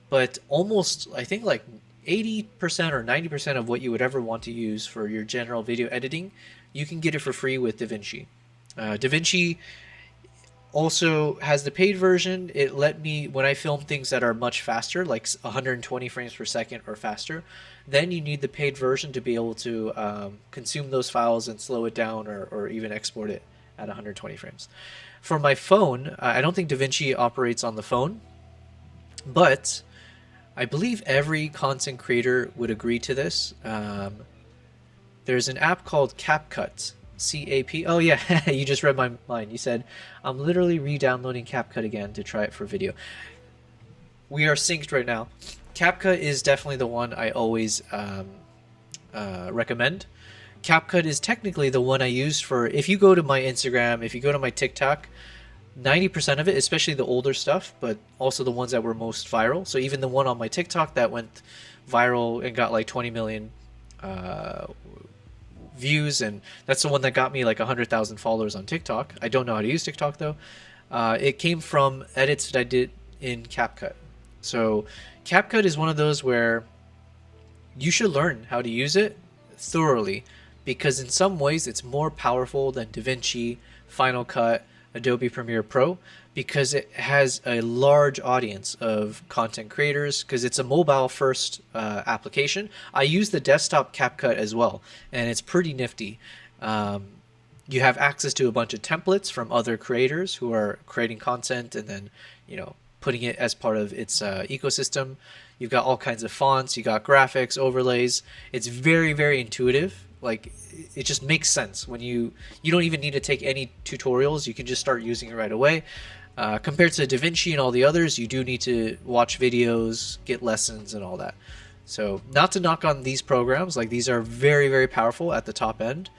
But almost, I think like 80% or 90% of what you would ever want to use for your general video editing, you can get it for free with DaVinci. DaVinci also has the paid version. It let me, when I film things that are much faster, like 120 frames per second or faster, then you need the paid version to be able to consume those files and slow it down, or even export it at 120 frames. For my phone, I don't think DaVinci operates on the phone, but I believe every content creator would agree to this. There's an app called CapCut. CAP. Oh yeah, you just read my mind. You said, I'm literally re-downloading CapCut again to try it for video. We are synced right now. CapCut is definitely the one I always recommend. CapCut is technically the one I use for, if you go to my Instagram, if you go to my TikTok, 90% of it, especially the older stuff, but also the ones that were most viral. So even the one on my TikTok that went viral and got like 20 million views, and that's the one that got me like 100,000 followers on TikTok. I don't know how to use TikTok though. It came from edits that I did in CapCut. So CapCut is one of those where you should learn how to use it thoroughly, because in some ways it's more powerful than DaVinci, Final Cut, Adobe Premiere Pro, because it has a large audience of content creators, because it's a mobile first application. I use the desktop CapCut as well, and it's pretty nifty. You have access to a bunch of templates from other creators who are creating content and then, you know, putting it as part of its ecosystem. You've got all kinds of fonts, you got graphics, overlays. It's very, very intuitive. Like, it just makes sense when you don't even need to take any tutorials. You can just start using it right away. Compared to DaVinci and all the others, you do need to watch videos, get lessons and all that. So not to knock on these programs, like these are very, very powerful at the top end.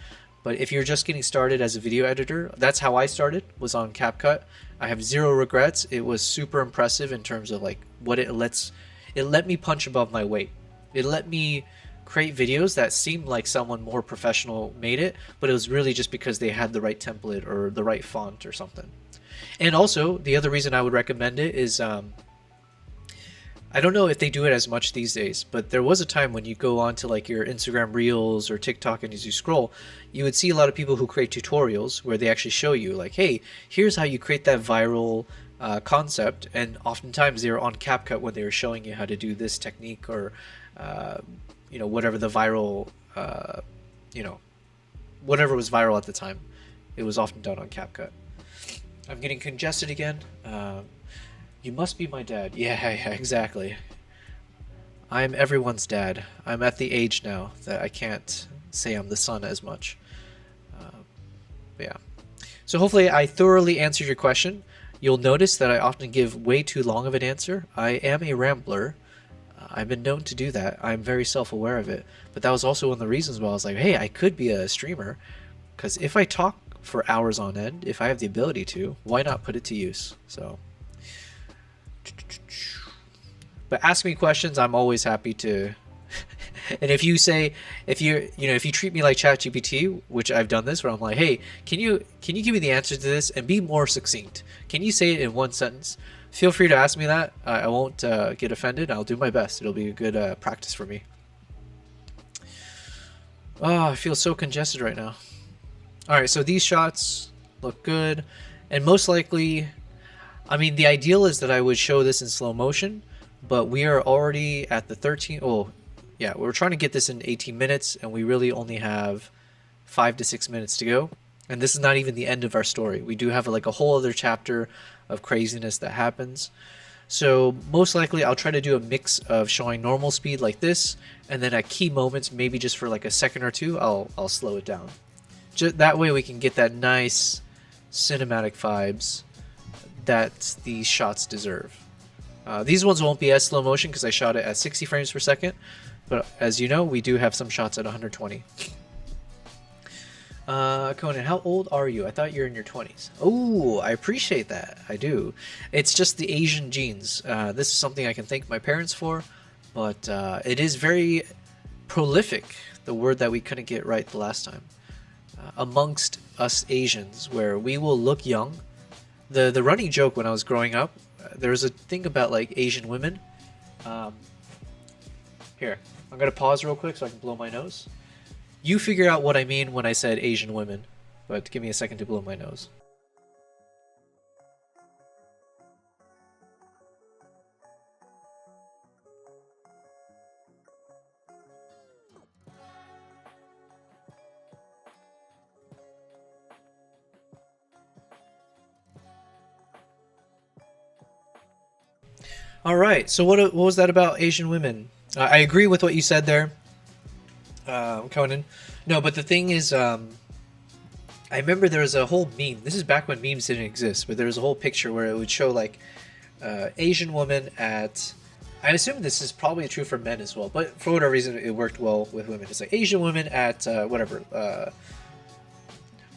But if you're just getting started as a video editor, that's how I started, was on CapCut. I have zero regrets. It was super impressive in terms of like what it let me punch above my weight. It let me create videos that seemed like someone more professional made it, but it was really just because they had the right template or the right font or something. And also, the other reason I would recommend it is, I don't know if they do it as much these days, but there was a time when you go on to like your Instagram Reels or TikTok, and as you scroll, you would see a lot of people who create tutorials where they actually show you like, hey, here's how you create that viral concept. And oftentimes they were on CapCut when they were showing you how to do this technique, or you know, whatever the viral, you know, whatever was viral at the time. It was often done on CapCut. I'm getting congested again. You must be my dad. Yeah, exactly. I'm everyone's dad. I'm at the age now that I can't say I'm the son as much. But yeah. So hopefully I thoroughly answered your question. You'll notice that I often give way too long of an answer. I am a rambler. I've been known to do that. I'm very self-aware of it. But that was also one of the reasons why I was like, hey, I could be a streamer. Because if I talk for hours on end, if I have the ability to, why not put it to use? So, but ask me questions. I'm always happy to. And if you say, if you treat me like ChatGPT, which I've done this, where I'm like, hey, can you give me the answer to this and be more succinct? Can you say it in one sentence? Feel free to ask me that. I won't get offended. I'll do my best. It'll be a good practice for me. Oh, I feel so congested right now. All right, so these shots look good, and most likely, I mean, the ideal is that I would show this in slow motion, but we are already at the 13. Oh, yeah, we're trying to get this in 18 minutes, and we really only have 5 to 6 minutes to go. And this is not even the end of our story. We do have like a whole other chapter of craziness that happens. So most likely I'll try to do a mix of showing normal speed like this, and then at key moments, maybe just for like a second or two, I'll slow it down. Just that way we can get that nice cinematic vibes that these shots deserve. These ones won't be as slow motion because I shot it at 60 frames per second, but as you know, we do have some shots at 120. Conan, how old are you? I thought you're in your 20s. Oh, I appreciate that. I do. It's just the Asian genes. This is something I can thank my parents for, but it is very prolific, the word that we couldn't get right the last time. Amongst us Asians, where we will look young. The running joke when I was growing up, there was a thing about like Asian women. Here, I'm gonna pause real quick so I can blow my nose. You figure out what I mean when I said Asian women, but give me a second to blow my nose. All right, so what was that about Asian women? I agree with what you said there, Conan. No, but the thing is, I remember there was a whole meme. This is back when memes didn't exist, but there was a whole picture where it would show like Asian woman at. I assume this is probably true for men as well, but for whatever reason, it worked well with women. It's like Asian woman at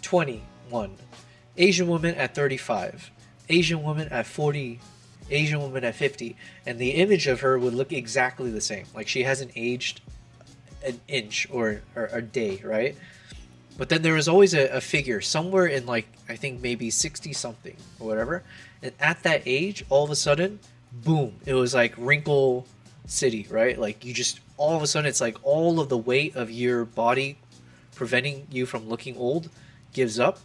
21, Asian woman at 35, Asian woman at 40, Asian woman at 50, and the image of her would look exactly the same. Like she hasn't aged an inch or a day, right? But then there was always a figure somewhere in like, I think maybe 60 something or whatever. And at that age, all of a sudden, boom, it was like wrinkle city, right? Like you just, all of a sudden, it's like all of the weight of your body preventing you from looking old gives up.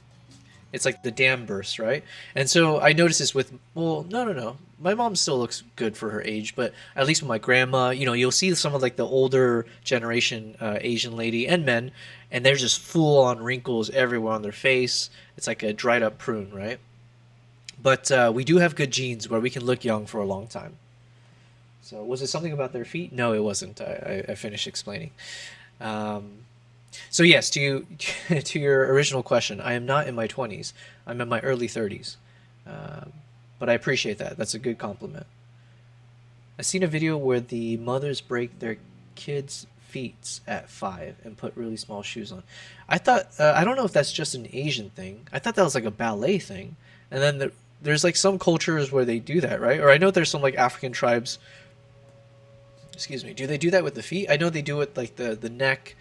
It's like the dam burst, right? And so I noticed this with, well, no. My mom still looks good for her age, but at least with my grandma, you know, you'll see some of like the older generation Asian lady and men, and they're just full on wrinkles everywhere on their face. It's like a dried up prune, right? But we do have good genes where we can look young for a long time. So was it something about their feet? No, it wasn't. I finished explaining. So yes, to your original question, I am not in my 20s. I'm in my early 30s. But I appreciate that. That's a good compliment. I've seen a video where the mothers break their kids' feet at 5 and put really small shoes on. I thought, I don't know if that's just an Asian thing. I thought that was like a ballet thing. And then there's like some cultures where they do that, right? Or I know there's some like African tribes. Excuse me. Do they do that with the feet? I know they do it like the neck,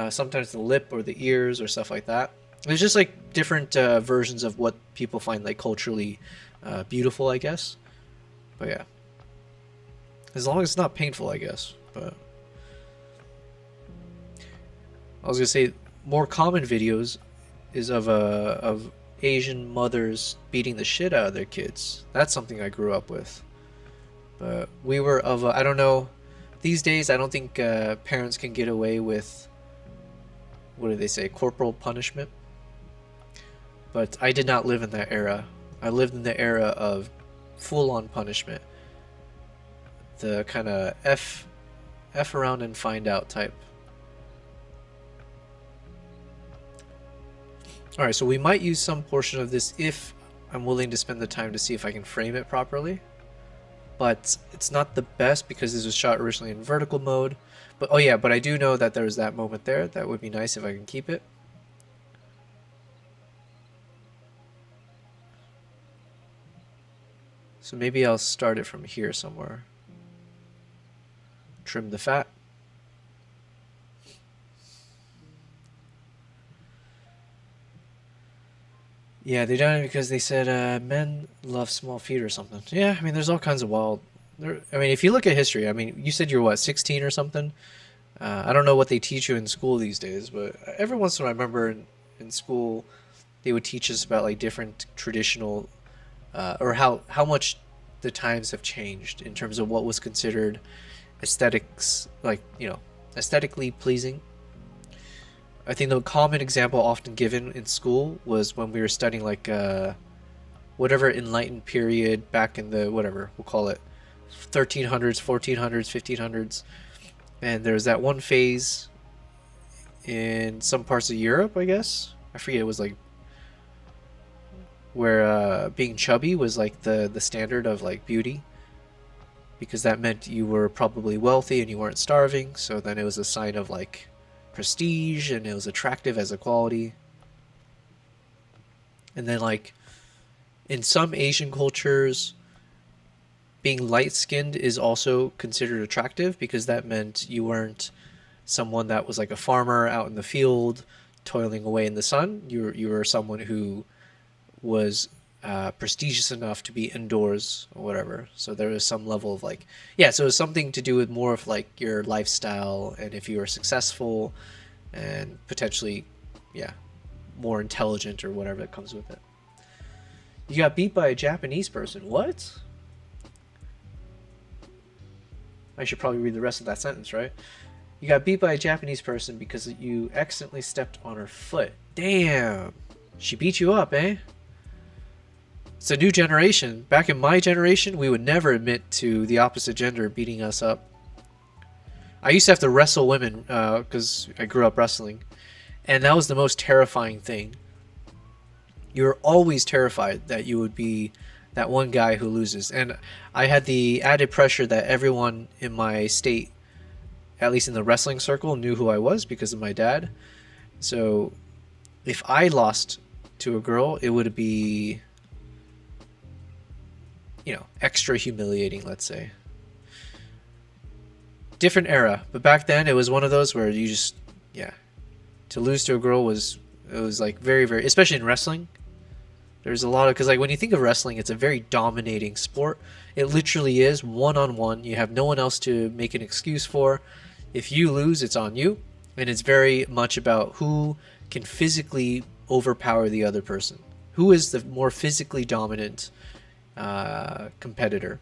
sometimes the lip or the ears or stuff like that. There's just like different versions of what people find like culturally beautiful, I guess. But yeah, as long as it's not painful, I guess. But I was gonna say more common videos is of Asian mothers beating the shit out of their kids. That's something I grew up with. But we were of I don't know. These days, I don't think parents can get away with, what do they say, corporal punishment. But I did not live in that era. I lived in the era of full-on punishment. The kind of F around and find out type. Alright, so we might use some portion of this if I'm willing to spend the time to see if I can frame it properly. But it's not the best because this was shot originally in vertical mode. But oh yeah, but I do know that there was that moment there. That would be nice if I can keep it. So maybe I'll start it from here somewhere. Trim the fat. Yeah, they done it because they said men love small feet or something. Yeah, I mean, there's all kinds of wild. I mean, if you look at history, I mean, you said you're what, 16 or something? I don't know what they teach you in school these days, but every once in a while I remember in school they would teach us about like different traditional or how much the times have changed in terms of what was considered aesthetics, like, you know, aesthetically pleasing. I think the common example often given in school was when we were studying like whatever enlightened period back in the, whatever we'll call it, 1300s, 1400s, 1500s, and there's that one phase in some parts of Europe, I guess, I forget, it was like where being chubby was like the standard of like beauty, because that meant you were probably wealthy and you weren't starving, so then it was a sign of like prestige and it was attractive as a quality. And then like in some Asian cultures, being light-skinned is also considered attractive because that meant you weren't someone that was like a farmer out in the field toiling away in the sun. You were someone who was prestigious enough to be indoors or whatever. So there was some level of like, yeah, so it was something to do with more of like your lifestyle and if you were successful and potentially, yeah, more intelligent or whatever that comes with it. You got beat by a Japanese person. What? I should probably read the rest of that sentence, right? You got beat by a Japanese person because you accidentally stepped on her foot. Damn. She beat you up, eh? It's a new generation. Back in my generation, we would never admit to the opposite gender beating us up. I used to have to wrestle women because I grew up wrestling. And that was the most terrifying thing. You were always terrified that you would be that one guy who loses. And I had the added pressure that everyone in my state, at least in the wrestling circle, knew who I was because of my dad. So if I lost to a girl, it would be you know, extra humiliating, let's say. Different era, but back then it was one of those where you just, yeah, to lose to a girl was, it was like very, very, especially in wrestling. There's a lot of, because like when you think of wrestling, it's a very dominating sport. It literally is one-on-one. You have no one else to make an excuse for. If you lose, it's on you. And it's very much about who can physically overpower the other person. Who is the more physically dominant competitor.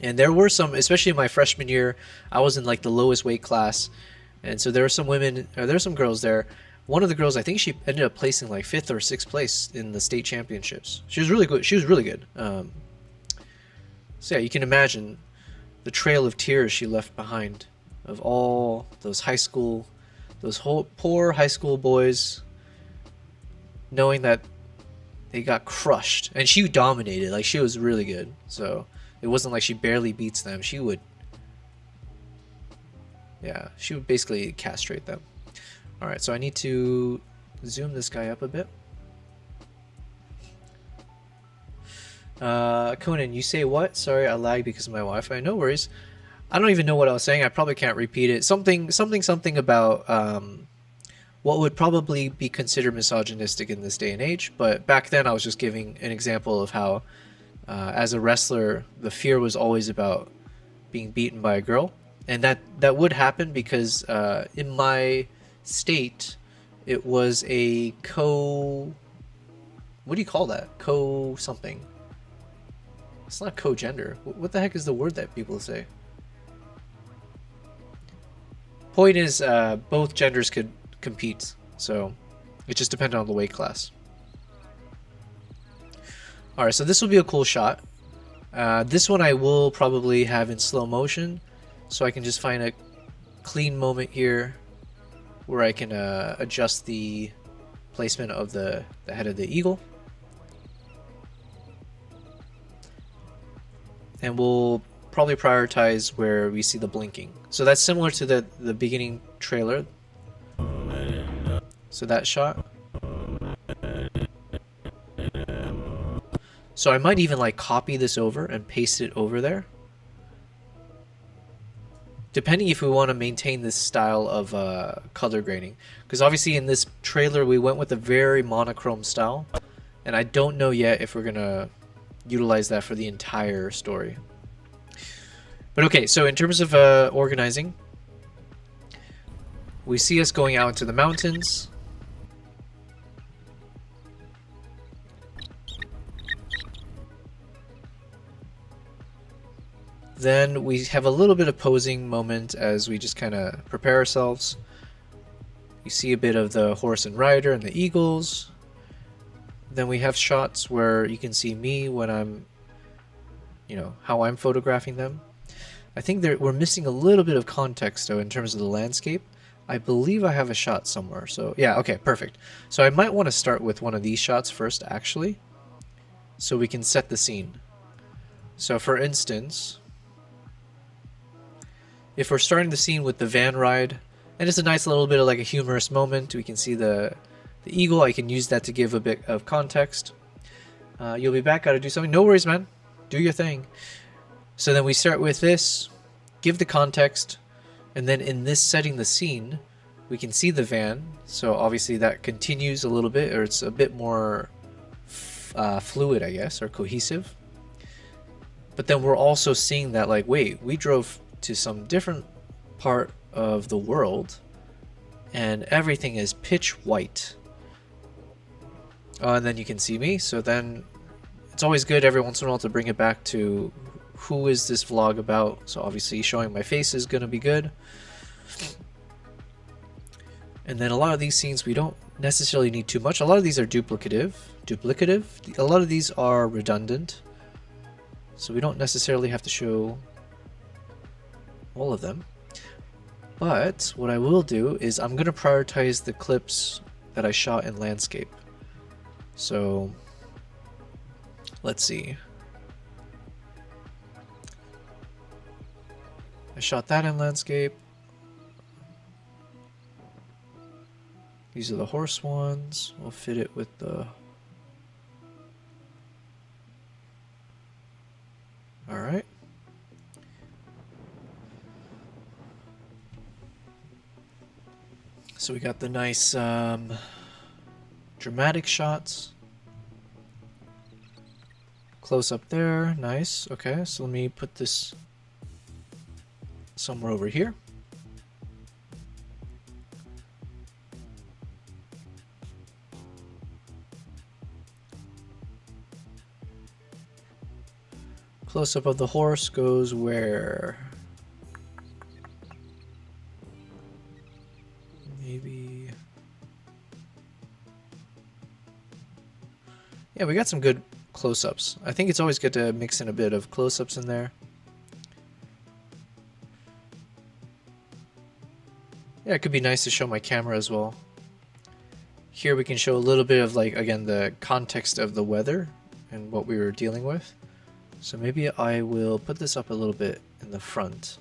And there were some, especially in my freshman year, I was in like the lowest weight class. And so there were some women, or there were some girls there. One of the girls, I think she ended up placing like 5th or 6th place in the state championships. She was really good. She was really good. So yeah, you can imagine the trail of tears she left behind of all those high school, those whole poor high school boys, knowing that they got crushed. And she dominated. Like, she was really good. So it wasn't like she barely beats them. She would, yeah, she would basically castrate them. All right, so I need to zoom this guy up a bit. Conan, you say what? Sorry, I lagged because of my Wi-Fi. No worries. I don't even know what I was saying. I probably can't repeat it. Something about what would probably be considered misogynistic in this day and age. But back then, I was just giving an example of how, as a wrestler, the fear was always about being beaten by a girl, and that would happen because in my state, it was a what do you call that? Something. It's not co-gender. What the heck is the word that people say? Point is, both genders could compete, so it just depended on the weight class. Alright, so this will be a cool shot. This one I will probably have in slow motion, so I can just find a clean moment here where I can adjust the placement of the head of the eagle. And we'll probably prioritize where we see the blinking. So that's similar to the beginning trailer. So that shot. So I might even like copy this over and paste it over there, depending if we want to maintain this style of color grading. Because obviously in this trailer we went with a very monochrome style, and I don't know yet if we're gonna utilize that for the entire story. But okay, so in terms of organizing, we see us going out into the mountains. Then we have a little bit of posing moment as we just kind of prepare ourselves. You see a bit of the horse and rider and the eagles. Then we have shots where you can see me when I'm, you know, how I'm photographing them. I think we're missing a little bit of context though in terms of the landscape. I believe I have a shot somewhere. So yeah, okay, perfect. So I might want to start with one of these shots first actually, so we can set the scene. So for instance, if we're starting the scene with the van ride, and it's a nice little bit of like a humorous moment, we can see the eagle. I can use that to give a bit of context. You'll be back, gotta do something. No worries, man. Do your thing. So then we start with this, give the context, and then in this setting the scene, we can see the van. So obviously that continues a little bit, or it's a bit more fluid, I guess, or cohesive. But then we're also seeing that, like, wait, we drove to some different part of the world and everything is pitch white. And then you can see me. So then it's always good every once in a while to bring it back to who is this vlog about. So obviously showing my face is going to be good. And then a lot of these scenes we don't necessarily need too much. A lot of these are duplicative. A lot of these are redundant, so we don't necessarily have to show all of them. But what I will do is I'm going to prioritize the clips that I shot in landscape. So let's see. I shot that in landscape. These are the horse ones. We'll fit it with the... So we got the nice dramatic shots. Close up there, nice. Okay, so let me put this somewhere over here. Close up of the horse goes where? Maybe. Yeah, we got some good close-ups. I think it's always good to mix in a bit of close-ups in there. Yeah, it could be nice to show my camera as well. Here we can show a little bit of, like, again, the context of the weather and what we were dealing with. So maybe I will put this up a little bit in the front.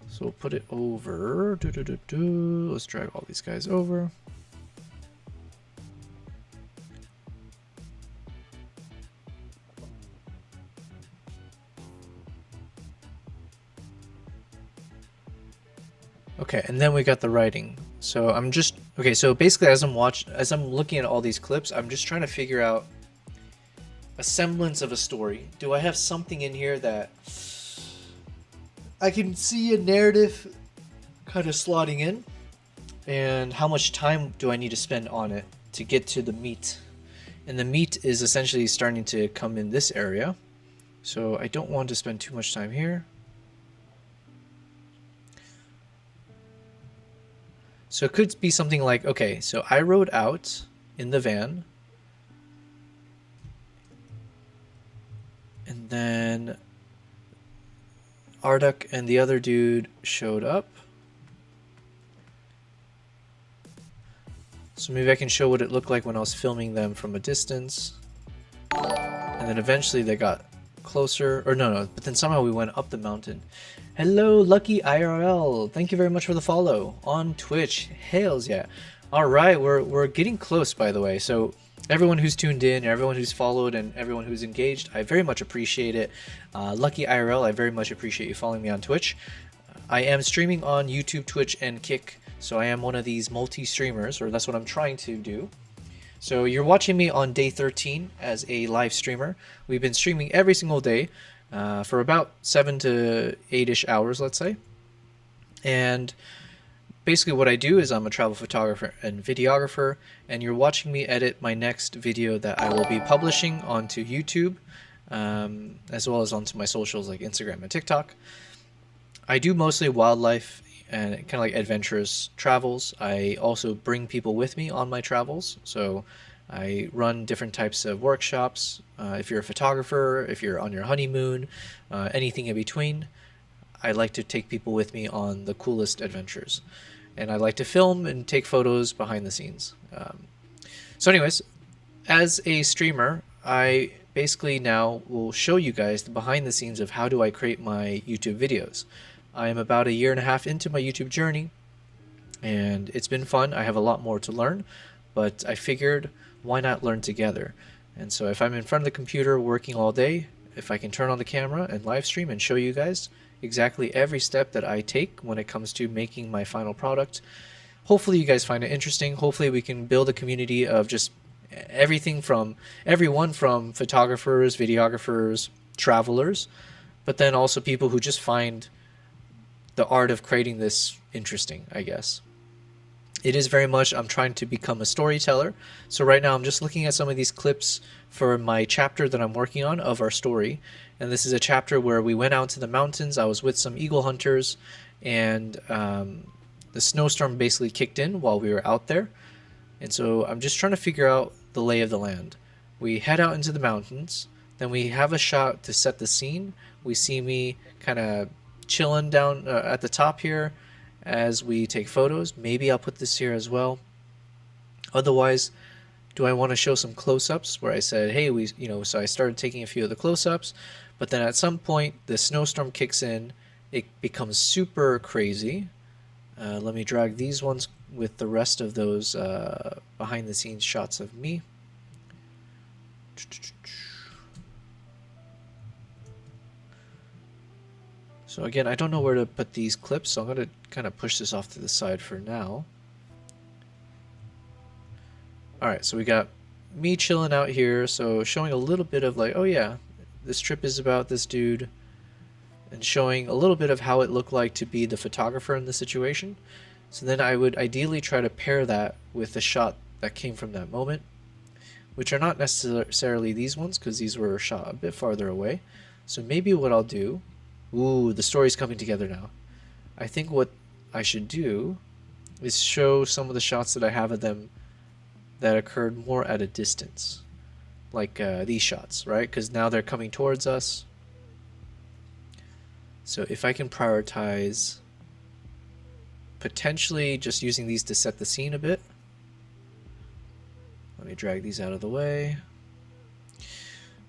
So we'll put it over. Let's drag all these guys over. Okay, and then we got the writing. So I'm just okay. So basically, as I'm looking at all these clips, I'm just trying to figure out a semblance of a story. Do I have something in here that I can see a narrative kind of slotting in? And how much time do I need to spend on it to get to the meat? And the meat is essentially starting to come in this area. So I don't want to spend too much time here. So it could be something like, okay, so I rode out in the van. And then Arduk and the other dude showed up. So maybe I can show what it looked like when I was filming them from a distance. And then eventually they got closer. Or no, but then somehow we went up the mountain. Hello, Lucky IRL. Thank you very much for the follow on Twitch. Hails, yeah. All right, we're getting close, by the way. So everyone who's tuned in, everyone who's followed, and everyone who's engaged, I very much appreciate it. Lucky IRL, I very much appreciate you following me on Twitch. I am streaming on YouTube, Twitch, and Kick, so I am one of these multi-streamers, or that's what I'm trying to do. So you're watching me on day 13 as a live streamer. We've been streaming every single day for about 7 to 8-ish hours, let's say. And basically what I do is I'm a travel photographer and videographer, and you're watching me edit my next video that I will be publishing onto YouTube, as well as onto my socials like Instagram and TikTok. I do mostly wildlife and kind of like adventurous travels. I also bring people with me on my travels. So I run different types of workshops. If you're a photographer, if you're on your honeymoon, anything in between, I like to take people with me on the coolest adventures. And I like to film and take photos behind the scenes. So anyways, as a streamer, I basically now will show you guys the behind the scenes of how do I create my YouTube videos. I am about 1.5 years into my YouTube journey, and it's been fun. I have a lot more to learn, but I figured why not learn together? And so if I'm in front of the computer working all day, if I can turn on the camera and live stream and show you guys exactly every step that I take when it comes to making my final product, hopefully you guys find it interesting. Hopefully we can build a community of just everyone from photographers, videographers, travelers, but then also people who just find the art of creating this interesting, I guess. It is very much, I'm trying to become a storyteller. So right now I'm just looking at some of these clips for my chapter that I'm working on of our story. And this is a chapter where we went out to the mountains. I was with some eagle hunters, and the snowstorm basically kicked in while we were out there. And so I'm just trying to figure out the lay of the land. We head out into the mountains, then we have a shot to set the scene. We see me kind of chilling down at the top here as we take photos. Maybe I'll put this here as well. Otherwise, do I want to show some close-ups where I said, hey, so I started taking a few of the close-ups, but then at some point the snowstorm kicks in, it becomes super crazy. Let me drag these ones with the rest of those behind the scenes shots of me. So again, I don't know where to put these clips, so I'm going to kind of push this off to the side for now. Alright, so we got me chilling out here, so showing a little bit of like, oh yeah, this trip is about this dude, and showing a little bit of how it looked like to be the photographer in the situation. So then I would ideally try to pair that with the shot that came from that moment, which are not necessarily these ones, because these were shot a bit farther away. So maybe what I'll do, ooh, the story's coming together now. I think what I should do is show some of the shots that I have of them that occurred more at a distance, like these shots, right? Because now they're coming towards us. So if I can prioritize potentially just using these to set the scene a bit. Let me drag these out of the way.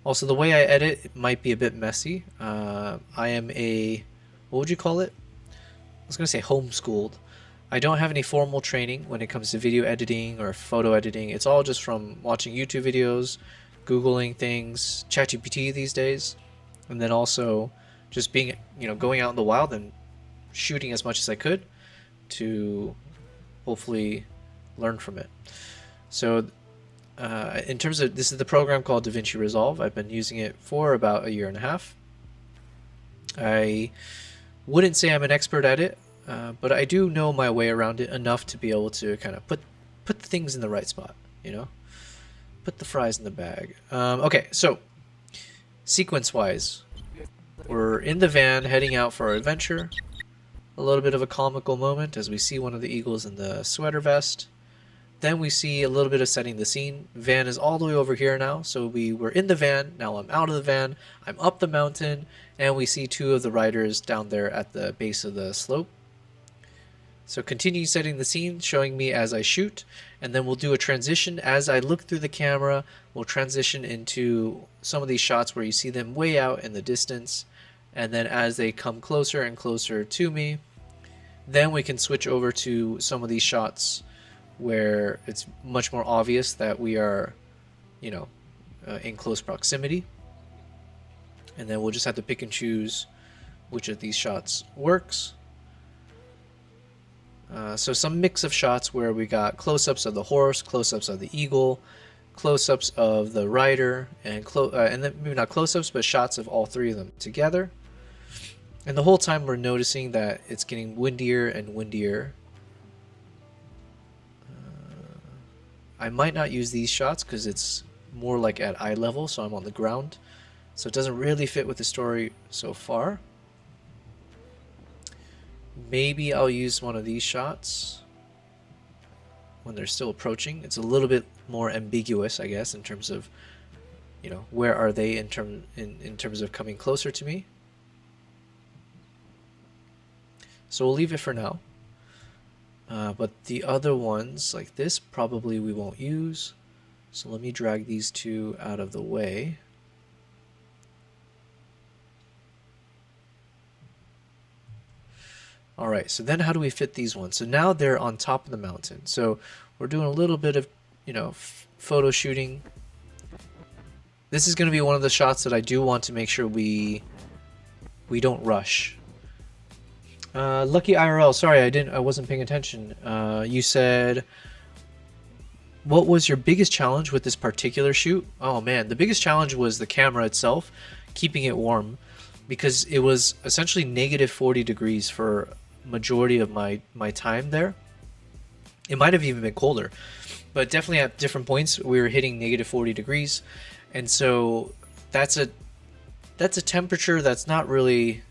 Also, the way I edit it might be a bit messy. I am a, what would you call it? I was going to say homeschooled. I don't have any formal training when it comes to video editing or photo editing. It's all just from watching YouTube videos, Googling things, ChatGPT these days, and then also just being, going out in the wild and shooting as much as I could to hopefully learn from it. So in terms of, this is the program called DaVinci Resolve. I've been using it for about 1.5 years. I wouldn't say I'm an expert at it, but I do know my way around it enough to be able to kind of put the things in the right spot, put the fries in the bag. Okay, so sequence-wise, we're in the van heading out for our adventure. A little bit of a comical moment as we see one of the eagles in the sweater vest. Then we see a little bit of setting the scene. Van is all the way over here now, so we were in the van. Now I'm out of the van. I'm up the mountain, and we see 2 of the riders down there at the base of the slope. So continue setting the scene, showing me as I shoot, and then we'll do a transition. As I look through the camera, we'll transition into some of these shots where you see them way out in the distance, and then as they come closer and closer to me, then we can switch over to some of these shots where it's much more obvious that we are, in close proximity. And then we'll just have to pick and choose which of these shots works. So some mix of shots where we got close-ups of the horse, close-ups of the eagle, close-ups of the rider, and then maybe not close-ups, but shots of all 3 of them together. And the whole time we're noticing that it's getting windier and windier. I might not use these shots because it's more like at eye level, so I'm on the ground. So it doesn't really fit with the story so far. Maybe I'll use one of these shots when they're still approaching. It's a little bit more ambiguous, I guess, in terms of, where are they in terms of coming closer to me. So we'll leave it for now. But the other ones, like this, probably we won't use. So let me drag these 2 out of the way. Alright, so then how do we fit these ones? So now they're on top of the mountain. So we're doing a little bit of, photo shooting. This is going to be one of the shots that I do want to make sure we don't rush. Lucky IRL, sorry, I wasn't paying attention. You said, what was your biggest challenge with this particular shoot? Oh man, the biggest challenge was the camera itself, keeping it warm, because it was essentially negative 40 degrees for majority of my time there. It might have even been colder, but definitely at different points we were hitting negative 40 degrees, and so that's a temperature that's not really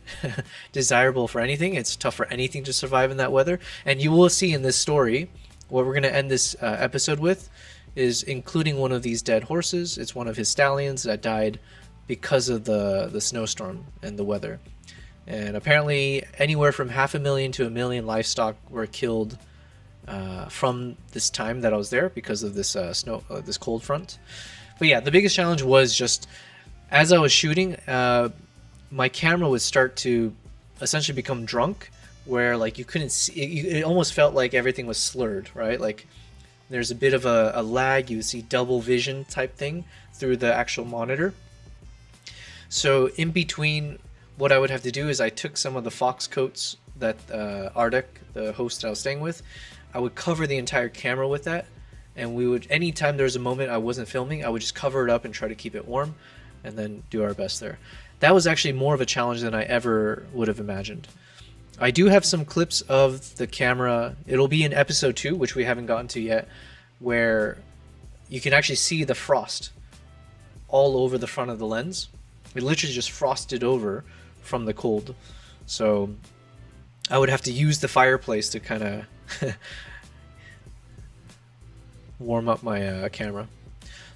desirable for anything. It's tough for anything to survive in that weather. And you will see in this story, what we're going to end this episode with is including one of these dead horses. It's one of his stallions that died because of the snowstorm and the weather. And apparently anywhere from 500,000 to 1 million livestock were killed from this time that I was there because of this this cold front. But yeah, the biggest challenge was just, as I was shooting, my camera would start to essentially become drunk, where like you couldn't see, it almost felt like everything was slurred, right? Like there's a bit of a lag, you see double vision type thing through the actual monitor. So in between, what I would have to do is I took some of the fox coats that Ardek, the host that I was staying with, I would cover the entire camera with that, and we would, anytime there was a moment I wasn't filming, I would just cover it up and try to keep it warm, and then do our best there. That was actually more of a challenge than I ever would have imagined. I do have some clips of the camera. It'll be in episode 2, which we haven't gotten to yet, where you can actually see the frost all over the front of the lens. It literally just frosted over from the cold. So I would have to use the fireplace to kind of warm up my camera.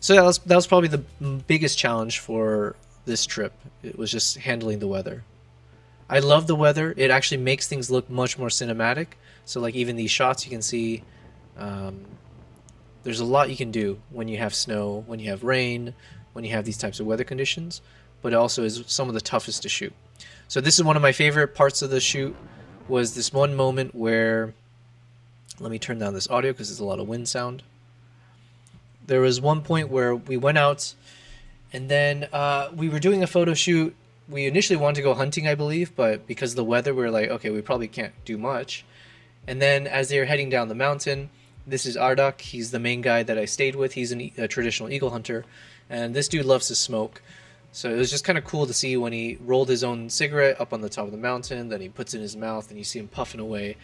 So that was probably the biggest challenge for this trip. It was just handling the weather. I love the weather. It actually makes things look much more cinematic. So like even these shots, you can see there's a lot you can do when you have snow, when you have rain, when you have these types of weather conditions, but it also is some of the toughest to shoot. So this is one of my favorite parts of the shoot, was this one moment where, let me turn down this audio because there's a lot of wind sound. There was one point where we went out and then we were doing a photo shoot. We initially wanted to go hunting, I believe, but because of the weather, we were like, okay, we probably can't do much. And then as they were heading down the mountain, this is Ardak. He's the main guy that I stayed with. He's a traditional eagle hunter, and this dude loves to smoke. So it was just kind of cool to see when he rolled his own cigarette up on the top of the mountain, then he puts it in his mouth, and you see him puffing away.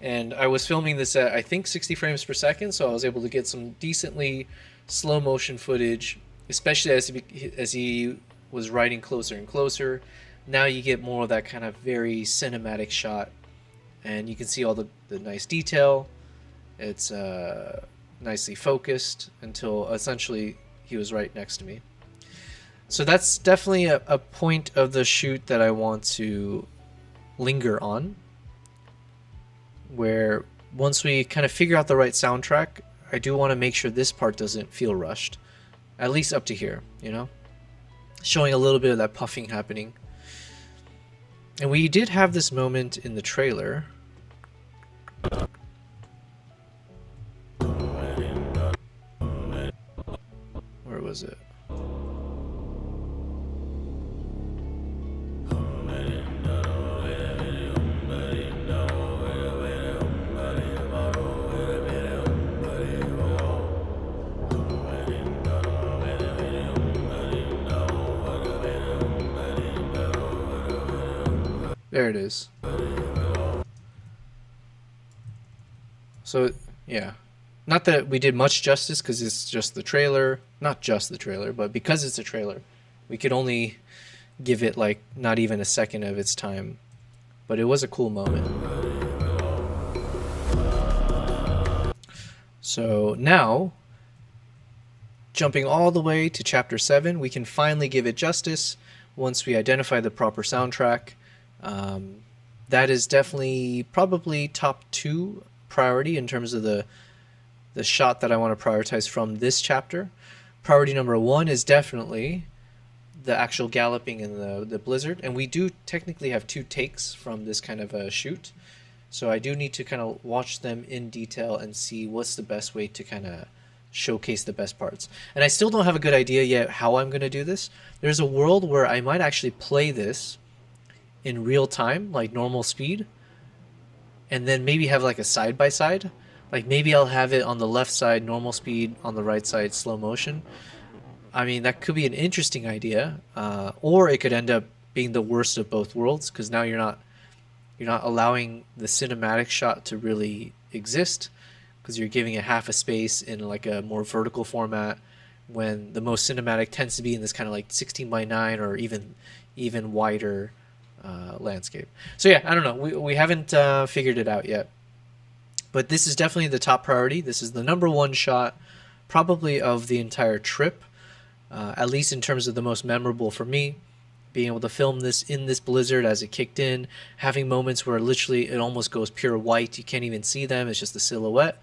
And I was filming this at, I think, 60 frames per second, so I was able to get some decently slow motion footage, especially as he was riding closer and closer. Now you get more of that kind of very cinematic shot, and you can see all the nice detail. It's nicely focused until essentially he was right next to me. So that's definitely a point of the shoot that I want to linger on, where once we kind of figure out the right soundtrack, I do want to make sure this part doesn't feel rushed, at least up to here, you know, showing a little bit of that puffing happening. And we did have this moment in the trailer. Where was it? There it is. So, yeah. Not that we did much justice because it's just the trailer. Not just the trailer, but because it's a trailer, we could only give it like not even a second of its time. But it was a cool moment. So now, jumping all the way to chapter 7, we can finally give it justice once we identify the proper soundtrack. That is definitely probably top 2 priority in terms of the shot that I want to prioritize from this chapter. Priority number 1 is definitely the actual galloping in the blizzard, and we do technically have 2 takes from this kind of a shoot, so I do need to kind of watch them in detail and see what's the best way to kind of showcase the best parts. And I still don't have a good idea yet how I'm going to do this. There's a world where I might actually play this in real time, like normal speed, and then maybe have like a side-by-side. Like maybe I'll have it on the left side normal speed, on the right side slow motion. I mean, that could be an interesting idea, or it could end up being the worst of both worlds, because now you're not allowing the cinematic shot to really exist, because you're giving it half a space in like a more vertical format, when the most cinematic tends to be in this kind of like 16:9 or even wider landscape. So yeah, I don't know. We haven't figured it out yet, but this is definitely the top priority. This is the number 1 shot probably of the entire trip, at least in terms of the most memorable for me. Being able to film this in this blizzard as it kicked in, having moments where literally it almost goes pure white, you can't even see them, it's just a silhouette.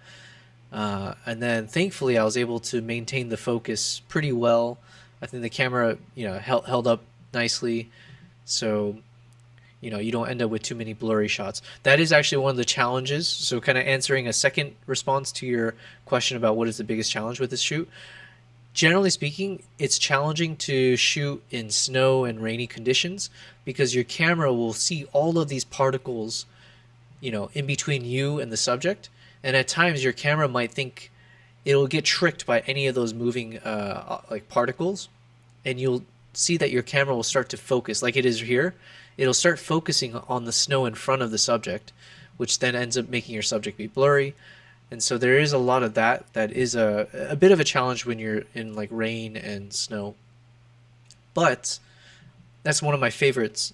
And then thankfully I was able to maintain the focus pretty well. I think the camera, you know, held up nicely, so you know, you don't end up with too many blurry shots. That is actually one of the challenges. So kind of answering a second response to your question about what is the biggest challenge with this shoot. Generally speaking, it's challenging to shoot in snow and rainy conditions because your camera will see all of these particles you know, in between you and the subject. And at times your camera might think it'll get tricked by any of those moving like particles, and you'll see that your camera will start to focus like it is here. It'll start focusing on the snow in front of the subject, which then ends up making your subject be blurry. And so there is a lot of that is a bit of a challenge when you're in like rain and snow. But that's one of my favorites.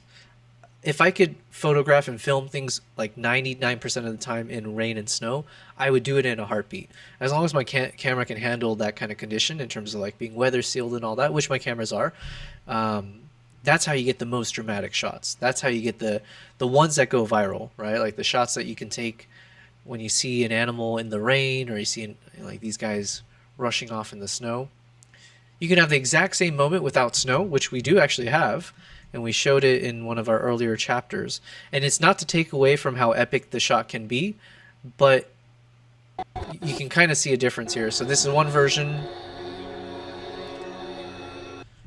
If I could photograph and film things like 99% of the time in rain and snow, I would do it in a heartbeat. As long as my camera can handle that kind of condition in terms of like being weather sealed and all that, which my cameras are, that's how you get the most dramatic shots. That's how you get the ones that go viral, right? Like the shots that you can take when you see an animal in the rain, or you see like these guys rushing off in the snow. You can have the exact same moment without snow, which we do actually have, and we showed it in one of our earlier chapters. And it's not to take away from how epic the shot can be, but you can kind of see a difference here. So this is one version.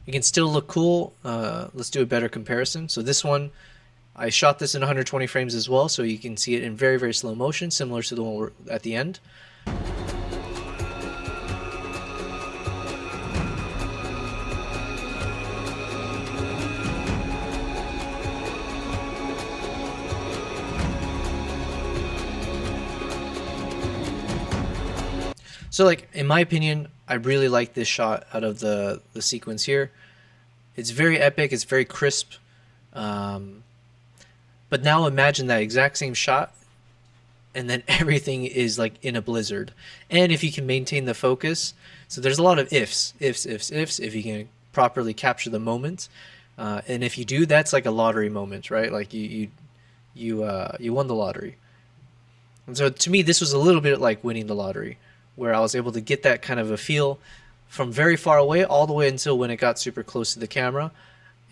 It can still look cool. Let's do a better comparison. So this one, I shot this in 120 frames as well, so you can see it in very, very slow motion, similar to the one we're at the end. So like, in my opinion, I really like this shot out of the sequence here. It's very epic, it's very crisp. But now imagine that exact same shot, and then everything is like in a blizzard. And if you can maintain the focus, so there's a lot of ifs, if you can properly capture the moment. And if you do, that's like a lottery moment, right? Like you won the lottery. And so to me, this was a little bit like winning the lottery, where I was able to get that kind of a feel from very far away all the way until when it got super close to the camera.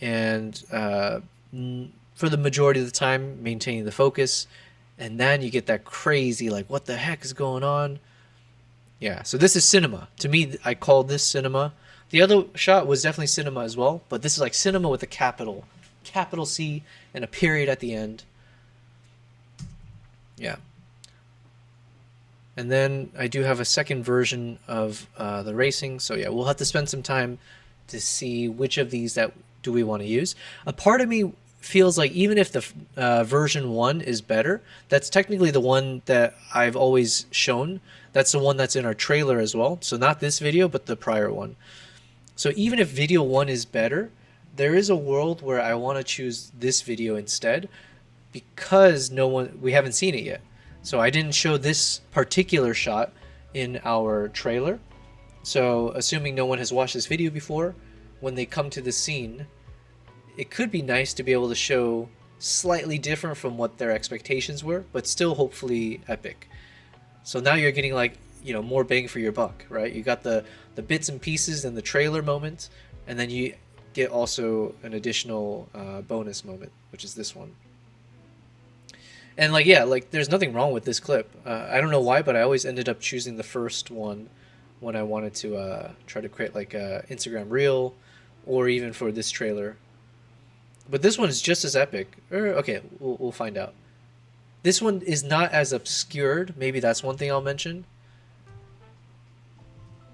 And for the majority of the time, maintaining the focus. And then you get that crazy, like, what the heck is going on? Yeah, so this is cinema. To me, I call this cinema. The other shot was definitely cinema as well, but this is like cinema with a capital C and a period at the end. Yeah. And then I do have a second version of the racing. So yeah, we'll have to spend some time to see which of these that do we want to use. A part of me feels like even if the version 1 is better, that's technically the one that I've always shown. That's the one that's in our trailer as well. So not this video, but the prior one. So even if video 1 is better, there is a world where I want to choose this video instead, because we haven't seen it yet. So I didn't show this particular shot in our trailer. So assuming no one has watched this video before, when they come to the scene, it could be nice to be able to show slightly different from what their expectations were, but still hopefully epic. So now you're getting like, you know, more bang for your buck, right? You got the bits and pieces and the trailer moment, and then you get also an additional bonus moment, which is this one. And like, yeah, like there's nothing wrong with this clip. I don't know why, but I always ended up choosing the first one when I wanted to try to create like a Instagram reel, or even for this trailer. But this one is just as epic. Okay, we'll find out. This one is not as obscured. Maybe that's one thing I'll mention.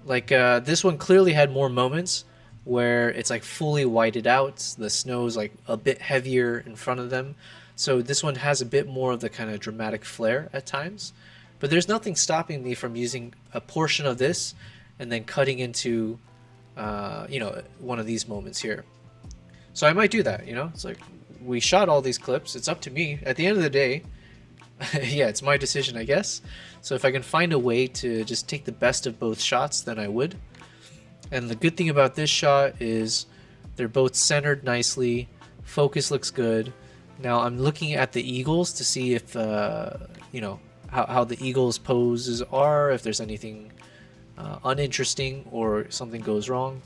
Like this one clearly had more moments where it's like fully whited out. The snow's like a bit heavier in front of them. So this one has a bit more of the kind of dramatic flair at times. But there's nothing stopping me from using a portion of this and then cutting into, you know, one of these moments here. So I might do that, you know? It's like, we shot all these clips. It's up to me. At the end of the day, yeah, it's my decision, I guess. So if I can find a way to just take the best of both shots, then I would. And the good thing about this shot is they're both centered nicely. Focus looks good. Now I'm looking at the eagles to see if, you know, how the eagles' poses are, if there's anything uninteresting or something goes wrong.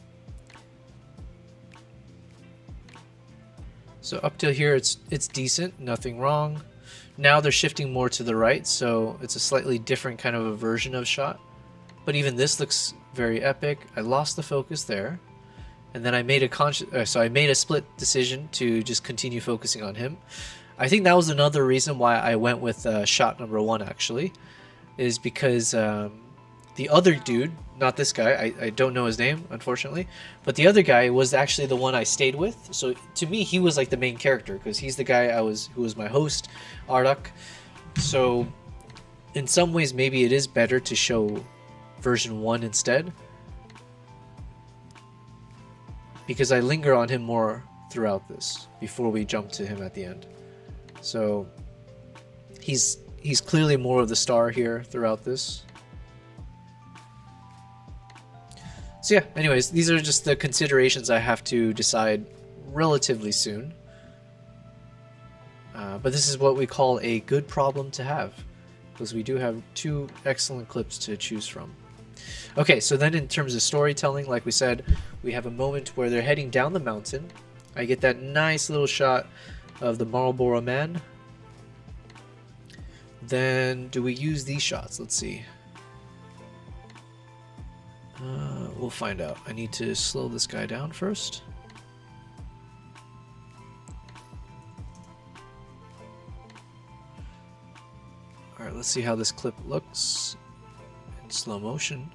So up till here, it's decent, nothing wrong. Now they're shifting more to the right, so it's a slightly different kind of a version of shot. But even this looks very epic. I lost the focus there, and then I made a split decision to just continue focusing on him. I think that was another reason why I went with shot number 1 actually, is because the other dude, not this guy, I don't know his name unfortunately, but the other guy was actually the one I stayed with. So to me, he was like the main character because he's the guy who was my host, Ardak. So in some ways, maybe it is better to show version 1 instead, because I linger on him more throughout this before we jump to him at the end. So he's clearly more of the star here throughout this. So yeah, anyways, these are just the considerations I have to decide relatively soon. But this is what we call a good problem to have, because we do have 2 excellent clips to choose from. Okay, so then in terms of storytelling, like we said, we have a moment where they're heading down the mountain. I get that nice little shot of the Marlboro Man. Then do we use these shots? Let's see. We'll find out. I need to slow this guy down first. Alright, let's see how this clip looks in slow motion.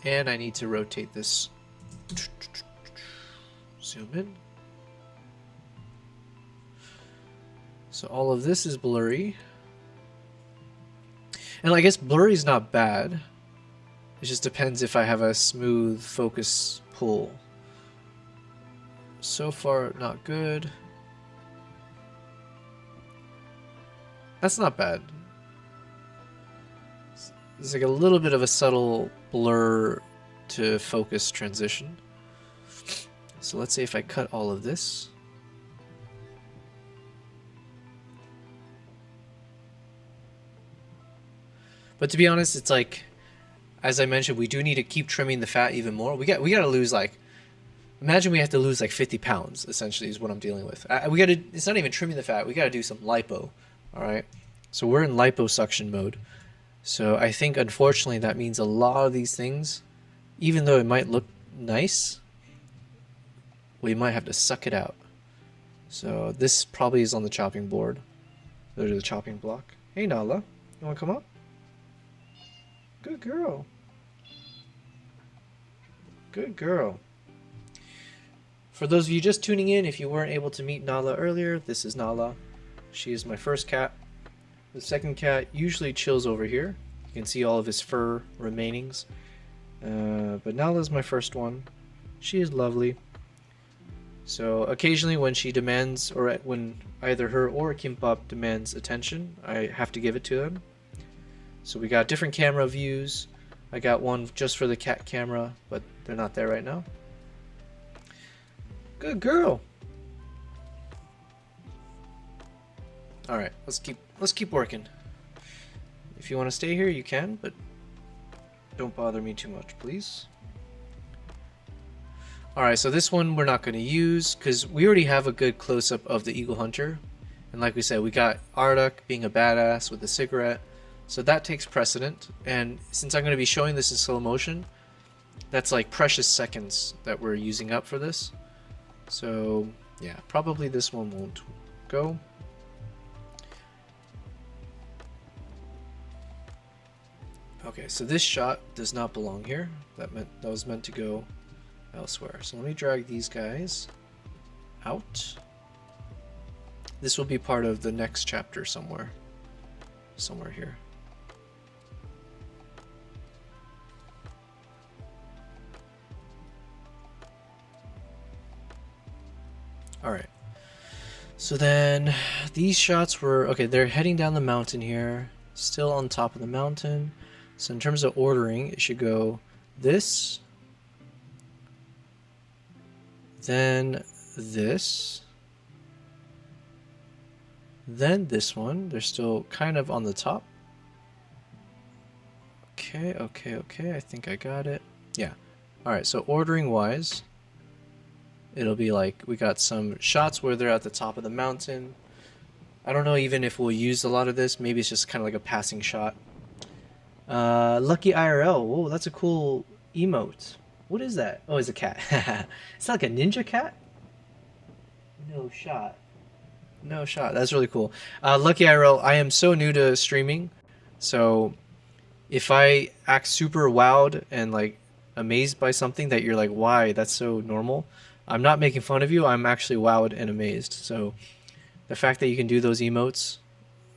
And I need to rotate this. Zoom in. So all of this is blurry. And I guess blurry is not bad. It just depends if I have a smooth focus pull. So far, not good. That's not bad. There's like a little bit of a subtle blur to focus transition. So let's say if I cut all of this. But to be honest, it's like, as I mentioned, we do need to keep trimming the fat even more. We got to lose like, imagine we have to lose like 50 pounds, essentially, is what I'm dealing with. It's not even trimming the fat. We got to do some lipo. All right. So we're in liposuction mode. So I think, unfortunately, that means a lot of these things, even though it might look nice, we might have to suck it out. So this probably is on the chopping board. There's the chopping block. Hey, Nala. You want to come up? Good girl. Good girl. For those of you just tuning in, if you weren't able to meet Nala earlier, this is Nala. She is my first cat. The second cat usually chills over here. You can see all of his fur remainings. But Nala's my first one. She is lovely. So occasionally when she demands, or when either her or Kimbap demands attention, I have to give it to them. So we got different camera views. I got one just for the cat camera, but they're not there right now. Good girl. All right, let's keep working. If you want to stay here, you can, but don't bother me too much, please. All right, so this one we're not going to use because we already have a good close-up of the Eagle Hunter, and like we said, we got Ardak being a badass with a cigarette. So that takes precedent, and since I'm going to be showing this in slow motion, that's like precious seconds that we're using up for this. So yeah, probably this one won't go. Okay, so this shot does not belong here. That was meant to go elsewhere. So let me drag these guys out. This will be part of the next chapter somewhere here. Alright, so then these shots were, okay, they're heading down the mountain here, still on top of the mountain. So in terms of ordering, it should go this, then this, then this one. They're still kind of on the top. Okay, I think I got it. Yeah. Alright, so ordering wise, it'll be like we got some shots where they're at the top of the mountain. I don't know even if we'll use a lot of this. Maybe it's just kind of like a passing shot. Lucky IRL. Whoa, that's a cool emote. What is that? Oh, it's a cat. It's like a ninja cat? No shot. No shot. That's really cool. Lucky IRL, I am so new to streaming, so if I act super wowed and like amazed by something that you're like, why? That's so normal. I'm not making fun of you. I'm actually wowed and amazed. So the fact that you can do those emotes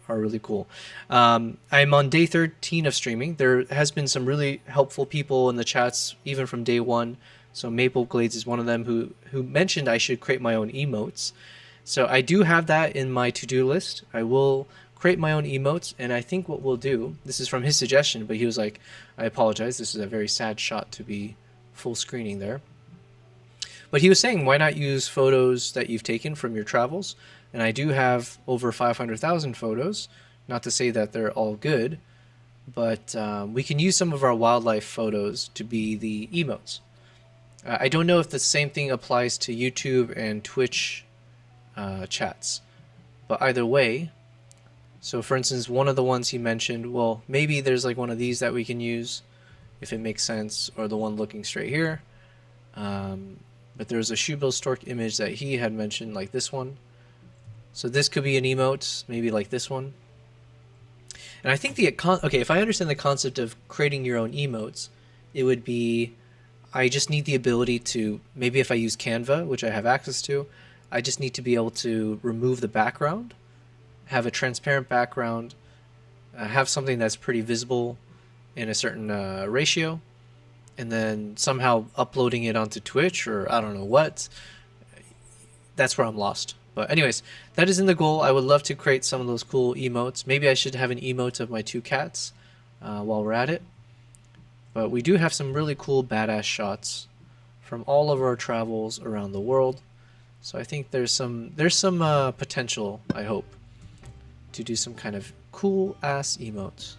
are really cool. I'm on day 13 of streaming. There has been some really helpful people in the chats, even from day one. So Maple Glades is one of them who mentioned I should create my own emotes. So I do have that in my to-do list. I will create my own emotes, and I think what we'll do, this is from his suggestion, but he was like, I apologize, this is a very sad shot to be full screening there. But he was saying, why not use photos that you've taken from your travels? And I do have over 500,000 photos. Not to say that they're all good, but we can use some of our wildlife photos to be the emotes. I don't know if the same thing applies to YouTube and Twitch chats, but either way. So for instance, one of the ones he mentioned, well, maybe there's like one of these that we can use if it makes sense, or the one looking straight here. But there's a shoebill stork image that he had mentioned, like this one. So this could be an emote, maybe like this one. And I think okay, if I understand the concept of creating your own emotes, it would be, I just need the ability to, maybe if I use Canva, which I have access to, I just need to be able to remove the background, have a transparent background, have something that's pretty visible in a certain ratio, and then somehow uploading it onto Twitch or I don't know what. That's where I'm lost. But anyways, that is in the goal. I would love to create some of those cool emotes. Maybe I should have an emote of my 2 cats while we're at it. But we do have some really cool badass shots from all of our travels around the world. So I think there's some potential, I hope, to do some kind of cool ass emotes.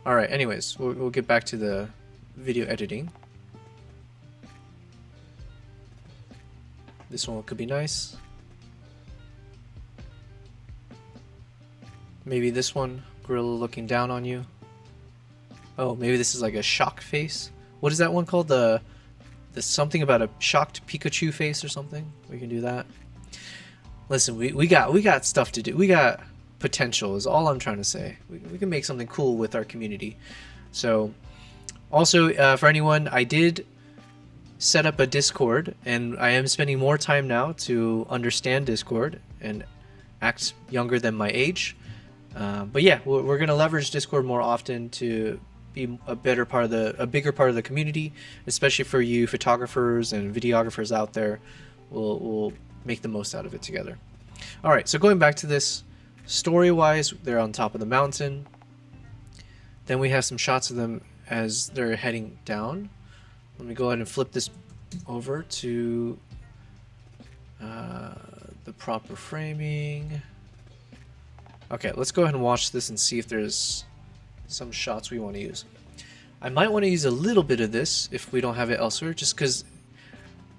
All right, anyways, we'll get back to the video editing. This one could be nice. Maybe this one, gorilla looking down on you. Oh, maybe this is like a shock face. What is that one called? The something about a shocked Pikachu face or something. We can do that. Listen, we got stuff to do. We got potential is all I'm trying to say. We can make something cool with our community. So also for anyone, I did set up a Discord, and I am spending more time now to understand Discord and act younger than my age. But yeah, we're gonna leverage Discord more often to be a bigger part of the community, especially for you photographers and videographers out there. We'll make the most out of it together. All right, so going back to this, story-wise, they're on top of the mountain. Then we have some shots of them as they're heading down. Let me go ahead and flip this over to the proper framing. Okay, let's go ahead and watch this and see if there's some shots we want to use. I might want to use a little bit of this if we don't have it elsewhere, just because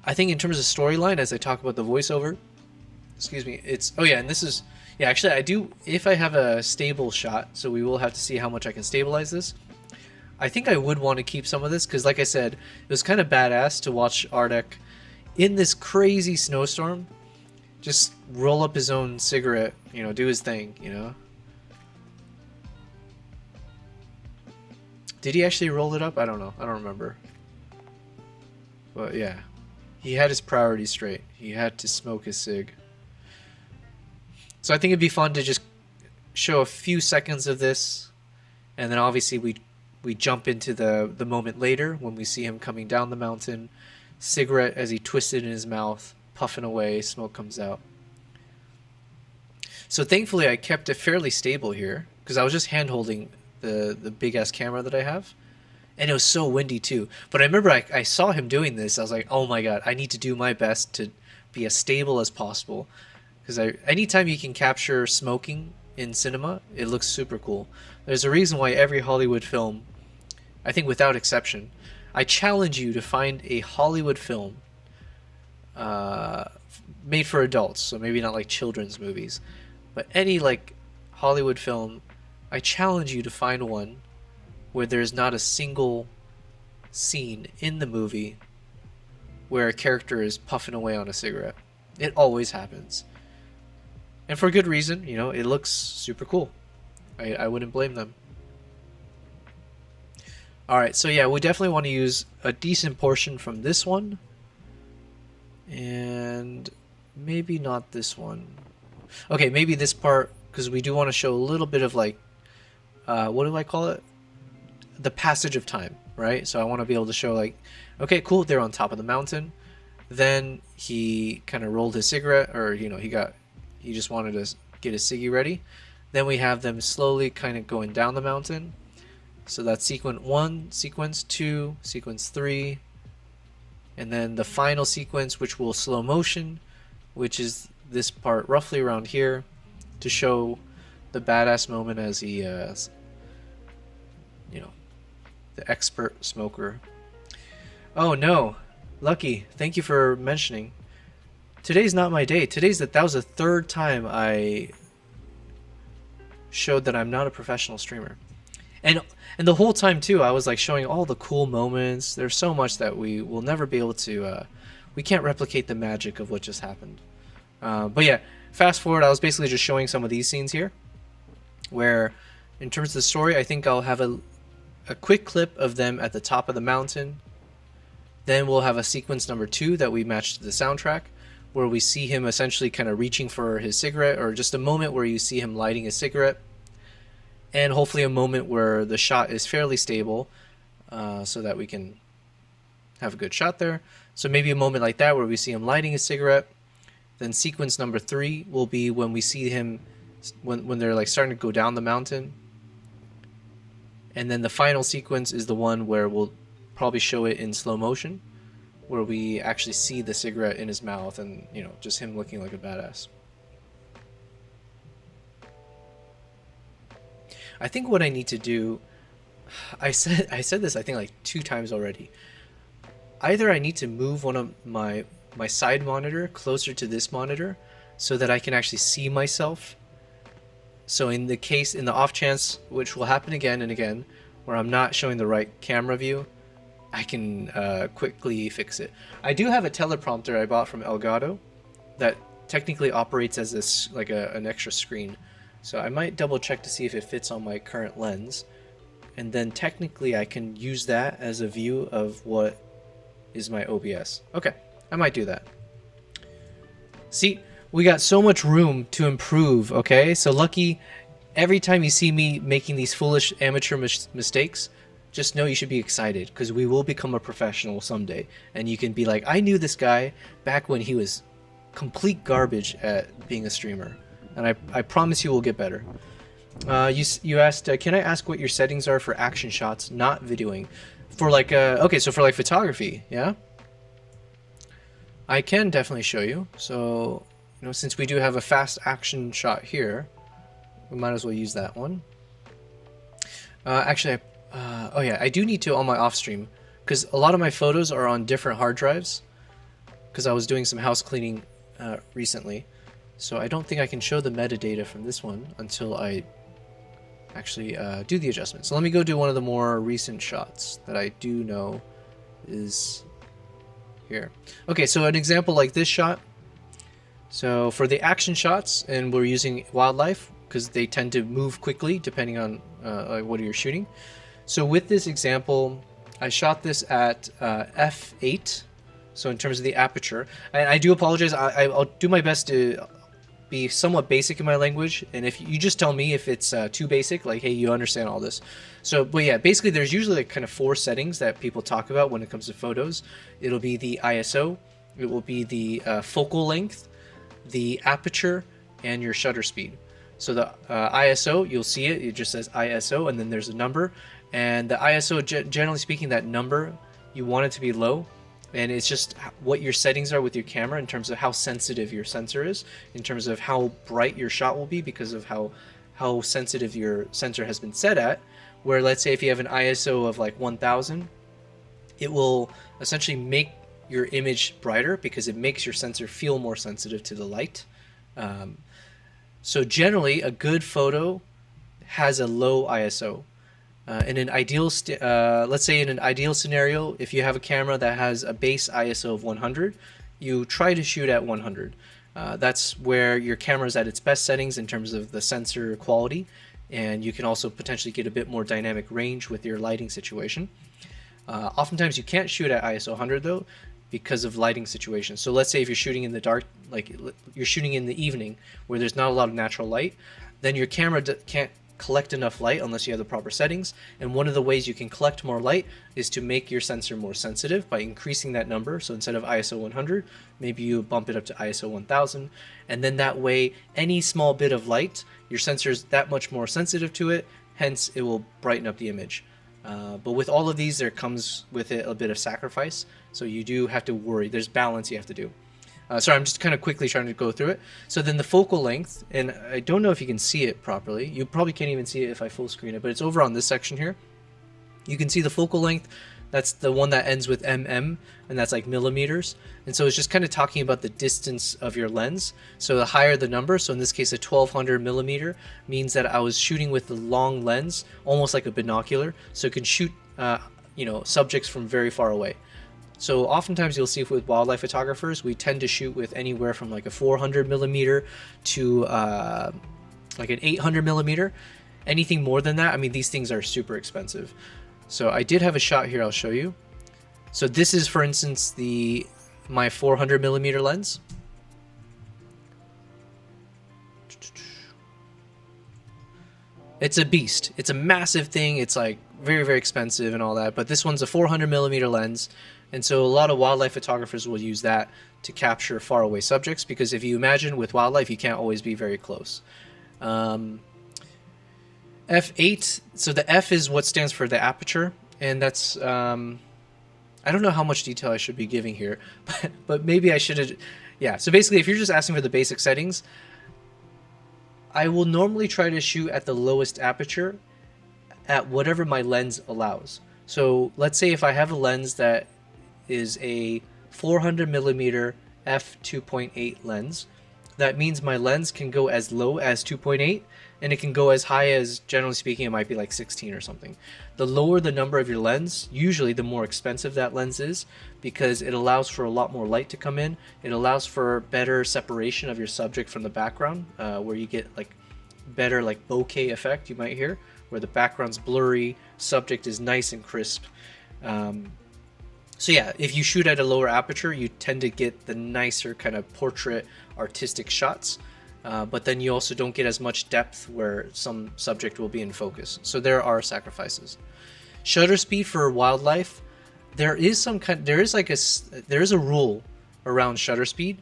I think in terms of storyline, as I talk about the voiceover, excuse me, it's, oh yeah, and this is, yeah, actually I do, if I have a stable shot, so we will have to see how much I can stabilize this. I think I would want to keep some of this, because like I said, it was kind of badass to watch Ardek in this crazy snowstorm just roll up his own cigarette, you know, do his thing, you know. Did he actually roll it up? I don't know. I don't remember. But yeah, he had his priorities straight. He had to smoke his cig. So I think it'd be fun to just show a few seconds of this, and then obviously we jump into the moment later when we see him coming down the mountain, cigarette as he twisted in his mouth, puffing away, smoke comes out. So thankfully I kept it fairly stable here, because I was just hand holding the big ass camera that I have, and it was so windy too. But I remember I saw him doing this. I was like, oh my god, I need to do my best to be as stable as possible, because anytime you can capture smoking in cinema, it looks super cool. There's a reason why every Hollywood film, I think without exception, I challenge you to find a Hollywood film made for adults, so maybe not like children's movies, but any like Hollywood film, I challenge you to find one where there's not a single scene in the movie where a character is puffing away on a cigarette. It always happens. And for good reason, you know, it looks super cool. I wouldn't blame them. Alright, so yeah, we definitely want to use a decent portion from this one. And maybe not this one. Okay, maybe this part, because we do want to show a little bit of like, what do I call it? The passage of time, right? So I want to be able to show like, okay, cool, they're on top of the mountain. Then he kind of rolled his cigarette, or you know, he just wanted to get his ciggy ready. Then we have them slowly kind of going down the mountain. So that's sequence 1, sequence 2, sequence 3, and then the final sequence, which will slow motion, which is this part roughly around here, to show the badass moment as he, you know, the expert smoker. Oh no, Lucky, thank you for mentioning. Today's not my day. That was the third time I showed that I'm not a professional streamer. And the whole time too, I was like showing all the cool moments. There's so much that we will never be able to, we can't replicate the magic of what just happened. But yeah, fast forward, I was basically just showing some of these scenes here, where in terms of the story, I think I'll have a quick clip of them at the top of the mountain. Then we'll have a sequence number 2 that we match to the soundtrack, where we see him essentially kind of reaching for his cigarette, or just a moment where you see him lighting a cigarette. And hopefully a moment where the shot is fairly stable, so that we can have a good shot there. So maybe a moment like that where we see him lighting a cigarette. Then sequence number 3 will be when we see him, when they're like starting to go down the mountain. And then the final sequence is the one where we'll probably show it in slow motion, where we actually see the cigarette in his mouth and, you know, just him looking like a badass. I think what I need to do, I said this I think like 2 times already. Either I need to move one of my side monitor closer to this monitor so that I can actually see myself. So in the off chance, which will happen again and again, where I'm not showing the right camera view, I can quickly fix it. I do have a teleprompter I bought from Elgato that technically operates as this like an extra screen. So I might double check to see if it fits on my current lens. And then technically I can use that as a view of what is my OBS. Okay, I might do that. See, we got so much room to improve, okay? So Lucky, every time you see me making these foolish amateur mistakes, just know you should be excited, because we will become a professional someday. And you can be like, I knew this guy back when he was complete garbage at being a streamer. And I promise you we'll get better. You asked, can I ask what your settings are for action shots, not videoing? For like, okay, so for like photography, yeah? I can definitely show you. So, you know, since we do have a fast action shot here, we might as well use that one. Actually, oh yeah, I do need to on my off stream, because a lot of my photos are on different hard drives, because I was doing some house cleaning recently. So I don't think I can show the metadata from this one until I actually do the adjustment. So let me go do one of the more recent shots that I do know is here. Okay, so an example like this shot. So for the action shots, and we're using wildlife because they tend to move quickly depending on like what you're shooting. So with this example, I shot this at f8. So in terms of the aperture, and I do apologize. I'll do my best to be somewhat basic in my language, and if you just tell me if it's too basic, like, hey, you understand all this. So, but yeah, basically there's usually like kind of 4 settings that people talk about when it comes to photos. It'll be the ISO, it will be the focal length, the aperture, and your shutter speed. So the ISO, you'll see it, it just says ISO, and then there's a number. And the ISO, generally speaking, that number, you want it to be low. And it's just what your settings are with your camera in terms of how sensitive your sensor is, in terms of how bright your shot will be because of how sensitive your sensor has been set at. Where let's say if you have an ISO of like 1000, it will essentially make your image brighter because it makes your sensor feel more sensitive to the light. So generally, a good photo has a low ISO. In an ideal, let's say in an ideal scenario, if you have a camera that has a base ISO of 100, you try to shoot at 100. That's where your camera is at its best settings in terms of the sensor quality, and you can also potentially get a bit more dynamic range with your lighting situation. Oftentimes you can't shoot at ISO 100 though, because of lighting situations. So let's say if you're shooting in the dark, like you're shooting in the evening where there's not a lot of natural light, then your camera can't collect enough light unless you have the proper settings. And one of the ways you can collect more light is to make your sensor more sensitive by increasing that number. So instead of ISO 100, maybe you bump it up to ISO 1000, and then that way any small bit of light, your sensor's that much more sensitive to it, hence it will brighten up the image. But with all of these, there comes with it a bit of sacrifice, so you do have to worry. There's balance you have to do. Sorry, I'm just kind of quickly trying to go through it. So then the focal length, and I don't know if you can see it properly. You probably can't even see it if I full screen it, but it's over on this section here. You can see the focal length. That's the one that ends with mm, and that's like millimeters. And so it's just kind of talking about the distance of your lens. So the higher the number, so in this case a 1200 millimeter, means that I was shooting with the long lens, almost like a binocular, so it can shoot subjects from very far away. So oftentimes you'll see with wildlife photographers, we tend to shoot with anywhere from like a 400 millimeter to like an 800 millimeter. Anything more than that, I mean, these things are super expensive. So I did have a shot here I'll show you. So this is, for instance, my 400 millimeter lens. It's a beast. It's a massive thing. It's like very, very expensive and all that. But this one's a 400 millimeter lens. And so a lot of wildlife photographers will use that to capture far away subjects, because if you imagine with wildlife, you can't always be very close. F8, so the F is what stands for the aperture, and that's, I don't know how much detail I should be giving here, but maybe I should have, yeah. So basically, if you're just asking for the basic settings, I will normally try to shoot at the lowest aperture at whatever my lens allows. So let's say if I have a lens that is a 400 millimeter f2.8 lens, that means my lens can go as low as 2.8, and it can go as high as, generally speaking, it might be like 16 or something. The lower the number of your lens, usually the more expensive that lens is, because it allows for a lot more light to come in. It allows for better separation of your subject from the background, where you get like better like bokeh effect, you might hear, where the background's blurry, subject is nice and crisp. So yeah, if you shoot at a lower aperture, you tend to get the nicer kind of portrait artistic shots, but then you also don't get as much depth where some subject will be in focus. So there are sacrifices. Shutter speed for wildlife, there is a rule around shutter speed.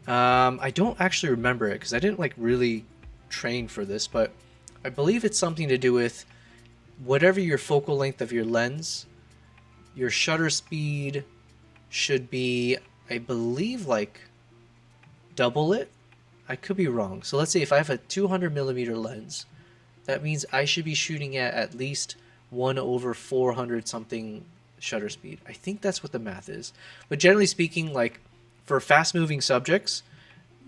I don't actually remember it because I didn't like really train for this, but I believe it's something to do with whatever your focal length of your lens, your shutter speed should be, I believe, like double it. I could be wrong. So let's say if I have a 200 millimeter lens, that means I should be shooting at least 1/400 something shutter speed. I think that's what the math is. But generally speaking, like for fast moving subjects,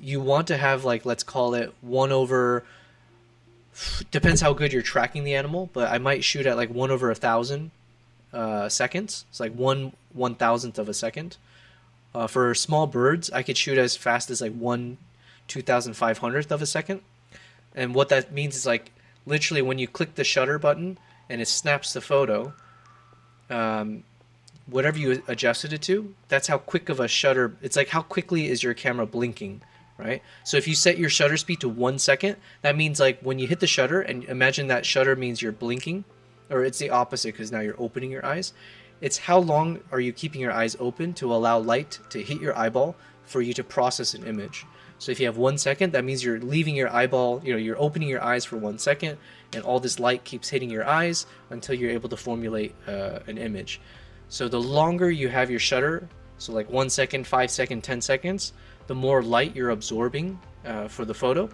you want to have like, let's call it 1/, depends how good you're tracking the animal, but I might shoot at like 1/1000 seconds. It's like 1/1000th of a second. For small birds, I could shoot as fast as like 1/2500th of a second. And what that means is like literally when you click the shutter button and it snaps the photo, whatever you adjusted it to, that's how quick of a shutter, it's like how quickly is your camera blinking, right? So if you set your shutter speed to 1 second, that means like when you hit the shutter, and imagine that shutter means you're blinking, or it's the opposite because now you're opening your eyes. It's how long are you keeping your eyes open to allow light to hit your eyeball for you to process an image. So if you have 1 second, that means you're leaving your eyeball, you're opening your eyes for 1 second, and all this light keeps hitting your eyes until you're able to formulate an image. So the longer you have your shutter, so like 1 second, 5 seconds, 10 seconds, the more light you're absorbing for the photo.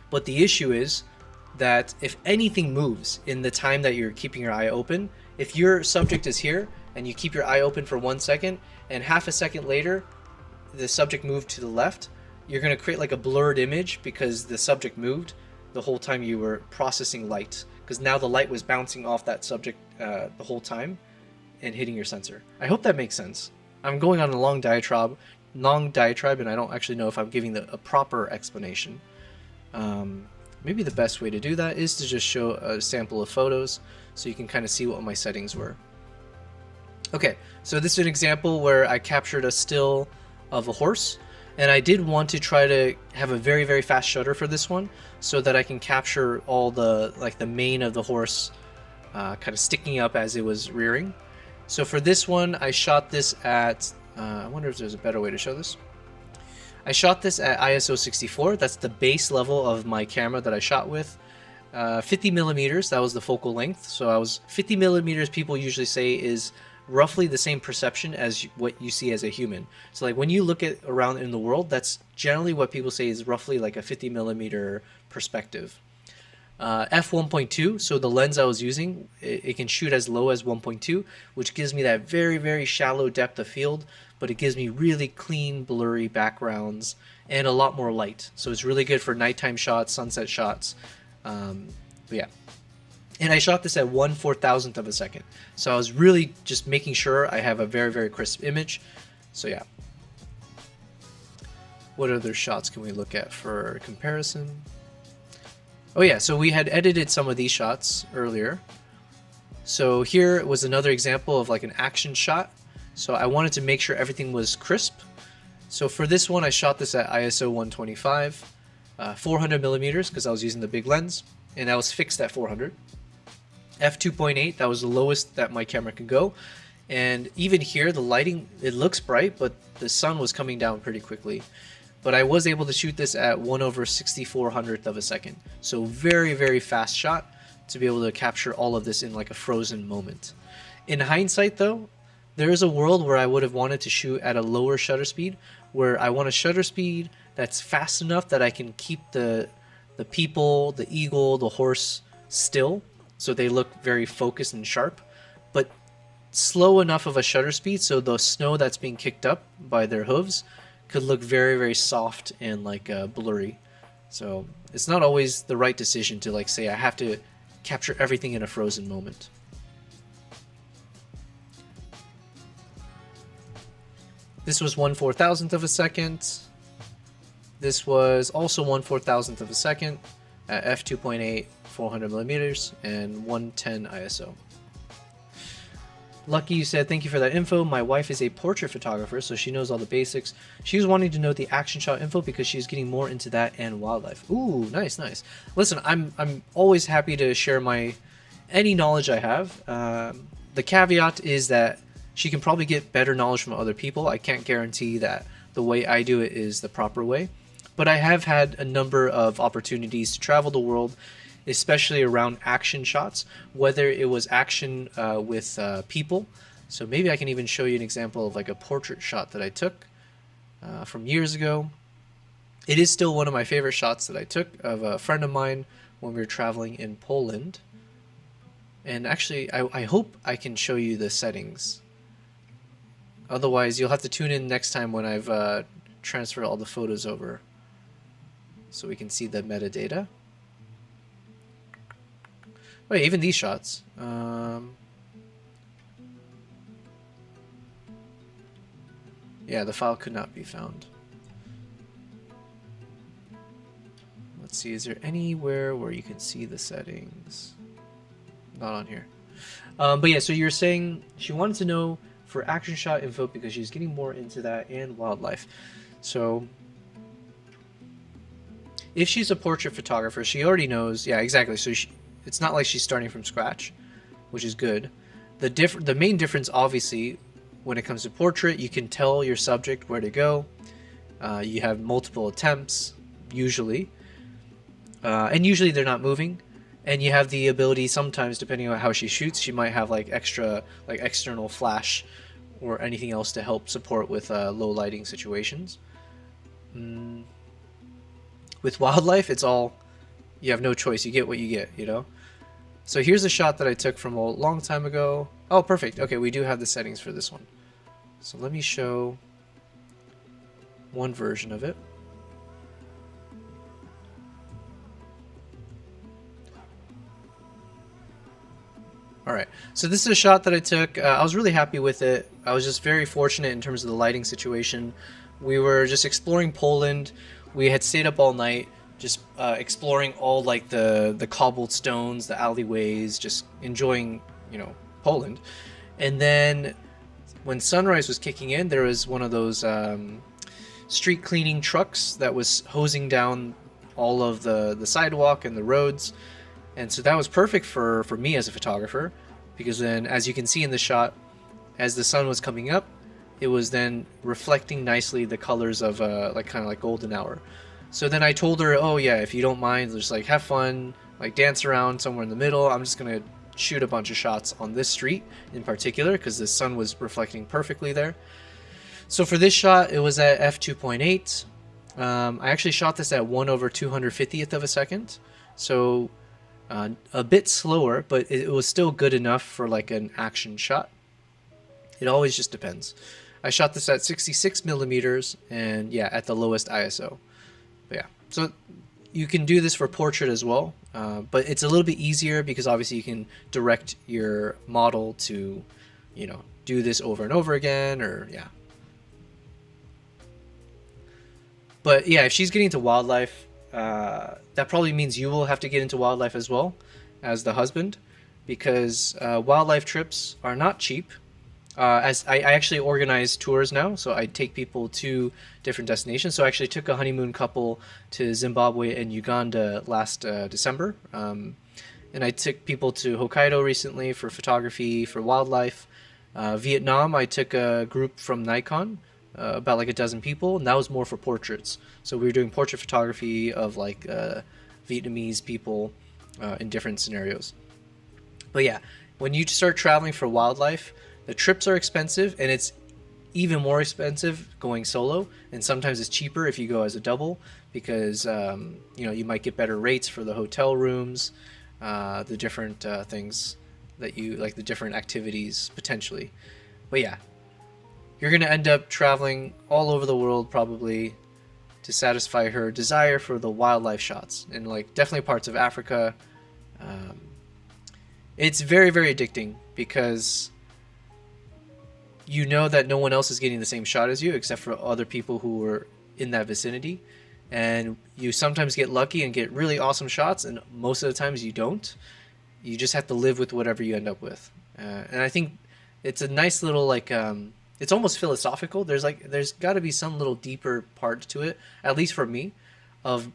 But the issue is that if anything moves in the time that you're keeping your eye open, if your subject is here and you keep your eye open for 1 second and half a second later the subject moved to the left, you're going to create like a blurred image because the subject moved the whole time you were processing light, because now the light was bouncing off that subject the whole time and hitting your sensor. I hope that makes sense. I'm going on a long diatribe long diatribe, and I don't actually know if I'm giving a proper explanation. Maybe the best way to do that is to just show a sample of photos so you can kind of see what my settings were. Okay, so this is an example where I captured a still of a horse, and I did want to try to have a very, very fast shutter for this one so that I can capture all the, like the mane of the horse kind of sticking up as it was rearing. So for this one, I shot this at, I wonder if there's a better way to show this. I shot this at ISO 64. That's the base level of my camera that I shot with. 50 millimeters, that was the focal length. So I was 50 millimeters, people usually say is roughly the same perception as what you see as a human. So like when you look at around in the world, that's generally what people say is roughly like a 50 millimeter perspective. F1.2, so the lens I was using, it can shoot as low as 1.2, which gives me that very, very shallow depth of field, but it gives me really clean, blurry backgrounds and a lot more light. So it's really good for nighttime shots, sunset shots. But yeah. And I shot this at 1/4000th of a second. So I was really just making sure I have a very, very crisp image. So yeah. What other shots can we look at for comparison? Oh yeah, so we had edited some of these shots earlier. So here was another example of like an action shot. So I wanted to make sure everything was crisp. So for this one, I shot this at ISO 125, 400 millimeters because I was using the big lens, and I was fixed at 400. F2.8, that was the lowest that my camera could go. And even here, the lighting, it looks bright, but the sun was coming down pretty quickly. But I was able to shoot this at 1/6400th of a second. So very, very fast shot to be able to capture all of this in like a frozen moment. In hindsight though, there is a world where I would have wanted to shoot at a lower shutter speed, where I want a shutter speed that's fast enough that I can keep the people, the eagle, the horse still, so they look very focused and sharp, but slow enough of a shutter speed so the snow that's being kicked up by their hooves could look very, very soft and like blurry. So it's not always the right decision to like say I have to capture everything in a frozen moment. This was 1/4000th of a second. This was also 1/4000th of a second at f2.8, 400 millimeters, and 110 ISO. Lucky, you said, thank you for that info. My wife is a portrait photographer, so she knows all the basics. She was wanting to know the action shot info because she's getting more into that and wildlife. Ooh, nice, nice. Listen, I'm always happy to share any knowledge I have. The caveat is that she can probably get better knowledge from other people. I can't guarantee that the way I do it is the proper way. But I have had a number of opportunities to travel the world, especially around action shots, whether it was action with people. So maybe I can even show you an example of like a portrait shot that I took from years ago. It is still one of my favorite shots that I took of a friend of mine when we were traveling in Poland. And actually, I hope I can show you the settings. Otherwise, you'll have to tune in next time when I've transferred all the photos over so we can see the metadata. Wait, even these shots. Yeah, the file could not be found. Let's see, is there anywhere where you can see the settings? Not on here. But yeah, so you're saying she wanted to know for action shot info because she's getting more into that and wildlife. So if she's a portrait photographer, she already knows. Yeah, exactly. So it's not like she's starting from scratch, which is good. The main difference, obviously, when it comes to portrait, you can tell your subject where to go. You have multiple attempts, usually. And usually they're not moving. And you have the ability sometimes, depending on how she shoots, she might have like extra, like external flash or anything else to help support with low lighting situations. With wildlife, it's all, you have no choice. You get what you get, you know? So here's a shot that I took from a long time ago. Oh, perfect. Okay, we do have the settings for this one. So let me show one version of it. Alright, so this is a shot that I took. I was really happy with it. I was just very fortunate in terms of the lighting situation. We were just exploring Poland. We had stayed up all night, just exploring all like the cobbled stones, the alleyways, just enjoying, you know, Poland. And then when sunrise was kicking in, there was one of those street cleaning trucks that was hosing down all of the sidewalk and the roads. And so that was perfect for me as a photographer, because then, as you can see in the shot, as the sun was coming up, it was then reflecting nicely the colors of like kind of like golden hour. So then I told her, oh yeah, if you don't mind, just like have fun, like dance around somewhere in the middle. I'm just gonna shoot a bunch of shots on this street in particular because the sun was reflecting perfectly there. So for this shot, it was at f2.8. I actually shot this at 1/250th of a second, so a bit slower, but it was still good enough for like an action shot. It always just depends. I shot this at 66 millimeters, and yeah, at the lowest ISO. But yeah, so you can do this for portrait as well, but it's a little bit easier because obviously you can direct your model to, you know, do this over and over again, or yeah. But yeah, if she's getting into wildlife, that probably means you will have to get into wildlife as well as the husband, because wildlife trips are not cheap. As I actually organize tours now, so I take people to different destinations. So I actually took a honeymoon couple to Zimbabwe and Uganda last December. And I took people to Hokkaido recently for photography, for wildlife. Vietnam, I took a group from Nikon, about like a dozen people, and that was more for portraits. So we were doing portrait photography of like Vietnamese people in different scenarios. But yeah, when you start traveling for wildlife, the trips are expensive, and it's even more expensive going solo, and sometimes it's cheaper if you go as a double, because you know, you might get better rates for the hotel rooms, the different things that you like, the different activities potentially. But yeah, you're gonna end up traveling all over the world probably to satisfy her desire for the wildlife shots, and like definitely parts of Africa. It's very, very addicting because you know that no one else is getting the same shot as you except for other people who were in that vicinity, and you sometimes get lucky and get really awesome shots, and most of the times you don't. You just have to live with whatever you end up with, and I think it's a nice little like it's almost philosophical. There's got to be some little deeper part to it, at least for me, of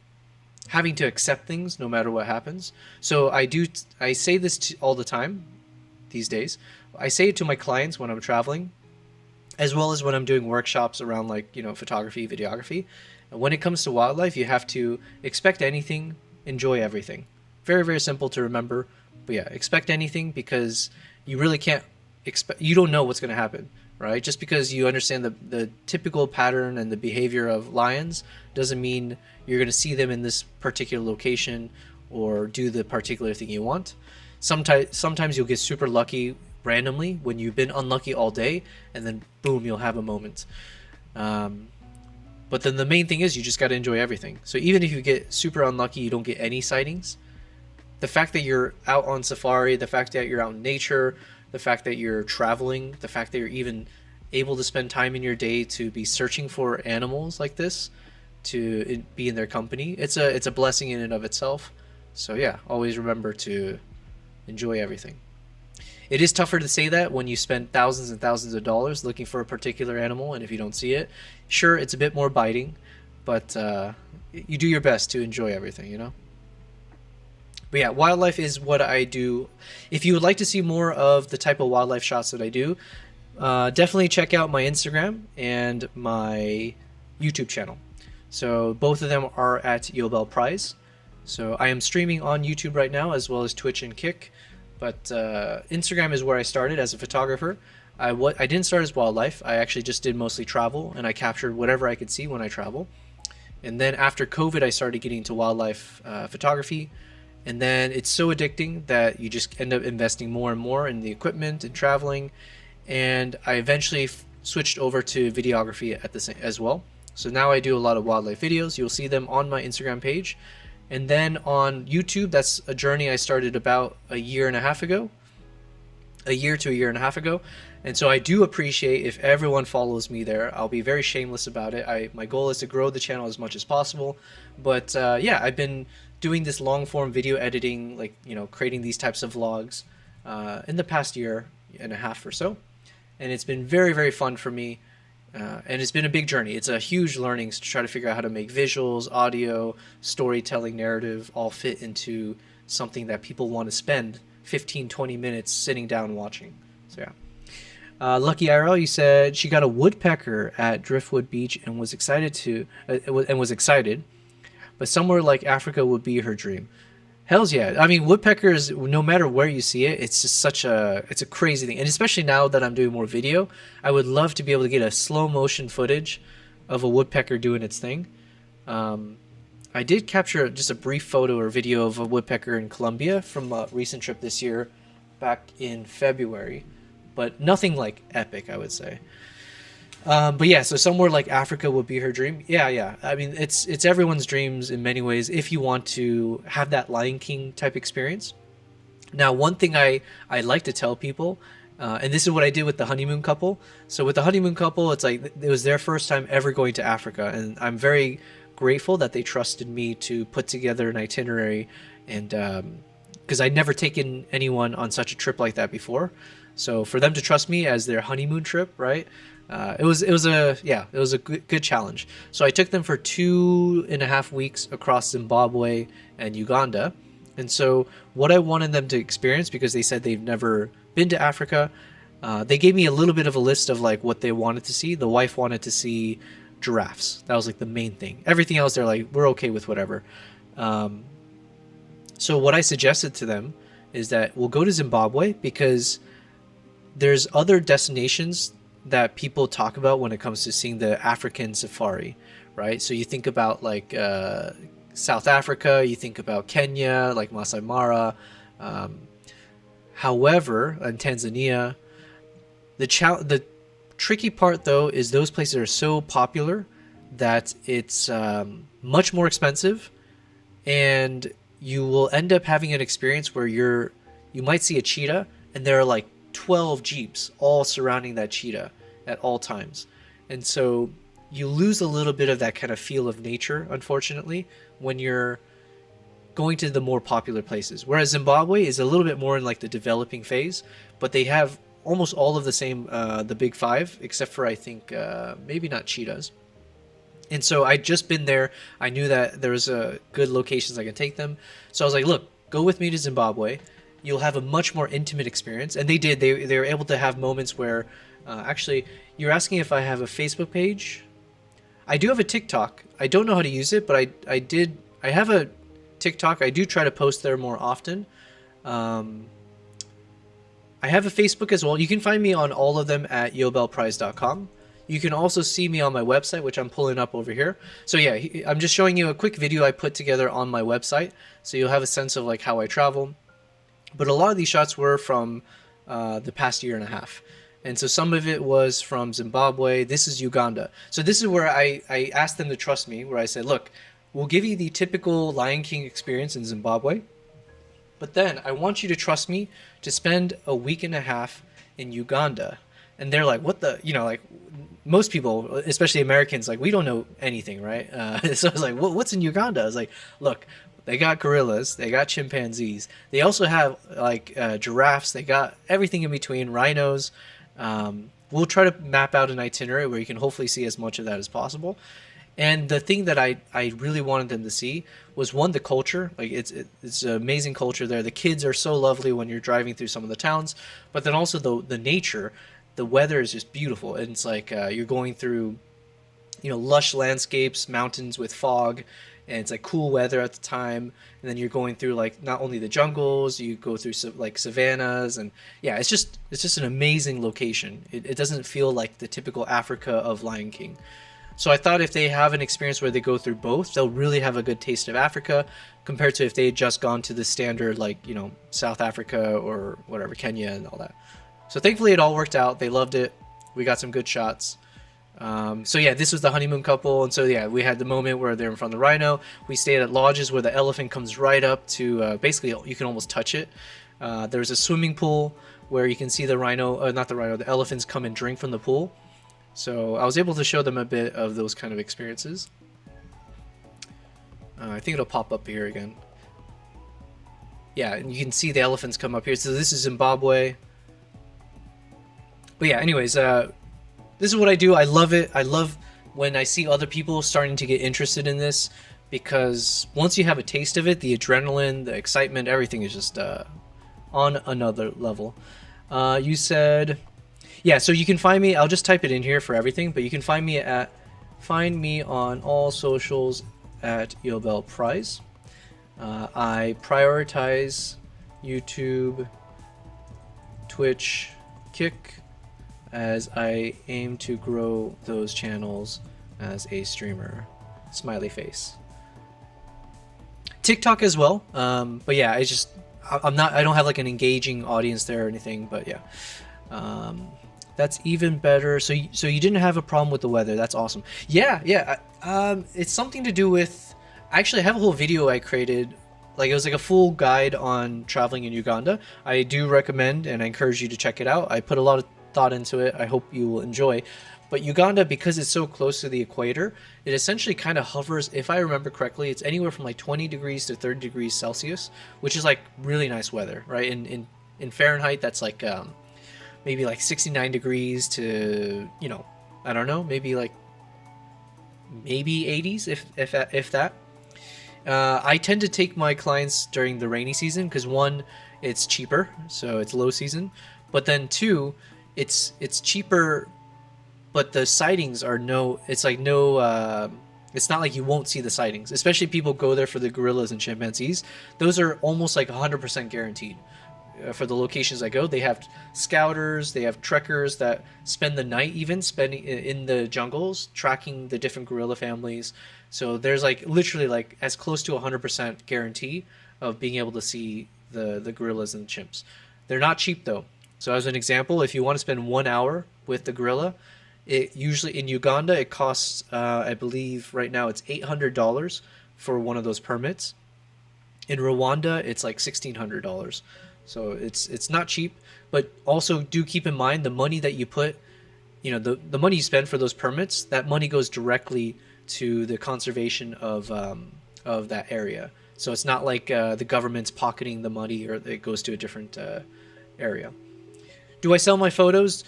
having to accept things no matter what happens. So I say this all the time these days. I say it to my clients when I'm traveling, as well as when I'm doing workshops around like, you know, photography, videography. And when it comes to wildlife, you have to expect anything, enjoy everything. Very, very simple to remember. But yeah, expect anything, because you really can't expect, you don't know what's going to happen, right? Just because you understand the typical pattern and the behavior of lions doesn't mean you're going to see them in this particular location or do the particular thing you want. Sometimes you'll get super lucky randomly when you've been unlucky all day, and then boom, you'll have a moment. But then the main thing is you just got to enjoy everything. So even if you get super unlucky, you don't get any sightings, the fact that you're out on safari, the fact that you're out in nature, the fact that you're traveling, the fact that you're even able to spend time in your day to be searching for animals like this, to be in their company, it's a blessing in and of itself. So yeah, always remember to enjoy everything. It is tougher to say that when you spend thousands and thousands of dollars looking for a particular animal, and if you don't see it, sure, it's a bit more biting, but you do your best to enjoy everything, you know? But yeah, wildlife is what I do. If you would like to see more of the type of wildlife shots that I do, definitely check out my Instagram and my YouTube channel. So both of them are at Yobel Prize. So I am streaming on YouTube right now, as well as Twitch and Kick. But Instagram is where I started as a photographer. I didn't start as wildlife. I actually just did mostly travel, and I captured whatever I could see when I travel. And then after COVID, I started getting into wildlife photography. And then it's so addicting that you just end up investing more and more in the equipment and traveling. And I eventually switched over to videography at the same as well. So now I do a lot of wildlife videos. You'll see them on my Instagram page. And then on YouTube, that's a journey I started about a year to a year and a half ago. And so I do appreciate if everyone follows me there. I'll be very shameless about it. My goal is to grow the channel as much as possible. But yeah, I've been doing this long form video editing, like, you know, creating these types of vlogs in the past year and a half or so. And it's been very, very fun for me. And it's been a big journey. It's a huge learning to try to figure out how to make visuals, audio, storytelling, narrative all fit into something that people want to spend 15, 20 minutes sitting down watching. So yeah. Lucky IRL, you said she got a woodpecker at Driftwood Beach and was excited but somewhere like Africa would be her dream. Hells yeah. I mean, woodpeckers, no matter where you see it, it's just it's a crazy thing. And especially now that I'm doing more video, I would love to be able to get a slow motion footage of a woodpecker doing its thing. I did capture just a brief photo or video of a woodpecker in Colombia from a recent trip this year back in February, but nothing like epic, I would say. But yeah, so somewhere like Africa would be her dream. Yeah. I mean, it's everyone's dreams in many ways if you want to have that Lion King type experience. Now, one thing I like to tell people, and this is what I did with the honeymoon couple. So with the honeymoon couple, it's like it was their first time ever going to Africa, and I'm very grateful that they trusted me to put together an itinerary, and because I'd never taken anyone on such a trip like that before. So for them to trust me as their honeymoon trip, right? It was a good challenge. So I took them for 2.5 weeks across Zimbabwe and Uganda. And so what I wanted them to experience, because they said they've never been to Africa, they gave me a little bit of a list of like what they wanted to see. The wife wanted to see giraffes. That was like the main thing. Everything else, they're like, we're okay with whatever. So what I suggested to them is that we'll go to Zimbabwe because there's other destinations that people talk about when it comes to seeing the African safari, right? So you think about like South Africa, you think about Kenya, like Masai Mara. However, in Tanzania, the tricky part though is those places are so popular that it's much more expensive, and you will end up having an experience where you might see a cheetah and there are like 12 jeeps all surrounding that cheetah at all times. And so you lose a little bit of that kind of feel of nature, unfortunately, when you're going to the more popular places. Whereas Zimbabwe is a little bit more in like the developing phase, but they have almost all of the same, the big five, except for I think maybe not cheetahs. And so I'd just been there. I knew that there was good locations I could take them. So I was like, look, go with me to Zimbabwe. You'll have a much more intimate experience. And they did. They were able to have moments where, actually, you're asking if I have a Facebook page. I do have a TikTok. I don't know how to use it, but I have a TikTok. I do try to post there more often. I have a Facebook as well. You can find me on all of them at yobelprize.com. You can also see me on my website, which I'm pulling up over here. So yeah, I'm just showing you a quick video I put together on my website, so you'll have a sense of like how I travel. But a lot of these shots were from the past year and a half. And so some of it was from Zimbabwe. This is Uganda. So this is where I asked them to trust me, where I said, look, we'll give you the typical Lion King experience in Zimbabwe, but then I want you to trust me to spend a week and a half in Uganda. And they're like, what the, you know, like most people, especially Americans, like we don't know anything, right? So I was like, what's in Uganda? I was like, look, they got gorillas, they got chimpanzees, they also have like giraffes, they got everything in between, rhinos. We'll try to map out an itinerary where you can hopefully see as much of that as possible. And the thing that I really wanted them to see was, one, the culture. Like it's an amazing culture there. The kids are so lovely when you're driving through some of the towns, but then also the nature. The weather is just beautiful, and it's like you're going through, you know, lush landscapes, mountains with fog, and it's like cool weather at the time. And then you're going through like not only the jungles, you go through like savannas, and yeah, it's just an amazing location. It doesn't feel like the typical Africa of Lion King. So I thought if they have an experience where they go through both, they'll really have a good taste of Africa compared to if they had just gone to the standard, like, you know, South Africa or whatever, Kenya and all that. So thankfully it all worked out. They loved it. We got some good shots. So yeah, this was the honeymoon couple. And so yeah, we had the moment where they're in front of the rhino. We stayed at lodges where the elephant comes right up to, basically you can almost touch it. There's a swimming pool where you can see the rhino, not the rhino, the elephants come and drink from the pool. So I was able to show them a bit of those kind of experiences. I think it'll pop up here again. Yeah, and you can see the elephants come up here. So this is Zimbabwe. But yeah, anyways, this is what I do. I love it. I love when I see other people starting to get interested in this, because once you have a taste of it, the adrenaline, the excitement, everything is just on another level. You said, yeah, so you can find me. I'll just type it in here for everything, but you can find me on all socials at Yobel Prize. I prioritize YouTube, Twitch, Kick, as I aim to grow those channels as a streamer. Smiley face. TikTok as well, but yeah, I don't have like an engaging audience there or anything, but yeah. That's even better. So you didn't have a problem with the weather. That's awesome. Yeah. It's something to do with, actually I have a whole video I created, like it was like a full guide on traveling in Uganda. I do recommend and I encourage you to check it out. I put a lot of thought into it. I hope you will enjoy. But Uganda, because it's so close to the equator, it essentially kind of hovers, if I remember correctly, it's anywhere from like 20 degrees to 30 degrees Celsius, which is like really nice weather, right? In Fahrenheit, that's like maybe like 69 degrees to, you know, I don't know, maybe 80s if that. I tend to take my clients during the rainy season because one, it's cheaper, so it's low season, but then two, it's cheaper, but the sightings are it's not like you won't see the sightings, especially people go there for the gorillas and chimpanzees. Those are almost like 100% guaranteed. For the locations I go, they have scouters, they have trekkers that spend the night spending in the jungles tracking the different gorilla families. So there's like literally like as close to 100% guarantee of being able to see the gorillas and the chimps. They're not cheap though. So as an example, if you want to spend 1 hour with the gorilla, it usually in Uganda it costs I believe right now it's $800 for one of those permits. In Rwanda it's like $1,600. So it's not cheap, but also do keep in mind the money that you put, you know, the money you spend for those permits, that money goes directly to the conservation of that area. So it's not like the government's pocketing the money or it goes to a different area. Do I sell my photos?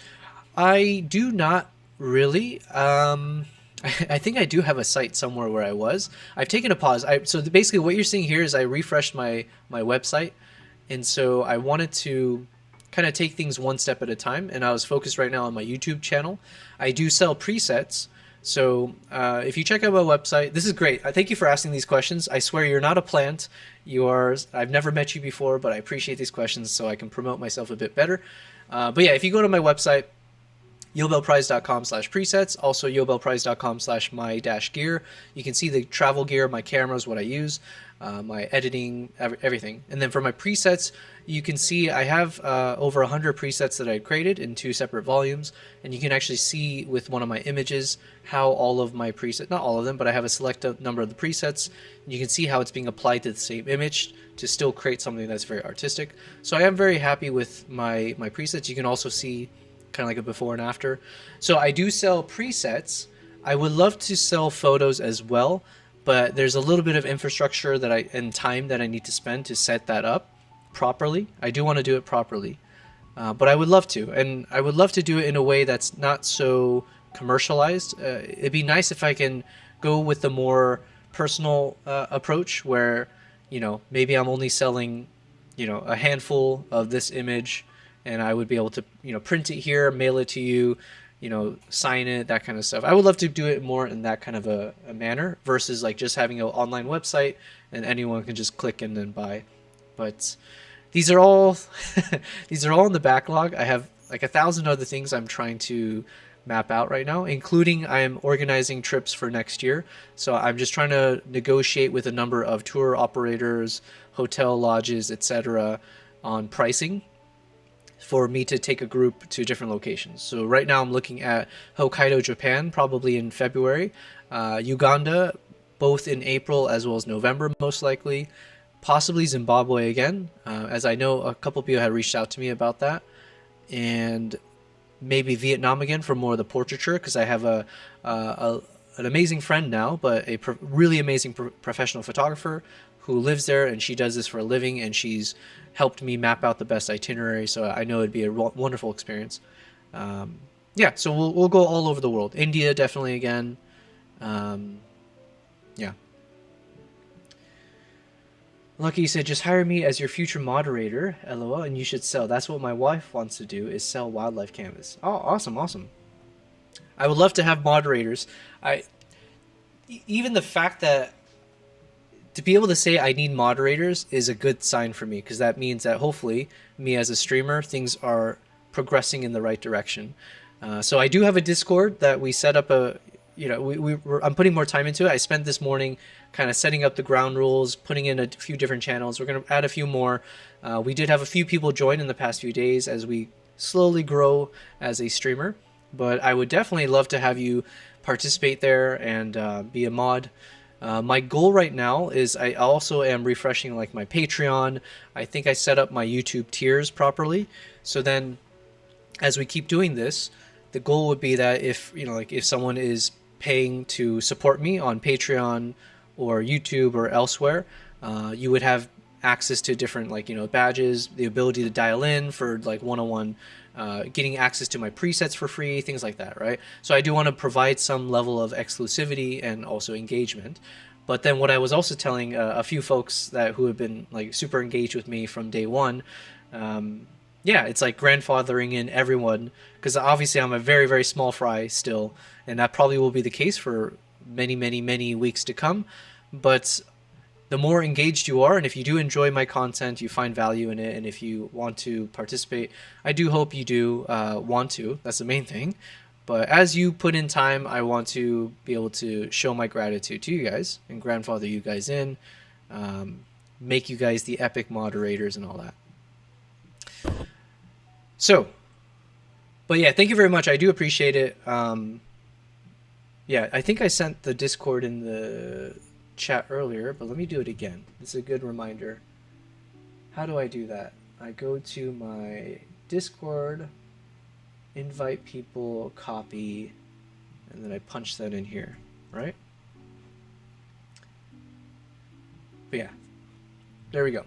I do not really. I think I do have a site somewhere where I was. I've taken a pause. So basically what you're seeing here is I refreshed my website. And so I wanted to kind of take things one step at a time. And I was focused right now on my YouTube channel. I do sell presets. So if you check out my website, this is great. I thank you for asking these questions. I swear you're not a plant. I've never met you before, but I appreciate these questions so I can promote myself a bit better. But yeah, if you go to my website, yobelprize.com/presets, also yobelprize.com/my-gear. You can see the travel gear, my cameras, what I use, my editing, everything. And then for my presets, you can see I have over 100 presets that I created in 2 separate volumes. And you can actually see with one of my images how all of my presets, not all of them, but I have a selected number of the presets. You can see how it's being applied to the same image to still create something that's very artistic. So I am very happy with my presets. You can also see kind of like a before and after. So I do sell presets. I would love to sell photos as well, but there's a little bit of infrastructure and time that I need to spend to set that up properly. I do want to do it properly, but I would love to, and I would love to do it in a way that's not so commercialized. It'd be nice if I can go with the more personal approach where, you know, maybe I'm only selling, you know, a handful of this image, and I would be able to, you know, print it here, mail it to you, you know, sign it, that kind of stuff. I would love to do it more in that kind of a manner versus like just having an online website and anyone can just click and then buy. But these are all these are all in the backlog. I have like 1,000 other things I'm trying to map out right now, including I am organizing trips for next year. So I'm just trying to negotiate with a number of tour operators, hotel lodges, etc. on pricing for me to take a group to different locations. So right now I'm looking at Hokkaido, Japan, probably in February, Uganda, both in April as well as November, most likely, possibly Zimbabwe again, as I know a couple people had reached out to me about that. and maybe Vietnam again for more of the portraiture, because I have an amazing friend now, but a really amazing professional photographer who lives there, and she does this for a living, and she's helped me map out the best itinerary, so I know it'd be a wonderful experience. Yeah, so we'll go all over the world. India definitely again. Yeah. Lucky said, just hire me as your future moderator, LOL, and you should sell. That's what my wife wants to do, is sell wildlife canvas. Oh, awesome, awesome. I would love to have moderators. Even the fact that to be able to say I need moderators is a good sign for me, because that means that hopefully me as a streamer, things are progressing in the right direction. So I do have a Discord that we set up I'm putting more time into it. I spent this morning kind of setting up the ground rules, putting in a few different channels. We're going to add a few more. We did have a few people join in the past few days as we slowly grow as a streamer, but I would definitely love to have you participate there and be a mod. My goal right now is I also am refreshing like my Patreon. I think I set up my YouTube tiers properly. So then as we keep doing this, the goal would be that if someone is paying to support me on Patreon or YouTube or elsewhere, you would have access to different badges, the ability to dial in for like one-on-one, getting access to my presets for free, things like that, right? So I do want to provide some level of exclusivity and also engagement. But then what I was also telling a few folks who have been like super engaged with me from day one, yeah, it's like grandfathering in everyone, because obviously I'm a very, very small fry still, and that probably will be the case for many, many, many weeks to come. But the more engaged you are, and if you do enjoy my content, you find value in it, and if you want to participate, I do hope you do want to. That's the main thing. But as you put in time, I want to be able to show my gratitude to you guys and grandfather you guys in, make you guys the epic moderators and all that. So, but yeah, thank you very much. I do appreciate it. Yeah, I think I sent the Discord in the chat earlier, but let me do it again. It's a good reminder. How do I do that? I go to my Discord, invite people, copy, and then I punch that in here, right? But yeah, there we go.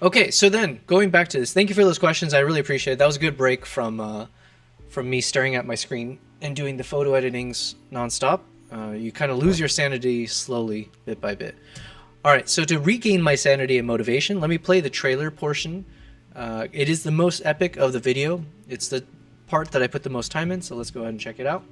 Okay, so then going back to this, thank you for those questions. I really appreciate it. That was a good break from me staring at my screen and doing the photo editings nonstop. You kind of lose your sanity slowly, bit by bit. All right, so to regain my sanity and motivation, let me play the trailer portion. It is the most epic of the video. It's the part that I put the most time in, so let's go ahead and check it out.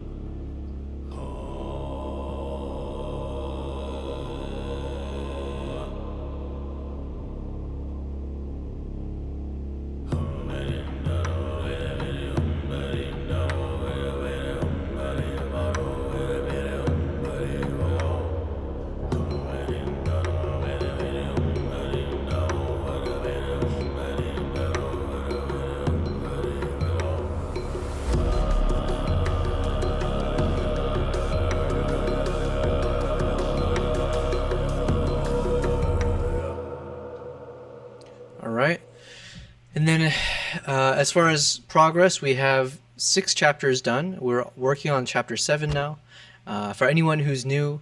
As far as progress, we have 6 chapters done. We're working on chapter 7 now. For anyone who's new,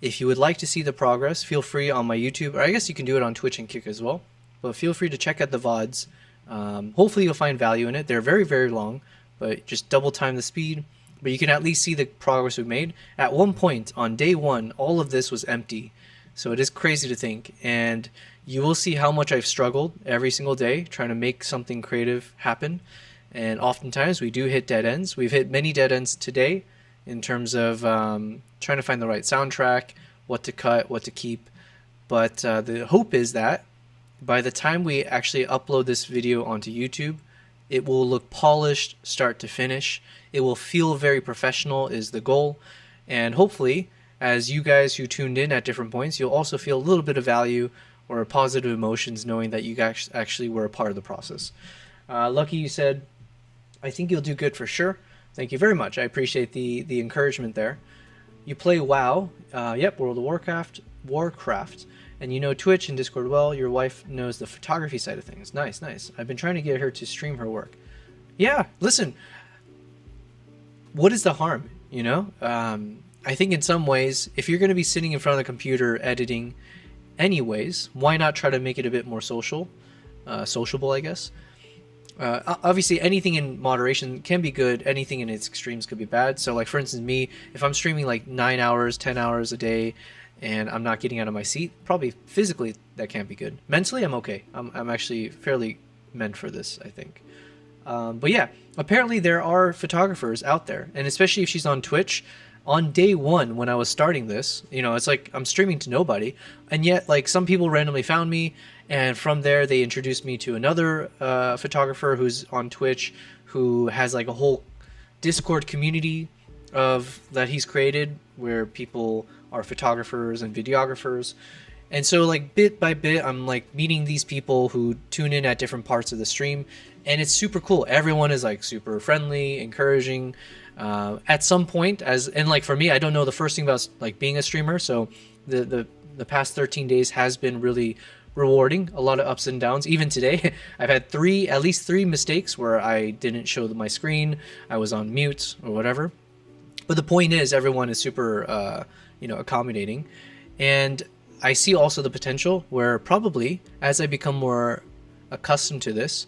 if you would like to see the progress, feel free on my YouTube, or I guess you can do it on Twitch and Kick as well. But feel free to check out the VODs. Hopefully you'll find value in it. They're very, very long, but just double time the speed. But you can at least see the progress we've made. At one point, on day 1, all of this was empty. So it is crazy to think. And you will see how much I've struggled every single day trying to make something creative happen. And oftentimes we do hit dead ends. We've hit many dead ends today in terms of trying to find the right soundtrack, what to cut, what to keep. But the hope is that by the time we actually upload this video onto YouTube, it will look polished start to finish. It will feel very professional is the goal. And hopefully, as you guys who tuned in at different points, you'll also feel a little bit of value or positive emotions knowing that you guys actually were a part of the process. Lucky, you said, I think you'll do good for sure. Thank you very much. I appreciate the encouragement there. You play WoW. Yep, World of Warcraft. and you know Twitch and Discord well. Your wife knows the photography side of things. Nice, nice. I've been trying to get her to stream her work. Yeah, listen, what is the harm, you know? I think in some ways, if you're going to be sitting in front of the computer editing anyways, why not try to make it a bit more sociable, I guess. Obviously, anything in moderation can be good. Anything in its extremes could be bad. So, like, for instance, me, if I'm streaming like 9 hours, 10 hours a day, and I'm not getting out of my seat, probably physically that can't be good. Mentally, I'm okay. I'm actually fairly meant for this, I think. But yeah, apparently there are photographers out there, and especially if she's on Twitch. On day one, when I was starting this, you know, it's like I'm streaming to nobody, and yet like some people randomly found me, and from there they introduced me to another photographer who's on Twitch, who has like a whole Discord community of that he's created where people are photographers and videographers. And so like bit by bit, I'm like meeting these people who tune in at different parts of the stream, and it's super cool. Everyone is like super friendly, encouraging. At some point, and like for me, I don't know the first thing about like being a streamer, so the past 13 days has been really rewarding. A lot of ups and downs. Even today, I've had at least three mistakes where I didn't show my screen, I was on mute or whatever. But the point is, everyone is super accommodating, and I see also the potential where probably as I become more accustomed to this,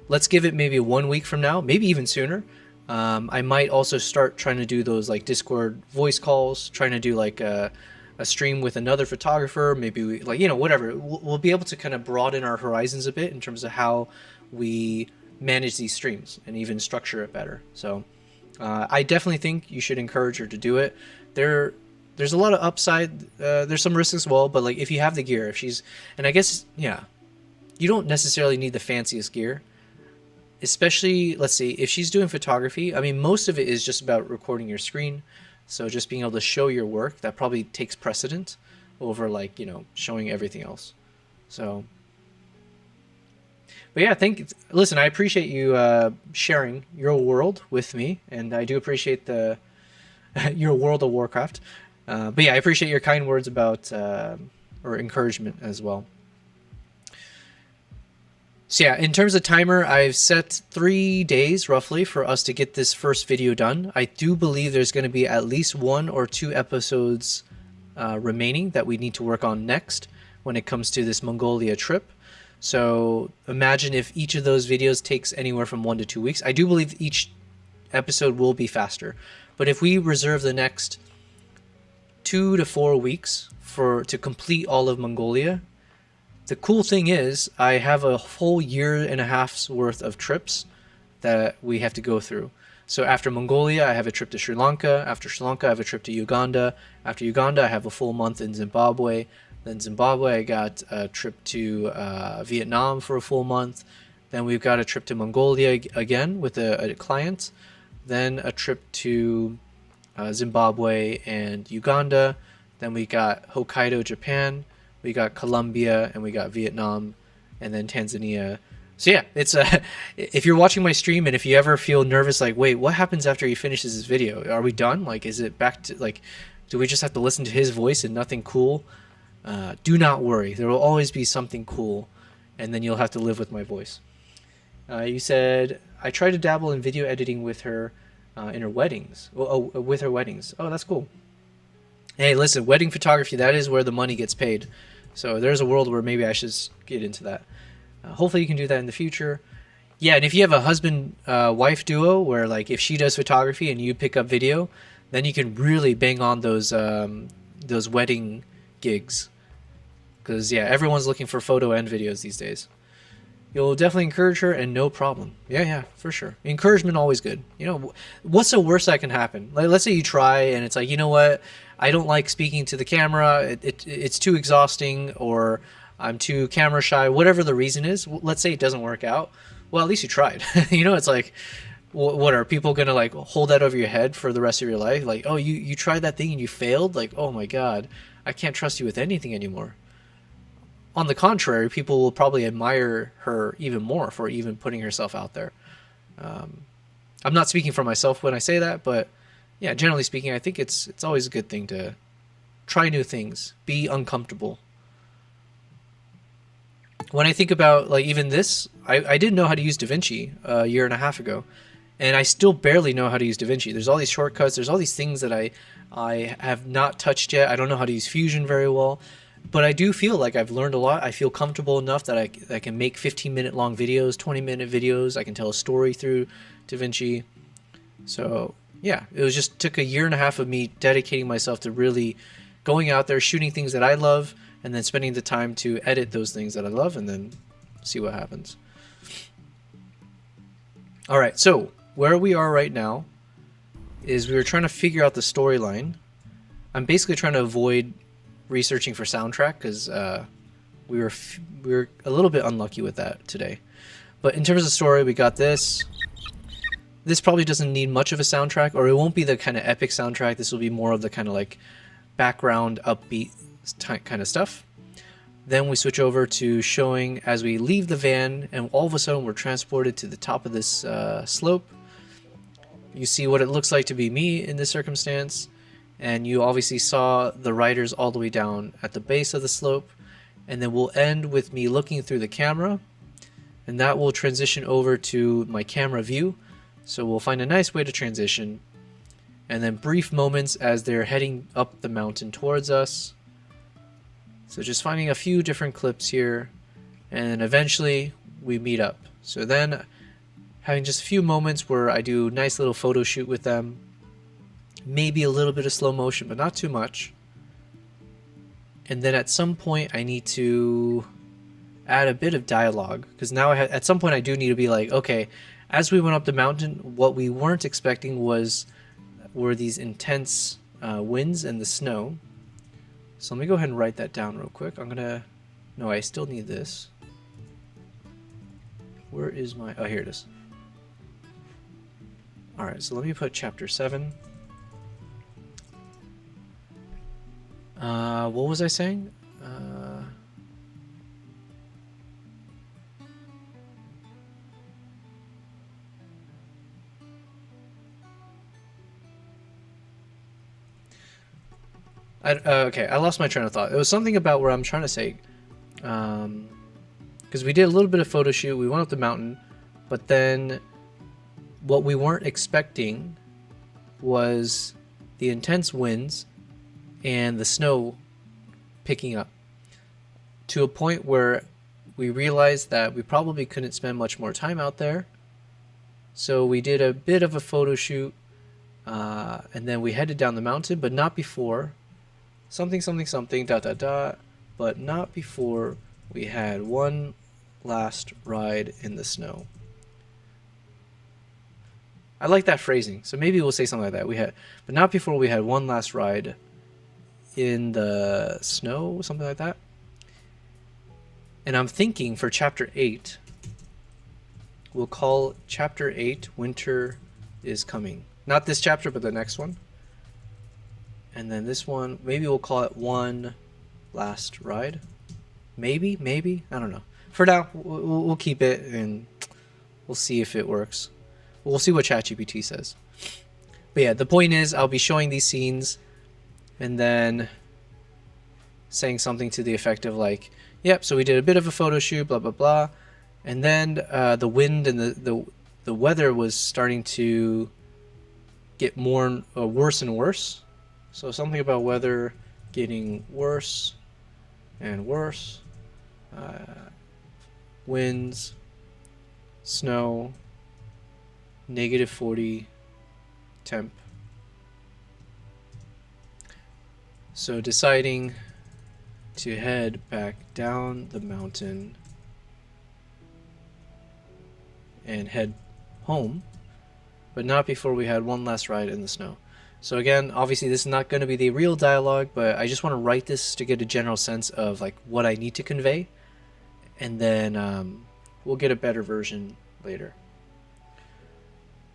let's give it maybe 1 week from now, maybe even sooner. I might also start trying to do those like Discord voice calls, trying to do like a stream with another photographer, maybe whatever. We'll be able to kind of broaden our horizons a bit in terms of how we manage these streams and even structure it better. So I definitely think you should encourage her to do it. There's a lot of upside. There's some risks as well, but like if you have the gear, and I guess, yeah, you don't necessarily need the fanciest gear. Especially, let's see, if she's doing photography, I mean, most of it is just about recording your screen. So just being able to show your work, that probably takes precedent over like, showing everything else. So, but yeah, listen, I appreciate you sharing your world with me. And I do appreciate your World of Warcraft. But yeah, I appreciate your kind words about, or encouragement as well. So yeah, in terms of timer, I've set 3 days roughly for us to get this first video done. I do believe there's going to be at least 1 or 2 episodes remaining that we need to work on next when it comes to this Mongolia trip. So imagine if each of those videos takes anywhere from 1 to 2 weeks. I do believe each episode will be faster. But if we reserve the next 2 to 4 weeks to complete all of Mongolia, the cool thing is I have a whole 1.5 years worth of trips that we have to go through. So after Mongolia, I have a trip to Sri Lanka. After Sri Lanka, I have a trip to Uganda. After Uganda, I have a full month in Zimbabwe. Then Zimbabwe, I got a trip to Vietnam for a full month. Then we've got a trip to Mongolia again with a client. Then a trip to Zimbabwe and Uganda. Then we got Hokkaido, Japan. We got Colombia, and we got Vietnam, and then Tanzania. So yeah, it's if you're watching my stream and if you ever feel nervous, like, wait, what happens after he finishes this video? Are we done? Like, is it back to, like, do we just have to listen to his voice and nothing cool? Do not worry. There will always be something cool, and then you'll have to live with my voice. You said, I tried to dabble in video editing with her in her weddings. With her weddings. Oh, that's cool. Hey, listen, wedding photography, that is where the money gets paid. So there's a world where maybe I should get into that. Hopefully you can do that in the future. Yeah, and if you have a husband-wife duo where, like, if she does photography and you pick up video, then you can really bang on those wedding gigs. Because, yeah, everyone's looking for photo and videos these days. You'll definitely encourage her, and no problem. Yeah, for sure. Encouragement always good. What's the worst that can happen? Like, let's say you try, and it's like, you know what? I don't like speaking to the camera. It's too exhausting, or I'm too camera shy. Whatever the reason is, let's say it doesn't work out. Well, at least you tried. It's like, what are people gonna like hold that over your head for the rest of your life? Like, oh, you tried that thing and you failed. Like, oh my God, I can't trust you with anything anymore. On the contrary, people will probably admire her even more for even putting herself out there. I'm not speaking for myself when I say that, but yeah, generally speaking, I think it's always a good thing to try new things, be uncomfortable. when I think about like even this, I didn't know how to use DaVinci a year and a half ago, and I still barely know how to use DaVinci. There's all these shortcuts. There's all these things that I have not touched yet. I don't know how to use Fusion very well, but I do feel like I've learned a lot. I feel comfortable enough that I can make 15-minute long videos, 20-minute videos. I can tell a story through DaVinci. So yeah, it was just took a year and a half of me dedicating myself to really going out there, shooting things that I love, and then spending the time to edit those things that I love, and then see what happens. All right, so where we are right now is we were trying to figure out the storyline. I'm basically trying to avoid researching for soundtrack because we were a little bit unlucky with that today. But in terms of story, we got this. This probably doesn't need much of a soundtrack, or it won't be the kind of epic soundtrack. This will be more of the kind of like background upbeat kind of stuff. Then we switch over to showing as we leave the van, and all of a sudden we're transported to the top of this slope. You see what it looks like to be me in this circumstance, and you obviously saw the riders all the way down at the base of the slope. And then we'll end with me looking through the camera, and that will transition over to my camera view. So we'll find a nice way to transition, and then brief moments as they're heading up the mountain towards us. So just finding a few different clips here, and eventually we meet up. So then having just a few moments where I do a nice little photo shoot with them, maybe a little bit of slow motion, but not too much. And then at some point I need to add a bit of dialogue, because now at some point I do need to be like, okay, as we went up the mountain, what we weren't expecting were these intense winds and the snow. So let me go ahead and write that down real quick. No, I still need this. Where is my, oh, here it is. All right, so let me put chapter 7. What was I saying? Okay, I lost my train of thought. It was something about where I'm trying to say, because we did a little bit of photo shoot, we went up the mountain, but then what we weren't expecting was the intense winds and the snow picking up to a point where we realized that we probably couldn't spend much more time out there. So we did a bit of a photo shoot, and then we headed down the mountain, but not before something dot dot dot, but not before we had one last ride in the snow. I like that phrasing, so maybe we'll say something like that. But not before we had one last ride in the snow, something like that. And I'm thinking for chapter 8, we'll call chapter 8 Winter is Coming. Not this chapter, but the next one. And then this one, maybe we'll call it One Last Ride. Maybe, I don't know. For now, we'll keep it, and we'll see if it works. We'll see what ChatGPT says. But yeah, the point is, I'll be showing these scenes, and then saying something to the effect of like, yep, so we did a bit of a photo shoot, blah, blah, blah. And then the wind and the weather was starting to get more worse and worse. So something about weather getting worse and worse. Winds, snow, -40 temp. So deciding to head back down the mountain and head home, but not before we had one last ride in the snow. So again, obviously this is not going to be the real dialogue, but I just want to write this to get a general sense of like what I need to convey, and then we'll get a better version later.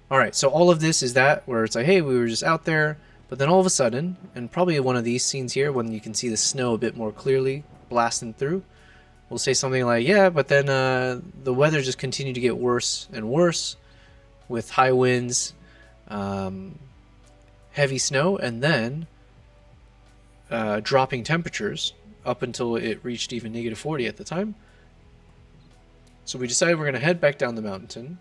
Alright, so all of this is that where it's like, hey, we were just out there, but then all of a sudden, and probably one of these scenes here when you can see the snow a bit more clearly blasting through, we'll say something like, yeah, but then the weather just continued to get worse and worse with high winds, heavy snow, and then dropping temperatures up until it reached even -40 at the time. So we decided we're going to head back down the mountain,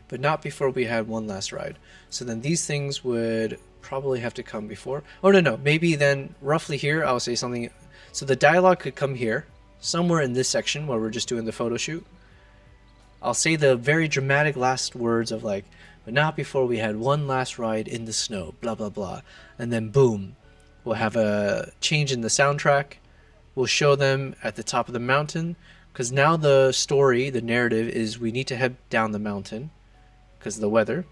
but not before we had one last ride. So then these things would probably have to come before. Oh, no. Maybe then roughly here, I'll say something. So the dialogue could come here, somewhere in this section where we're just doing the photo shoot. I'll say the very dramatic last words of like, but not before we had one last ride in the snow, blah, blah, blah. And then boom, we'll have a change in the soundtrack. We'll show them at the top of the mountain, because now the story, the narrative is we need to head down the mountain because of the weather.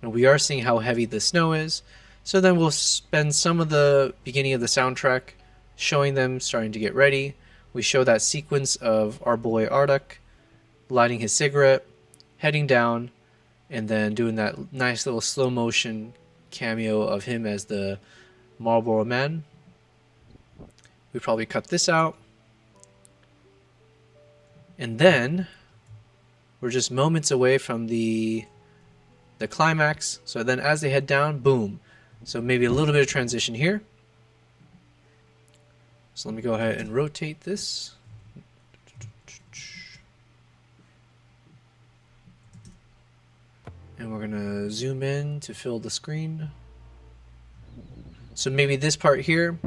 And we are seeing how heavy the snow is. So then we'll spend some of the beginning of the soundtrack showing them starting to get ready. We show that sequence of our boy Ardak lighting his cigarette, heading down, and then doing that nice little slow motion cameo of him as the Marlboro Man. We probably cut this out. And then we're just moments away from the climax. So then as they head down, boom. So maybe a little bit of transition here. So let me go ahead and rotate this. And we're going to zoom in to fill the screen. So maybe this part here.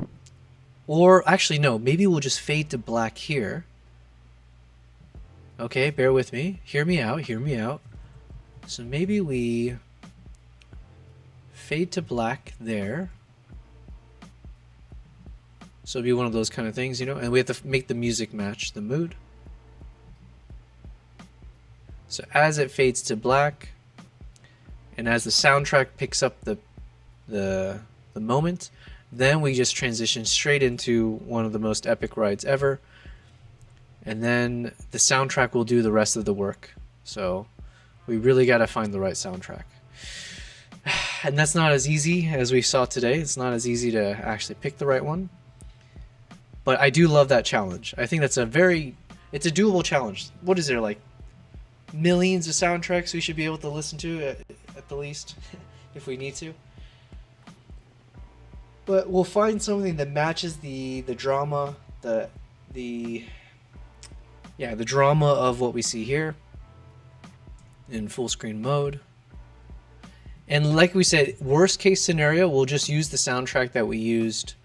Or actually, no, maybe we'll just fade to black here. Okay, bear with me. Hear me out, hear me out. So maybe we fade to black there. So it'll be one of those kind of things, you know, and we have to make the music match the mood. So as it fades to black, and as the soundtrack picks up the moment, then we just transition straight into one of the most epic rides ever. And then the soundtrack will do the rest of the work. So we really got to find the right soundtrack. And that's not as easy as we saw today. It's not as easy to actually pick the right one. But I do love that challenge. I think that's it's a doable challenge. What is there, like millions of soundtracks we should be able to listen to at the least, if we need to. But we'll find something that matches the drama, the drama of what we see here in full screen mode. And like we said, worst case scenario, we'll just use the soundtrack that we used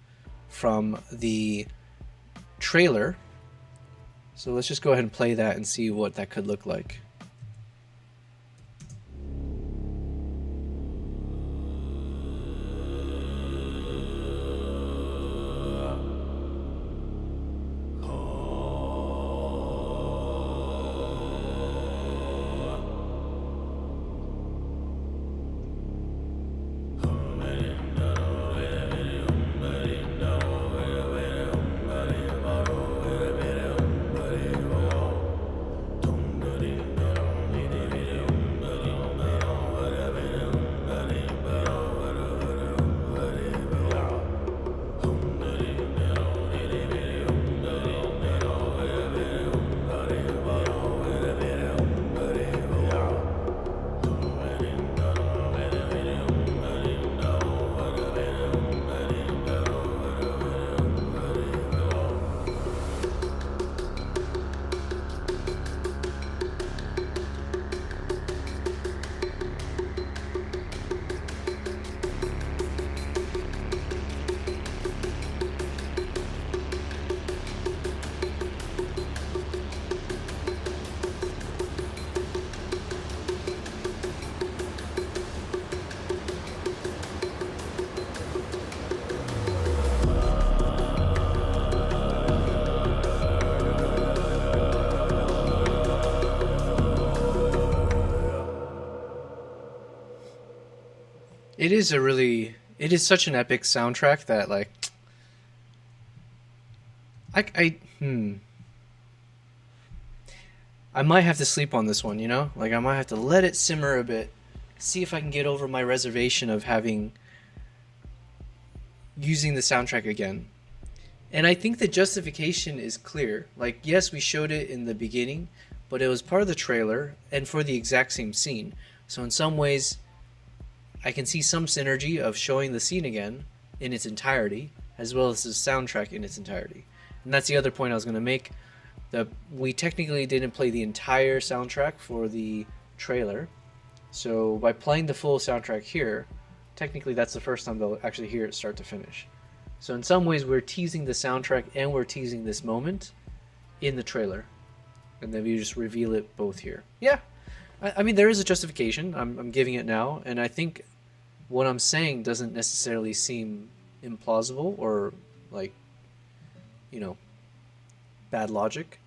from the trailer. So let's just go ahead and play that and see what that could look like. It is such an epic soundtrack that like I might have to sleep on this one, you know? Like I might have to let it simmer a bit, see if I can get over my reservation of using the soundtrack again. And I think the justification is clear. Like, yes, we showed it in the beginning, but it was part of the trailer and for the exact same scene. So in some ways, I can see some synergy of showing the scene again in its entirety, as well as the soundtrack in its entirety. And that's the other point I was going to make. we technically didn't play the entire soundtrack for the trailer. So by playing the full soundtrack here, technically that's the first time they'll actually hear it start to finish. So in some ways we're teasing the soundtrack and we're teasing this moment in the trailer. And then we just reveal it both here. Yeah, I mean, there is a justification. I'm giving it now. And I think what I'm saying doesn't necessarily seem implausible or like, you know, bad logic.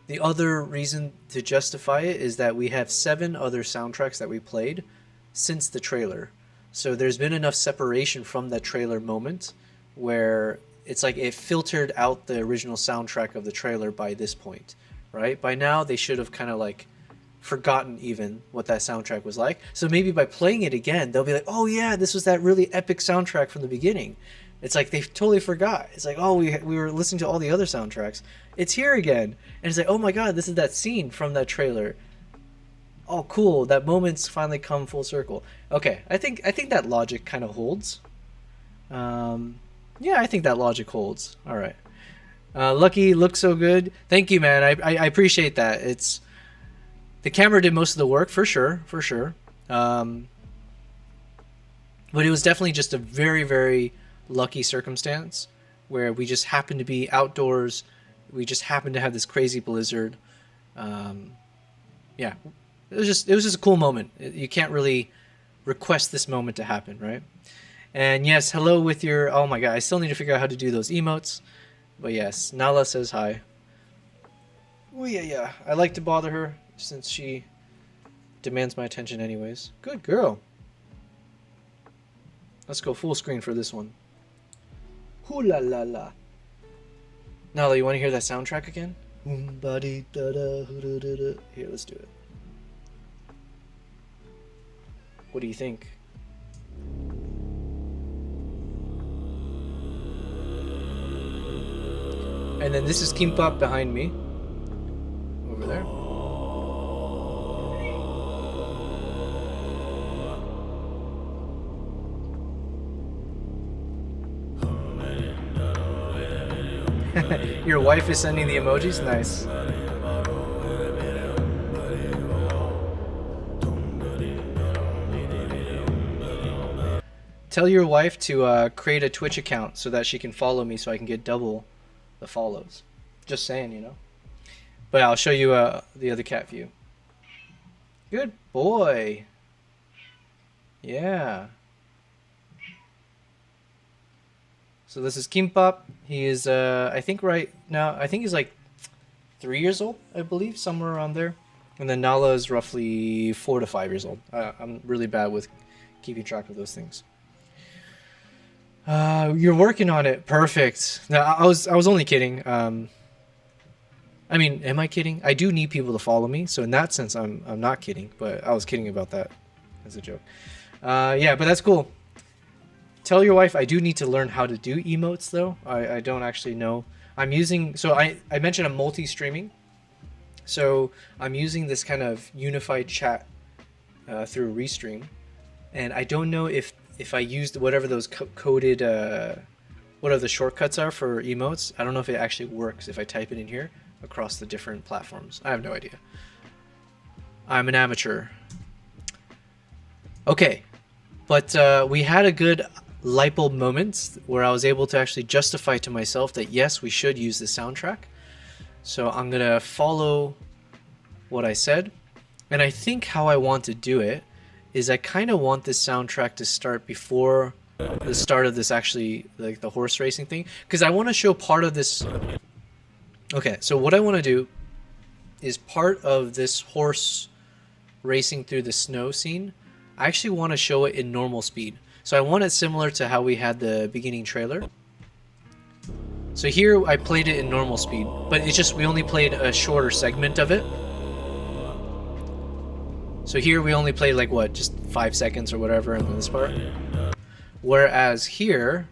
The other reason to justify it is that we have 7 other soundtracks that we played since the trailer. So there's been enough separation from that trailer moment where it's like it filtered out the original soundtrack of the trailer by this point, right? By now they should have kind of like forgotten even what that soundtrack was like. So maybe by playing it again, they'll be like, oh yeah, this was that really epic soundtrack from the beginning. It's like they totally forgot. It's like, oh, we were listening to all the other soundtracks. It's here again. And it's like, oh my god, this is that scene from that trailer. Oh, cool. That moment's finally come full circle. Okay, I think that logic kind of holds. Yeah, I think that logic holds. All right. Lucky looks so good. Thank you, man. I appreciate that. It's the camera did most of the work for sure, for sure. But it was definitely just a very, very lucky circumstance where we just happened to be outdoors. We just happened to have this crazy blizzard. Yeah, it was just a cool moment. You can't really request this moment to happen, right? And yes, hello with your, oh my god, I still need to figure out how to do those emotes. But yes, Nala says hi. Oh yeah, I like to bother her since she demands my attention anyways. Good girl. Let's go full screen for this one. Hoo la la la. Nala, you want to hear that soundtrack again? Here, let's do it. What do you think? And then this is Kimbap behind me. Over there. Your wife is sending the emojis? Nice. Tell your wife to create a Twitch account so that she can follow me so I can get double the follows. Just saying, you know. But I'll show you the other cat view. Good boy. Yeah. So this is Kimbap. He is, I think right now, I think he's like 3 years old, I believe, somewhere around there. And then Nala is roughly 4 to 5 years old. I'm really bad with keeping track of those things. You're working on it. Perfect. No, I was only kidding. I mean, am I kidding? I do need people to follow me, so in that sense, I'm not kidding. But I was kidding about that as a joke. Yeah, but that's cool. Tell your wife I do need to learn how to do emotes though. I don't actually know. I'm using, so I mentioned I'm multi-streaming. So I'm using this kind of unified chat through Restream. And I don't know if I used whatever those coded, whatever the shortcuts are for emotes. I don't know if it actually works if I type it in here across the different platforms. I have no idea. I'm an amateur. Okay. But we had a good light bulb moment where I was able to actually justify to myself that yes, we should use the soundtrack. So I'm gonna follow what I said, and I think how I want to do it is I kind of want this soundtrack to start before the start of this, actually, like the horse racing thing, because I want to show part of this. Okay, so what I want to do is part of this horse racing through the snow scene. I actually want to show it in normal speed. So I want it similar to how we had the beginning trailer. So here I played it in normal speed, but it's just we only played a shorter segment of it. So here we only played like what, just 5 seconds or whatever in this part. Whereas here,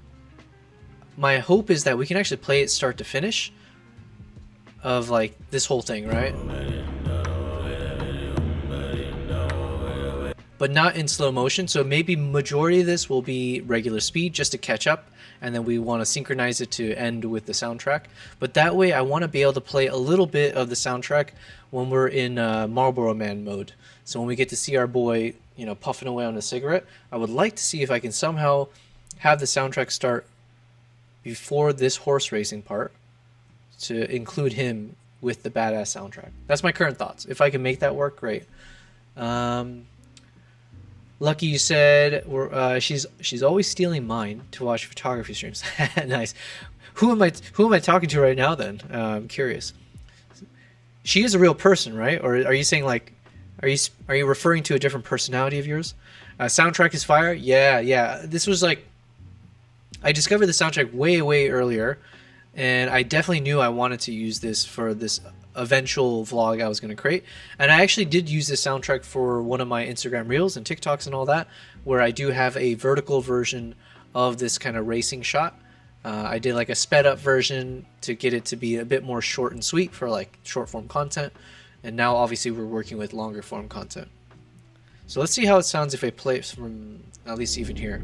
my hope is that we can actually play it start to finish of like this whole thing, right? but not in slow motion. So maybe majority of this will be regular speed just to catch up, and then we want to synchronize it to end with the soundtrack. But that way I want to be able to play a little bit of the soundtrack when we're in Marlboro Man mode. So when we get to see our boy, you know, puffing away on a cigarette, I would like to see if I can somehow have the soundtrack start before this horse racing part to include him with the badass soundtrack. That's my current thoughts. If I can make that work, great. Lucky, you said she's always stealing mine to watch photography streams. Nice. Who am I talking to right now then? I'm curious. She is a real person, right? Or are you saying like, are you referring to a different personality of yours? Soundtrack is fire. Yeah. This was like, I discovered the soundtrack way earlier, and I definitely knew I wanted to use this for this eventual vlog I was going to create. And I actually did use this soundtrack for one of my Instagram reels and TikToks and all that, where I do have a vertical version of this kind of racing shot. I did like a sped up version to get it to be a bit more short and sweet for like short form content. And now obviously we're working with longer form content. So let's see how it sounds if I play it from at least even here.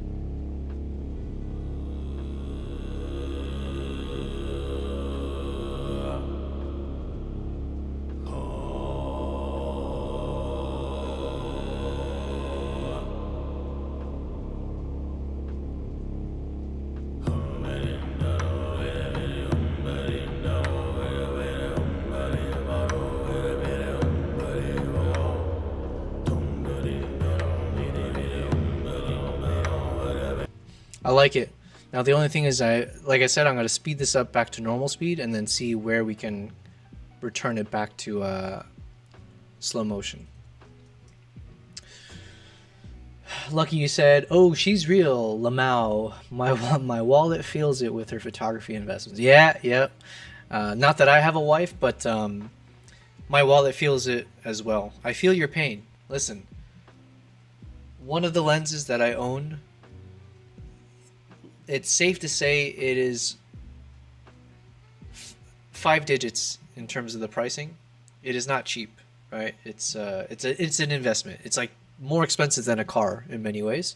I like it. Now the only thing is, like I said, I'm going to speed this up back to normal speed and then see where we can return it back to slow motion. Lucky, you said, oh, she's real, Lamau. My wallet feels it with her photography investments. Yeah. Not that I have a wife, but my wallet feels it as well. I feel your pain. Listen, one of the lenses that I own, it's safe to say it is 5 digits in terms of the pricing. It is not cheap, right? It's an investment. It's like more expensive than a car in many ways.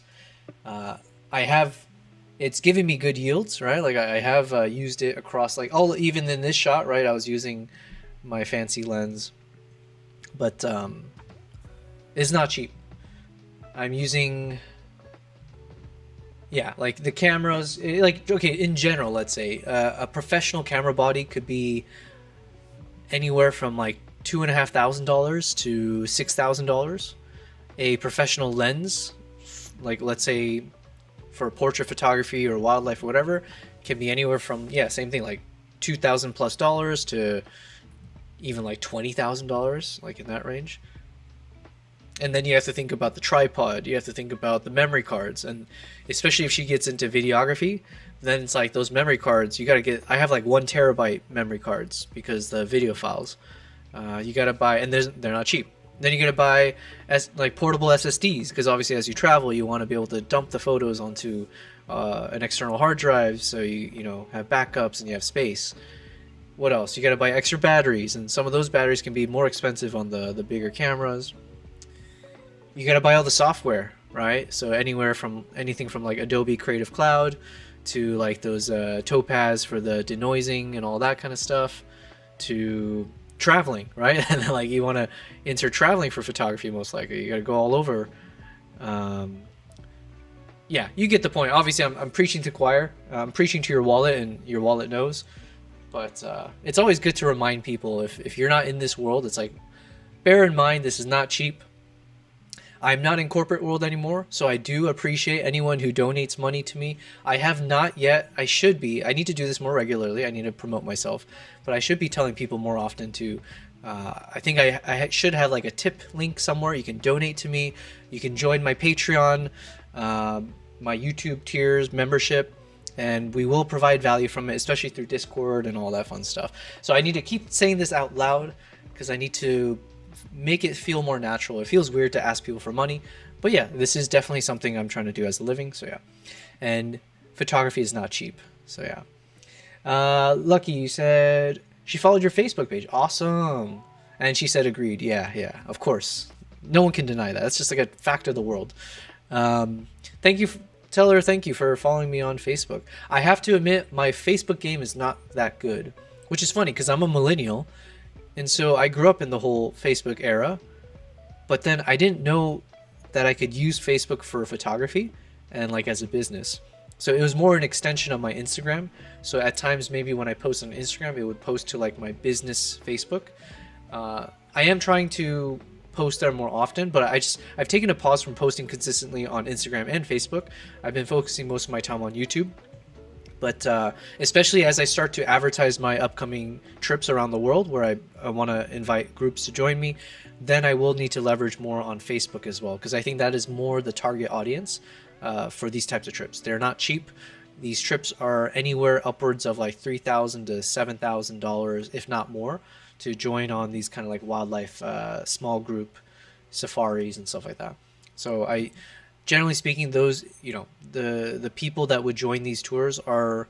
It's giving me good yields, right? Like I have used it across like even in this shot, right? I was using my fancy lens, but it's not cheap. I'm using, yeah, like the cameras, like, okay, in general, let's say a professional camera body could be anywhere from like $2,500 to $6,000. A professional lens, like let's say for portrait photography or wildlife or whatever, can be anywhere from, yeah, same thing, like $2,000+ to even like $20,000, like in that range. And then you have to think about the tripod, you have to think about the memory cards, and especially if she gets into videography, then it's like those memory cards, you gotta get, I have like 1 terabyte memory cards because the video files, you gotta buy, and they're not cheap. Then you gotta buy like portable SSDs, because obviously as you travel you want to be able to dump the photos onto an external hard drive, so you know, have backups and you have space. What else? You gotta buy extra batteries, and some of those batteries can be more expensive on the bigger cameras. You gotta buy all the software, right? So anything from like Adobe Creative Cloud to like those Topaz for the denoising and all that kind of stuff, to traveling, right? And then like you want to insert traveling for photography, most likely you got to go all over. Yeah, you get the point. Obviously I'm preaching to choir, I'm preaching to your wallet, and your wallet knows, but it's always good to remind people, if you're not in this world, it's like, bear in mind this is not cheap. I'm not in corporate world anymore, so I do appreciate anyone who donates money to me. I have not yet. I should be. I need to do this more regularly. I need to promote myself, but I should be telling people more often to, I think I should have like a tip link somewhere. You can donate to me. You can join my Patreon, my YouTube tiers, membership, and we will provide value from it, especially through Discord and all that fun stuff. So I need to keep saying this out loud because I need to make it feel more natural. It feels weird to ask people for money, but yeah, this is definitely something I'm trying to do as a living. So yeah, and photography is not cheap. So yeah. Lucky, you said she followed your Facebook page. Awesome. And she said agreed. Yeah, of course. No one can deny that. That's just like a fact of the world. Thank you, Teller. Thank you for following me on Facebook. I have to admit, my Facebook game is not that good, which is funny because I'm a millennial, and so I grew up in the whole Facebook era. But then I didn't know that I could use Facebook for photography and like as a business. So it was more an extension of my Instagram. So at times, maybe when I post on Instagram, it would post to like my business Facebook. I am trying to post there more often, but I've taken a pause from posting consistently on Instagram and Facebook. I've been focusing most of my time on YouTube. But especially as I start to advertise my upcoming trips around the world where I want to invite groups to join me, then I will need to leverage more on Facebook as well, because I think that is more the target audience for these types of trips. They're not cheap. These trips are anywhere upwards of like $3,000 to $7,000, if not more, to join on these kind of like wildlife small group safaris and stuff like that. So generally speaking, those, the people that would join these tours are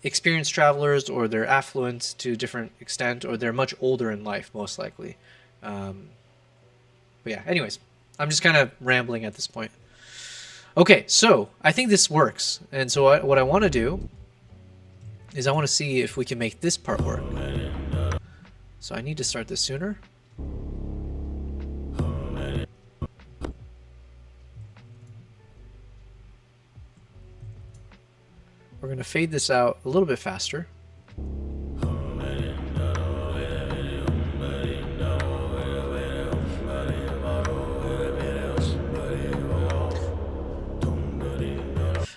experienced travelers, or they're affluent to a different extent, or they're much older in life, most likely. But yeah, anyways, I'm just kind of rambling at this point. Okay, so I think this works. And so what I want to do is I want to see if we can make this part work. So I need to start this sooner. We're going to fade this out a little bit faster.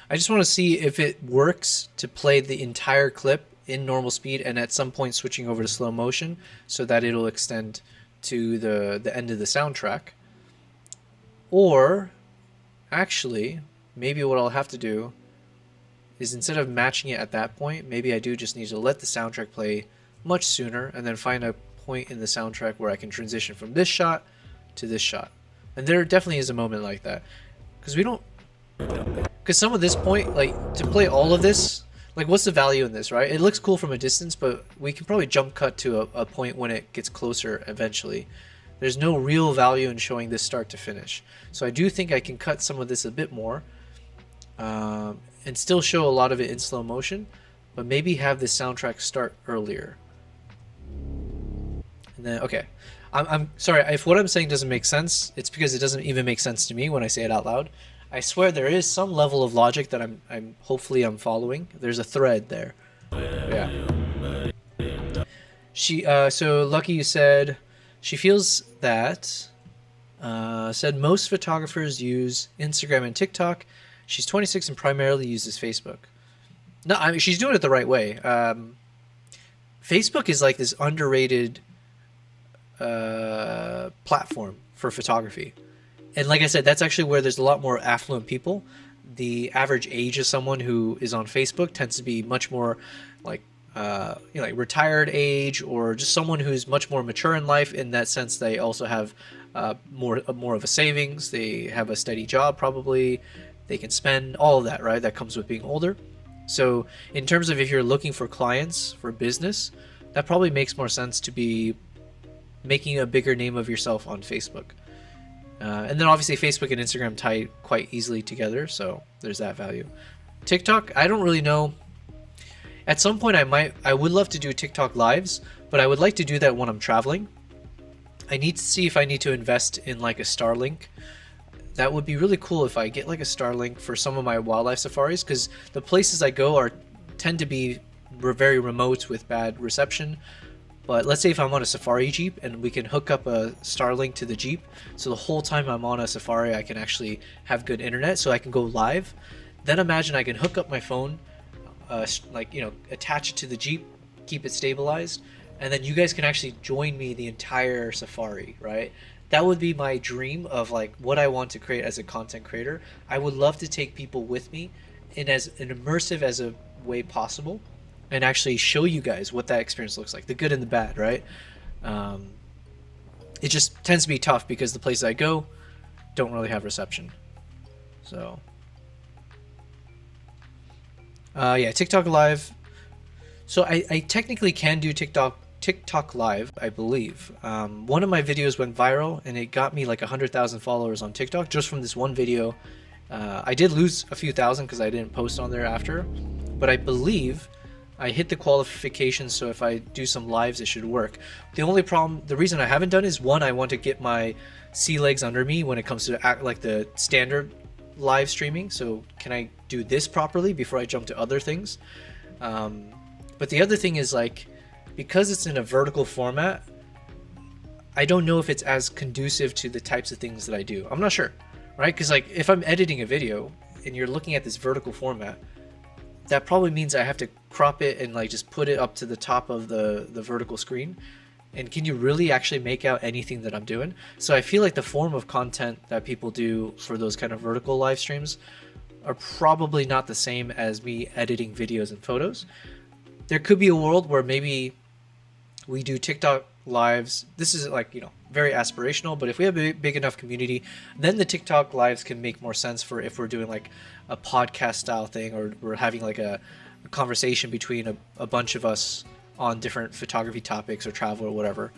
I just want to see if it works to play the entire clip in normal speed and at some point switching over to slow motion so that it'll extend to the end of the soundtrack. Or actually, maybe what I'll have to do is, instead of matching it at that point, maybe I do just need to let the soundtrack play much sooner and then find a point in the soundtrack where I can transition from this shot to this shot. And there definitely is a moment like that, because some of this point, like, to play all of this, like, what's the value in this, right? It looks cool from a distance, but we can probably jump cut to a point when it gets closer eventually. There's no real value in showing this start to finish. So I do think I can cut some of this a bit more and still show a lot of it in slow motion, but maybe have the soundtrack start earlier. And then, okay. I'm sorry, if what I'm saying doesn't make sense, it's because it doesn't even make sense to me when I say it out loud. I swear there is some level of logic that I'm hopefully I'm following. There's a thread there. Yeah. So Lucky, you said she feels that said most photographers use Instagram and TikTok. She's 26 and primarily uses Facebook. No, I mean, she's doing it the right way. Facebook is like this underrated platform for photography. And like I said, that's actually where there's a lot more affluent people. The average age of someone who is on Facebook tends to be much more like, like retired age, or just someone who's much more mature in life, in that sense. They also have more of a savings. They have a steady job, probably. They can spend all of that, right? That comes with being older. So in terms of if you're looking for clients for business, that probably makes more sense to be making a bigger name of yourself on Facebook. And then obviously Facebook and Instagram tie quite easily together, so there's that value. TikTok, I don't really know. At some point I would love to do TikTok lives, but I would like to do that when I'm traveling. I need to see if I need to invest in like a Starlink. That would be really cool if I get like a Starlink for some of my wildlife safaris, because the places I go tend to be very remote with bad reception. But let's say if I'm on a safari jeep and we can hook up a Starlink to the jeep, so the whole time I'm on a safari I can actually have good internet, so I can go live. Then imagine I can hook up my phone, attach it to the jeep, keep it stabilized, and then you guys can actually join me the entire safari, right? That would be my dream of like what I want to create as a content creator. I would love to take people with me in as an immersive as a way possible, and actually show you guys what that experience looks like, the good and the bad, right? It just tends to be tough because the places I go don't really have reception. So, yeah, TikTok Live. So I technically can do TikTok TikTok Live, I believe. One of my videos went viral, and it got me like 100,000 followers on TikTok just from this one video. I did lose a few thousand because I didn't post on there after, but I believe I hit the qualifications, so if I do some lives, it should work. The only problem, the reason I haven't done is, one, I want to get my sea legs under me when it comes to like the standard live streaming. So can I do this properly before I jump to other things? But the other thing is, like, because it's in a vertical format, I don't know if it's as conducive to the types of things that I do. I'm not sure, right? Because like if I'm editing a video and you're looking at this vertical format, that probably means I have to crop it and like just put it up to the top of the vertical screen. And can you really actually make out anything that I'm doing? So I feel like the form of content that people do for those kind of vertical live streams are probably not the same as me editing videos and photos. There could be a world where maybe we do TikTok lives. This is like, you know, very aspirational, but if we have a big enough community, then the TikTok lives can make more sense for if we're doing like a podcast style thing, or we're having like a conversation between a bunch of us on different photography topics or travel or whatever.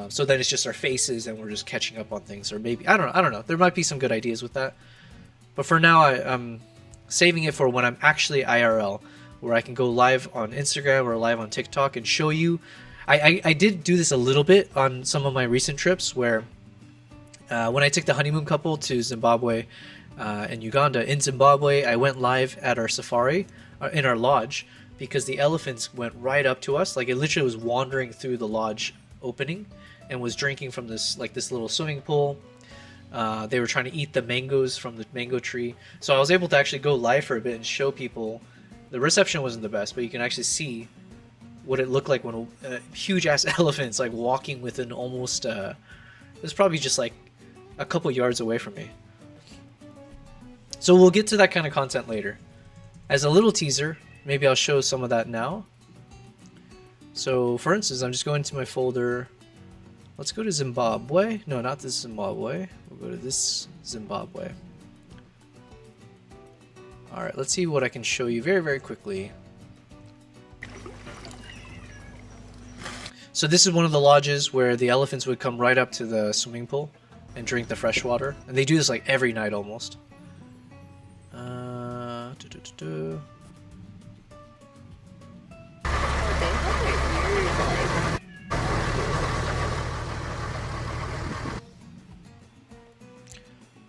So then it's just our faces and we're just catching up on things, or maybe, I don't know. There might be some good ideas with that. But for now, I'm saving it for when I'm actually IRL, where I can go live on Instagram or live on TikTok and show you. I did do this a little bit on some of my recent trips, where when I took the honeymoon couple to Zimbabwe and Uganda. In Zimbabwe, I went live at our safari, in our lodge, because the elephants went right up to us. Like, it literally was wandering through the lodge opening and was drinking from this little swimming pool. They were trying to eat the mangoes from the mango tree. So I was able to actually go live for a bit and show people. The reception wasn't the best, but you can actually see what it looked like when huge ass elephants like walking within almost it was probably just like a couple yards away from me. So we'll get to that kind of content later. As a little teaser, maybe I'll show some of that now. So for instance, I'm just going to my folder. Let's go to Zimbabwe. No, not this Zimbabwe. We'll go to this Zimbabwe. All right, let's see what I can show you very, very quickly. So this is one of the lodges where the elephants would come right up to the swimming pool and drink the fresh water. And they do this like every night almost.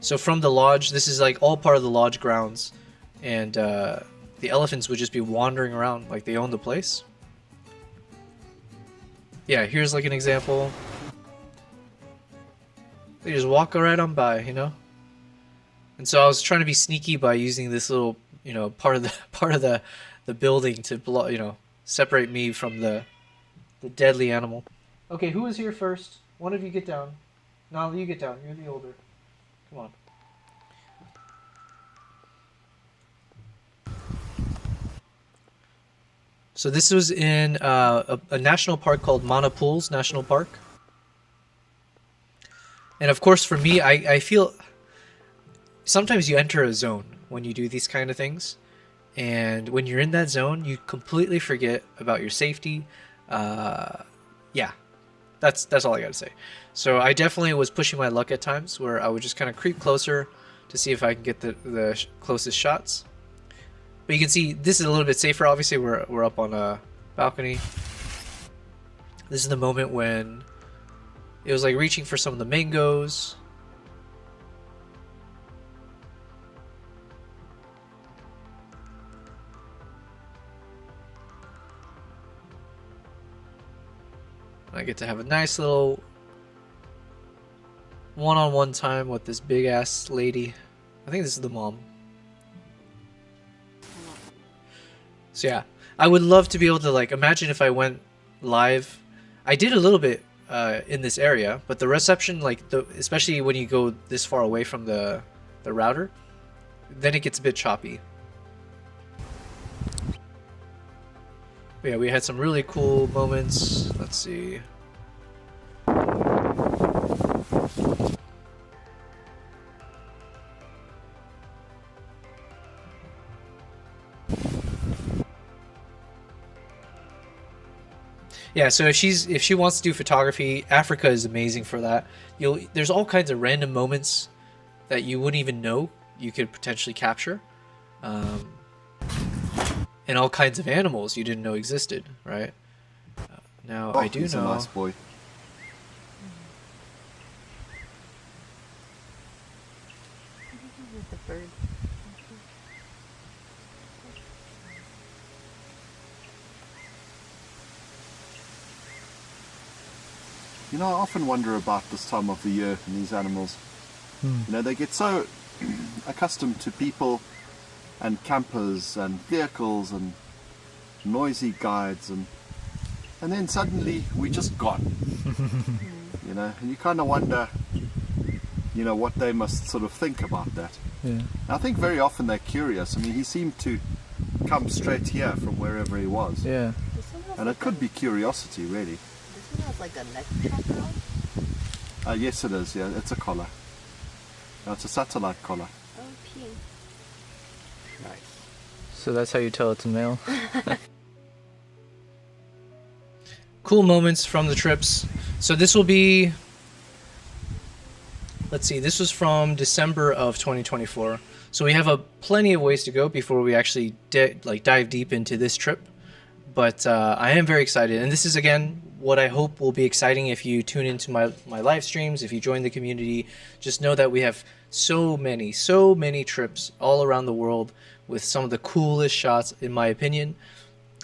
So from the lodge, this is like all part of the lodge grounds, and the elephants would just be wandering around like they own the place. Yeah, here's like an example. They just walk right on by, you know. And so I was trying to be sneaky by using this little, you know, part of the building to, you know, separate me from the deadly animal. Okay, who is here first? One of you get down. No, you get down. You're the older. Come on. So this was in a national park called Mana Pools National Park. And of course, for me, I feel sometimes you enter a zone when you do these kind of things. And when you're in that zone, you completely forget about your safety. Yeah, that's all I gotta say. So I definitely was pushing my luck at times, where I would just kind of creep closer to see if I can get the closest shots. But you can see this is a little bit safer. Obviously, we're up on a balcony. This is the moment when it was like reaching for some of the mangoes. I get to have a nice little one-on-one time with this big ass lady. I think this is the mom. So yeah, I would love to be able to, like, imagine if I went live. I did a little bit in this area, but the reception, like, especially when you go this far away from the router, then it gets a bit choppy. But yeah, we had some really cool moments. Let's see. Yeah, so if she wants to do photography, Africa is amazing for that. There's all kinds of random moments that you wouldn't even know you could potentially capture, and all kinds of animals you didn't know existed, right? Now I do he's know. a nice boy. The bird. You know, I often wonder about this time of the year and these animals. You know, they get so accustomed to people and campers and vehicles and noisy guides, and then suddenly we're just gone. You know, and you kind of wonder, you know, what they must sort of think about that. Yeah. I think very often they're curious. I mean, he seemed to come straight here from wherever he was. Yeah. This one has And like it could be curiosity, really. This one has like a neck tracker on. Yes, it is. Yeah, it's a collar. It's a satellite collar. Oh, pink. Nice. So that's how you tell it's a male. Cool moments from the trips. So this will be, let's see, this was from December of 2024. So we have plenty of ways to go before we actually dive deep into this trip. But I am very excited, and this is again what I hope will be exciting if you tune into my live streams, if you join the community. Just know that we have so many trips all around the world with some of the coolest shots, in my opinion.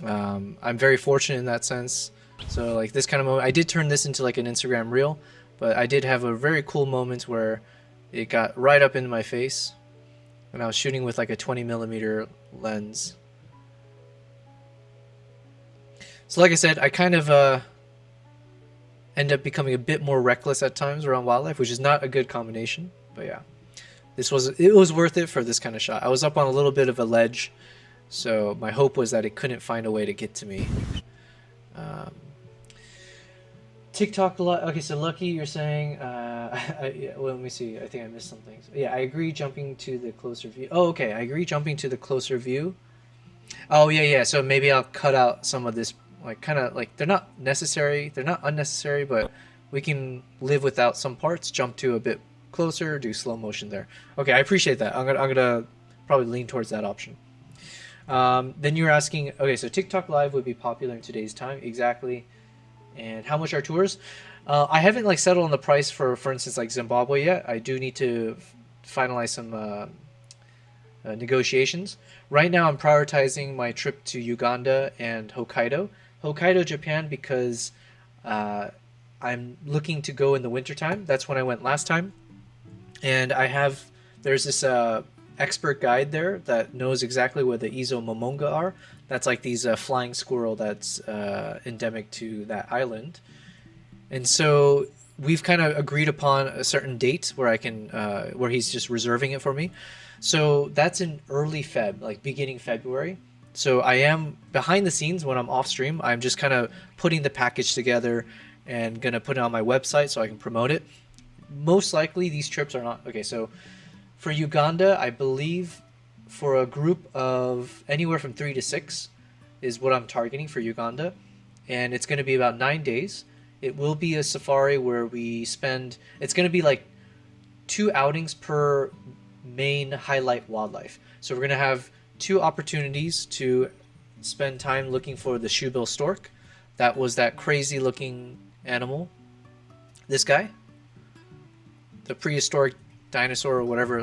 I'm very fortunate in that sense. So like this kind of moment, I did turn this into like an Instagram reel, but I did have a very cool moment where it got right up into my face, and I was shooting with like a 20mm lens. So like I said, I kind of end up becoming a bit more reckless at times around wildlife, which is not a good combination. But yeah, it was worth it for this kind of shot. I was up on a little bit of a ledge, so my hope was that it couldn't find a way to get to me. TikTok, okay, so Lucky, you're saying, well, let me see, I think I missed something. So, yeah, I agree jumping to the closer view. Oh, okay, I agree jumping to the closer view. Oh, yeah, so maybe I'll cut out some of this, like, kind of, like, they're not necessary, they're not unnecessary, but we can live without some parts, jump to a bit closer, do slow motion there. Okay, I appreciate that. I'm gonna probably lean towards that option. Then you're asking, okay, so TikTok Live would be popular in today's time, exactly. And how much are tours? I haven't like settled on the price for instance, like Zimbabwe yet. I do need to finalize some negotiations. Right now, I'm prioritizing my trip to Uganda and Hokkaido. Hokkaido, Japan, because I'm looking to go in the wintertime. That's when I went last time. And there's this expert guide there that knows exactly where the Izo Momonga are. That's like these flying squirrel that's endemic to that island. And so we've kind of agreed upon a certain date where I can, where he's just reserving it for me. So that's in early Feb, like beginning February. So I am behind the scenes when I'm off stream. I'm just kind of putting the package together and gonna put it on my website so I can promote it. Most likely these trips are not, okay, so for Uganda, I believe for a group of anywhere from 3 to 6 is what I'm targeting for Uganda. And it's going to be about 9 days. It will be a safari where it's going to be like 2 outings per main highlight wildlife. So we're going to have 2 opportunities to spend time looking for the shoebill stork. That was that crazy looking animal. This guy. The prehistoric dinosaur or whatever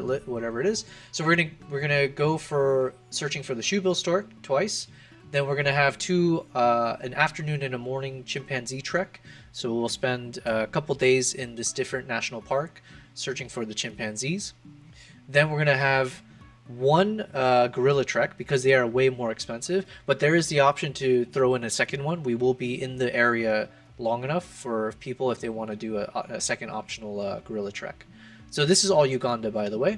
it is. So we're gonna go for searching for the shoebill stork twice. Then we're gonna have an afternoon and a morning chimpanzee trek. So we'll spend a couple days in this different national park searching for the chimpanzees. Then we're gonna have one gorilla trek because they are way more expensive. But there is the option to throw in a second one. We will be in the area long enough for people if they want to do a second optional gorilla trek. So this is all Uganda, by the way.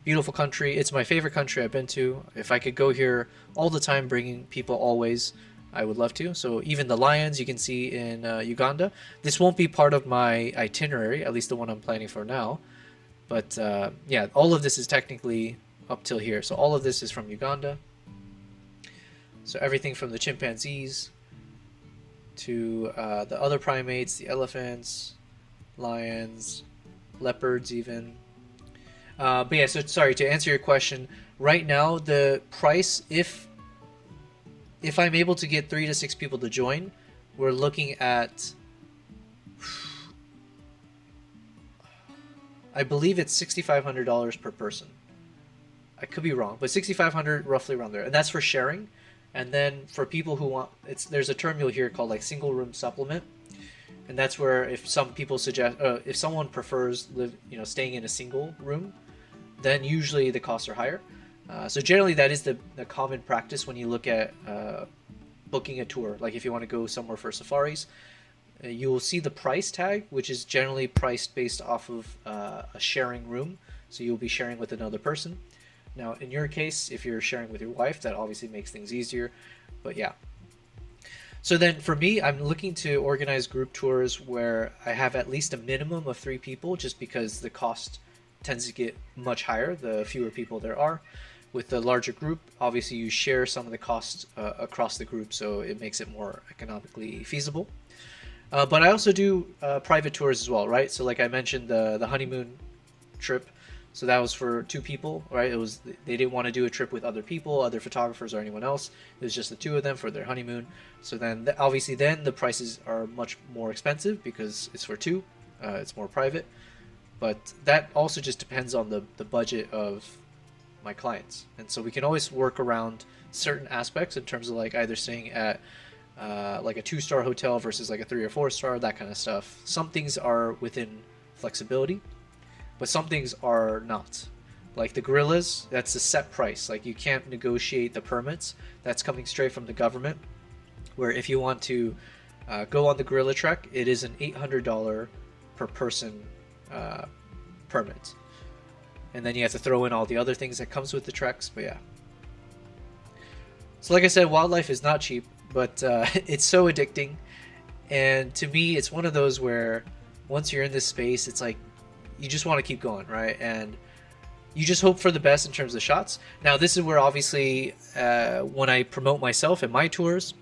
Beautiful country. It's my favorite country I've been to. If I could go here all the time, bringing people always, I would love to. So even the lions you can see in Uganda. This won't be part of my itinerary, at least the one I'm planning for now. But yeah, all of this is technically up till here. So all of this is from Uganda. So everything from the chimpanzees to the other primates, the elephants, lions, leopards even. But yeah, so sorry, to answer your question, right now the price, if I'm able to get 3 to 6 people to join, we're looking at, I believe it's $6,500 per person. I could be wrong, but $6,500 roughly around there, and that's for sharing. And then for people who want, there's a term you'll hear called like single room supplement, and that's where if some people suggest, if someone prefers staying in a single room, then usually the costs are higher. So generally that is the common practice when you look at booking a tour. Like if you want to go somewhere for safaris, you will see the price tag, which is generally priced based off of a sharing room. So you'll be sharing with another person. Now, in your case, if you're sharing with your wife, that obviously makes things easier. But yeah. So then for me, I'm looking to organize group tours where I have at least a minimum of 3 people, just because the cost tends to get much higher the fewer people there are. With the larger group, obviously you share some of the costs across the group, so it makes it more economically feasible. But I also do private tours as well, right? So like I mentioned, the honeymoon trip, so that was for 2 people, right? They didn't want to do a trip with other people, other photographers or anyone else. It was just the 2 of them for their honeymoon. So then obviously then the prices are much more expensive because it's for 2, it's more private. But that also just depends on the budget of my clients, and so we can always work around certain aspects in terms of like either staying at like a 2-star hotel versus like a 3 or 4-star, that kind of stuff. Some things are within flexibility, but some things are not. Like the gorillas, that's a set price. Like you can't negotiate the permits. That's coming straight from the government. Where if you want to go on the gorilla trek, it is an $800 per person permit. And then you have to throw in all the other things that comes with the treks, but yeah. So like I said, wildlife is not cheap, but it's so addicting. And to me, it's one of those where once you're in this space, it's like you just want to keep going, right? And you just hope for the best in terms of shots. Now, this is where obviously when I promote myself and my tours,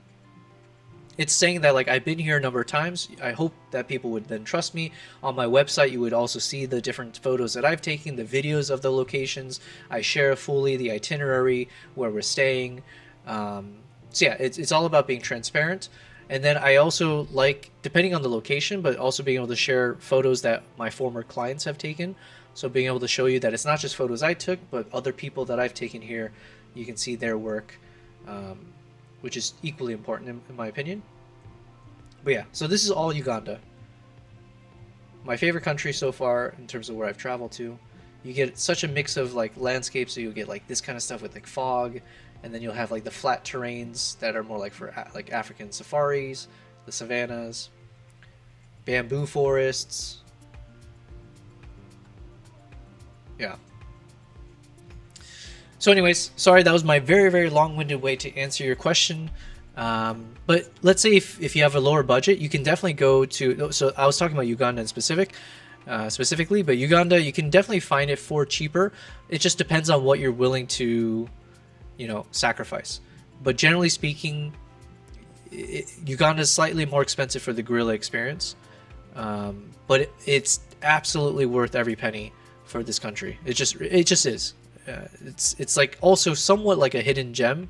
it's saying that like I've been here a number of times. I hope that people would then trust me. On my website, you would also see the different photos that I've taken, the videos of the locations. I share fully the itinerary, where we're staying. So yeah, it's all about being transparent. And then I also like, depending on the location, but also being able to share photos that my former clients have taken. So being able to show you that it's not just photos I took, but other people that I've taken here, you can see their work, which is equally important in my opinion. But yeah, so this is all Uganda. My favorite country so far in terms of where I've traveled to. You get such a mix of like landscapes, so you'll get like this kind of stuff with like fog, and then you'll have like the flat terrains that are more like for like African safaris, the savannas, bamboo forests. Yeah. So anyways, sorry, that was my very, very long-winded way to answer your question. But let's say if you have a lower budget, you can definitely go to, so I was talking about Uganda in specifically, but Uganda, you can definitely find it for cheaper. It just depends on what you're willing to, sacrifice. But generally speaking, Uganda is slightly more expensive for the gorilla experience. But it's absolutely worth every penny for this country. It just is. It's like also somewhat like a hidden gem.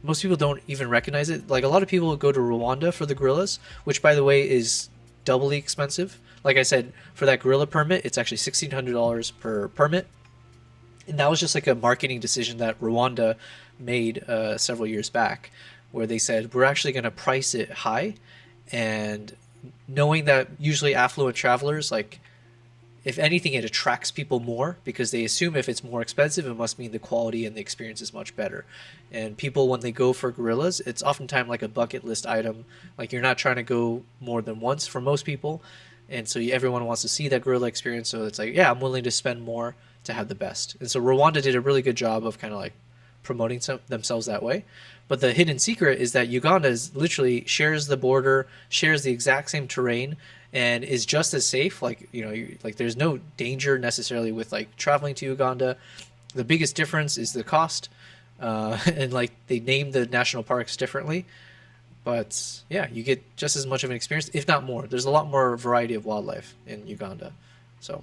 Most people don't even recognize it. Like a lot of people go to Rwanda for the gorillas, which by the way is doubly expensive. Like I said, for that gorilla permit, it's actually $1,600 per permit. And that was just like a marketing decision that Rwanda made several years back, where they said, we're actually going to price it high. And knowing that usually affluent travelers, like, if anything, it attracts people more because they assume if it's more expensive, it must mean the quality and the experience is much better. And people, when they go for gorillas, it's oftentimes like a bucket list item. Like you're not trying to go more than once for most people. And so everyone wants to see that gorilla experience. So it's like, yeah, I'm willing to spend more to have the best. And so Rwanda did a really good job of kind of like promoting themselves that way. But the hidden secret is that Uganda is literally shares the border, shares the exact same terrain, and is just as safe. Like, like there's no danger necessarily with like traveling to Uganda. The biggest difference is the cost, and like they name the national parks differently. But yeah, you get just as much of an experience, if not more. There's a lot more variety of wildlife in Uganda. So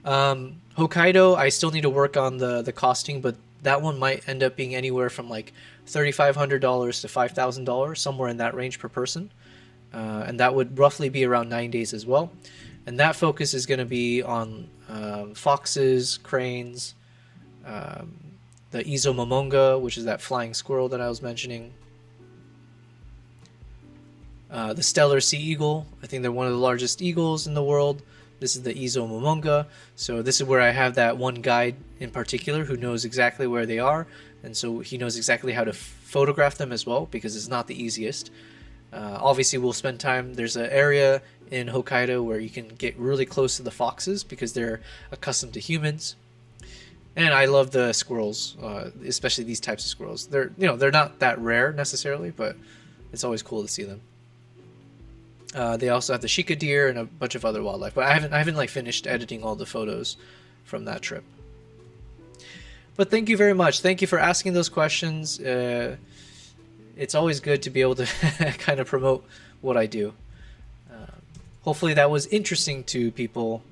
Hokkaido, I still need to work on the costing, but that one might end up being anywhere from like $3,500 to $5,000, somewhere in that range per person. And that would roughly be around 9 days as well. And that focus is going to be on foxes, cranes, the Izomomonga, which is that flying squirrel that I was mentioning. The Stellar Sea Eagle, I think they're one of the largest eagles in the world. This is the Izomomonga. So this is where I have that one guide in particular who knows exactly where they are. And so he knows exactly how to photograph them as well, because it's not the easiest. Obviously, we'll spend time. There's an area in Hokkaido where you can get really close to the foxes because they're accustomed to humans. And I love the squirrels, especially these types of squirrels. They're not that rare necessarily, but it's always cool to see them. They also have the Shika deer and a bunch of other wildlife, but I haven't like finished editing all the photos from that trip. But thank you very much. Thank you for asking those questions. It's always good to be able to kind of promote what I do. Hopefully that was interesting to people,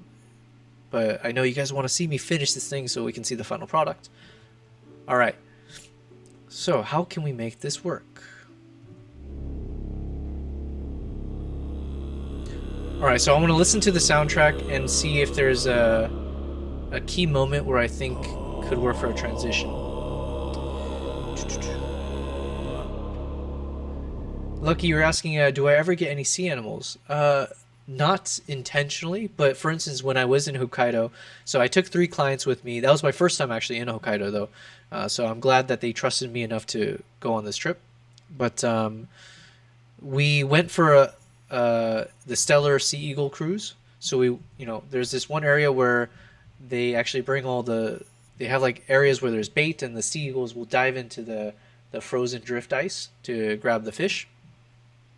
but I know you guys want to see me finish this thing so we can see the final product. All right. So how can we make this work? Alright, so I want to listen to the soundtrack and see if there's a key moment where I think could work for a transition. Lucky, you're asking, do I ever get any sea animals? Not intentionally, but for instance, when I was in Hokkaido, so I took 3 clients with me. That was my first time actually in Hokkaido, though. So I'm glad that they trusted me enough to go on this trip. But we went for the Stellar Sea Eagle cruise. So there's this one area where they actually bring they have like areas where there's bait, and the sea eagles will dive into the frozen drift ice to grab the fish.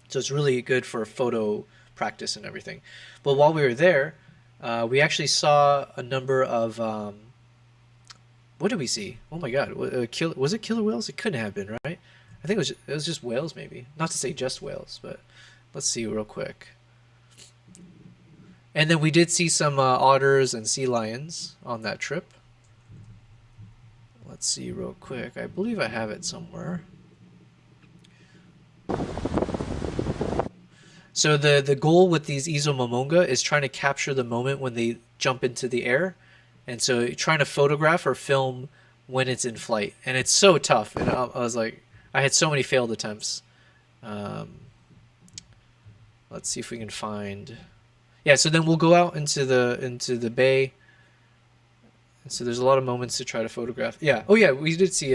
So it's really good for photo practice and everything. But while we were there, we actually saw a number of what did we see? Oh my god, was it killer whales? It couldn't have been, right? I think it was just whales, maybe. Not to say just whales, but let's see real quick. And then we did see some otters and sea lions on that trip. Let's see real quick. I believe I have it somewhere. So the goal with these Izomomonga is trying to capture the moment when they jump into the air. And so trying to photograph or film when it's in flight. And it's so tough. And I was like, I had so many failed attempts. Let's see if we can find. Yeah, so then we'll go out into the bay. And so there's a lot of moments to try to photograph. Yeah. Oh yeah, we did see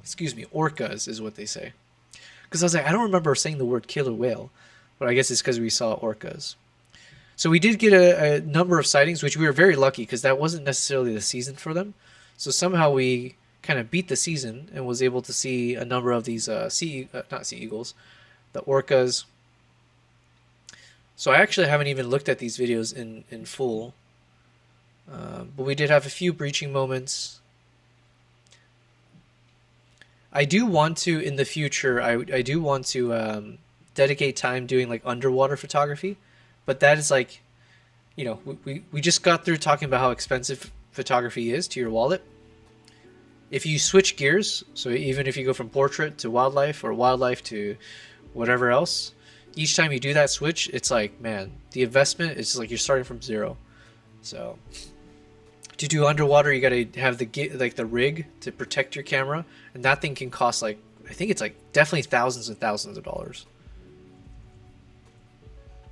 orcas is what they say. Because I was like, I don't remember saying the word killer whale, but I guess it's because we saw orcas. So we did get a number of sightings, which we were very lucky because that wasn't necessarily the season for them. So somehow we kind of beat the season and was able to see a number of these not sea eagles, the orcas. So I actually haven't even looked at these videos in full. But we did have a few breaching moments. I do want to, in the future, I do want to dedicate time doing like underwater photography. But that is like, we just got through talking about how expensive photography is to your wallet. If you switch gears, so even if you go from portrait to wildlife or wildlife to whatever else, each time you do that switch, it's like, man, the investment is like you're starting from zero. So to do underwater, you got to have the rig to protect your camera, and that thing can cost like, I think it's like definitely thousands and thousands of dollars.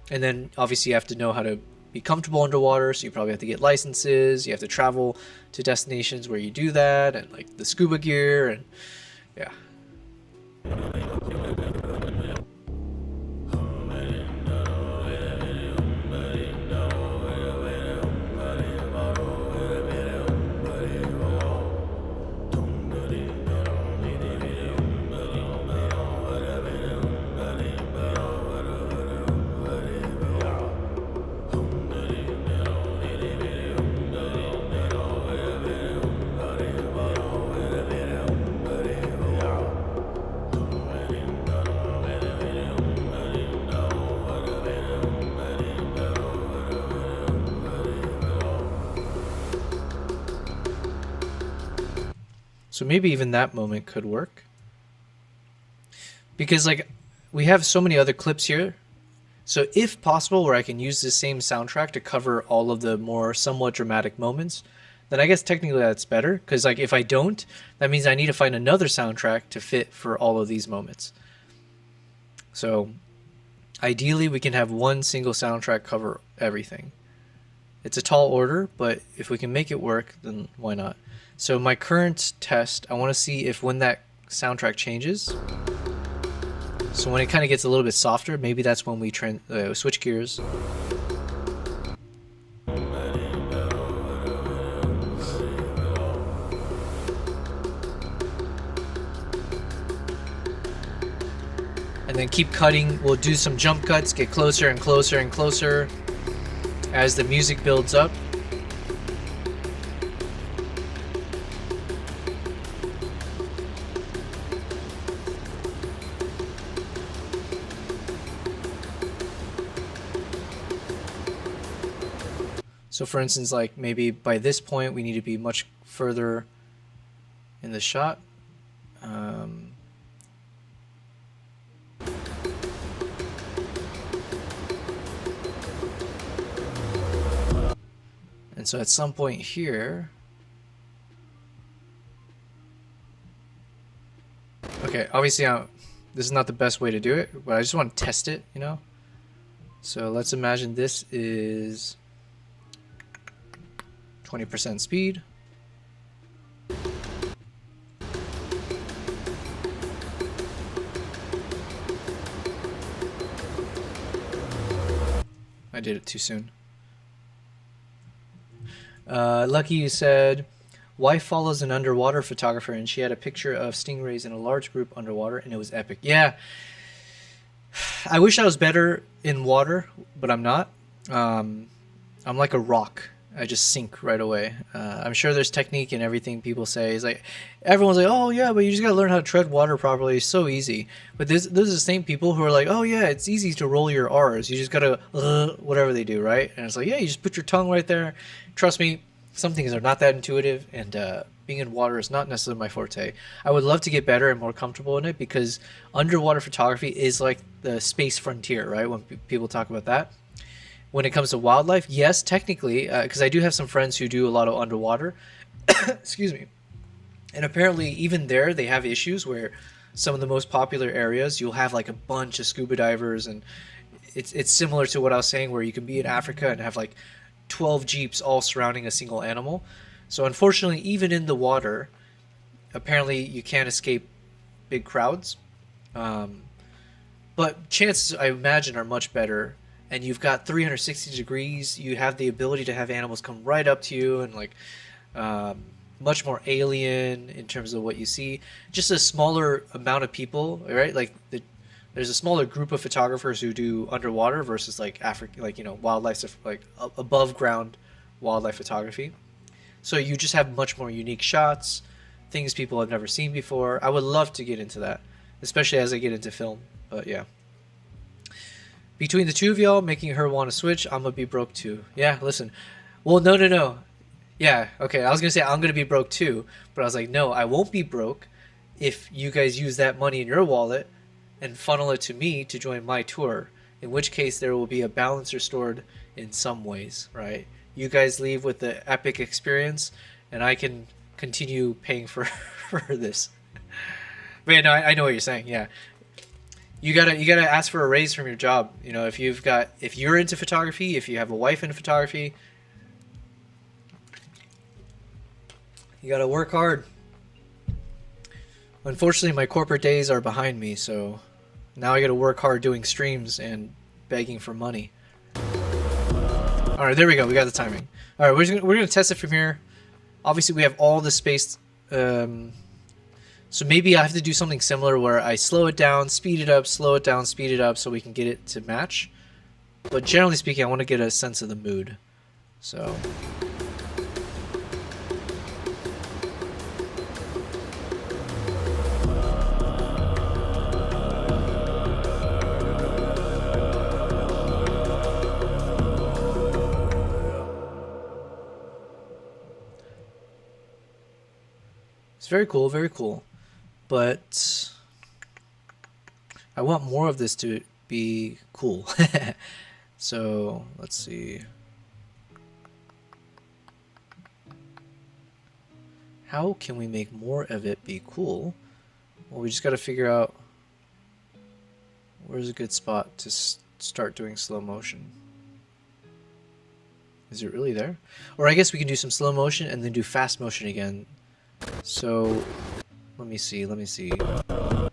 And then obviously you have to know how to be comfortable underwater, so you probably have to get licenses, you have to travel to destinations where you do that, and like the scuba gear, and yeah. So maybe even that moment could work. Because like we have so many other clips here. So if possible, where I can use the same soundtrack to cover all of the more somewhat dramatic moments, then I guess technically that's better. Because like if I don't, that means I need to find another soundtrack to fit for all of these moments. So ideally we can have one single soundtrack cover everything. It's a tall order, but if we can make it work, then why not? So my current test, I want to see if when that soundtrack changes, so when it kind of gets a little bit softer, maybe that's when we switch gears. And then keep cutting. We'll do some jump cuts, get closer and closer and closer as the music builds up. So for instance, like maybe by this point we need to be much further in the shot. And so at some point here, okay, obviously this is not the best way to do it, but I just want to test it, you know? So let's imagine this is 20% speed. I did it too soon. Lucky, you said, wife follows an underwater photographer and she had a picture of stingrays in a large group underwater and it was epic. Yeah. I wish I was better in water, but I'm not. I'm like a rock. I just sink right away. I'm sure there's technique in everything people say. It's like everyone's like, oh yeah, but you just gotta learn how to tread water properly. It's so easy. But those are the same people who are like, oh yeah, it's easy to roll your R's. You just gotta whatever they do, right? And it's like, yeah, you just put your tongue right there. Trust me, some things are not that intuitive, and being in water is not necessarily my forte. I would love to get better and more comfortable in it because underwater photography is like the space frontier, right? When people talk about that. When it comes to wildlife, yes, technically, because I do have some friends who do a lot of underwater. Excuse me. And apparently, even there, they have issues where some of the most popular areas, you'll have like a bunch of scuba divers, and it's similar to what I was saying, where you can be in Africa and have like 12 jeeps all surrounding a single animal. So unfortunately, even in the water, apparently you can't escape big crowds. But chances, I imagine, are much better. And you've got 360 degrees. You have the ability to have animals come right up to you and like much more alien in terms of what you see. Just a smaller amount of people, right? Like there's a smaller group of photographers who do underwater versus like Africa, like, you know, wildlife, like above ground wildlife photography. So you just have much more unique shots, things people have never seen before. I would love to get into that, especially as I get into film. But yeah. Between the two of y'all making her want to switch, I'm gonna be broke too. Yeah, listen. Well, no. Yeah, okay, I was gonna say I'm gonna be broke too, but I was like, no, I won't be broke if you guys use that money in your wallet and funnel it to me to join my tour, in which case there will be a balance restored in some ways, right? You guys leave with the epic experience, and I can continue paying for this. But yeah, no, I know what you're saying, yeah. You gotta ask for a raise from your job. You know, if you're into photography, if you have a wife in photography, you gotta work hard. Unfortunately, my corporate days are behind me, so now I gotta work hard doing streams and begging for money. All right, there we go. We got the timing. All right, we're gonna test it from here. Obviously, we have all the space. So maybe I have to do something similar where I slow it down, speed it up, slow it down, speed it up, so we can get it to match. But generally speaking, I want to get a sense of the mood. So. It's very cool, very cool. But I want more of this to be cool. So let's see. How can we make more of it be cool? Well, we just got to figure out where's a good spot to start doing slow motion. Is it really there? Or I guess we can do some slow motion and then do fast motion again. So let me see, let me see. I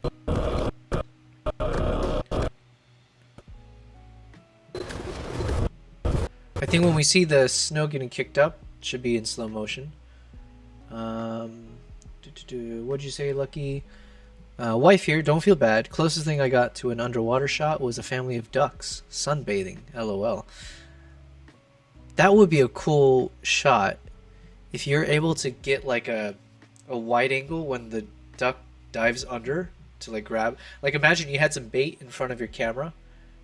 think when we see the snow getting kicked up, it should be in slow motion. What'd you say, Lucky? Wife here, don't feel bad. Closest thing I got to an underwater shot was a family of ducks sunbathing. LOL. That would be a cool shot if you're able to get like a wide angle when the duck dives under to like grab. Like imagine you had some bait in front of your camera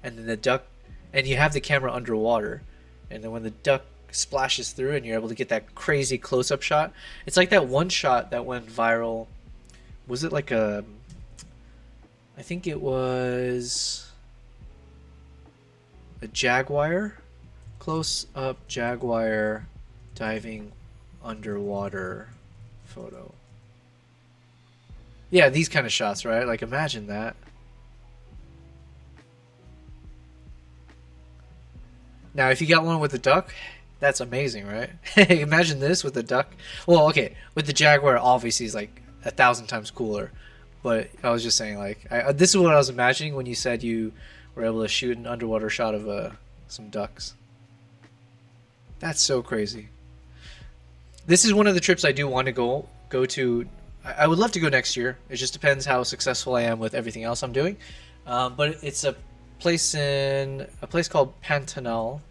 and then the duck, and you have the camera underwater, and then when the duck splashes through and you're able to get that crazy close-up shot. It's like that one shot that went viral. Was it like a, I think it was a jaguar, close-up jaguar diving underwater photo. Yeah, these kind of shots, right? Like imagine that. Now if you got one with a duck, that's amazing, right? Imagine this with the duck. Well, okay, with the jaguar, obviously is like 1,000 times cooler. But I was just saying, like, this is what I was imagining when you said you were able to shoot an underwater shot of some ducks. That's so crazy. This is one of the trips I do want to go to. I would love to go next year. It just depends how successful I am with everything else I'm doing. But it's a place called Pantanal.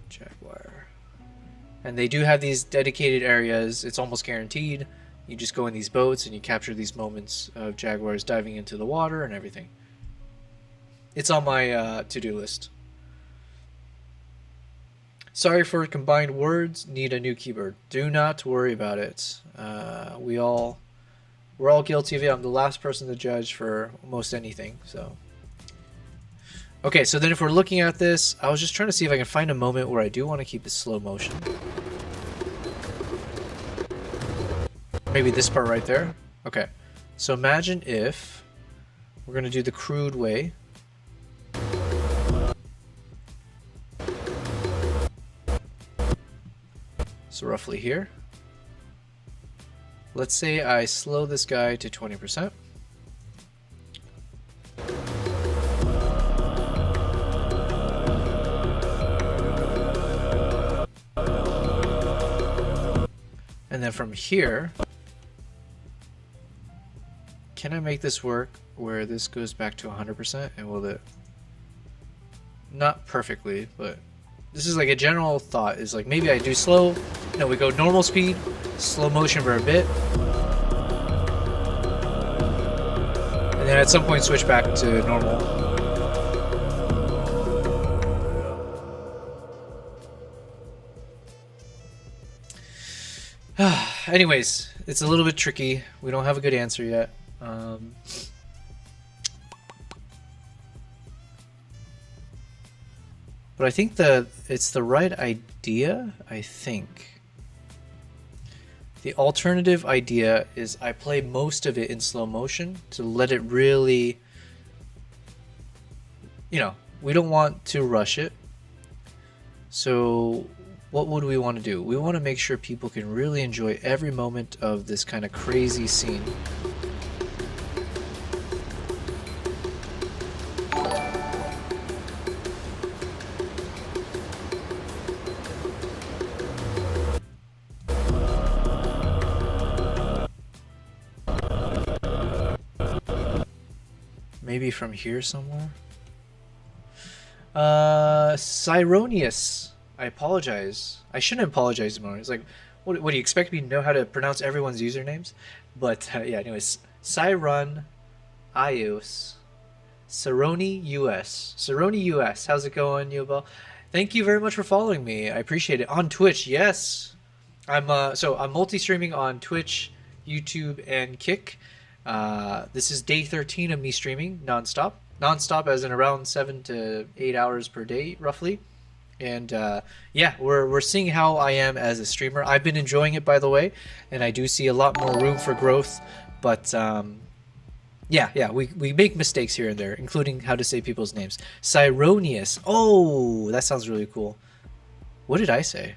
Jaguar. And they do have these dedicated areas. It's almost guaranteed. You just go in these boats and you capture these moments of jaguars diving into the water and everything. It's on my to-do list. Sorry for combined words. Need a new keyboard. Do not worry about it. We're all guilty of it. I'm the last person to judge for most anything. So. Okay, so then if we're looking at this, I was just trying to see if I can find a moment where I do want to keep it slow motion. Maybe this part right there. Okay, so imagine if we're going to do the crude way. So roughly here. Let's say I slow this guy to 20%. And then from here, can I make this work where this goes back to 100%? And will it? Not perfectly, but this is like a general thought. Is like maybe I do slow. No, we go normal speed, slow motion for a bit, and then at some point switch back to normal. Anyways, it's a little bit tricky. We don't have a good answer yet. But I think it's the right idea, I think. The alternative idea is I play most of it in slow motion to let it really, you know, we don't want to rush it. So what would we want to do? We want to make sure people can really enjoy every moment of this kind of crazy scene. Maybe from here somewhere? Cyronius. I apologize. I shouldn't apologize more. It's like, what do you expect me to know how to pronounce everyone's usernames? But yeah, anyways, Cyron Ios, Cerrone US. Cerrone US. How's it going, Yobel? Thank you very much for following me. I appreciate it. On Twitch, yes. I'm multi-streaming on Twitch, YouTube, and Kick. This is day 13 of me streaming nonstop. Nonstop as in around 7 to 8 hours per day, roughly. And yeah, we're seeing how I am as a streamer. I've been enjoying it, by the way, and I do see a lot more room for growth. But yeah, we make mistakes here and there, including how to say people's names. Cyronius. Oh, that sounds really cool. What did I say?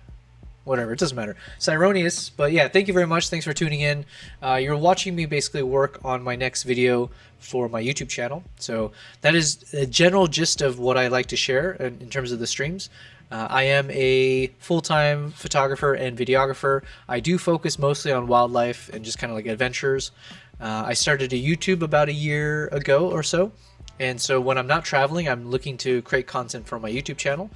Whatever, it doesn't matter. Cyronius. But yeah, thank you very much. Thanks for tuning in. You're watching me basically work on my next video for my YouTube channel. So that is a general gist of what I like to share in terms of the streams. I am a full-time photographer and videographer. I do focus mostly on wildlife and just kind of like adventures. I started a YouTube about a year ago or so. And so when I'm not traveling, I'm looking to create content for my YouTube channel.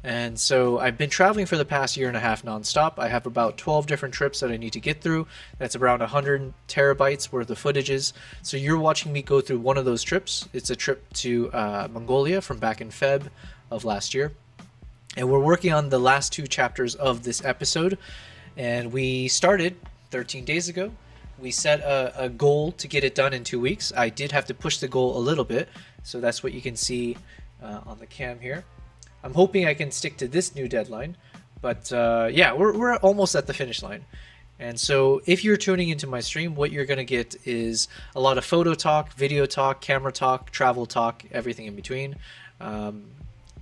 And so I've been traveling for the past year and a half nonstop. I have about 12 different trips that I need to get through. That's around 100 terabytes worth of footages. So you're watching me go through one of those trips. It's a trip to Mongolia from back in Feb of last year. And we're working on the last 2 chapters of this episode. And we started 13 days ago. We set a goal to get it done in 2 weeks. I did have to push the goal a little bit. So that's what you can see on the cam here. I'm hoping I can stick to this new deadline, but yeah, we're almost at the finish line. And so if you're tuning into my stream, what you're going to get is a lot of photo talk, video talk, camera talk, travel talk, everything in between.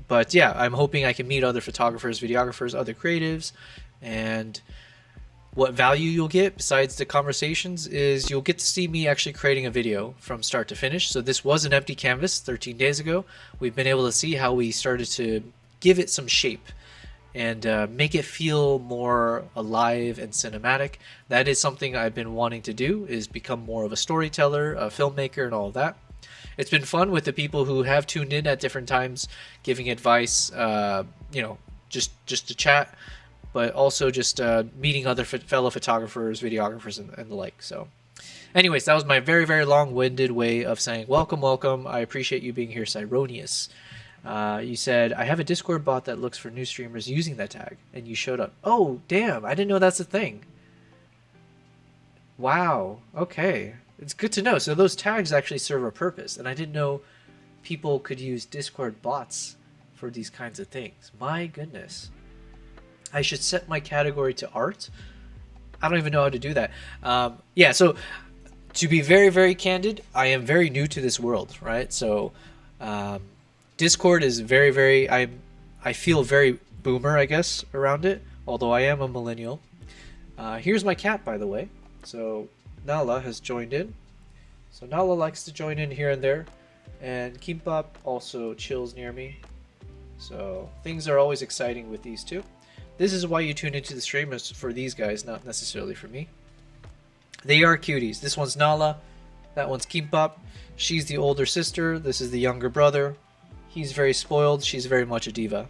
But yeah, I'm hoping I can meet other photographers, videographers, other creatives, and what value you'll get besides the conversations is you'll get to see me actually creating a video from start to finish. So this was an empty canvas 13 days ago. We've been able to see how we started to give it some shape and make it feel more alive and cinematic. That is something I've been wanting to do, is become more of a storyteller, a filmmaker, and all of that. It's been fun with the people who have tuned in at different times, giving advice, you know, just to chat, but also just meeting other fellow photographers, videographers, and the like. So anyways, that was my very, very long-winded way of saying welcome, welcome. I appreciate you being here, Cyronius. You said, I have a Discord bot that looks for new streamers using that tag, and you showed up. Oh, damn, I didn't know that's a thing. Wow, okay. It's good to know. So those tags actually serve a purpose, and I didn't know people could use Discord bots for these kinds of things. My goodness. I should set my category to art. I don't even know how to do that. Yeah, so to be very, very candid, I am very new to this world, right? So Discord is very, very, I feel very boomer, I guess, around it, although I am a millennial. Here's my cat, by the way. So Nala has joined in. So Nala likes to join in here and there. And Kimbap also chills near me. So things are always exciting with these two. This is why you tune into the stream, is for these guys, not necessarily for me. They are cuties. This one's Nala. That one's Kimbap. She's the older sister. This is the younger brother. He's very spoiled. She's very much a diva.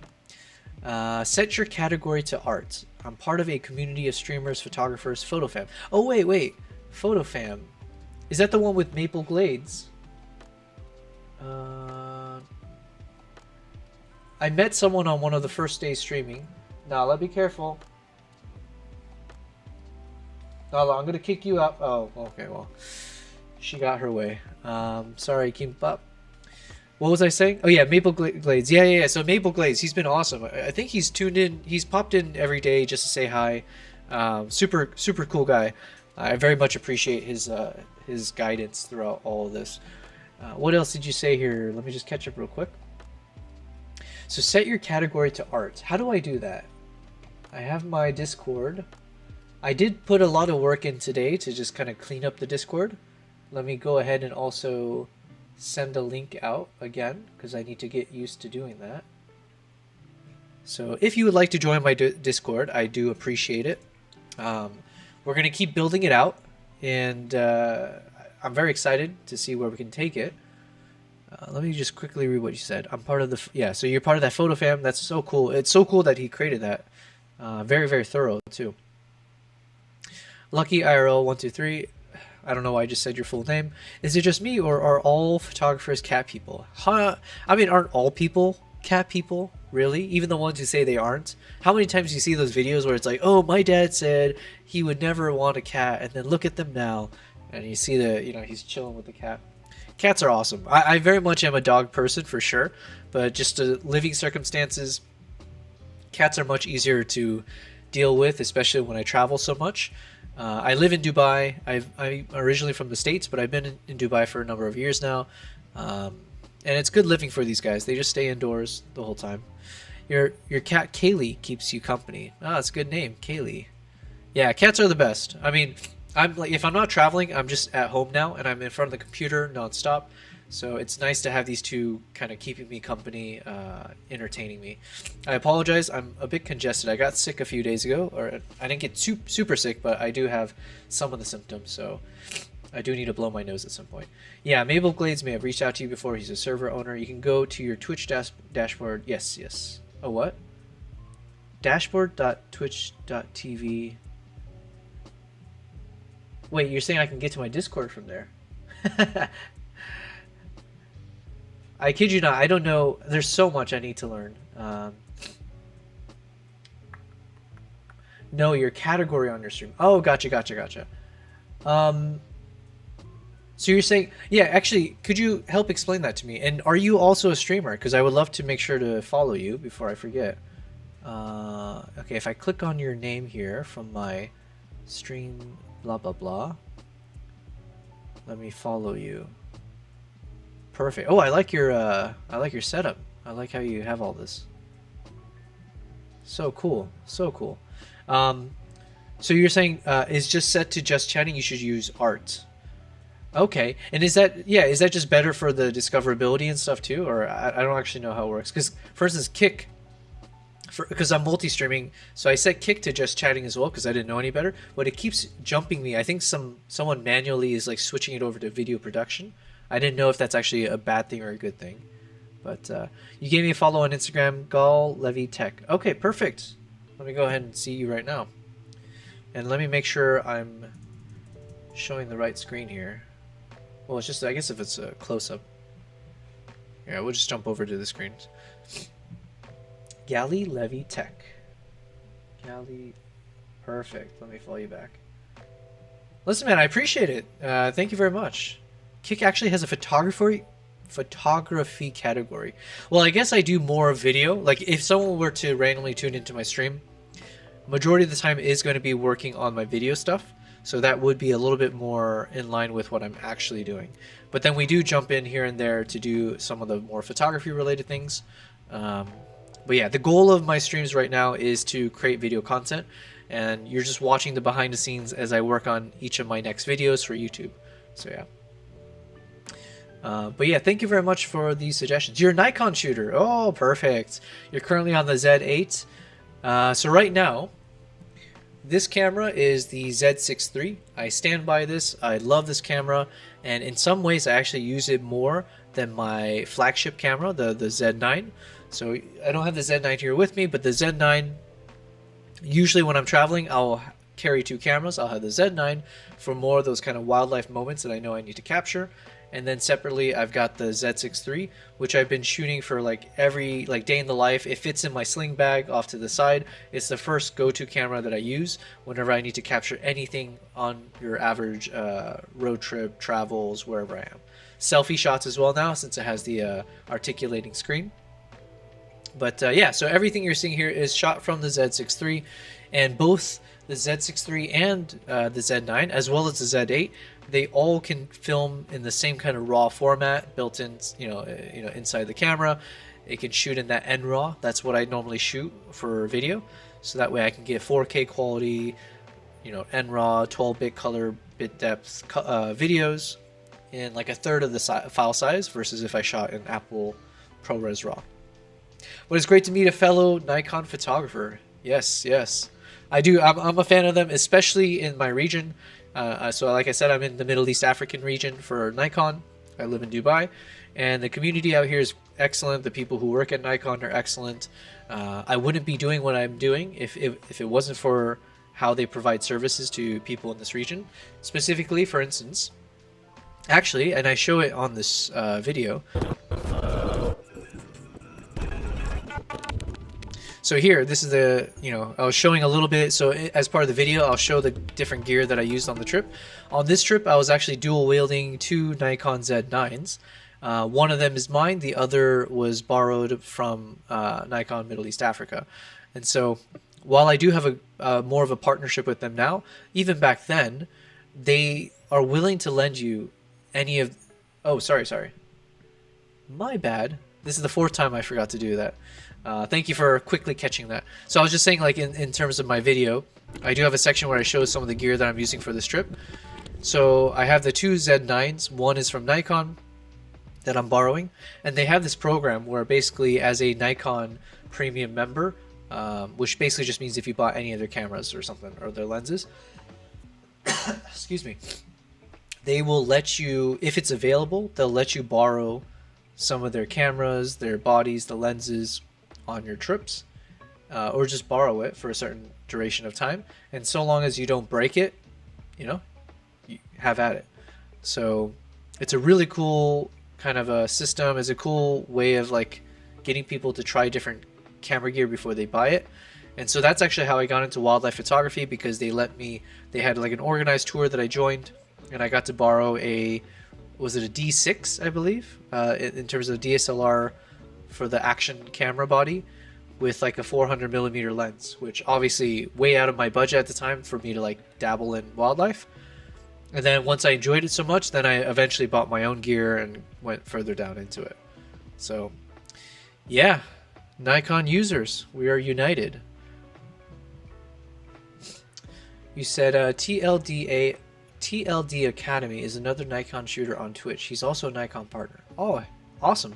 Set your category to art. I'm part of a community of streamers, photographers, PhotoFam. Oh, wait. PhotoFam. Is that the one with Maple Glades? I met someone on one of the first days streaming. Nala, be careful. Nala, I'm gonna kick you out. Oh, okay, well. She got her way. Sorry, Kimbap. What was I saying? Oh yeah, Maple Glades. Yeah. So Maple Glades, he's been awesome. I think he's tuned in. He's popped in every day just to say hi. Super cool guy. I very much appreciate his guidance throughout all of this. What else did you say here? Let me just catch up real quick. So set your category to art. How do I do that? I have my Discord. I did put a lot of work in today to just kind of clean up the Discord. Let me go ahead and also send a link out again, because I need to get used to doing that. So if you would like to join my Discord, I do appreciate it. We're going to keep building it out, and I'm very excited to see where we can take it. Let me just quickly read what you said. I'm part of the... Yeah, so you're part of that photo fam. That's so cool. It's so cool that he created that. Very, very thorough, too. Lucky IRL 123. I don't know why I just said your full name. Is it just me, or are all photographers cat people? Huh? I mean, aren't all people cat people? Really? Even the ones who say they aren't? How many times do you see those videos where it's like, oh, my dad said he would never want a cat, and then look at them now. And you see he's chilling with the cat. Cats are awesome. I very much am a dog person for sure, but just living circumstances, cats are much easier to deal with, especially when I travel so much. I live in Dubai. I'm originally from the States, but I've been in Dubai for a number of years now. And it's good living for these guys. They just stay indoors the whole time. Your cat Kaylee keeps you company. Ah, that's a good name, Kaylee. Yeah, cats are the best. I mean, I'm like, if I'm not traveling, I'm just at home now, and I'm in front of the computer nonstop. So it's nice to have these two kind of keeping me company, entertaining me. I apologize, I'm a bit congested. I got sick a few days ago, or I didn't get super sick, but I do have some of the symptoms, so I do need to blow my nose at some point. Yeah, Mabel Glades may have reached out to you before. He's a server owner. You can go to your Twitch dashboard. Yes. Oh, what? Dashboard.twitch.tv. Wait, you're saying I can get to my Discord from there? I kid you not, I don't know. There's so much I need to learn. No, your category on your stream. Oh, gotcha. So you're saying, yeah, actually, could you help explain that to me? And are you also a streamer? Because I would love to make sure to follow you before I forget. Okay, if I click on your name here from my stream, blah, blah, blah. Let me follow you. Perfect. Oh, I like your setup. I like how you have all this. So cool. So you're saying is just set to just chatting, you should use art. Okay. And is that just better for the discoverability and stuff too? Or I don't actually know how it works. Because for instance, Kick, because I'm multi-streaming, so I set Kick to just chatting as well because I didn't know any better, but it keeps jumping me. I think someone manually is like switching it over to video production. I didn't know if that's actually a bad thing or a good thing. But you gave me a follow on Instagram, Gal Levy Tech. Okay, perfect. Let me go ahead and see you right now. And let me make sure I'm showing the right screen here. Well, it's just, I guess if it's a close-up. Yeah, we'll just jump over to the screen. Gally Levy Tech. Gally. Perfect. Let me follow you back. Listen, man, I appreciate it. Thank you very much. Kick actually has a photography category. Well, I guess I do more video. Like, if someone were to randomly tune into my stream, majority of the time is going to be working on my video stuff. So that would be a little bit more in line with what I'm actually doing. But then we do jump in here and there to do some of the more photography related things. But yeah, the goal of my streams right now is to create video content. And you're just watching the behind the scenes as I work on each of my next videos for YouTube. So yeah. But yeah, thank you very much for these suggestions. You're a Nikon shooter. Oh, perfect. You're currently on the Z8. So right now, this camera is the Z6 III. I stand by this. I love this camera. And in some ways, I actually use it more than my flagship camera, the Z9. So I don't have the Z9 here with me, but the Z9, usually when I'm traveling, I'll carry two cameras. I'll have the Z9 for more of those kind of wildlife moments that I know I need to capture. And then separately, I've got the Z6 III, which I've been shooting for like every day in the life. It fits in my sling bag off to the side. It's the first go-to camera that I use whenever I need to capture anything on your average road trip, travels, wherever I am. Selfie shots as well now, since it has the articulating screen. But yeah, so everything you're seeing here is shot from the Z6 III, and both the Z6 III and the Z9, as well as the Z8, they all can film in the same kind of raw format built in, inside the camera. It can shoot in that NRAW. That's what I normally shoot for video. So that way I can get 4K quality, NRAW, 12-bit color, bit depth videos in like a third of the file size versus if I shot in Apple ProRes RAW. But it's great to meet a fellow Nikon photographer. Yes. I do. I'm a fan of them, especially in my region. So like I said, I'm in the Middle East African region for Nikon. I live in Dubai, and the community out here is excellent. The people who work at Nikon are excellent. I wouldn't be doing what I'm doing if it wasn't for how they provide services to people in this region. Specifically, for instance, actually, and I show it on this video. So here, this is the, I was showing a little bit. So as part of the video, I'll show the different gear that I used on the trip. On this trip, I was actually dual wielding 2 Nikon Z9s. One of them is mine. The other was borrowed from Nikon Middle East Africa. And so while I do have a more of a partnership with them now, even back then, they are willing to lend you any of... Oh, sorry. My bad. This is the 4th time I forgot to do that. Thank you for quickly catching that. So I was just saying, like, in terms of my video, I do have a section where I show some of the gear that I'm using for this trip. So I have the 2 Z9s. One is from Nikon that I'm borrowing. And they have this program where basically as a Nikon premium member, which basically just means if you bought any of their cameras or something, or their lenses, excuse me, they will let you, if it's available, they'll let you borrow some of their cameras, their bodies, the lenses on your trips, or just borrow it for a certain duration of time. And so long as you don't break it, you have at it. So it's a really cool kind of a system. It's a cool way of like getting people to try different camera gear before they buy it. And so that's actually how I got into wildlife photography, because they had like an organized tour that I joined, and I got to borrow was it a D6, I believe, in terms of DSLR for the action camera body, with like a 400mm lens, which obviously way out of my budget at the time for me to like dabble in wildlife. And then once I enjoyed it so much, then I eventually bought my own gear and went further down into it. So yeah, Nikon users, we are united. You said TLD Academy is another Nikon shooter on Twitch. He's also a Nikon partner. Oh, awesome.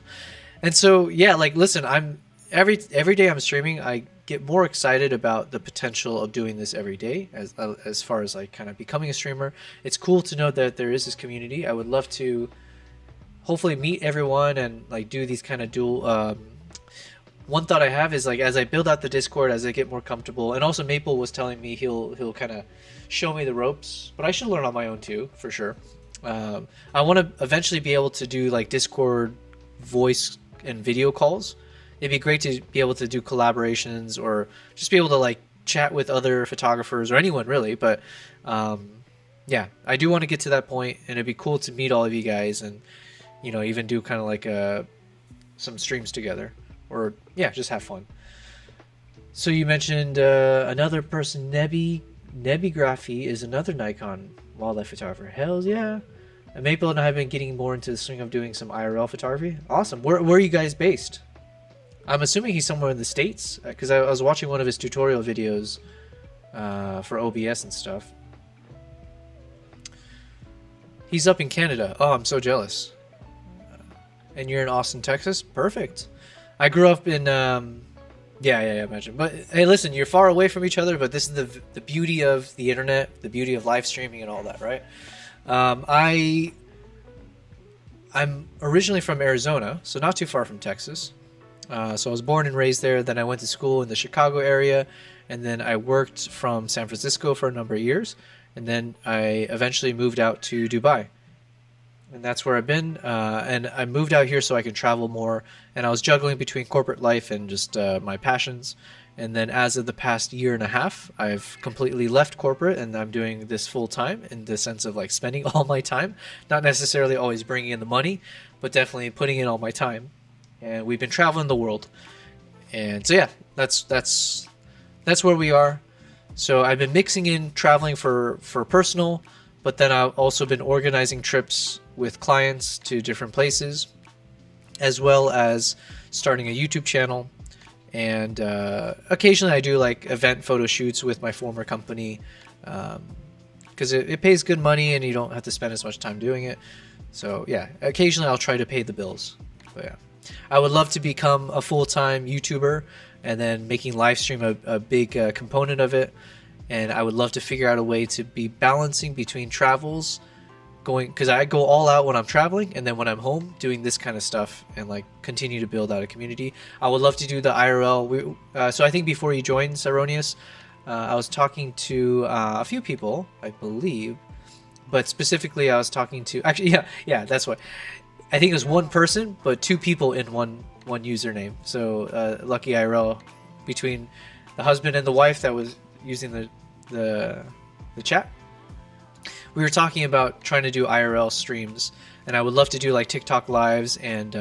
And so yeah, like listen, I'm every day I'm streaming, I get more excited about the potential of doing this every day as far as like kind of becoming a streamer. It's cool to know that there is this community. I would love to hopefully meet everyone and like do these kind of dual one thought I have is like as I build out the Discord, as I get more comfortable, and also Maple was telling me he'll kind of show me the ropes, but I should learn on my own too, for sure. I want to eventually be able to do like Discord voice and video calls. It'd be great to be able to do collaborations or just be able to like chat with other photographers or anyone really. But yeah, I do want to get to that point, and it'd be cool to meet all of you guys and even do kind of like some streams together, or yeah, just have fun. So you mentioned another person, Videography is another Nikon wildlife photographer. Hells yeah. And Maple and I have been getting more into the swing of doing some IRL photography. Awesome. Where are you guys based? I'm assuming he's somewhere in the States, because I was watching one of his tutorial videos for OBS and stuff. He's up in Canada. Oh, I'm so jealous. And you're in Austin, Texas? Perfect. I grew up in... Yeah, imagine. But hey, listen, you're far away from each other, but this is the beauty of the internet, the beauty of live streaming and all that, right? I'm originally from Arizona, so not too far from Texas. So I was born and raised there. Then I went to school in the Chicago area, and then I worked from San Francisco for a number of years, and then I eventually moved out to Dubai. And that's where I've been, and I moved out here so I can travel more, and I was juggling between corporate life and just my passions. And then as of the past year and a half, I've completely left corporate, and I'm doing this full time in the sense of like spending all my time, not necessarily always bringing in the money, but definitely putting in all my time. And we've been traveling the world, and so yeah, that's where we are. So I've been mixing in traveling for personal, but then I've also been organizing trips with clients to different places, as well as starting a YouTube channel. And occasionally I do like event photo shoots with my former company, because it pays good money and you don't have to spend as much time doing it. So yeah, occasionally I'll try to pay the bills. But yeah, I would love to become a full-time YouTuber, and then making live stream a big component of it. And I would love to figure out a way to be balancing between travels, because I go all out when I'm traveling, and then when I'm home doing this kind of stuff, and like continue to build out a community. I would love to do the IRL. So I think before you joined, Cyronius, I was talking to a few people, I believe, but specifically I was talking to, actually, yeah, that's what. I think it was one person, but two people in one username. So Lucky IRL between the husband and the wife that was using the chat. We were talking about trying to do IRL streams, and I would love to do like TikTok lives and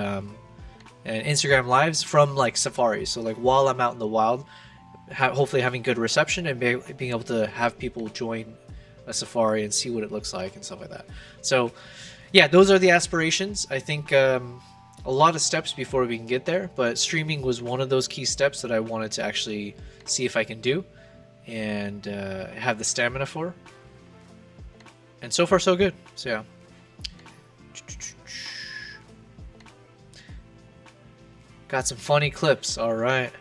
Instagram lives from like safaris. So like while I'm out in the wild, hopefully having good reception and being able to have people join a safari and see what it looks like and stuff like that. So yeah, those are the aspirations. I think a lot of steps before we can get there, but streaming was one of those key steps that I wanted to actually see if I can do and have the stamina for. And so far so good. So yeah. Got some funny clips, all right.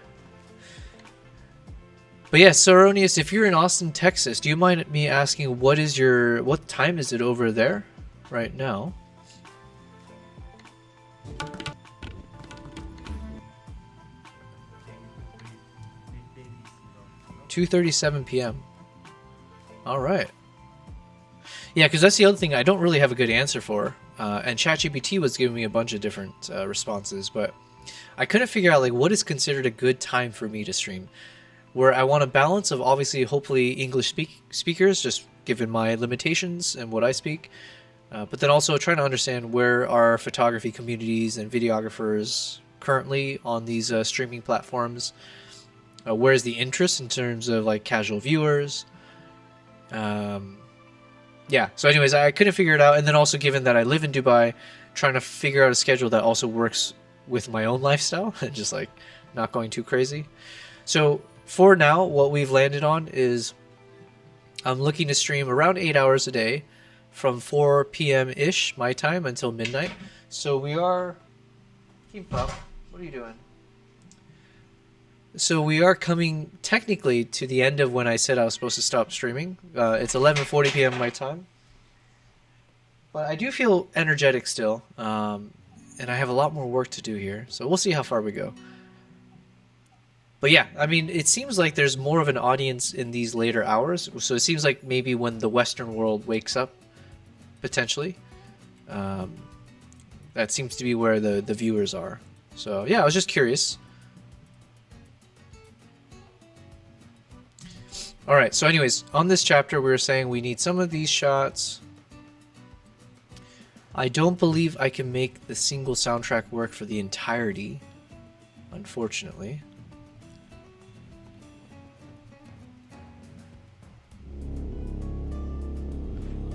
But yeah, Soronius, if you're in Austin, Texas, do you mind me asking what time is it over there right now? (2:37 p.m.) All right. Yeah, because that's the other thing I don't really have a good answer for. And ChatGPT was giving me a bunch of different responses, but I couldn't figure out like what is considered a good time for me to stream. Where I want a balance of obviously, hopefully English speakers, just given my limitations and what I speak, but then also trying to understand where are photography communities and videographers currently on these streaming platforms. Where is the interest in terms of like casual viewers? Yeah, so anyways, I couldn't figure it out. And then also given that I live in Dubai, trying to figure out a schedule that also works with my own lifestyle and just like not going too crazy. So for now, what we've landed on is I'm looking to stream around 8 hours a day from 4 p.m.-ish my time until midnight. So we are... Keep up. What are you doing? So we are coming technically to the end of when I said I was supposed to stop streaming. It's 11:40 p.m. my time. But I do feel energetic still. And I have a lot more work to do here. So we'll see how far we go. But yeah, I mean, it seems like there's more of an audience in these later hours. So it seems like maybe when the Western world wakes up, potentially, that seems to be where the viewers are. So yeah, I was just curious. Alright, so anyways, on this chapter we were saying we need some of these shots. I don't believe I can make the single soundtrack work for the entirety, unfortunately.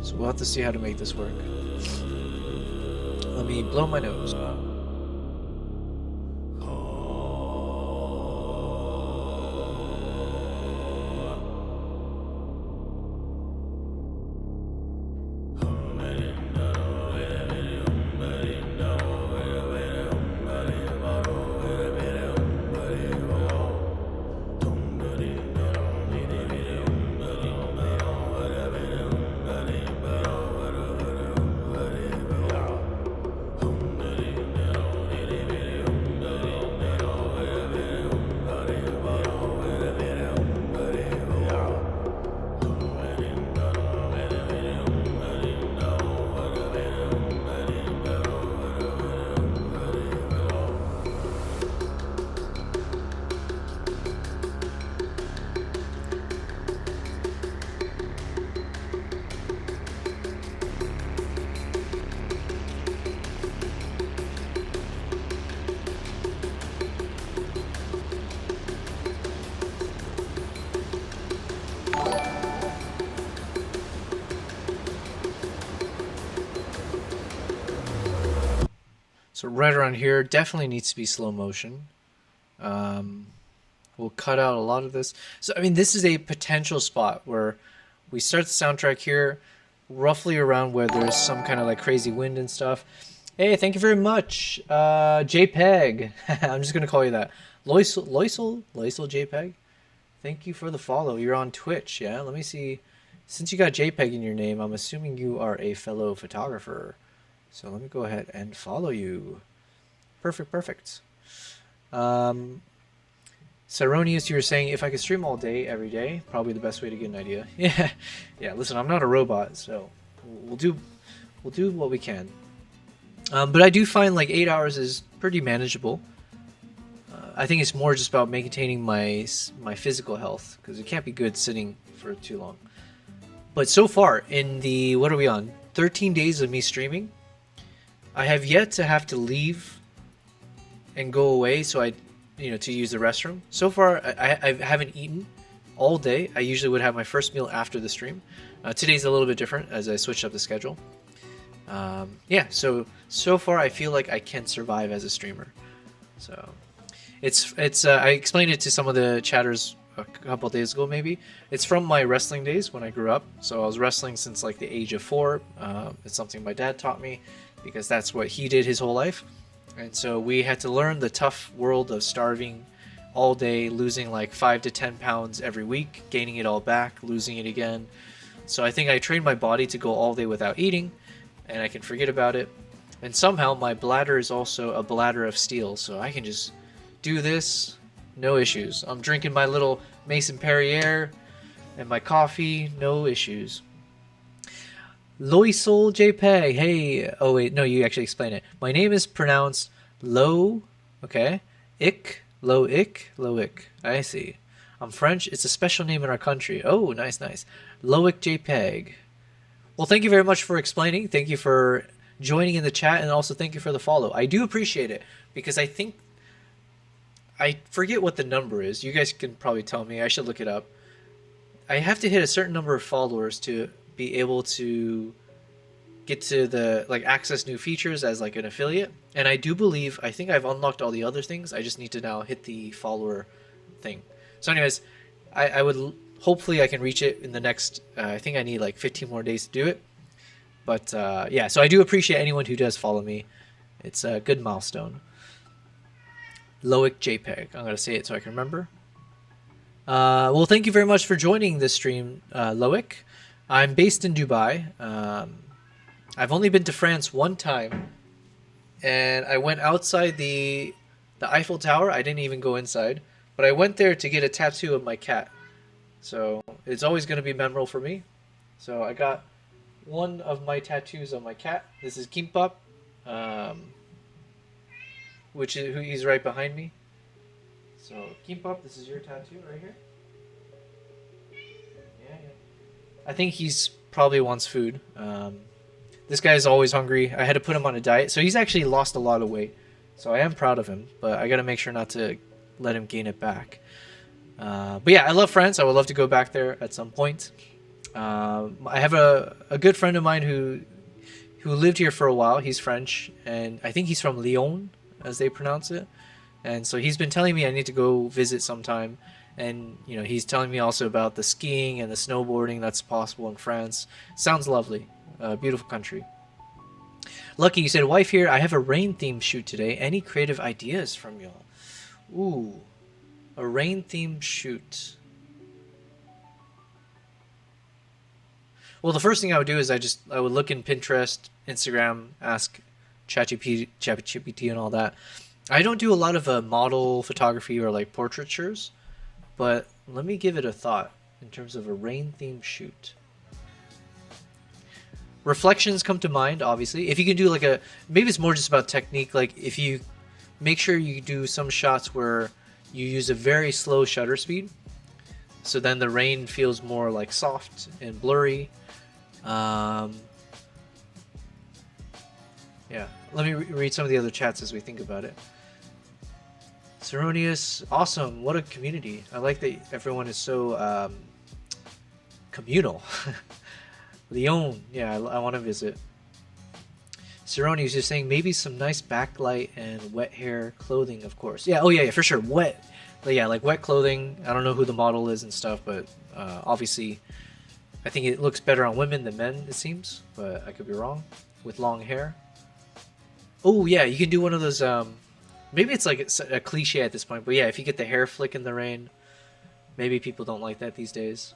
So we'll have to see how to make this work. Let me blow my nose. So right around here definitely needs to be slow motion. We'll cut out a lot of this. So I mean, this is a potential spot where we start the soundtrack here, roughly around where there's some kind of like crazy wind and stuff. Hey, thank you very much, JPEG. I'm just gonna call you that. Loisel JPEG. Thank you for the follow. You're on Twitch, yeah? Let me see. Since you got JPEG in your name, I'm assuming you are a fellow photographer. So let me go ahead and follow you. Perfect. Saronius, you were saying if I could stream all day, every day, probably the best way to get an idea. Yeah. Listen, I'm not a robot, so we'll do what we can. But I do find like 8 hours is pretty manageable. I think it's more just about maintaining my physical health, because it can't be good sitting for too long. But so far, in the, what are we on, 13 days of me streaming, I have yet to have to leave and go away so to use the restroom. So far, I haven't eaten all day. I usually would have my first meal after the stream. Today's a little bit different as I switched up the schedule. Yeah, so far I feel like I can survive as a streamer. So it's I explained it to some of the chatters a couple days ago, maybe. It's from my wrestling days when I grew up. So I was wrestling since like the age of 4. It's something my dad taught me because that's what he did his whole life. And so we had to learn the tough world of starving all day, losing like 5 to 10 pounds every week, gaining it all back, losing it again. So I think I trained my body to go all day without eating, and I can forget about it. And somehow my bladder is also a bladder of steel, so I can just do this, no issues. I'm drinking my little Mason Perrier and my coffee, no issues. Loisol JPEG, hey, oh wait, no, you actually explain it. My name is pronounced Lo, okay, Loic, I see. I'm French, it's a special name in our country. Oh, nice. Loic JPEG. Well, thank you very much for explaining. Thank you for joining in the chat, and also thank you for the follow. I do appreciate it, because I forget what the number is. You guys can probably tell me. I should look it up. I have to hit a certain number of followers to be able to get to the access new features as like an affiliate. And I do believe, I think I've unlocked all the other things. I just need to now hit the follower thing. So anyways, I would hopefully I can reach it in the next I think I need like 15 more days to do it. But yeah, so I do appreciate anyone who does follow me. It's a good milestone. Loic JPEG. I'm gonna say it so I can remember. Well, thank you very much for joining this stream, Loic. I'm based in Dubai. I've only been to France one time, and I went outside the Eiffel Tower. I didn't even go inside, but I went there to get a tattoo of my cat. So it's always going to be memorable for me. So I got one of my tattoos on my cat. This is Kimbap, which is he's right behind me. So Kimbap, this is your tattoo right here. Yeah. I think he's probably wants food. This guy is always hungry. I had to put him on a diet. So he's actually lost a lot of weight. So I am proud of him, but I got to make sure not to let him gain it back. But yeah, I love France. I would love to go back there at some point. I have a good friend of mine who lived here for a while. He's French, and I think he's from Lyon, as they pronounce it. And so he's been telling me I need to go visit sometime. And, he's telling me also about the skiing and the snowboarding that's possible in France. Sounds lovely. Beautiful country. Lucky, you said, wife here, I have a rain theme shoot today. Any creative ideas from y'all? Ooh, a rain theme shoot. Well, the first thing I would do is I would look in Pinterest, Instagram, ask ChatGPT and all that. I don't do a lot of model photography or like portraitures, but let me give it a thought in terms of a rain theme shoot. Reflections come to mind, obviously. If you can do maybe it's more just about technique. Like if you make sure you do some shots where you use a very slow shutter speed, so then the rain feels more like soft and blurry. Yeah, let me read some of the other chats as we think about it. Ceronius, awesome. What a community. I like that everyone is so communal. Leon, yeah, I want to visit. Ceronius is saying maybe some nice backlight and wet hair clothing, of course. Yeah, oh yeah, for sure. Wet. But yeah, like wet clothing. I don't know who the model is and stuff, but obviously I think it looks better on women than men, it seems. But I could be wrong. With long hair. Oh yeah, you can do one of those maybe it's like a cliche at this point, but yeah, if you get the hair flick in the rain, maybe people don't like that these days.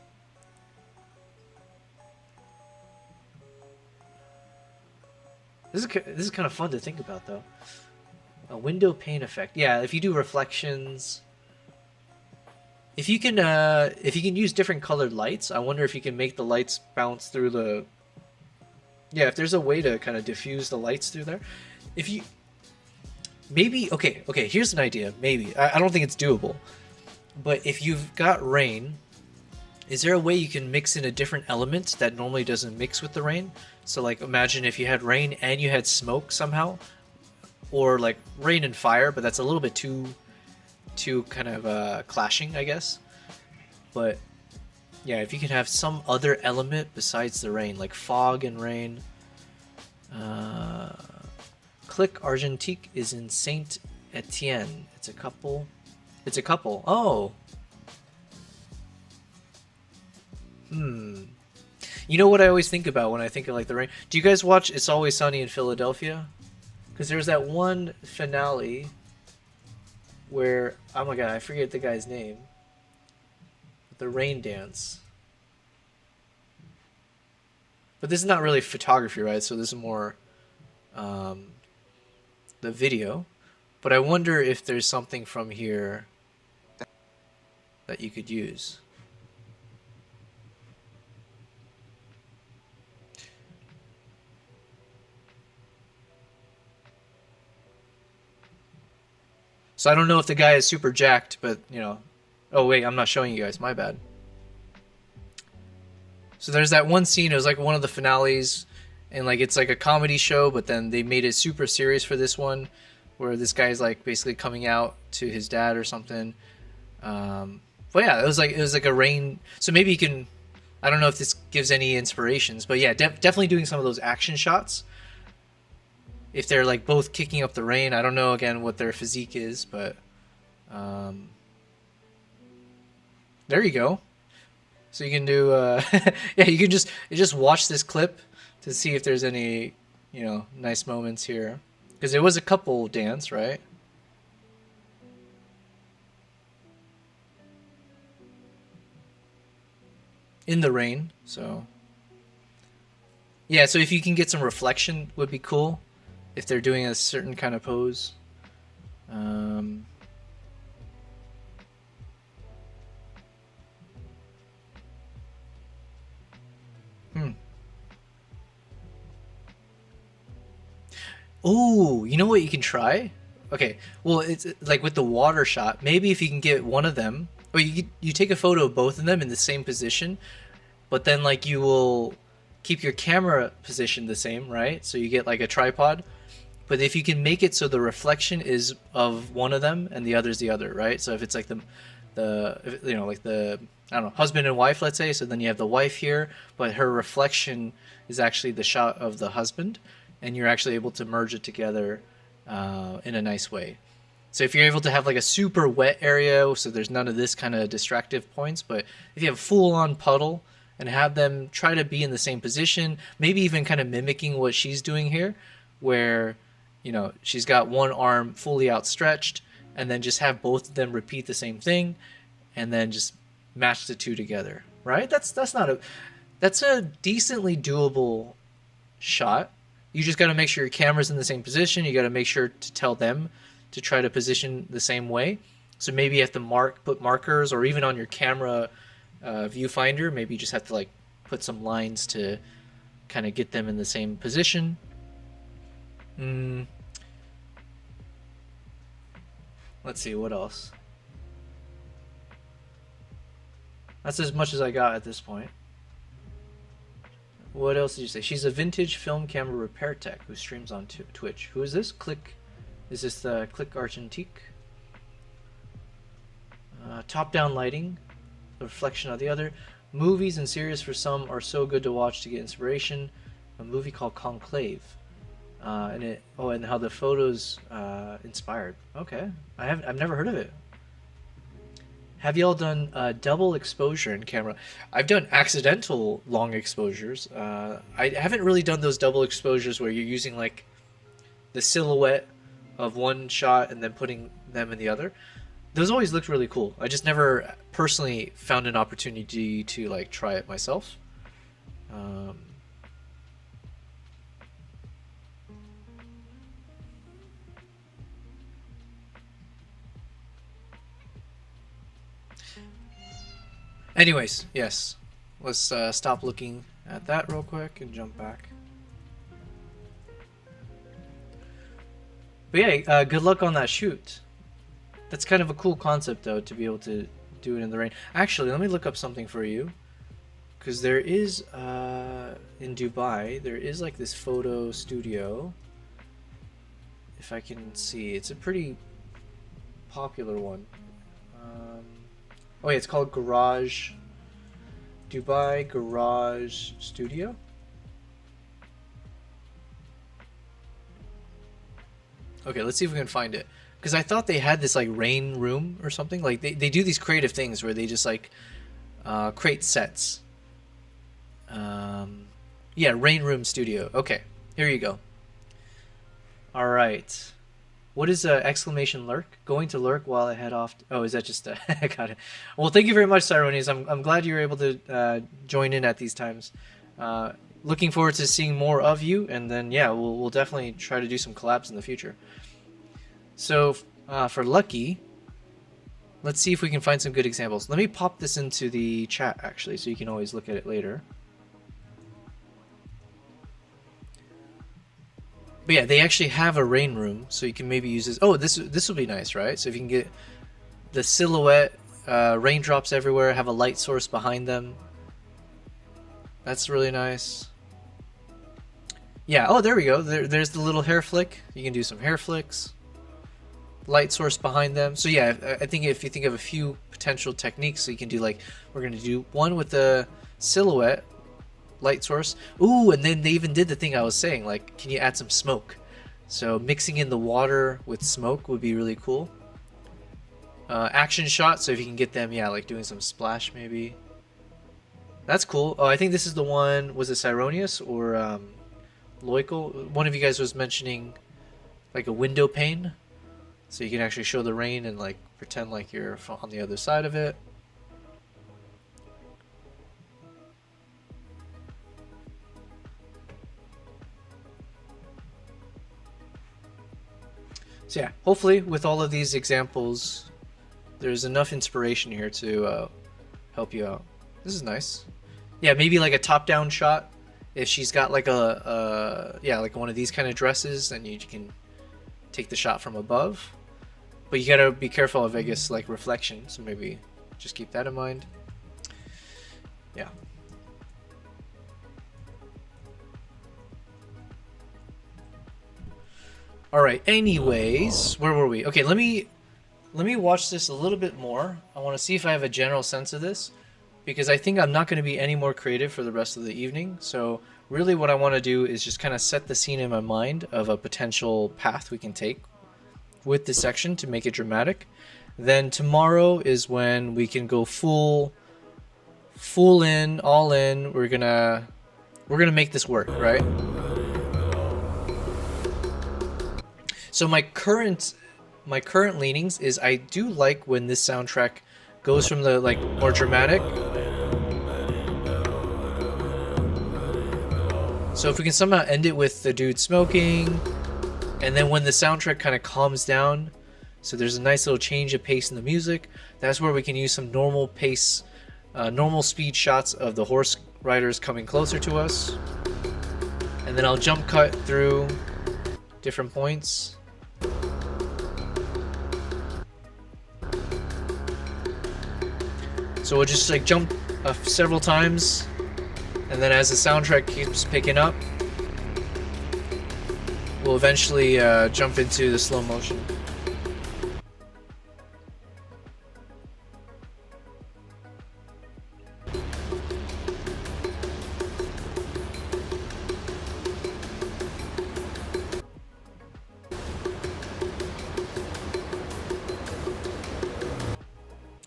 This is kind of fun to think about, though. A window pane effect. Yeah, if you do reflections, if you can use different colored lights, I wonder if you can make the lights bounce through the. Yeah, if there's a way to kind of diffuse the lights through there, if you maybe okay, here's an idea. Maybe I don't think it's doable, but if you've got rain, is there a way you can mix in a different element that normally doesn't mix with the rain? So like imagine if you had rain and you had smoke somehow, or like rain and fire, but that's a little bit too kind of clashing, I guess. But yeah, if you can have some other element besides the rain, like fog and rain. Click Argentique is in Saint Etienne. It's a couple. It's a couple. Oh. You know what I always think about when I think of like the rain? Do you guys watch It's Always Sunny in Philadelphia? Because there's that one finale where, oh my god, I forget the guy's name. The rain dance. But this is not really photography, right? So this is more the video. But I wonder if there's something from here that you could use. So I don't know if the guy is super jacked, but, you know... Oh, wait, I'm not showing you guys. My bad. So there's that one scene. It was like one of the finales. And, like, it's like a comedy show, but then they made it super serious for this one. Where this guy's, like, basically coming out to his dad or something. But yeah, it was like a rain... So maybe you can... I don't know if this gives any inspirations. But yeah, definitely doing some of those action shots. If they're like both kicking up the rain, I don't know again what their physique is, but there you go. So you can do yeah, you can just watch this clip to see if there's any, you know, nice moments here, because it was a couple dance, right? In the rain, so yeah, so if you can get some reflection would be cool. If they're doing a certain kind of pose. Oh, you know what you can try? Okay, well, it's like with the water shot. Maybe if you can get one of them, or you take a photo of both of them in the same position, but then like you will keep your camera position the same, right? So you get like a tripod. But if you can make it so the reflection is of one of them and the other's the other, right? So if it's like the you know, like the, I don't know, husband and wife, let's say, so then you have the wife here, but her reflection is actually the shot of the husband, and you're actually able to merge it together in a nice way. So if you're able to have like a super wet area, so there's none of this kind of distractive points, but if you have full-on puddle and have them try to be in the same position, maybe even kind of mimicking what she's doing here, where, you know, she's got one arm fully outstretched, and then just have both of them repeat the same thing, and then just match the two together, right? That's a decently doable shot. You just got to make sure your camera's in the same position. You got to make sure to tell them to try to position the same way. So maybe you have to put markers, or even on your camera viewfinder, maybe you just have to like put some lines to kind of get them in the same position. Let's see, what else? That's as much as I got at this point. What else did you say? She's a vintage film camera repair tech who streams on Twitch. Who is this? Is this the Click Argentique? Top-down lighting, the reflection of the other. Movies and series for some are so good to watch to get inspiration. A movie called Conclave. And how the photos inspired. Okay, I've never heard of it. Have y'all done double exposure in camera? I've done accidental long exposures. I haven't really done those double exposures where you're using like the silhouette of one shot and then putting them in the other. Those always looked really cool. I just never personally found an opportunity to like try it myself. Anyways, yes. Let's stop looking at that real quick and jump back. But yeah, good luck on that shoot. That's kind of a cool concept, though, to be able to do it in the rain. Actually, let me look up something for you. Because there is, in Dubai, there is like this photo studio. If I can see, it's a pretty popular one. Oh yeah, it's called Garage, Dubai Garage Studio. Okay, let's see if we can find it. Because I thought they had this like rain room or something. Like they do these creative things where they just like create sets. Yeah, rain room studio. Okay, here you go. All right. What is exclamation lurk? Going to lurk while I head off. Oh, is that just I got it. Well, thank you very much, Cyronius. I'm glad you were able to join in at these times. Looking forward to seeing more of you, and then yeah, we'll definitely try to do some collabs in the future. So for Lucky, let's see if we can find some good examples. Let me pop this into the chat actually, so you can always look at it later. But yeah, they actually have a rain room, so you can maybe use this. Oh, this will be nice, right? So if you can get the silhouette, raindrops everywhere, have a light source behind them. That's really nice. Yeah, oh, there we go. There's the little hair flick. You can do some hair flicks. Light source behind them. So yeah, I think if you think of a few potential techniques, so you can do like, we're going to do one with the silhouette, light source. Ooh, and then they even did the thing I was saying, like, can you add some smoke? So mixing in the water with smoke would be really cool. Action shot, so if you can get them, yeah, like doing some splash maybe. That's cool. Oh, I think this is the one, was it Cyronius or Loikel? One of you guys was mentioning like a window pane. So you can actually show the rain and like pretend like you're on the other side of it. So yeah, hopefully with all of these examples, there's enough inspiration here to help you out. This is nice. Yeah, maybe like a top-down shot. If she's got like yeah, like one of these kind of dresses, then you can take the shot from above. But you gotta be careful of Vegas like reflection, so maybe just keep that in mind. Yeah. All right. Anyways, where were we? Okay, let me watch this a little bit more. I want to see if I have a general sense of this, because I think I'm not going to be any more creative for the rest of the evening. So really, what I want to do is just kind of set the scene in my mind of a potential path we can take with this section to make it dramatic. Then tomorrow is when we can go full in, all in. We're gonna make this work, right? So my current leanings is I do like when this soundtrack goes from the like more dramatic. So if we can somehow end it with the dude smoking, and then when the soundtrack kind of calms down, so there's a nice little change of pace in the music, that's where we can use some normal pace, normal speed shots of the horse riders coming closer to us. And then I'll jump cut through different points. So we'll just like jump several times, and then as the soundtrack keeps picking up, we'll eventually jump into the slow motion.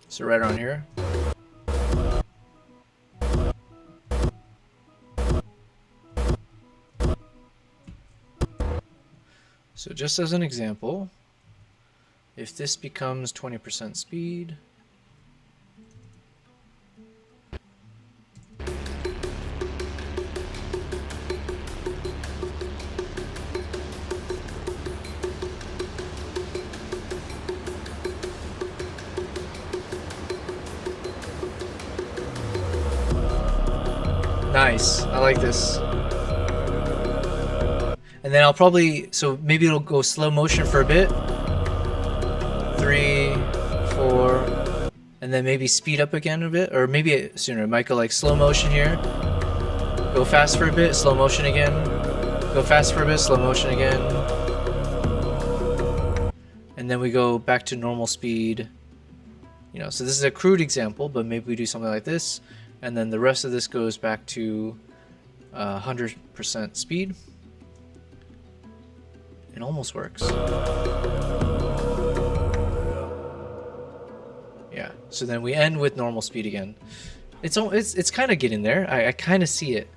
So right around here. So just as an example, if this becomes 20% speed, nice, I like this. And then I'll probably, so maybe it'll go slow motion for a bit. 3, 4, and then maybe speed up again a bit, or maybe sooner. It might go like slow motion here, go fast for a bit, slow motion again, go fast for a bit, slow motion again, and then we go back to normal speed. You know, so this is a crude example, but maybe we do something like this, and then the rest of this goes back to 100% speed. It almost works. Yeah, so then we end with normal speed again. It's kind of getting there. I kind of see it.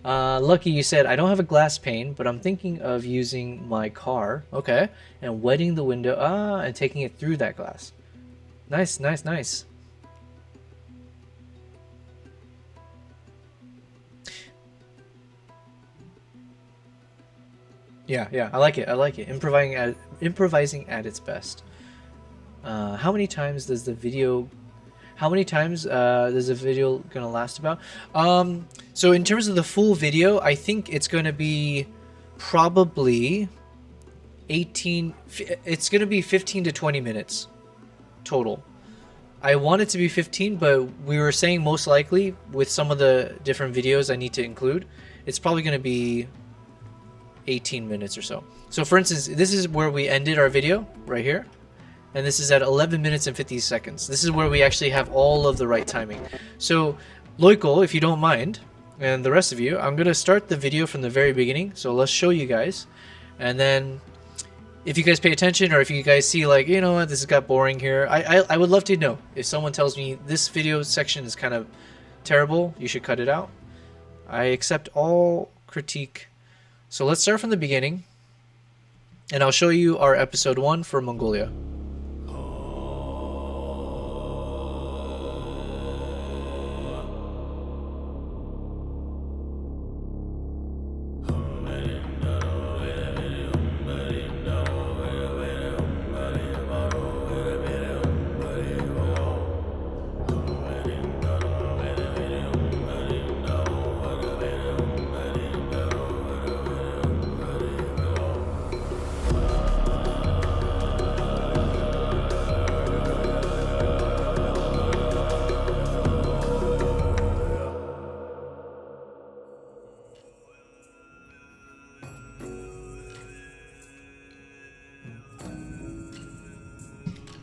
Lucky, you said, I don't have a glass pane, but I'm thinking of using my car. Okay, and wetting the window, and taking it through that glass. Nice, nice, nice. Yeah, I like it. I like it. Improvising at its best. How many times does the video? How many times is the video gonna last about? So in terms of the full video, I think it's gonna be probably 18. It's gonna be 15 to 20 minutes total. I want it to be 15, but we were saying most likely with some of the different videos I need to include, it's probably gonna be 18 minutes or so. So for instance, this is where we ended our video right here, and this is at 11 minutes and 50 seconds. This is where we actually have all of the right timing. So Loico, if you don't mind, and the rest of you, I'm gonna start the video from the very beginning. So let's show you guys, and then if you guys pay attention, or if you guys see like, you know what, this got boring here, I would love to know. If someone tells me this video section is kind of terrible, you should cut it out. I accept all critique. So let's start from the beginning, and I'll show you our episode 1 for Mongolia.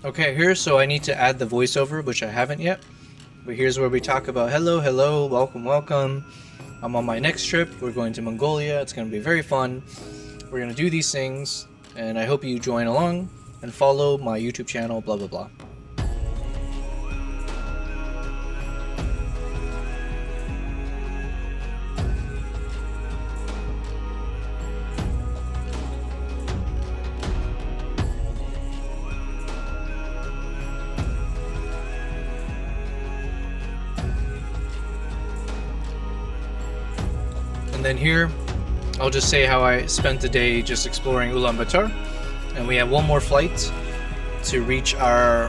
Okay, here, so I need to add the voiceover, which I haven't yet. But here's where we talk about hello, hello, welcome, welcome. I'm on my next trip. We're going to Mongolia. It's going to be very fun. We're going to do these things, and I hope you join along and follow my YouTube channel, blah, blah, blah. And then here, I'll just say how I spent the day just exploring Ulaanbaatar, and we have one more flight to reach our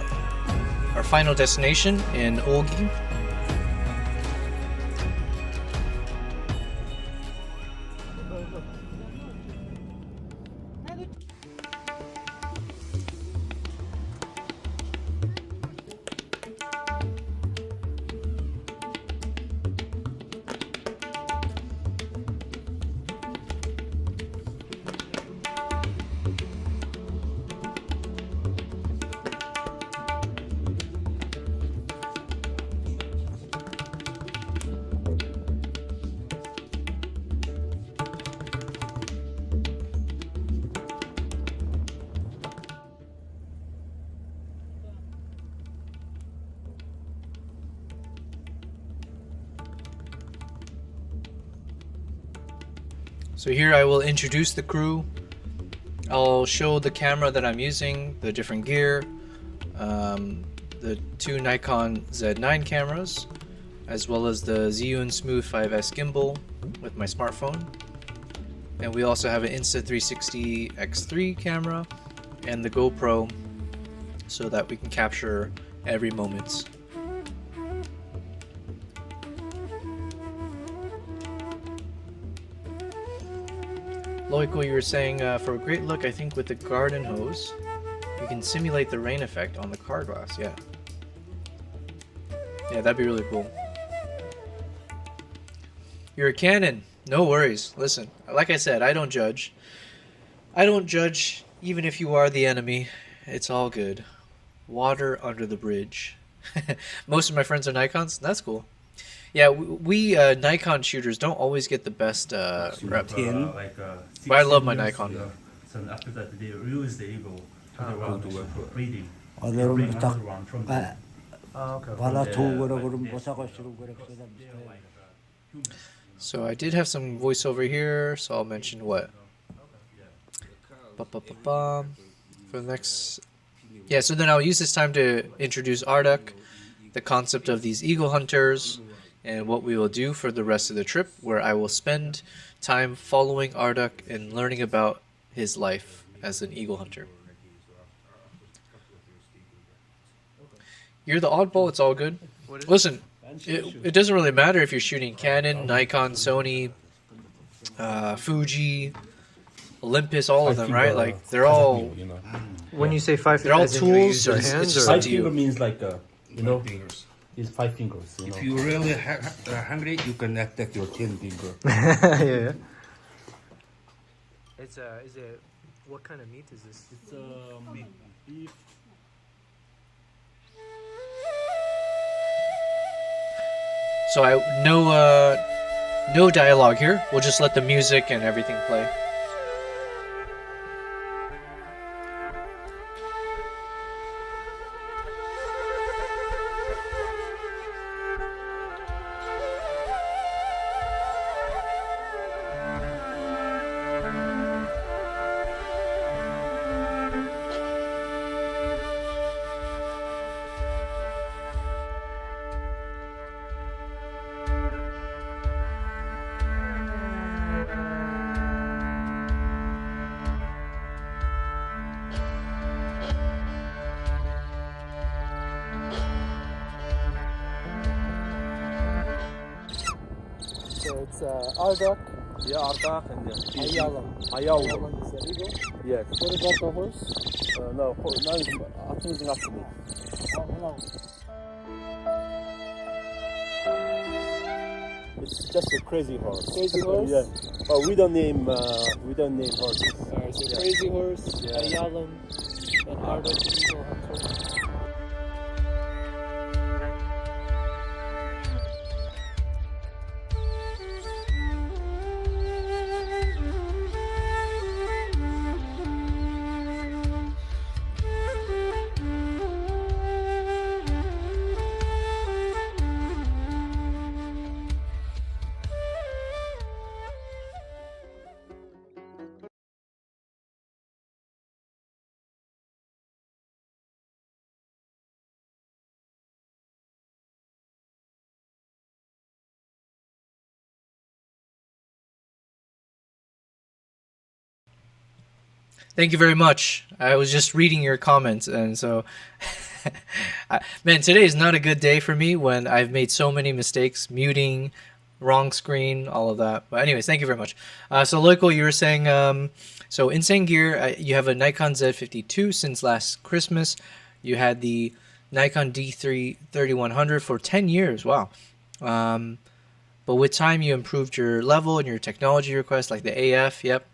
final destination in Olgi. So here I will introduce the crew. I'll show the camera that I'm using, the different gear, the two Nikon Z9 cameras, as well as the Zhiyun Smooth 5S gimbal with my smartphone. And we also have an Insta360 X3 camera and the GoPro so that we can capture every moment. Loico, you were saying for a great look, I think with the garden hose, you can simulate the rain effect on the car glass. Yeah. Yeah, that'd be really cool. You're a Canon. No worries. Listen, like I said, I don't judge. I don't judge even if you are the enemy. It's all good. Water under the bridge. Most of my friends are Nikons. That's cool. Yeah, we Nikon shooters don't always get the best rep. Like, But I love my 6-7 years Nikon. ago. So after that, they released the Eagle to the round breeding. 오늘은 Bring 부탁 another one from 아, Okay. 바라 the- 두고라 like 그럼 the- 보사가시로 그래 그다음 they're like, humans. So I did have some voiceover here, so I'll mention what. Ba-ba-ba-bum. For the next, yeah. So then I'll use this time to introduce Ardak, the concept of these eagle hunters, and what we will do for the rest of the trip, where I will spend time following Ardak and learning about his life as an eagle hunter. You're the oddball. It's all good. Listen, it doesn't really matter if you're shooting Canon, Nikon, Sony, Fuji, Olympus, all of them, right? Like they're all You know, When you say five, they're all as in you tools. use your It's hands just or up five to finger you. means like you know, fingers. it's 5 fingers. You know. If you really hungry, you can attack your 10 finger. yeah. It's is it what kind of meat is this? It's beef. So no dialogue here. We'll just let the music and everything play. So it's Ardak, Yeah, Ardak and Ayalam. Ayalam is the eagle. Yes. What about the horse? No, I think it's not to me. No. It's just a crazy horse. Crazy horse? Yeah. But we don't name horses. Alright, so Crazy Horse, Ayalam, and Ardak the eagle hunter. Thank you very much. I was just reading your comments, and so, man, today is not a good day for me when I've made so many mistakes, muting, wrong screen, all of that. But anyways, thank you very much. So Loico, you were saying, so Insane Gear, you have a Nikon Z52 since last Christmas. You had the Nikon D3 3100 for 10 years. Wow. But with time, you improved your level and your technology request, like the AF. Yep.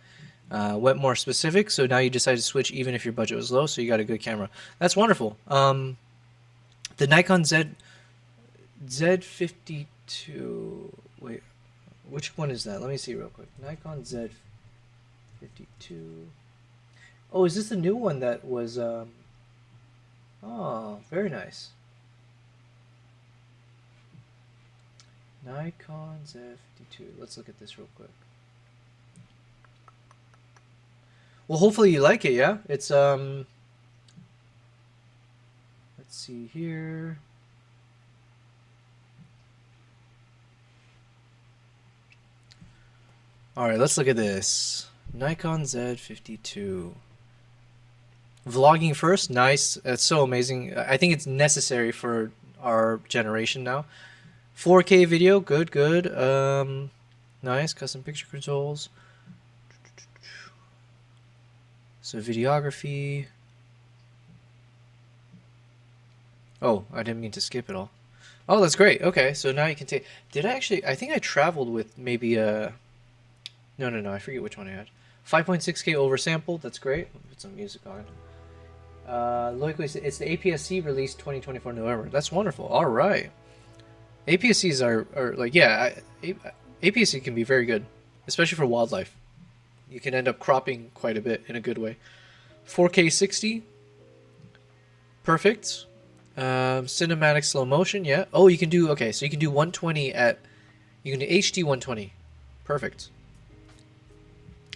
Went more specific, so now you decided to switch even if your budget was low, so you got a good camera. That's wonderful. The Nikon Z52. Wait, which one is that? Let me see real quick. Nikon Z52. Oh, is this the new one that was? Oh, very nice. Nikon Z52. Let's look at this real quick. Well, hopefully you like it, yeah? It's, let's see here. Alright, let's look at this. Nikon Z52. Vlogging first, nice. That's so amazing. I think it's necessary for our generation now. 4K video, good, good. Nice, custom picture controls. So videography. Oh, I didn't mean to skip it all. Oh, that's great. Okay, so now you can take. Did I actually? I think I traveled with maybe a. No. I forget which one I had. 5.6K oversample. That's great. Put some music on. Logically, it's the APS-C released 2024 November. That's wonderful. All right. APS-Cs are like, yeah, APS-C can be very good, especially for wildlife. You can end up cropping quite a bit in a good way. 4K 60. Perfect. Cinematic slow motion, yeah. Oh, you can do, okay, so you can do 120 at, you can do HD 120. Perfect.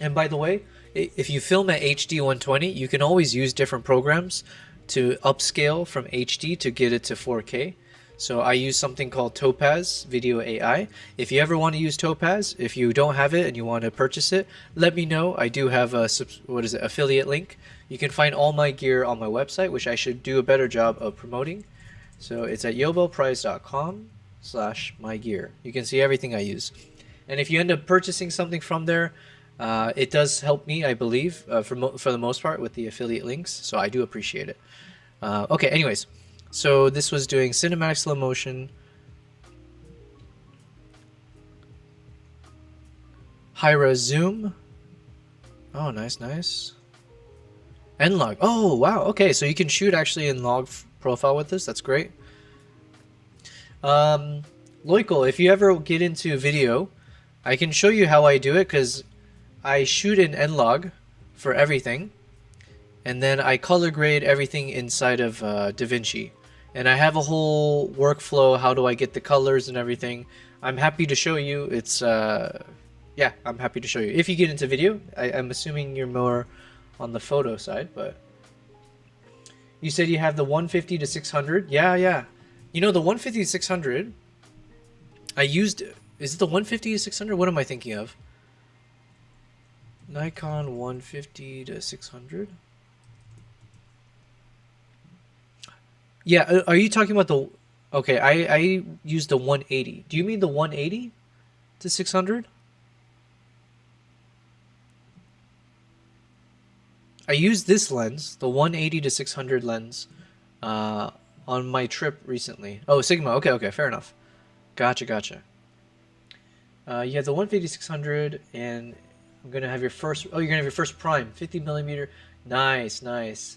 And by the way, if you film at HD 120, you can always use different programs to upscale from HD to get it to 4K. So I use something called Topaz Video AI. If you ever want to use Topaz, if you don't have it and you want to purchase it, let me know. I do have a affiliate link. You can find all my gear on my website, which I should do a better job of promoting. So it's at yobelprice.com/mygear. You can see everything I use. And if you end up purchasing something from there, it does help me, I believe, for the most part with the affiliate links. So I do appreciate it. Okay, anyways. So this was doing cinematic slow motion, high-res zoom. Oh, nice. N-log. Oh, wow. Okay, so you can shoot actually in log profile with this. That's great. Loical, if you ever get into video, I can show you how I do it because I shoot in N-log for everything, and then I color grade everything inside of DaVinci. And I have a whole workflow. How do I get the colors and everything? I'm happy to show you. It's yeah, I'm happy to show you. If you get into video, I'm assuming you're more on the photo side, but you said you have the 150 to 600. Yeah. You know, the 150 to 600, I used, is it the 150 to 600? What am I thinking of? Nikon 150 to 600. Yeah, are you talking about the... Okay, I used the 180. Do you mean the 180 to 600? I used this lens, the 180 to 600 lens, on my trip recently. Oh, Sigma. Okay, fair enough. Gotcha. You have the 150 to 600, and I'm going to have your first... Oh, you're going to have your first prime, 50 millimeter. Nice. Is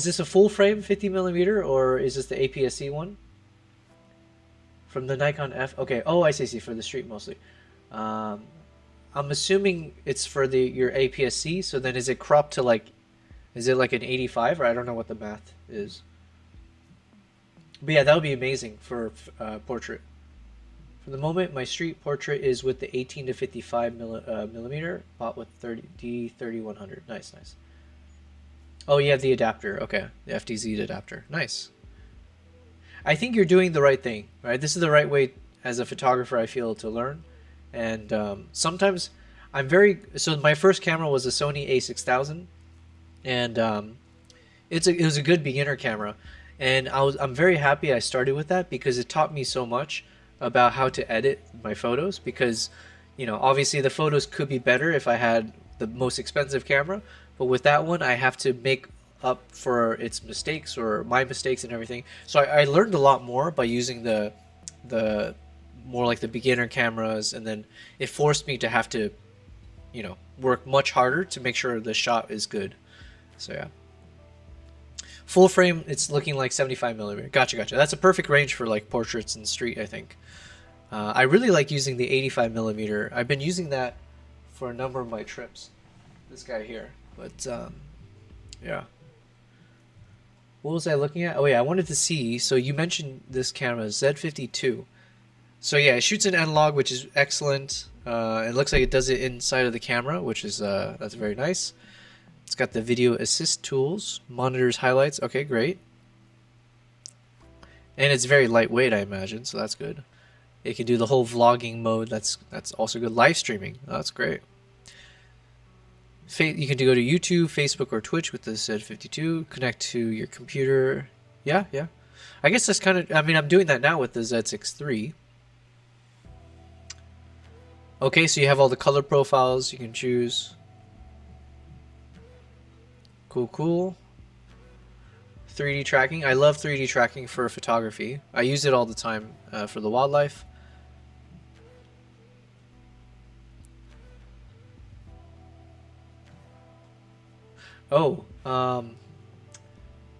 this a full frame 50 millimeter or is this the APS-C one? From the Nikon F. Okay. Oh, I see. For the street mostly. I'm assuming it's for your APS-C. So then, is it cropped to like? Is it like an 85 or I don't know what the math is. But yeah, that would be amazing for portrait. For the moment, my street portrait is with the 18 to 55 millimeter, bought with D3100. Nice. Oh, you have the adapter. Okay, the FDZ adapter. Nice. I think you're doing the right thing, right? This is the right way as a photographer, I feel, to learn. And sometimes I'm very... So my first camera was a Sony a6000. And it was a good beginner camera. And I'm very happy I started with that because it taught me so much about how to edit my photos. Because, you know, obviously the photos could be better if I had the most expensive camera. But with that one, I have to make up for its mistakes or my mistakes and everything. So I learned a lot more by using the more like the beginner cameras, and then it forced me to have to, you know, work much harder to make sure the shot is good. So yeah. Full frame, it's looking like 75 millimeter. Gotcha. That's a perfect range for like portraits in the street, I think. I really like using the 85 millimeter. I've been using that for a number of my trips. This guy here. But, yeah. What was I looking at? Oh, yeah, I wanted to see. So you mentioned this camera, Z52. So, yeah, it shoots in analog, which is excellent. It looks like it does it inside of the camera, which is, that's very nice. It's got the video assist tools, monitors, highlights. Okay, great. And it's very lightweight, I imagine, so that's good. It can do the whole vlogging mode. That's also good. Live streaming. Oh, that's great. You can go to YouTube, Facebook, or Twitch with the Z52. Connect to your computer. Yeah. I guess that's kind of... I mean, I'm doing that now with the Z6 III. Okay, so you have all the color profiles you can choose. Cool, cool. 3D tracking. I love 3D tracking for photography. I use it all the time for the wildlife. Oh,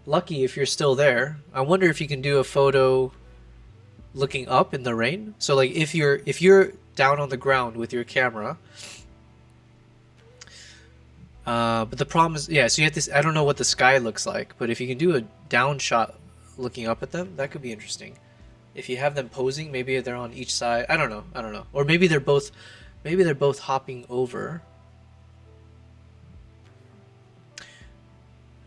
Lucky, if you're still there, I wonder if you can do a photo looking up in the rain. So like if you're down on the ground with your camera, but the problem is, yeah, so you have this, I don't know what the sky looks like, but if you can do a down shot looking up at them, that could be interesting. If you have them posing, maybe they're on each side. I don't know. Or maybe they're both hopping over.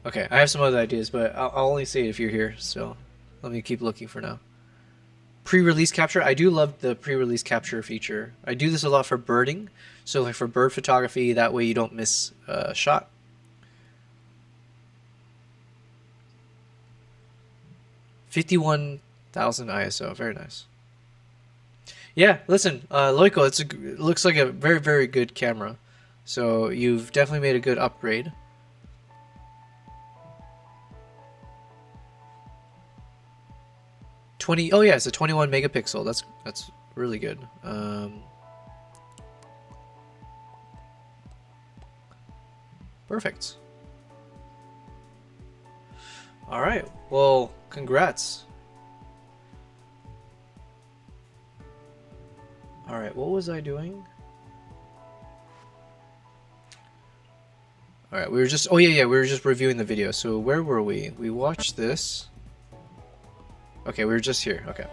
Okay, I have some other ideas, but I'll only say it if you're here, so let me keep looking for now. Pre-release capture. I do love the pre-release capture feature. I do this a lot for birding, so like for bird photography, that way you don't miss a shot. $51,000 ISO, very nice. Yeah, listen, Loiko, it looks like a very, very good camera, so you've definitely made a good upgrade. Oh yeah, it's a 21 megapixel. That's really good. Perfect. All right. Well, congrats. All right. What was I doing? All right. We were just. Oh yeah, we were just reviewing the video. So where were we? We watched this. Okay, we were just here. Okay.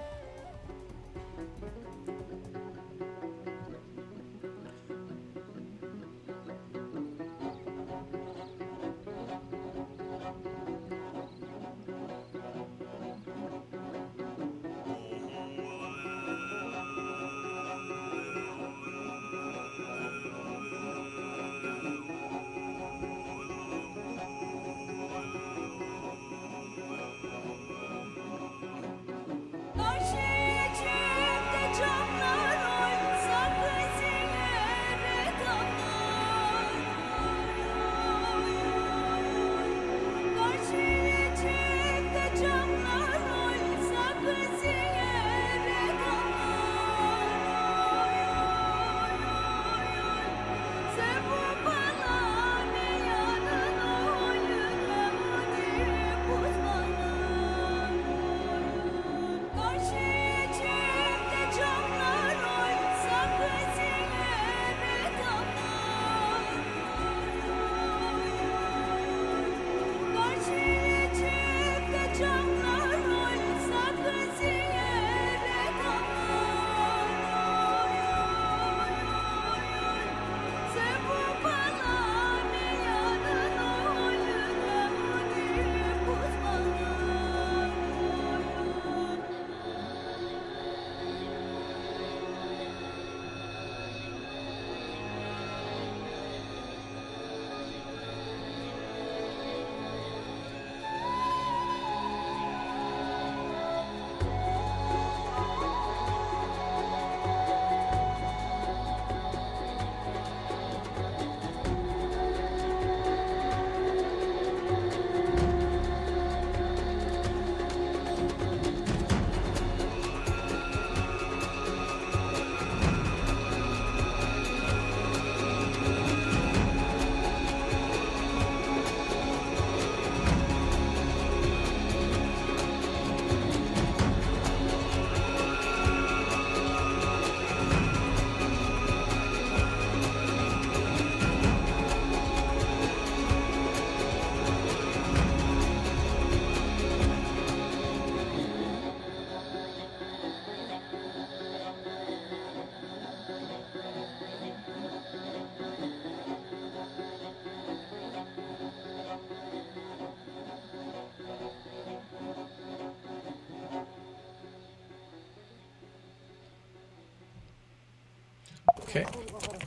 Okay,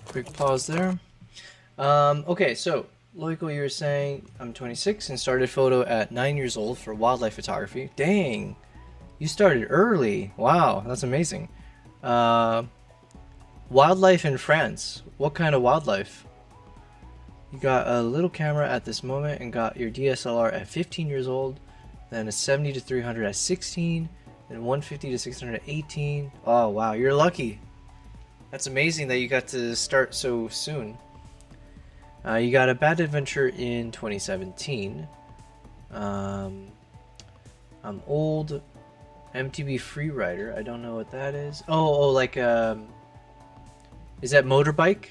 quick pause there. Okay, so Loiko, you were saying I'm 26 and started photo at 9 years old for wildlife photography. Dang, you started early. Wow, that's amazing. Wildlife in France. What kind of wildlife? You got a little camera at this moment and got your DSLR at 15 years old, then a 70 to 300 at 16, and 150 to 600 at 18. Oh wow, you're lucky. That's amazing that you got to start so soon. You got a bad adventure in 2017. I'm old. MTB Freerider. I don't know what that is. Oh, like is that motorbike?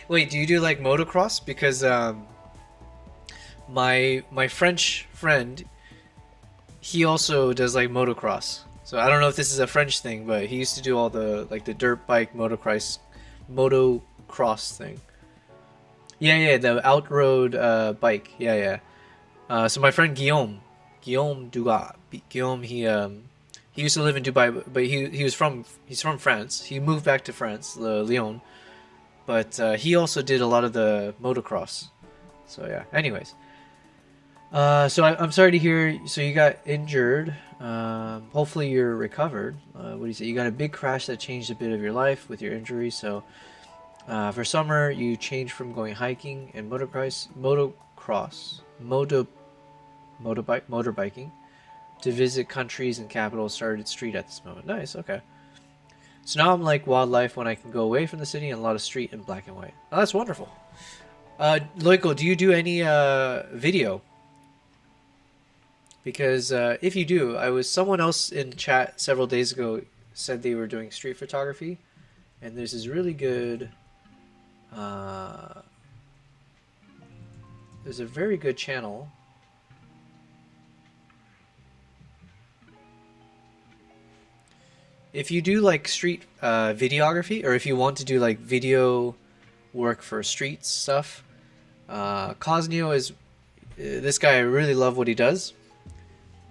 Wait, do you do like motocross? Because my French friend, he also does like motocross. So I don't know if this is a French thing, but he used to do all the like the dirt bike motocross thing. Yeah, the outroad bike. Yeah. So my friend Guillaume Dugas. Guillaume, he used to live in Dubai, but he's from France. He moved back to France, Lyon, but he also did a lot of the motocross. So yeah. Anyways, so I'm sorry to hear. So you got injured. Hopefully you're recovered. What do you say? You got a big crash that changed a bit of your life with your injury. So for summer, you changed from going hiking and motorbiking to visit countries and capitals started street at this moment. Nice, okay. So now I'm like wildlife when I can go away from the city and a lot of street in black and white. Oh, that's wonderful. Loiko, do you do any video? Because if you do, someone else in chat several days ago said they were doing street photography, and there's this really good there's a very good channel. If you do like street videography, or if you want to do like video work for street stuff, Cosneo is this guy. I really love what he does.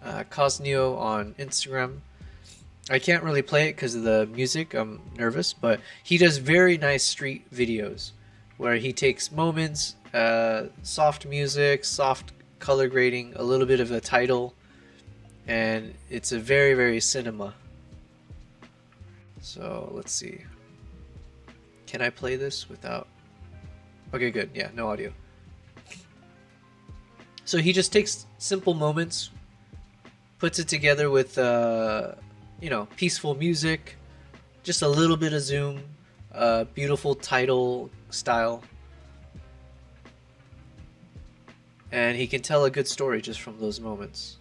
Cosneo on Instagram. I can't really play it because of the music. I'm nervous, but he does very nice street videos where he takes moments, soft music, soft color grading, a little bit of a title, and it's a very, very cinema. So let's see. Can I play this without? Okay, good. Yeah, no audio. So he just takes simple moments, puts it together with, peaceful music, just a little bit of zoom, beautiful title style. And he can tell a good story just from those moments.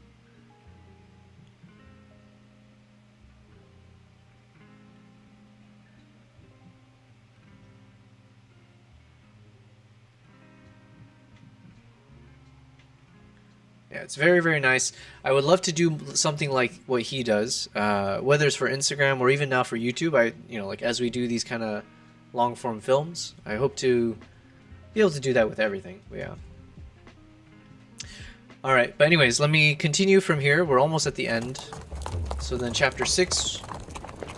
Yeah, it's very, very nice. I would love to do something like what he does, whether it's for Instagram or even now for YouTube. Like as we do these kind of long form films, I hope to be able to do that with everything. But yeah. All right, but anyways, let me continue from here. We're almost at the end. So then chapter 6.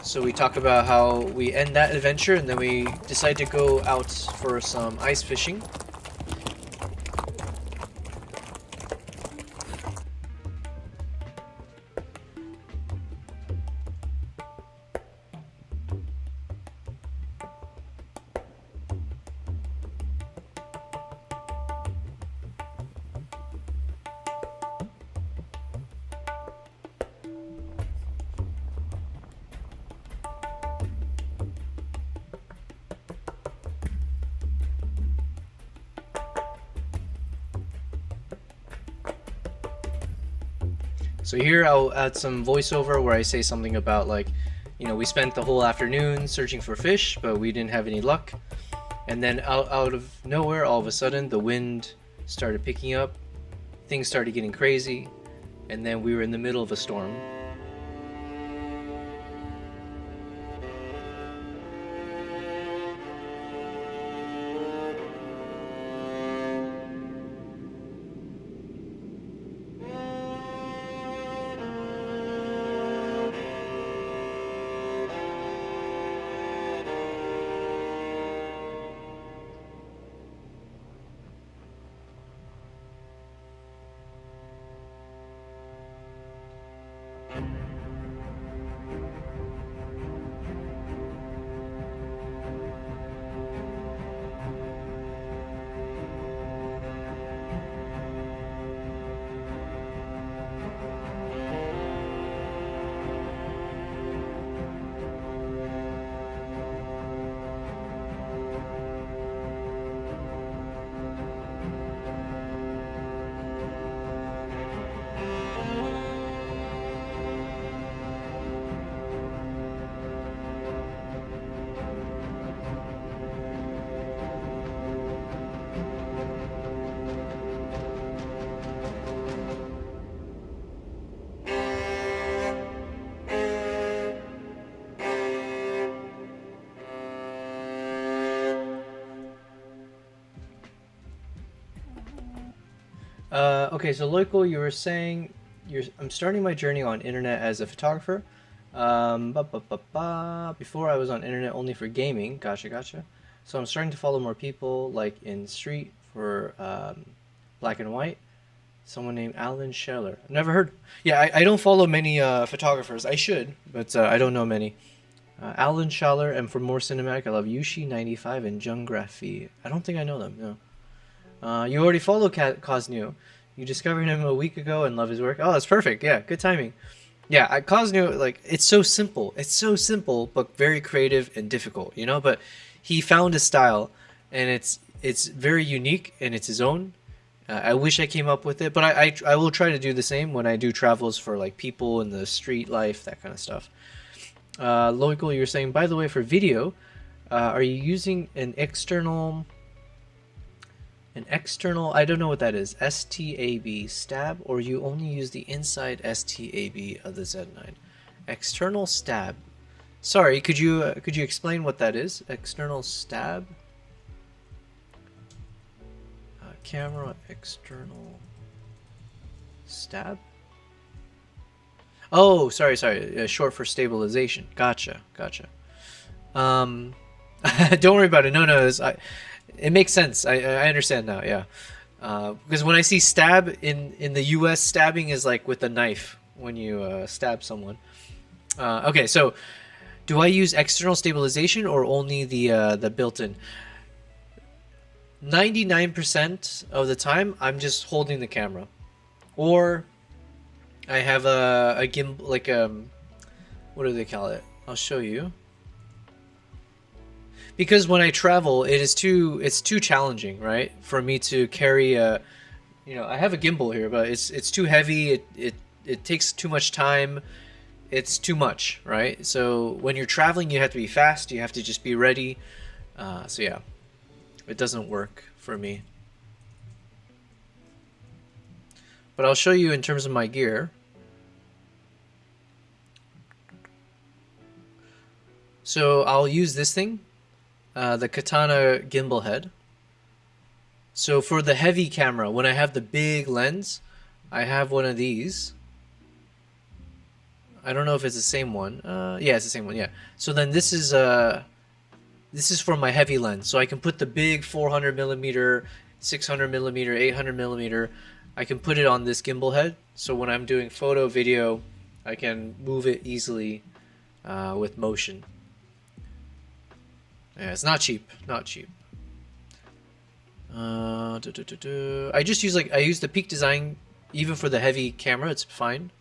So we talk about how we end that adventure and then we decide to go out for some ice fishing. So here I'll add some voiceover where I say something about like, we spent the whole afternoon searching for fish, but we didn't have any luck. And then out of nowhere, all of a sudden, the wind started picking up, things started getting crazy, and then we were in the middle of a storm. Okay, so Loico, you were saying I'm starting my journey on internet as a photographer. Before I was on internet only for gaming. Gotcha, gotcha. So I'm starting to follow more people, like in Street for black and white. Someone named Alan Scheller. Never heard. Yeah, I don't follow many photographers. I should, but I don't know many. Alan Scheller, and for more cinematic, I love Yushi95 and Junggraphy. I don't think I know them, no. You already follow Cosneo. You discovered him a week ago and love his work. Oh, that's perfect. Yeah, good timing. Yeah, Cosneo, like, it's so simple. It's so simple, but very creative and difficult, you know? But he found a style, and it's very unique, and it's his own. I wish I came up with it, but I will try to do the same when I do travels for, like, people in the street life, that kind of stuff. Loical, you're saying, by the way, for video, are you using an external, I don't know what that is, STAB stab, or you only use the inside STAB of the Z9? External stab. Sorry, could you explain what that is? External stab? Camera external stab? Oh, sorry, short for stabilization. Gotcha. Don't worry about it. No, it makes sense. I understand now, yeah. Because when I see stab in the US, stabbing is like with a knife when you stab someone. Okay, so do I use external stabilization or only the built-in? 99% of the time, I'm just holding the camera, or I have a gimbal, like what do they call it? I'll show you. Because when I travel, it's too challenging, right, for me to carry a, you know, I have a gimbal here, but it's too heavy. It takes too much time. It's too much, right? So when you're traveling, you have to be fast. You have to just be ready. So yeah. It doesn't work for me. But I'll show you in terms of my gear. So I'll use this thing, the Katana gimbal head. So for the heavy camera, when I have the big lens, I have one of these. I don't know if it's the same one. Yeah, it's the same one, yeah. So then this is for my heavy lens, so I can put the big 400mm, 600mm, 800mm. I can put it on this gimbal head, so when I'm doing photo, video, I can move it easily with motion. Yeah, it's not cheap, not cheap. I just use I use the Peak Design, even for the heavy camera, it's fine.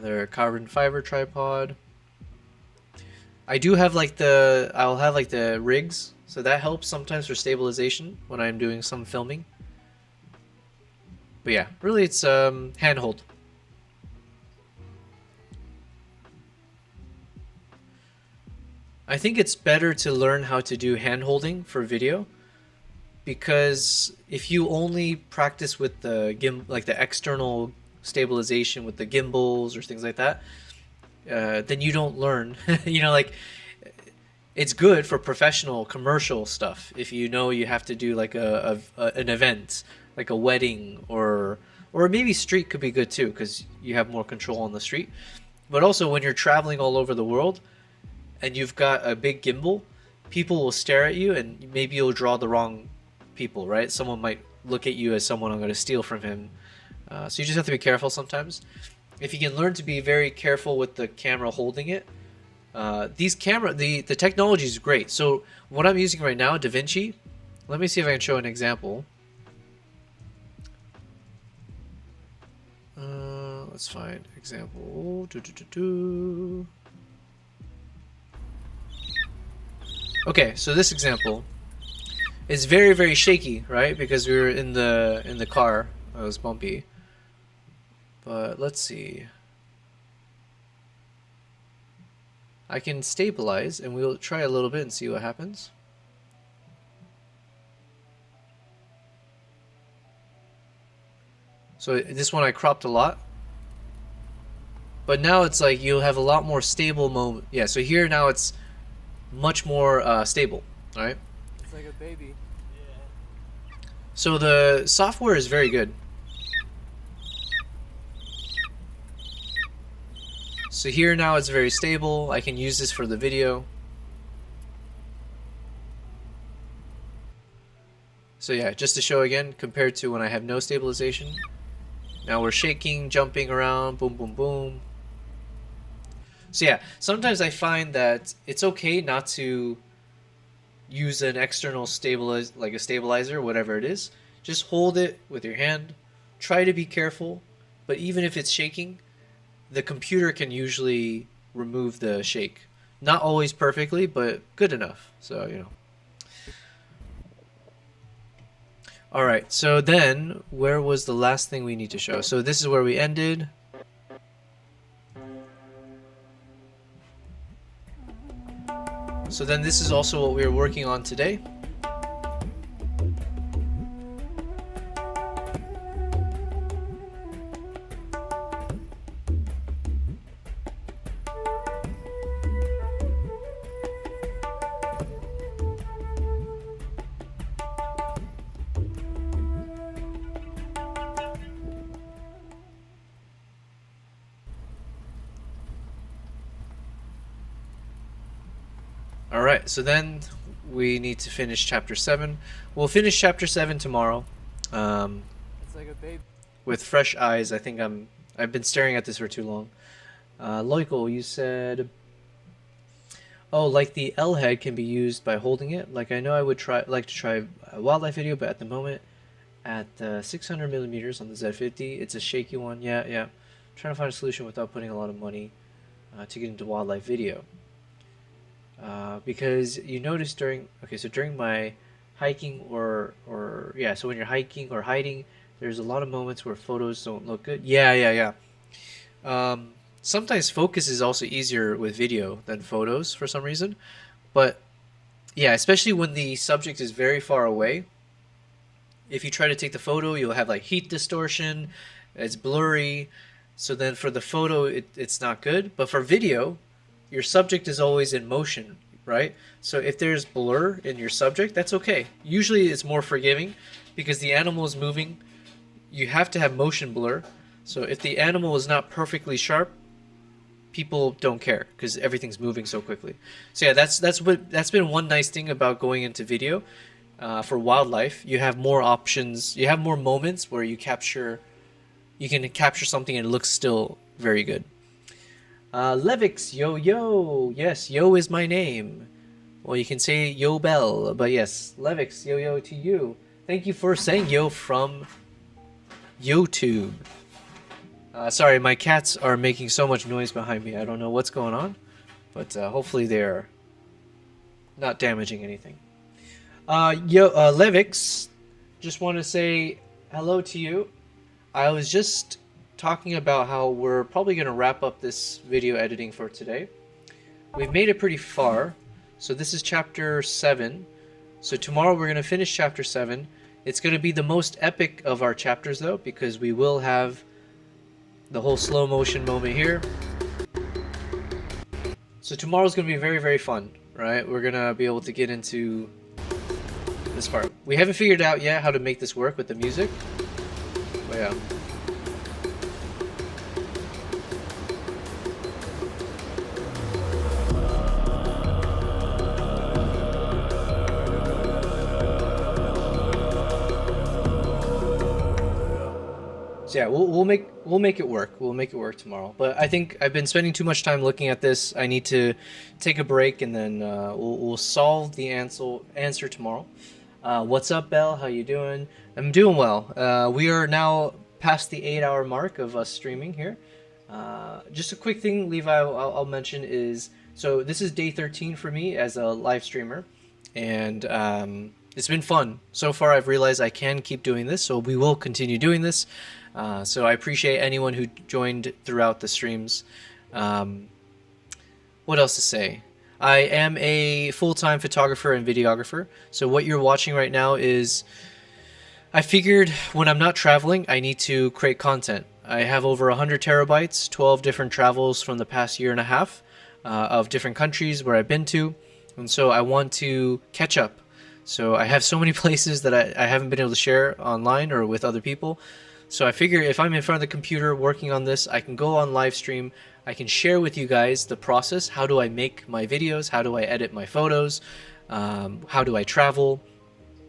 Their carbon fiber tripod. I do have I'll have like the rigs, so that helps sometimes for stabilization when I'm doing some filming. But yeah, really it's handhold. I think it's better to learn how to do hand-holding for video, because if you only practice with the the external stabilization with the gimbals or things like that, then you don't learn. You know, like, it's good for professional commercial stuff if you know you have to do like an event, like a wedding, or maybe street could be good too, because you have more control on the street. But also when you're traveling all over the world and you've got a big gimbal, people will stare at you and maybe you'll draw the wrong people, right? Someone might look at you as someone I'm going to steal from him. So you just have to be careful sometimes. If you can learn to be very careful with the camera holding it, the technology is great. So what I'm using right now, DaVinci, let me see if I can show an example. Let's find example. Okay, so this example is very, very shaky, right? Because we were in the car. It was bumpy. But let's see. I can stabilize, and we'll try a little bit and see what happens. So this one I cropped a lot. But now it's like you'll have a lot more stable moment. Yeah, so here now it's much more stable, alright? It's like a baby. So the software is very good. So here now it's very stable. I can use this for the video. So yeah, just to show again, compared to when I have no stabilization. Now we're shaking, jumping around, boom, boom, boom. So yeah, sometimes I find that it's okay not to use an external like a stabilizer, whatever it is. Just hold it with your hand. Try to be careful, but even if it's shaking, the computer can usually remove the shake. Not always perfectly, but good enough. So, you know. Alright, so then, where was the last thing we need to show? So this is where we ended. So then this is also what we are working on today. Alright, so then we need to finish chapter 7. We'll finish chapter 7 tomorrow. It's like a baby. With fresh eyes. I think I've been staring at this for too long. Loico, you said, oh, like the L head can be used by holding it. Like I know I would like to try a wildlife video, but at the moment at 600 millimeters on the Z50, it's a shaky one. Yeah. I'm trying to find a solution without putting a lot of money to get into wildlife video. Because you notice during my hiking or so when you're hiking or hiding, there's a lot of moments where photos don't look good. Yeah. Sometimes focus is also easier with video than photos for some reason, but yeah, especially when the subject is very far away. If you try to take the photo, you'll have like heat distortion, it's blurry, so then for the photo it's not good. But for video, your subject is always in motion, right? So if there's blur in your subject, that's okay. Usually it's more forgiving because the animal is moving. You have to have motion blur. So if the animal is not perfectly sharp, people don't care because everything's moving so quickly. So yeah, that's been one nice thing about going into video. For wildlife, you have more options. You have more moments where you can capture something and it looks still very good. Levix, yo, yes, yo is my name. Well, you can say yo bell, but yes, Levix, yo to you. Thank you for saying yo from YouTube. Sorry, my cats are making so much noise behind me. I don't know what's going on, but hopefully they're not damaging anything. Levix, just want to say hello to you. I was just talking about how we're probably going to wrap up this video editing for today. We've made it pretty far, so this is chapter 7. So tomorrow we're going to finish chapter 7. It's going to be the most epic of our chapters though, because we will have the whole slow motion moment here. So tomorrow's going to be very, very fun, right? We're going to be able to get into this part. We haven't figured out yet how to make this work with the music, but yeah. So yeah, we'll make it work. We'll make it work tomorrow. But I think I've been spending too much time looking at this. I need to take a break, and then we'll solve the answer tomorrow. What's up, Belle? How you doing? I'm doing well. We are now past the 8-hour mark of us streaming here. Just a quick thing, Levi, I'll mention is, so this is day 13 for me as a live streamer, and it's been fun. So far I've realized I can keep doing this, so we will continue doing this. So I appreciate anyone who joined throughout the streams. What else to say? I am a full-time photographer and videographer. So what you're watching right now is, I figured when I'm not traveling, I need to create content. I have over 100 terabytes, 12 different travels from the past year and a half of different countries where I've been to. And so I want to catch up. So I have so many places that I haven't been able to share online or with other people. So I figure if I'm in front of the computer working on this, I can go on live stream. I can share with you guys the process. How do I make my videos? How do I edit my photos? How do I travel?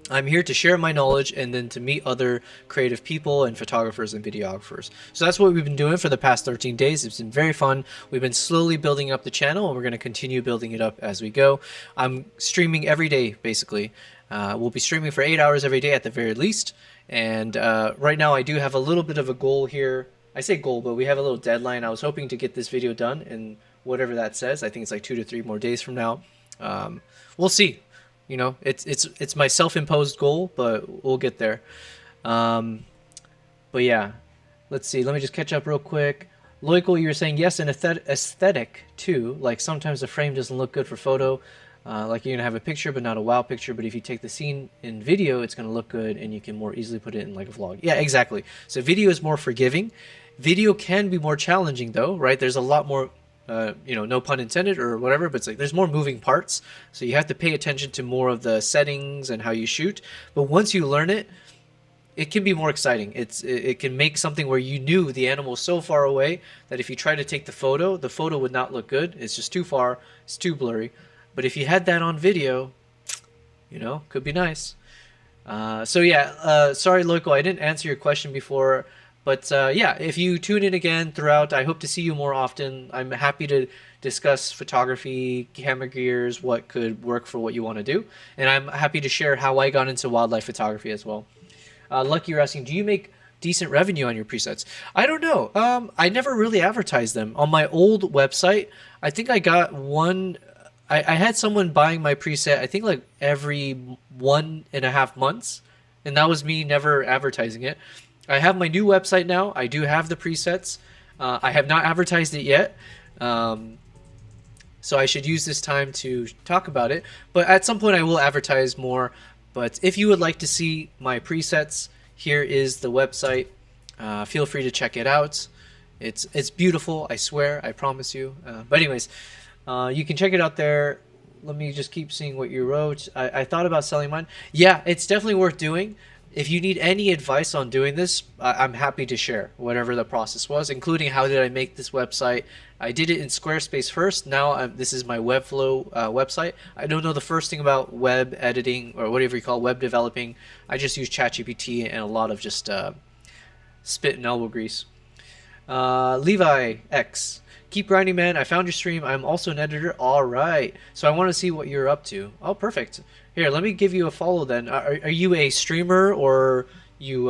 I'm here to share my knowledge and then to meet other creative people and photographers and videographers. So that's what we've been doing for the past 13 days. It's been very fun. We've been slowly building up the channel, and we're going to continue building it up as we go. I'm streaming every day, basically. We'll be streaming for 8 hours every day at the very least. And right now I do have a little bit of a goal here. I say goal, but we have a little deadline. I was hoping to get this video done in whatever that says. I think it's like 2 to 3 more days from now. We'll see. You know, it's my self-imposed goal, but we'll get there. But yeah, let's see. Let me just catch up real quick. Loical, you were saying yes, an aesthetic too. Like sometimes the frame doesn't look good for photo. Like you're gonna have a picture, but not a wow picture. But if you take the scene in video, it's gonna look good, and you can more easily put it in like a vlog. Yeah, exactly. So video is more forgiving. Video can be more challenging though, right? There's a lot more. You know, no pun intended or whatever, but it's like there's more moving parts, so you have to pay attention to more of the settings and how you shoot. But once you learn it, it can be more exciting. It can make something where you knew the animal was so far away that if you try to take the photo would not look good. It's just too far, it's too blurry. But if you had that on video, you know, could be nice. So yeah, sorry Loico, I didn't answer your question before. But yeah, if you tune in again throughout, I hope to see you more often. I'm happy to discuss photography, camera gears, what could work for what you want to do. And I'm happy to share how I got into wildlife photography as well. Lucky, you're asking, do you make decent revenue on your presets? I don't know. I never really advertised them. On my old website, I think I got one... I had someone buying my preset, I think like every 1.5 months. And that was me never advertising it. I have my new website now. I do have the presets. I have not advertised it yet. So I should use this time to talk about it. But at some point I will advertise more. But if you would like to see my presets, here is the website. Feel free to check it out. It's beautiful, I swear, I promise you. But anyways, you can check it out there. Let me just keep seeing what you wrote. I thought about selling mine. Yeah, it's definitely worth doing. If you need any advice on doing this, I'm happy to share whatever the process was, including how did I make this website. I did it in Squarespace first. Now this is my Webflow website. I don't know the first thing about web editing or whatever you call web developing. I just use ChatGPT and a lot of just spit and elbow grease. Levi X. Keep grinding, man. I found your stream. I'm also an editor. All right. So I want to see what you're up to. Oh, perfect. Here, let me give you a follow then. Are you a streamer or you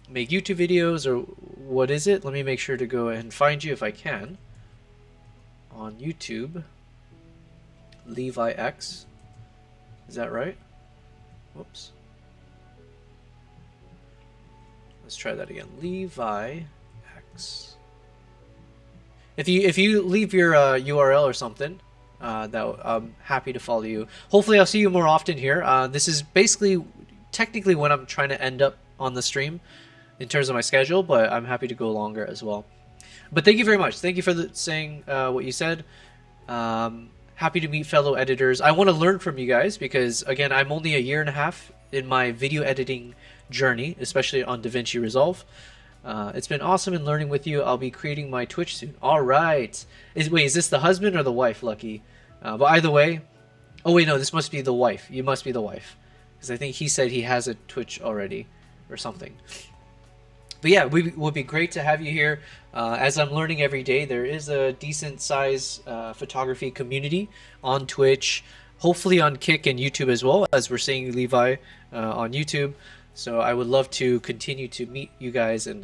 make YouTube videos or what is it? Let me make sure to go ahead and find you if I can. On YouTube. Levi X. Is that right? Whoops. Let's try that again. Levi X. If you leave your URL or something, I'm happy to follow you. Hopefully I'll see you more often here. This is basically technically when I'm trying to end up on the stream in terms of my schedule, but I'm happy to go longer as well. But thank you very much. Thank you for saying what you said. Happy to meet fellow editors. I want to learn from you guys because, again, I'm only 1.5 years in my video editing journey, especially on DaVinci Resolve. It's been awesome in learning with you. I'll be creating my Twitch soon. All right. Wait, is this the husband or the wife, Lucky? But either way... Oh, wait, no, this must be the wife. You must be the wife. Because I think he said he has a Twitch already or something. But yeah, it would be great to have you here. As I'm learning every day, there is a decent size photography community on Twitch. Hopefully on Kick and YouTube as well, as we're seeing Levi on YouTube. So I would love to continue to meet you guys and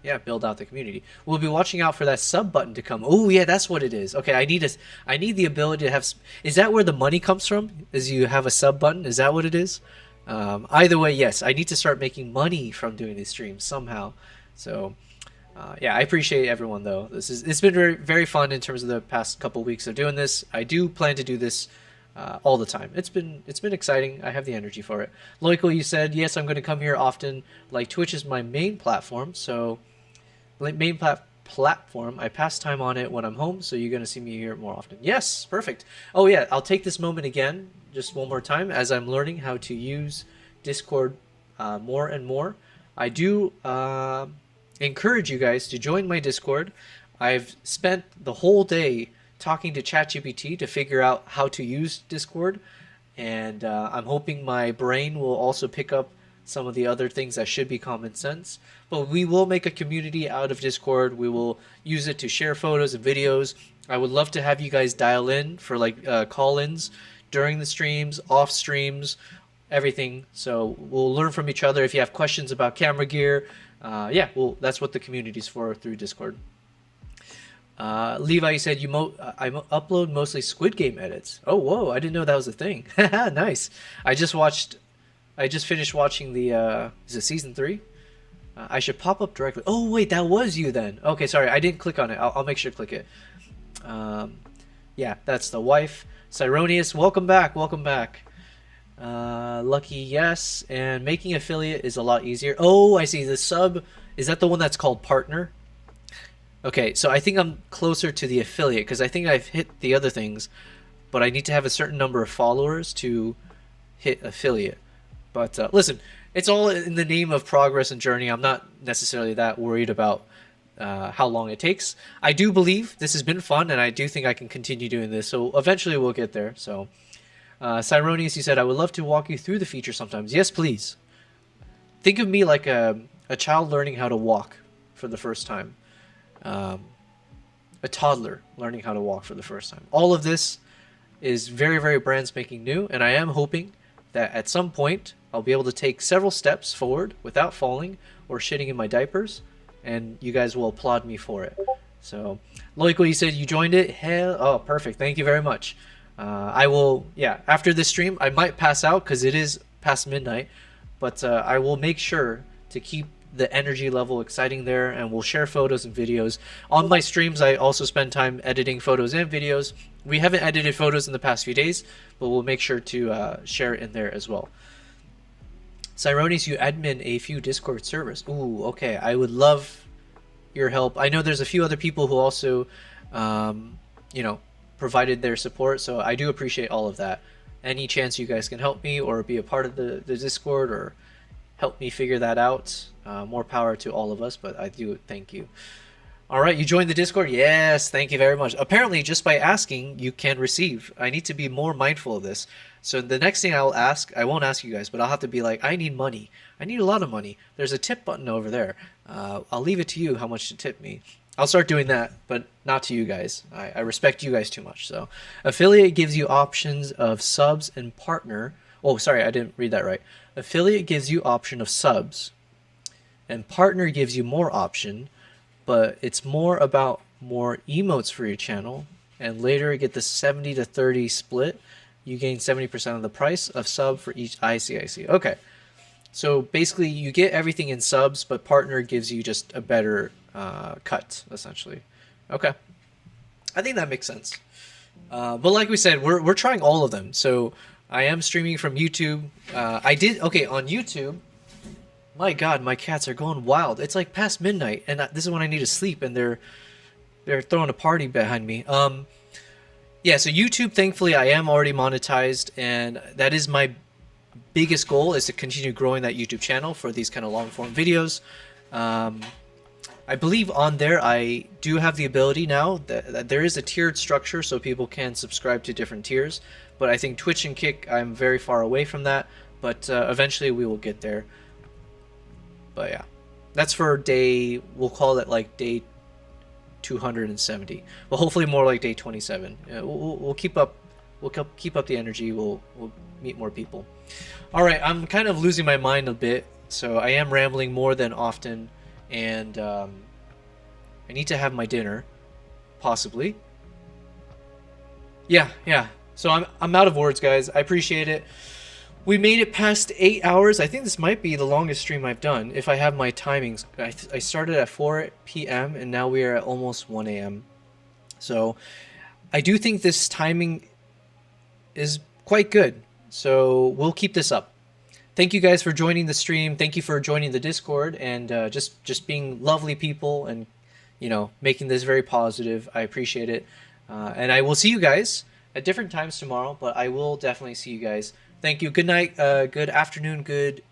yeah, build out the community. We'll be watching out for that sub button to come. Oh yeah, that's what it is. Okay, I need the ability to have. Is that where the money comes from? Is you have a sub button? Is that what it is? Either way, yes. I need to start making money from doing these streams somehow. So yeah, I appreciate everyone though. It's been very, very fun in terms of the past couple weeks of doing this. I do plan to do this all the time. It's been exciting. I have the energy for it. Loico, you said yes, I'm going to come here often. Like Twitch is my main platform, so platform. I pass time on it when I'm home, so you're going to see me here more often. Yes, perfect. Oh yeah, I'll take this moment again, just one more time, as I'm learning how to use Discord more and more. I do encourage you guys to join my Discord. I've spent the whole day talking to ChatGPT to figure out how to use Discord, and I'm hoping my brain will also pick up some of the other things that should be common sense. But we will make a community out of Discord. We will use it to share photos and videos. I would love to have you guys dial in for like call-ins during the streams, off streams, everything. So we'll learn from each other. If you have questions about camera gear, yeah, well, that's what the community's for through Discord. Levi said I upload mostly Squid Game edits. Oh, whoa! I didn't know that was a thing. Nice. I just finished watching the is it season 3? I should pop up directly. Oh wait, that was you then. Okay, sorry, I didn't click on it. I'll make sure to click it. Yeah, that's the wife. Cyronius, welcome back. Welcome back. Lucky, yes. And making affiliate is a lot easier. Oh, I see. The sub, is that the one that's called partner? Okay, so I think I'm closer to the affiliate because I think I've hit the other things, but I need to have a certain number of followers to hit affiliate. But listen, it's all in the name of progress and journey. I'm not necessarily that worried about how long it takes. I do believe this has been fun, and I do think I can continue doing this. So eventually we'll get there. So Cyronius, you said, I would love to walk you through the feature sometimes. Yes, please. Think of me like a child learning how to walk for the first time. A toddler learning how to walk for the first time. All of this is very, very brand spanking new, and I am hoping that at some point I'll be able to take several steps forward without falling or shitting in my diapers, and you guys will applaud me for it. So, Loico, you said you joined it? Hell, oh, perfect. Thank you very much. I will, yeah, after this stream, I might pass out because it is past midnight, but I will make sure to keep the energy level exciting there, and we'll share photos and videos. On my streams, I also spend time editing photos and videos. We haven't edited photos in the past few days, but we'll make sure to share it in there as well. Cyronis, you admin a few Discord servers. Ooh, okay. I would love your help. I know there's a few other people who also, you know, provided their support, so I do appreciate all of that. Any chance you guys can help me or be a part of the Discord or help me figure that out, more power to all of us, but I do thank you. All right, you joined the Discord? Yes, thank you very much. Apparently, just by asking, you can receive. I need to be more mindful of this. So the next thing I'll ask, I won't ask you guys, but I'll have to be like, I need money. I need a lot of money. There's a tip button over there. I'll leave it to you how much to tip me. I'll start doing that, but not to you guys. I respect you guys too much. So affiliate gives you options of subs and partner. Oh, sorry, I didn't read that right. Affiliate gives you option of subs, and partner gives you more option, but it's more about more emotes for your channel, and later you get the 70-30 split. You gain 70% of the price of sub for each. I see. Okay, so basically you get everything in subs, but partner gives you just a better cut, essentially. Okay, I think that makes sense. But like we said, we're trying all of them. So I am streaming from YouTube. Okay, on YouTube. My God, my cats are going wild. It's like past midnight, and this is when I need to sleep, and they're throwing a party behind me. Yeah, so YouTube, thankfully, I am already monetized, and that is my biggest goal, is to continue growing that YouTube channel for these kind of long-form videos. I believe on there I do have the ability now that there is a tiered structure, so people can subscribe to different tiers. But I think Twitch and Kick, I'm very far away from that. But eventually we will get there. But yeah, that's for day, we'll call it like day 270. Well, hopefully more like day 27. We'll keep up. We'll keep up the energy. We'll meet more people. All right, I'm kind of losing my mind a bit, so I am rambling more than often, and I need to have my dinner, possibly. Yeah. So I'm out of words, guys. I appreciate it. We made it past 8 hours. I think this might be the longest stream I've done, if I have my timings. I started at 4 p.m. and now we are at almost 1 a.m. So I do think this timing is quite good. So we'll keep this up. Thank you guys for joining the stream. Thank you for joining the Discord and just being lovely people and, you know, making this very positive. I appreciate it. And I will see you guys at different times tomorrow, but I will definitely see you guys. Thank you. Good night, good afternoon, good